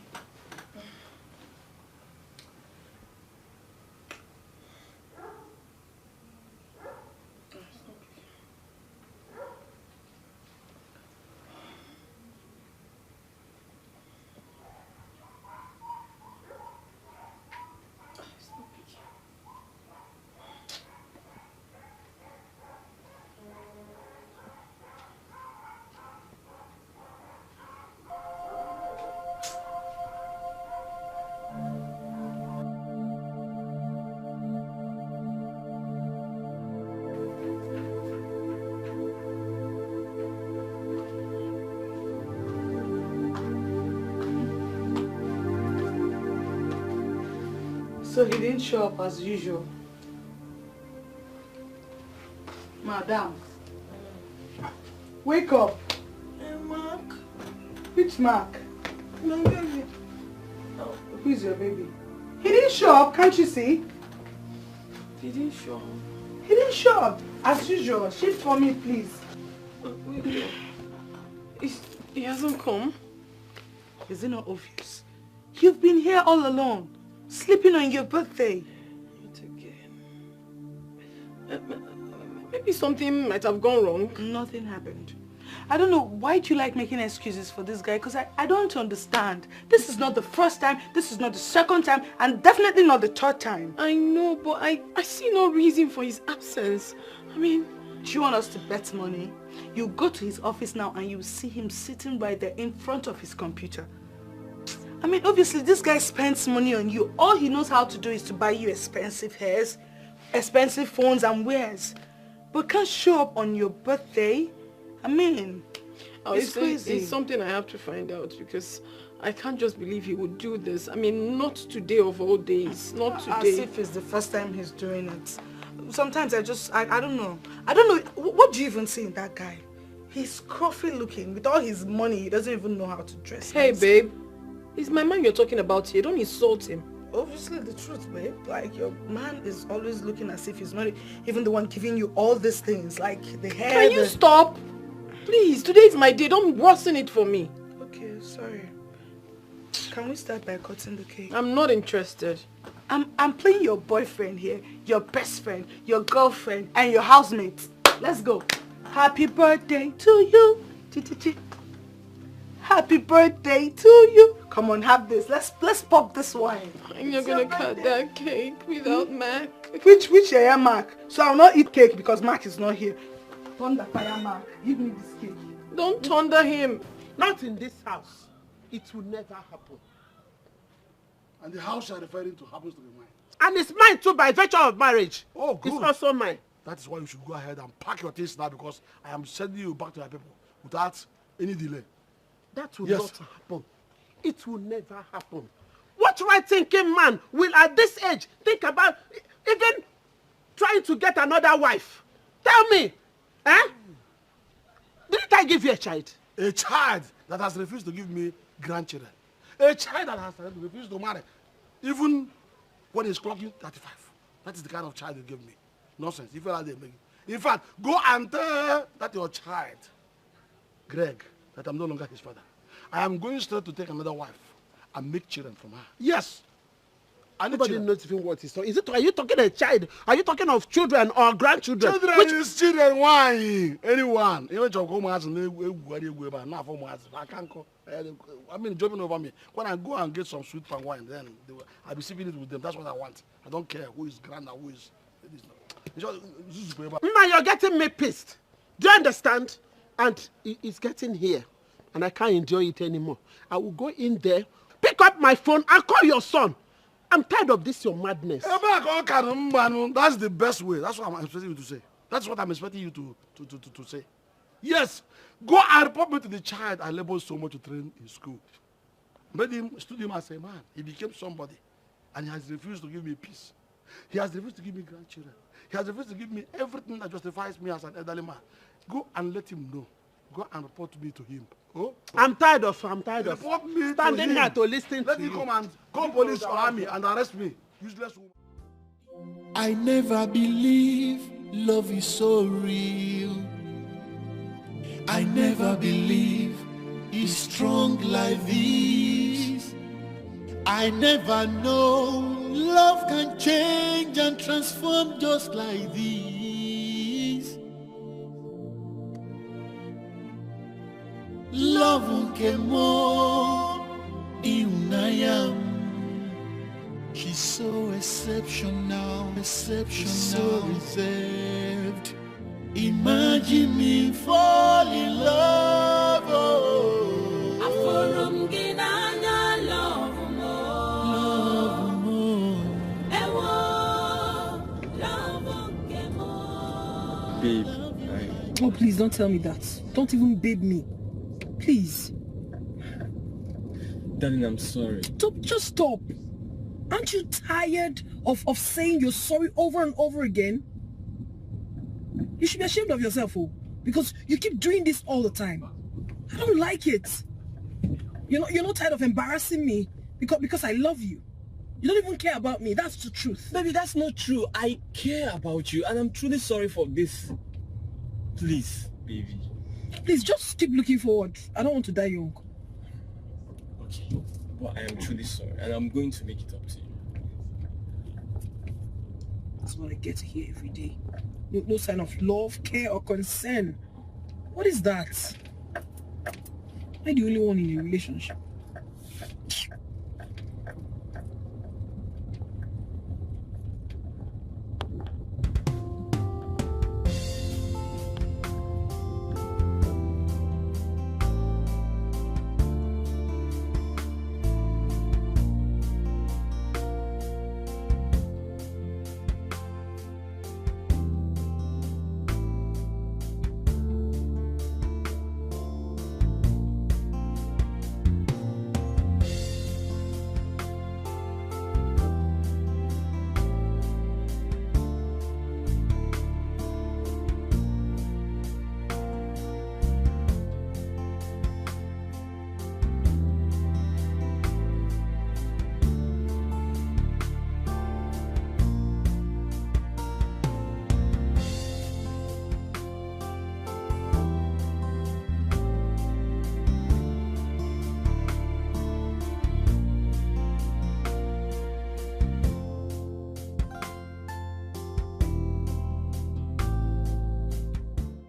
So he didn't show up as usual. Madam, wake up. Mark. Which Mark? My baby. Oh, who's your baby? He didn't show up, can't you see? He didn't show up. He didn't show up as usual. Shift for me, please. Wait. He hasn't come. Is it not obvious? You've been here all alone, sleeping on your birthday. Not again. Maybe something might have gone wrong. Nothing happened. I don't know, why do you like making excuses for this guy? Because I don't understand. This is not the first time, this is not the second time, and definitely not the third time. I know, but I see no reason for his absence. I mean... Do you want us to bet money? You go to his office now and you see him sitting right there in front of his computer. I mean, obviously this guy spends money on you. All he knows how to do is to buy you expensive hairs, expensive phones and wares. But can't show up on your birthday? I mean, it's crazy. It's something I have to find out because I can't just believe he would do this. I mean, not today of all days. Not today. As if it's the first time he's doing it. Sometimes I don't know. I don't know. What do you even see in that guy? He's scruffy looking. With all his money, he doesn't even know how to dress. Hey, babe. It's my man you're talking about here. Don't insult him. Obviously the truth, babe. Like, your man is always looking as if he's not even the one giving you all these things. Like, the hair. Can you stop? Please, today is my day. Don't worsen it for me. Okay, sorry. Can we start by cutting the cake? I'm not interested. I'm playing your boyfriend here, your best friend, your girlfriend, and your housemate. Let's go. Happy birthday to you. Happy birthday to you. Come on, have this. Let's pop this wine. And you're gonna cut that cake without Mac. Which area Mac? So I'll not eat cake because Mac is not here. Thunder fire Mac. Give me this cake. Don't thunder him. Not in this house. It will never happen. And the house you're referring to happens to be mine. And it's mine too by virtue of marriage. Oh, good. It's also mine. That is why you should go ahead and pack your things now because I am sending you back to your people without any delay. That will not happen. It will never happen. What right-thinking man will at this age think about even trying to get another wife? Tell me. Eh? Didn't I give you a child? A child that has refused to give me grandchildren. A child that has refused to marry. Even when he's clocking 35. That is the kind of child you give me. Nonsense. If you like they make it. In fact, go and tell that your child, Greg, that I'm no longer his father. I am going straight to take another wife and make children from her. Yes. Nobody knows even what he's talking. Are you talking a child? Are you talking of children or grandchildren? Children is children. Why? Anyone. I mean, jumping over me. When I go and get some sweet palm wine, then I'll be sipping it with them. That's what I want. I don't care who is grand or who is. Now you're getting me pissed. Do you understand? And it's getting here. And I can't enjoy it anymore. I will go in there, pick up my phone, and call your son. I'm tired of this, your madness. That's the best way. That's what I'm expecting you to say. That's what I'm expecting you to say. Yes, go and report me to the child I labored so much to train in school. Made him, stood him as a man. He became somebody. And he has refused to give me peace. He has refused to give me grandchildren. He has refused to give me everything that justifies me as an elderly man. Go and let him know. Go and report me to him. Oh? I'm tired of report me standing to here him. to listen let to him you. Come and call police or army and arrest me. Useless woman. I never believe love is so real. I never believe it's strong like this. I never know love can change and transform just like this. Love unke mo iunayam. She's so exceptional, so reserved. Imagine me fall in love. Oh. Babe, Oh, please don't tell me that. Don't even babe me. Please. darling, I'm sorry. Stop, just stop. Aren't you tired of saying you're sorry over and over again? You should be ashamed of yourself, oh, because you keep doing this all the time. I don't like it. You're not tired of embarrassing me because I love you. You don't even care about me. That's the truth. Baby, that's not true. I care about you and I'm truly sorry for this. Please, baby. Please, just keep looking forward. I don't want to die young. Okay, but I am truly sorry and I'm going to make it up to you. That's what I get to hear every day. No sign of love, care, or concern. What is that? Am I the only one in a relationship?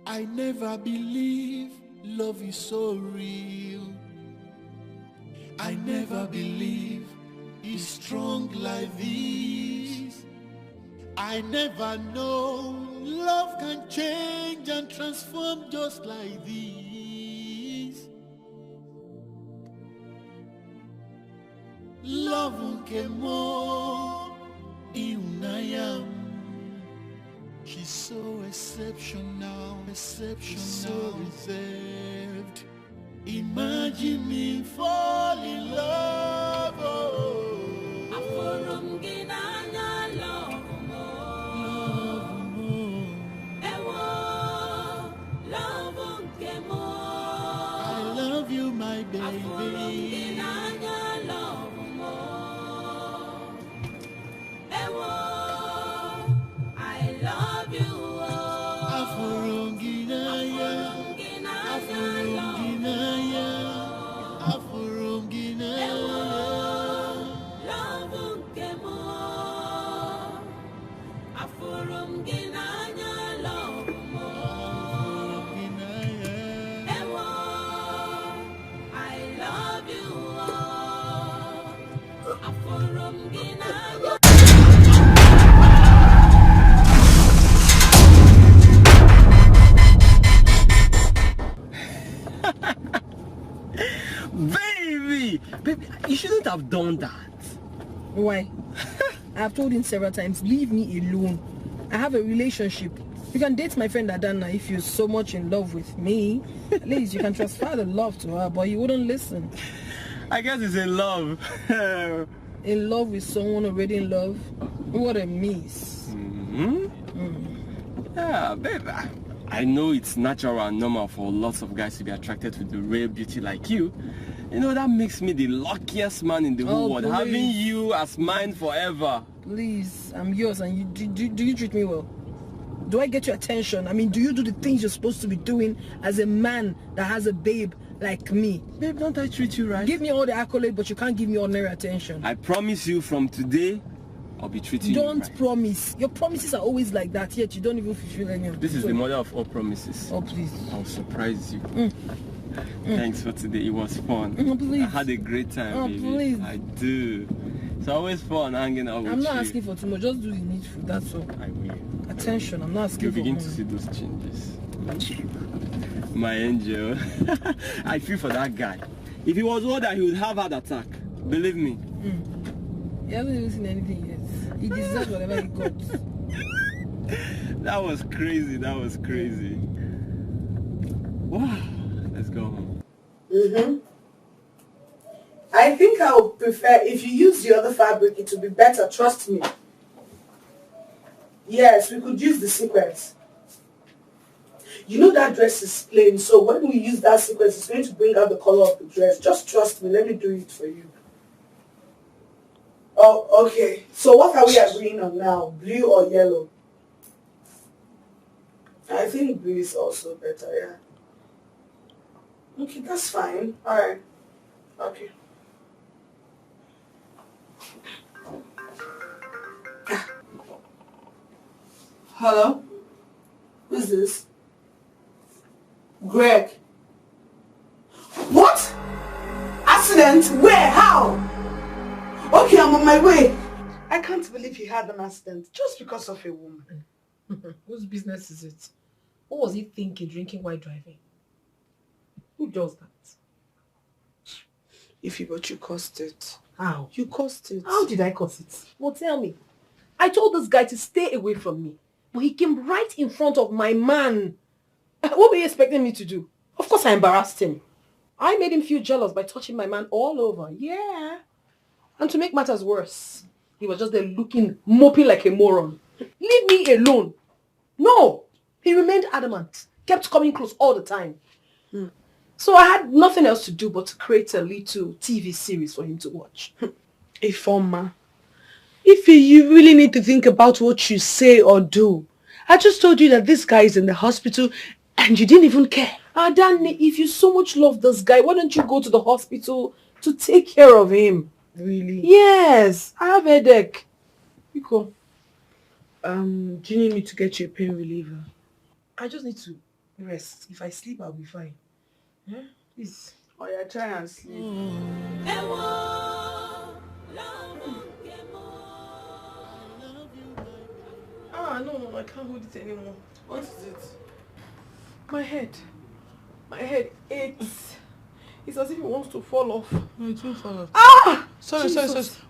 I never believe love is so real. I never believe it's strong like this. I never know love can change and transform just like this. Love unke mo iunayam. She's so exceptional, so reserved. Imagine me fall in love. Oh. I love you, my baby. Baby, you shouldn't have done that. Why? I have told him several times, leave me alone. I have a relationship. You can date my friend Adana if you're so much in love with me. At least you can transfer the love to her, but you wouldn't listen. I guess he's in love. In love with someone already in love? What a miss. Yeah, baby. I know it's natural and normal for lots of guys to be attracted to the rare beauty like you. You know, that makes me the luckiest man in the whole world, having you as mine forever. Please, I'm yours and you do you treat me well? Do I get your attention? I mean, do you do the things you're supposed to be doing as a man that has a babe like me? Babe, don't I treat you right? Give me all the accolades, but you can't give me ordinary attention. I promise you from today, I'll be treating you right. Don't promise. Your promises are always like that, yet you don't even fulfill any of them. This is the mother of all promises. Oh, please. I'll surprise you. Thanks for today. It was fun. Please. I had a great time, Oh, baby. please. I do. It's always fun hanging out with you. I'm not asking for too much. Just do the needful. That's all. I will. Attention. I'm not asking You'll for begin more. to see those changes. My angel. I feel for that guy. If he was older, he would have heart attack. Believe me. He hasn't even seen anything yet. He deserves whatever he got. That was crazy. That was crazy. Wow. Let's go home. I think I would prefer if you use the other fabric, it would be better, trust me. Yes, we could use the sequence. You know that dress is plain, so when we use that sequence, it's going to bring out the color of the dress. Just trust me, let me do it for you. Oh, okay. So what are we agreeing on now? Blue or yellow? I think blue is also better, yeah. Okay, that's fine. Alright. Okay. Hello? Who's this? Greg. What? Accident? Where? How? Okay, I'm on my way. I can't believe he had an accident just because of a woman. Whose business is it? What was he thinking, drinking while driving? Who does that? Ify, but you caused it. How? You caused it. How did I cause it? Well, tell me. I told this guy to stay away from me, but he came right in front of my man. What were you expecting me to do? Of course I embarrassed him. I made him feel jealous by touching my man all over. Yeah. And to make matters worse, he was just there looking, moping like a moron. Leave me alone. No. He remained adamant. Kept coming close all the time. So I had nothing else to do but to create a little TV series for him to watch. Ifeoma, Ify, you really need to think about what you say or do. I just told you that this guy is in the hospital and you didn't even care. Danny, if you so much love this guy, why don't you go to the hospital to take care of him? Really? Yes, I have a headache. You go. Do you need me to get you a pain reliever? I just need to rest. If I sleep, I'll be fine. Yeah? Please. Oh yeah, try and sleep. No, I can't hold it anymore. What is it? My head. My head aches. It's as if it wants to fall off. No, it won't fall off. Ah! Sorry.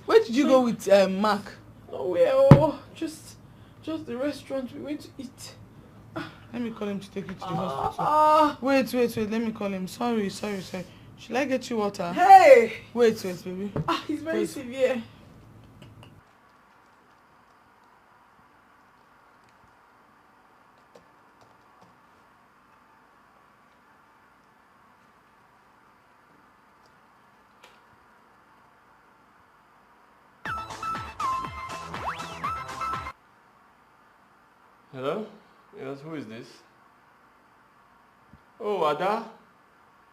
Where did you go with Mark? Nowhere. Oh, just the restaurant we went to eat. Let me call him to take you to the hospital. Wait. Let me call him. Sorry. Should I get you water? Hey! Wait, baby. He's very severe. Hello? Yes, who is this? Oh, Ada.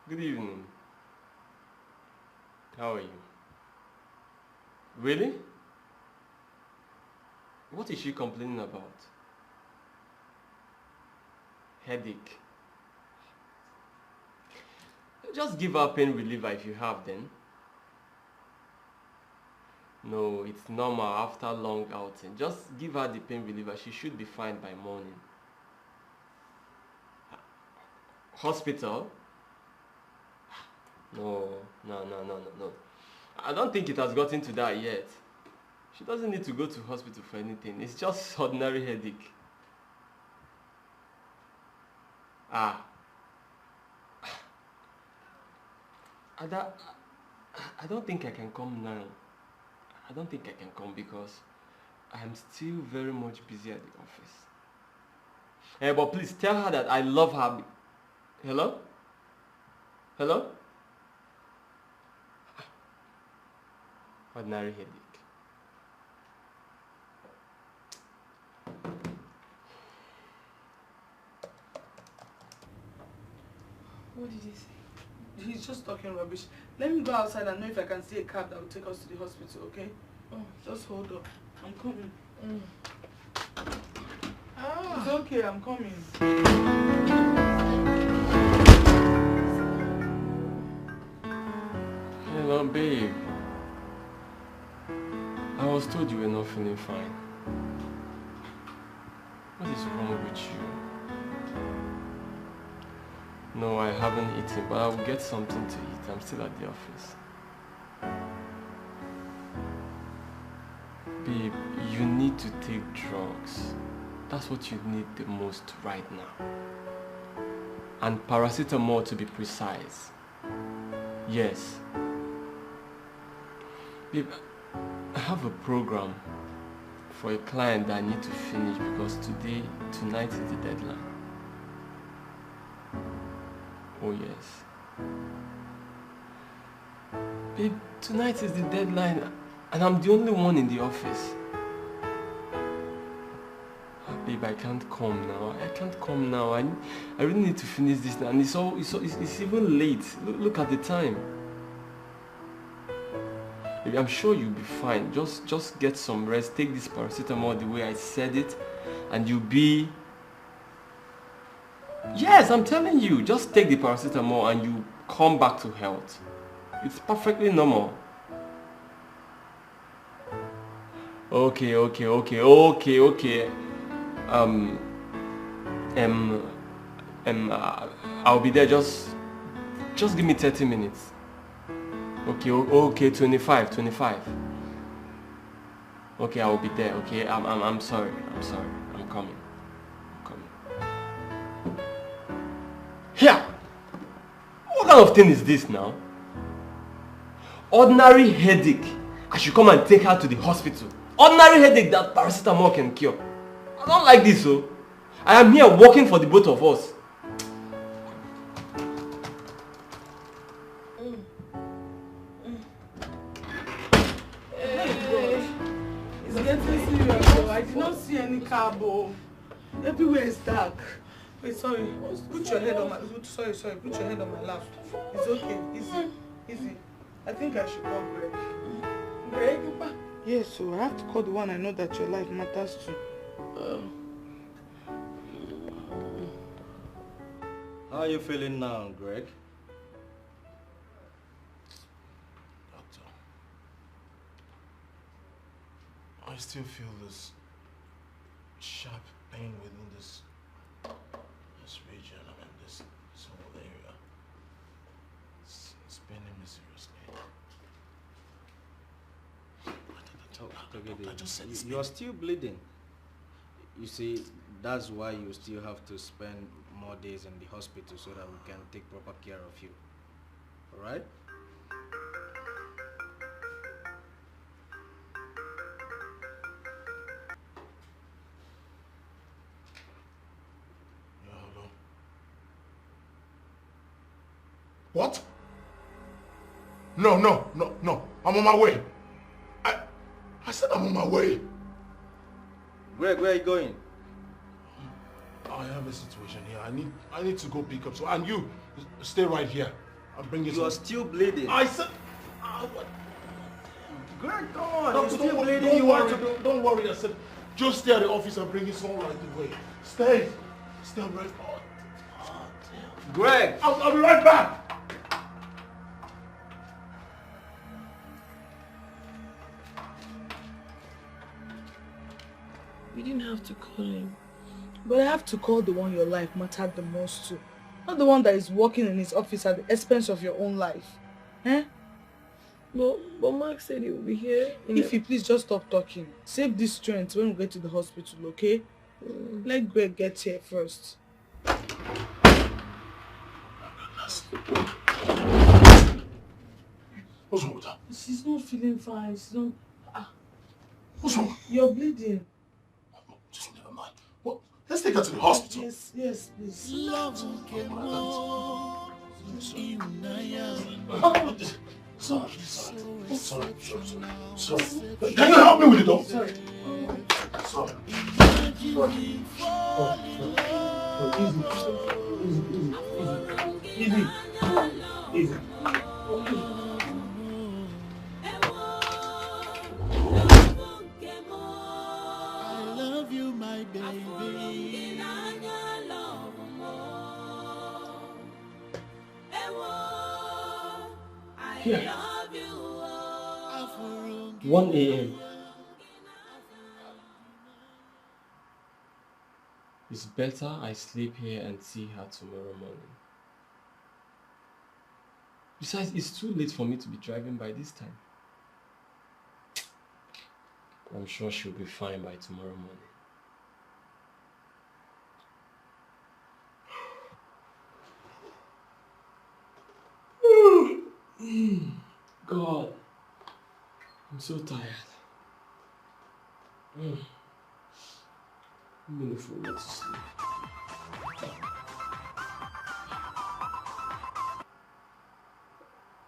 Good evening. How are you? Really? What is she complaining about? Headache. Just give her pain reliever if you have then. No, it's normal after long outing. Just give her the pain reliever. She should be fine by morning. Hospital? No. I don't think it has gotten to that yet. She doesn't need to go to hospital for anything. It's just ordinary headache. I don't think I can come now. I don't think I can come because I am still very much busy at the office. But please tell her that I love her. Hello? Ordinary headache. What did he say? He's just talking rubbish. Let me go outside and know if I can see a cab that will take us to the hospital, okay? Oh, just hold up. I'm coming. It's okay, I'm coming. Hello, babe. I was told you were not feeling fine. What is wrong with you? No, I haven't eaten, but I will get something to eat. I'm still at the office. Babe, you need to take drugs. That's what you need the most right now. And paracetamol to be precise. Yes. Babe, I have a program for a client that I need to finish because tonight is the deadline. Oh yes. Babe, tonight is the deadline and I'm the only one in the office. Babe, I can't come now. I can't come now. I really need to finish this now. And it's even late. Look at the time. Baby, I'm sure you'll be fine. Just get some rest. Take this paracetamol the way I said it, and you'll be... Yes, I'm telling you. Just take the paracetamol and you come back to health. It's perfectly normal. Okay. I'll be there. Just give me 30 minutes. Okay, 25. Okay, I will be there. Okay, I'm sorry. I'm coming. Here! What kind of thing is this now? Ordinary headache. I should come and take her to the hospital. Ordinary headache that paracetamol can cure. I don't like this, so I am here working for the both of us. It's getting serious, though. I did not see any cab. Everywhere is dark. Wait, sorry. Put your head on my... Sorry. Put your head on my lap. It's okay. Easy. I think I should call Greg. Greg? Yes, so I have to call the one I know that your life matters to. How are you feeling now, Greg? Doctor, I still feel this sharp pain within this region. I mean, this whole area. It's paining me seriously. You are still bleeding. You see, that's why you still have to spend more days in the hospital so that we can take proper care of you. Alright? Hello. What? No. I'm on my way. I said I'm on my way. Greg, where are you going? I have a situation here. I need to go pick up. So, and you stay right here. I'll bring you. You are still bleeding. I said. Greg, come on. No, don't worry. I said just stay at the office and bring you some right away. Stay right. Oh, damn. Greg, I'll be right back. You didn't have to call him. But I have to call the one your life mattered the most to. Not the one that is working in his office at the expense of your own life. Eh? But Mark said he will be here. If you please just stop talking. Save this strength when we get to the hospital, okay? Let Greg get here first. What's wrong with her? She's not feeling fine. She's not... What's wrong? You're bleeding. Just never mind. Well, let's take her to the hospital. Yes, please. Love can more. Sorry. Can you help me with the dog? Sorry. Easy. Easy. I love you, my baby. Here. 1 a.m. It's better I sleep here and see her tomorrow morning. Besides, it's too late for me to be driving by this time. I'm sure she'll be fine by tomorrow morning. God, I'm so tired. I'm gonna fall to sleep.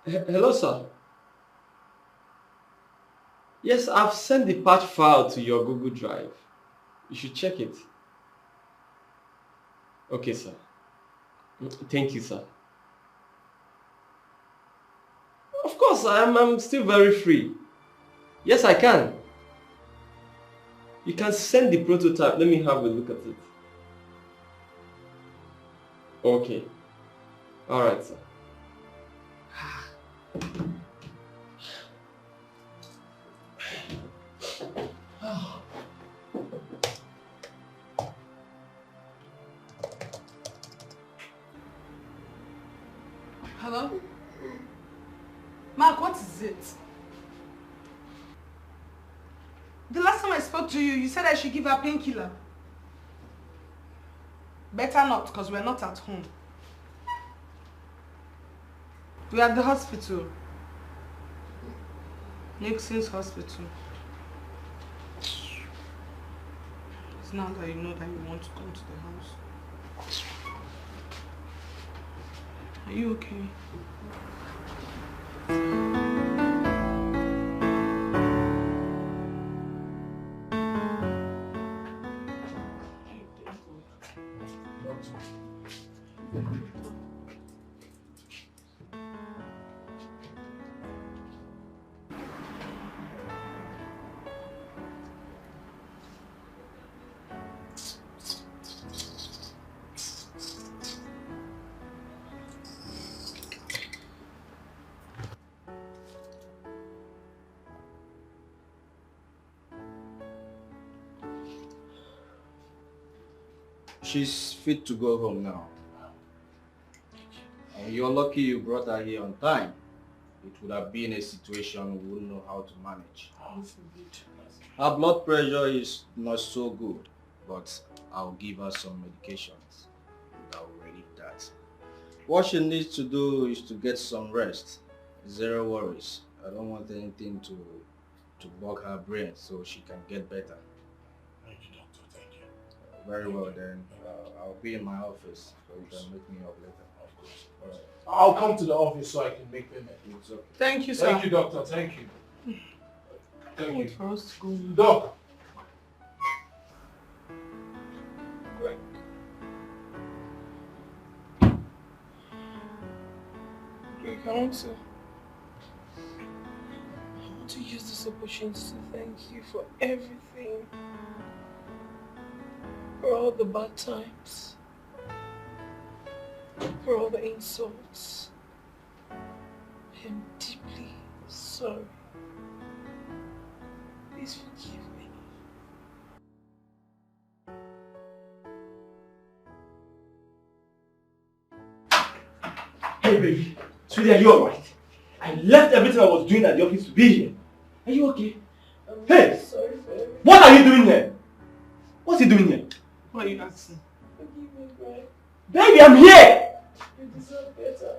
Hello, sir. Yes, I've sent the patch file to your Google Drive. You should check it. Okay, sir. Thank you, sir. Of course, I'm still very free. Yes, I can. You can send the prototype. Let me have a look at it. Okay. Alright, sir. Hello? Mark, what is it? The last time I spoke to you, you said I should give her a painkiller. Better not, because we're not at home. We're at the hospital. Nixon's hospital. It's now that you know that you want to come to the house. Are you okay? She's fit to go home now. And you're lucky you brought her here on time. It would have been a situation we wouldn't know how to manage. Her blood pressure is not so good, but I'll give her some medications that will relieve that. What she needs to do is to get some rest. Zero worries. I don't want anything to bug her brain so she can get better. Thank you, doctor. Thank you. Very well then. I'll be in my office so you can make me up later. Of course. All right. I'll come to the office so I can make payment. It's okay. Thank you, sir. Thank you, doctor. Thank you. Thank you. For us to go. Doc. Greg. Greg, I want to use this opportunity to thank you for everything. For all the bad times. For all the insults. I am deeply sorry. Please forgive me. Hey baby, sweetie, are you alright? I left everything I was doing at the office to be here. Are you okay? Hey! Sorry for everything. What are you doing here? What's he doing here? What are you asking? Forgive me, Greg. Baby, I'm here! You deserve better.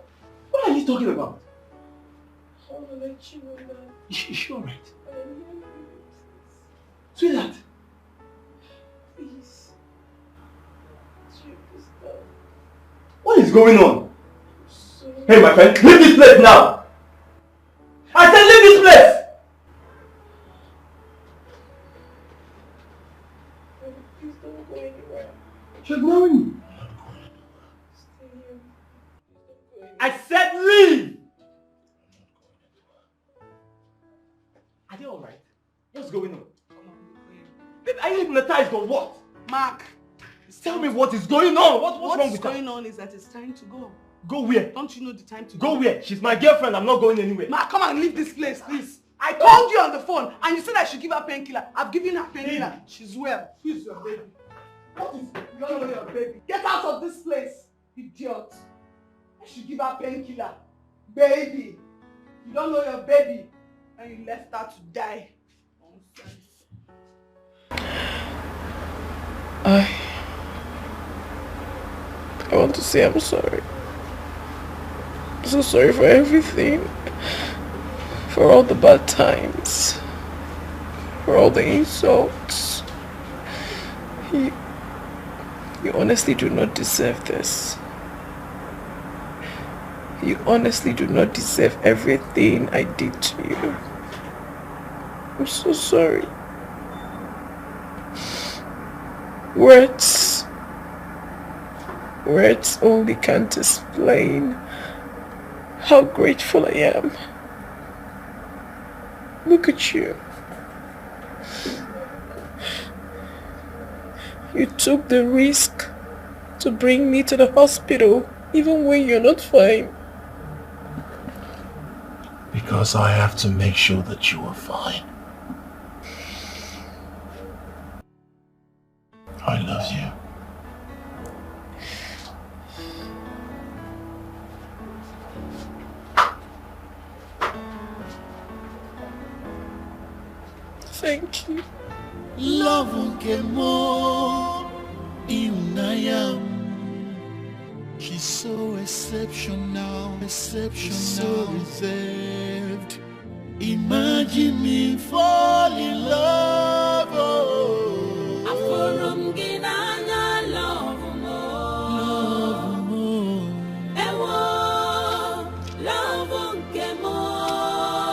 What are you talking about? I want to let you know that Is she alright? I am here for you. Sweetheart! Please. Strip this down. What is going on? So Hey my friend, leave this place now! I said leave this place! please don't go anywhere. She's ignoring me. I said leave! Are they alright? What's going on? Babe, are you hypnotized or what? Mark. Tell me what is going on. What's wrong with that? What's going on is that it's time to go. Go where? Don't you know the time to go? Go where? She's my girlfriend. I'm not going anywhere. Mark, come and leave this place, please. I called you on the phone and you said I should give her painkiller. I've given her painkiller. She's well. Who's your baby? What is you don't know your baby? Get out of this place, idiot. I should give her painkiller. Baby. You don't know your baby. And you left her to die. Nonsense. I want to say I'm sorry. I'm so sorry for everything. For all the bad times. For all the insults. You honestly do not deserve this. You honestly do not deserve everything I did to you. I'm so sorry. Words only can't explain how grateful I am. Look at you. You took the risk to bring me to the hospital even when you're not fine. Because I have to make sure that you are fine. I love you. Thank you. Love more in She's so exceptional, so reserved. Imagine me fall in love. Oh.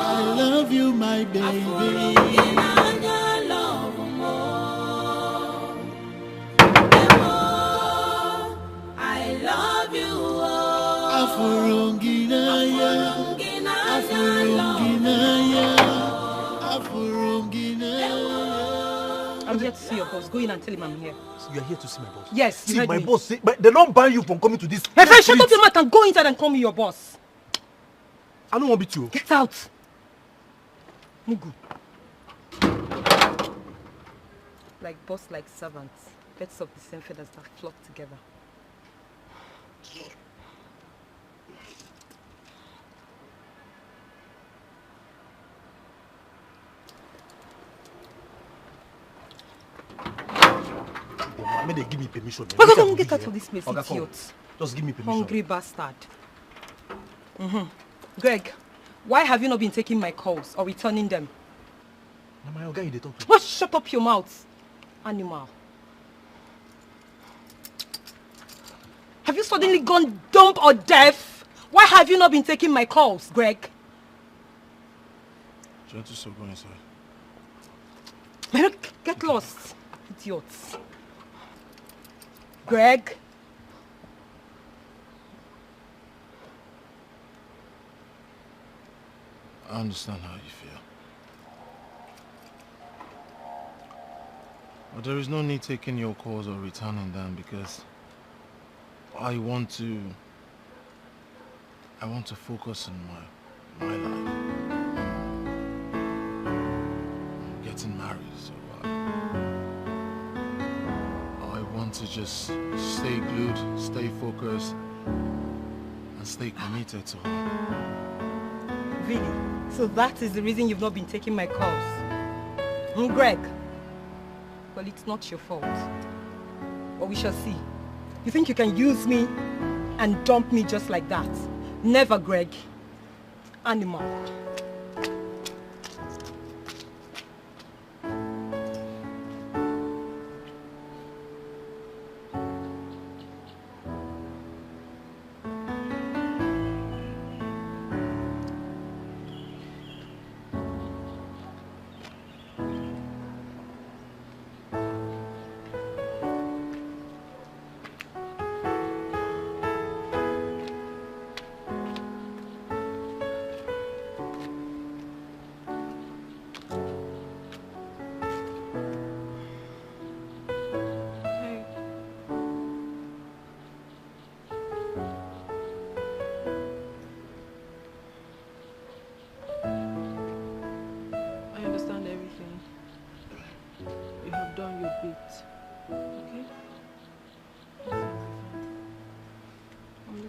I love you, my baby. I'm here to see your boss. Go in and tell him I'm here. So you're here to see my boss? Yes, see my boss. See, but they don't ban you from coming to this. Hey, friend, shut up your mouth and go inside and call me your boss. I don't want to beat you. Get out. Mugu. Like boss, like servants. Birds of the same feathers that flock together. May they give me permission. Come get out of this place, idiot. Just give me permission. Hungry bastard. Greg, why have you not been taking my calls or returning them? My guy, they talk to. What? Shut up your mouth, animal. Have you suddenly gone dumb or deaf? Why have you not been taking my calls, Greg? Gentle, so go inside. Get lost, idiots. Greg? I understand how you feel. But there is no need taking your calls or returning them because I want to focus on my life. I'm getting married, so I want to just stay glued, stay focused, and stay committed to her. Really? So that is the reason you've not been taking my calls? Greg? Well, it's not your fault. But we shall see. You think you can use me and dump me just like that? Never, Greg. Animal.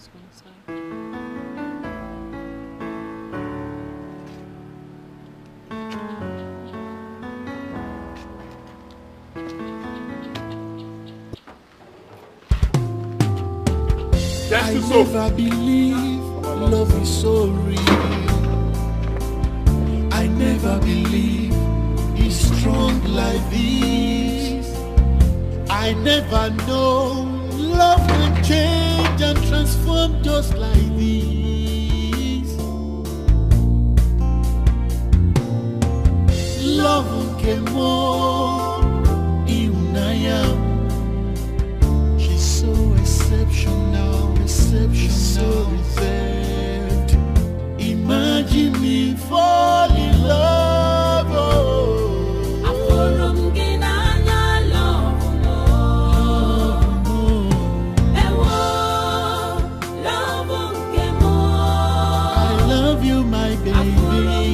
Let's go inside. I never believe love is so real. I never believe it's strong like this. I never know love can change and transform just like this. Love can more Unaya. She's so exceptional, so reserved. Imagine me fall in love. Oh. I love you, my baby. I love you.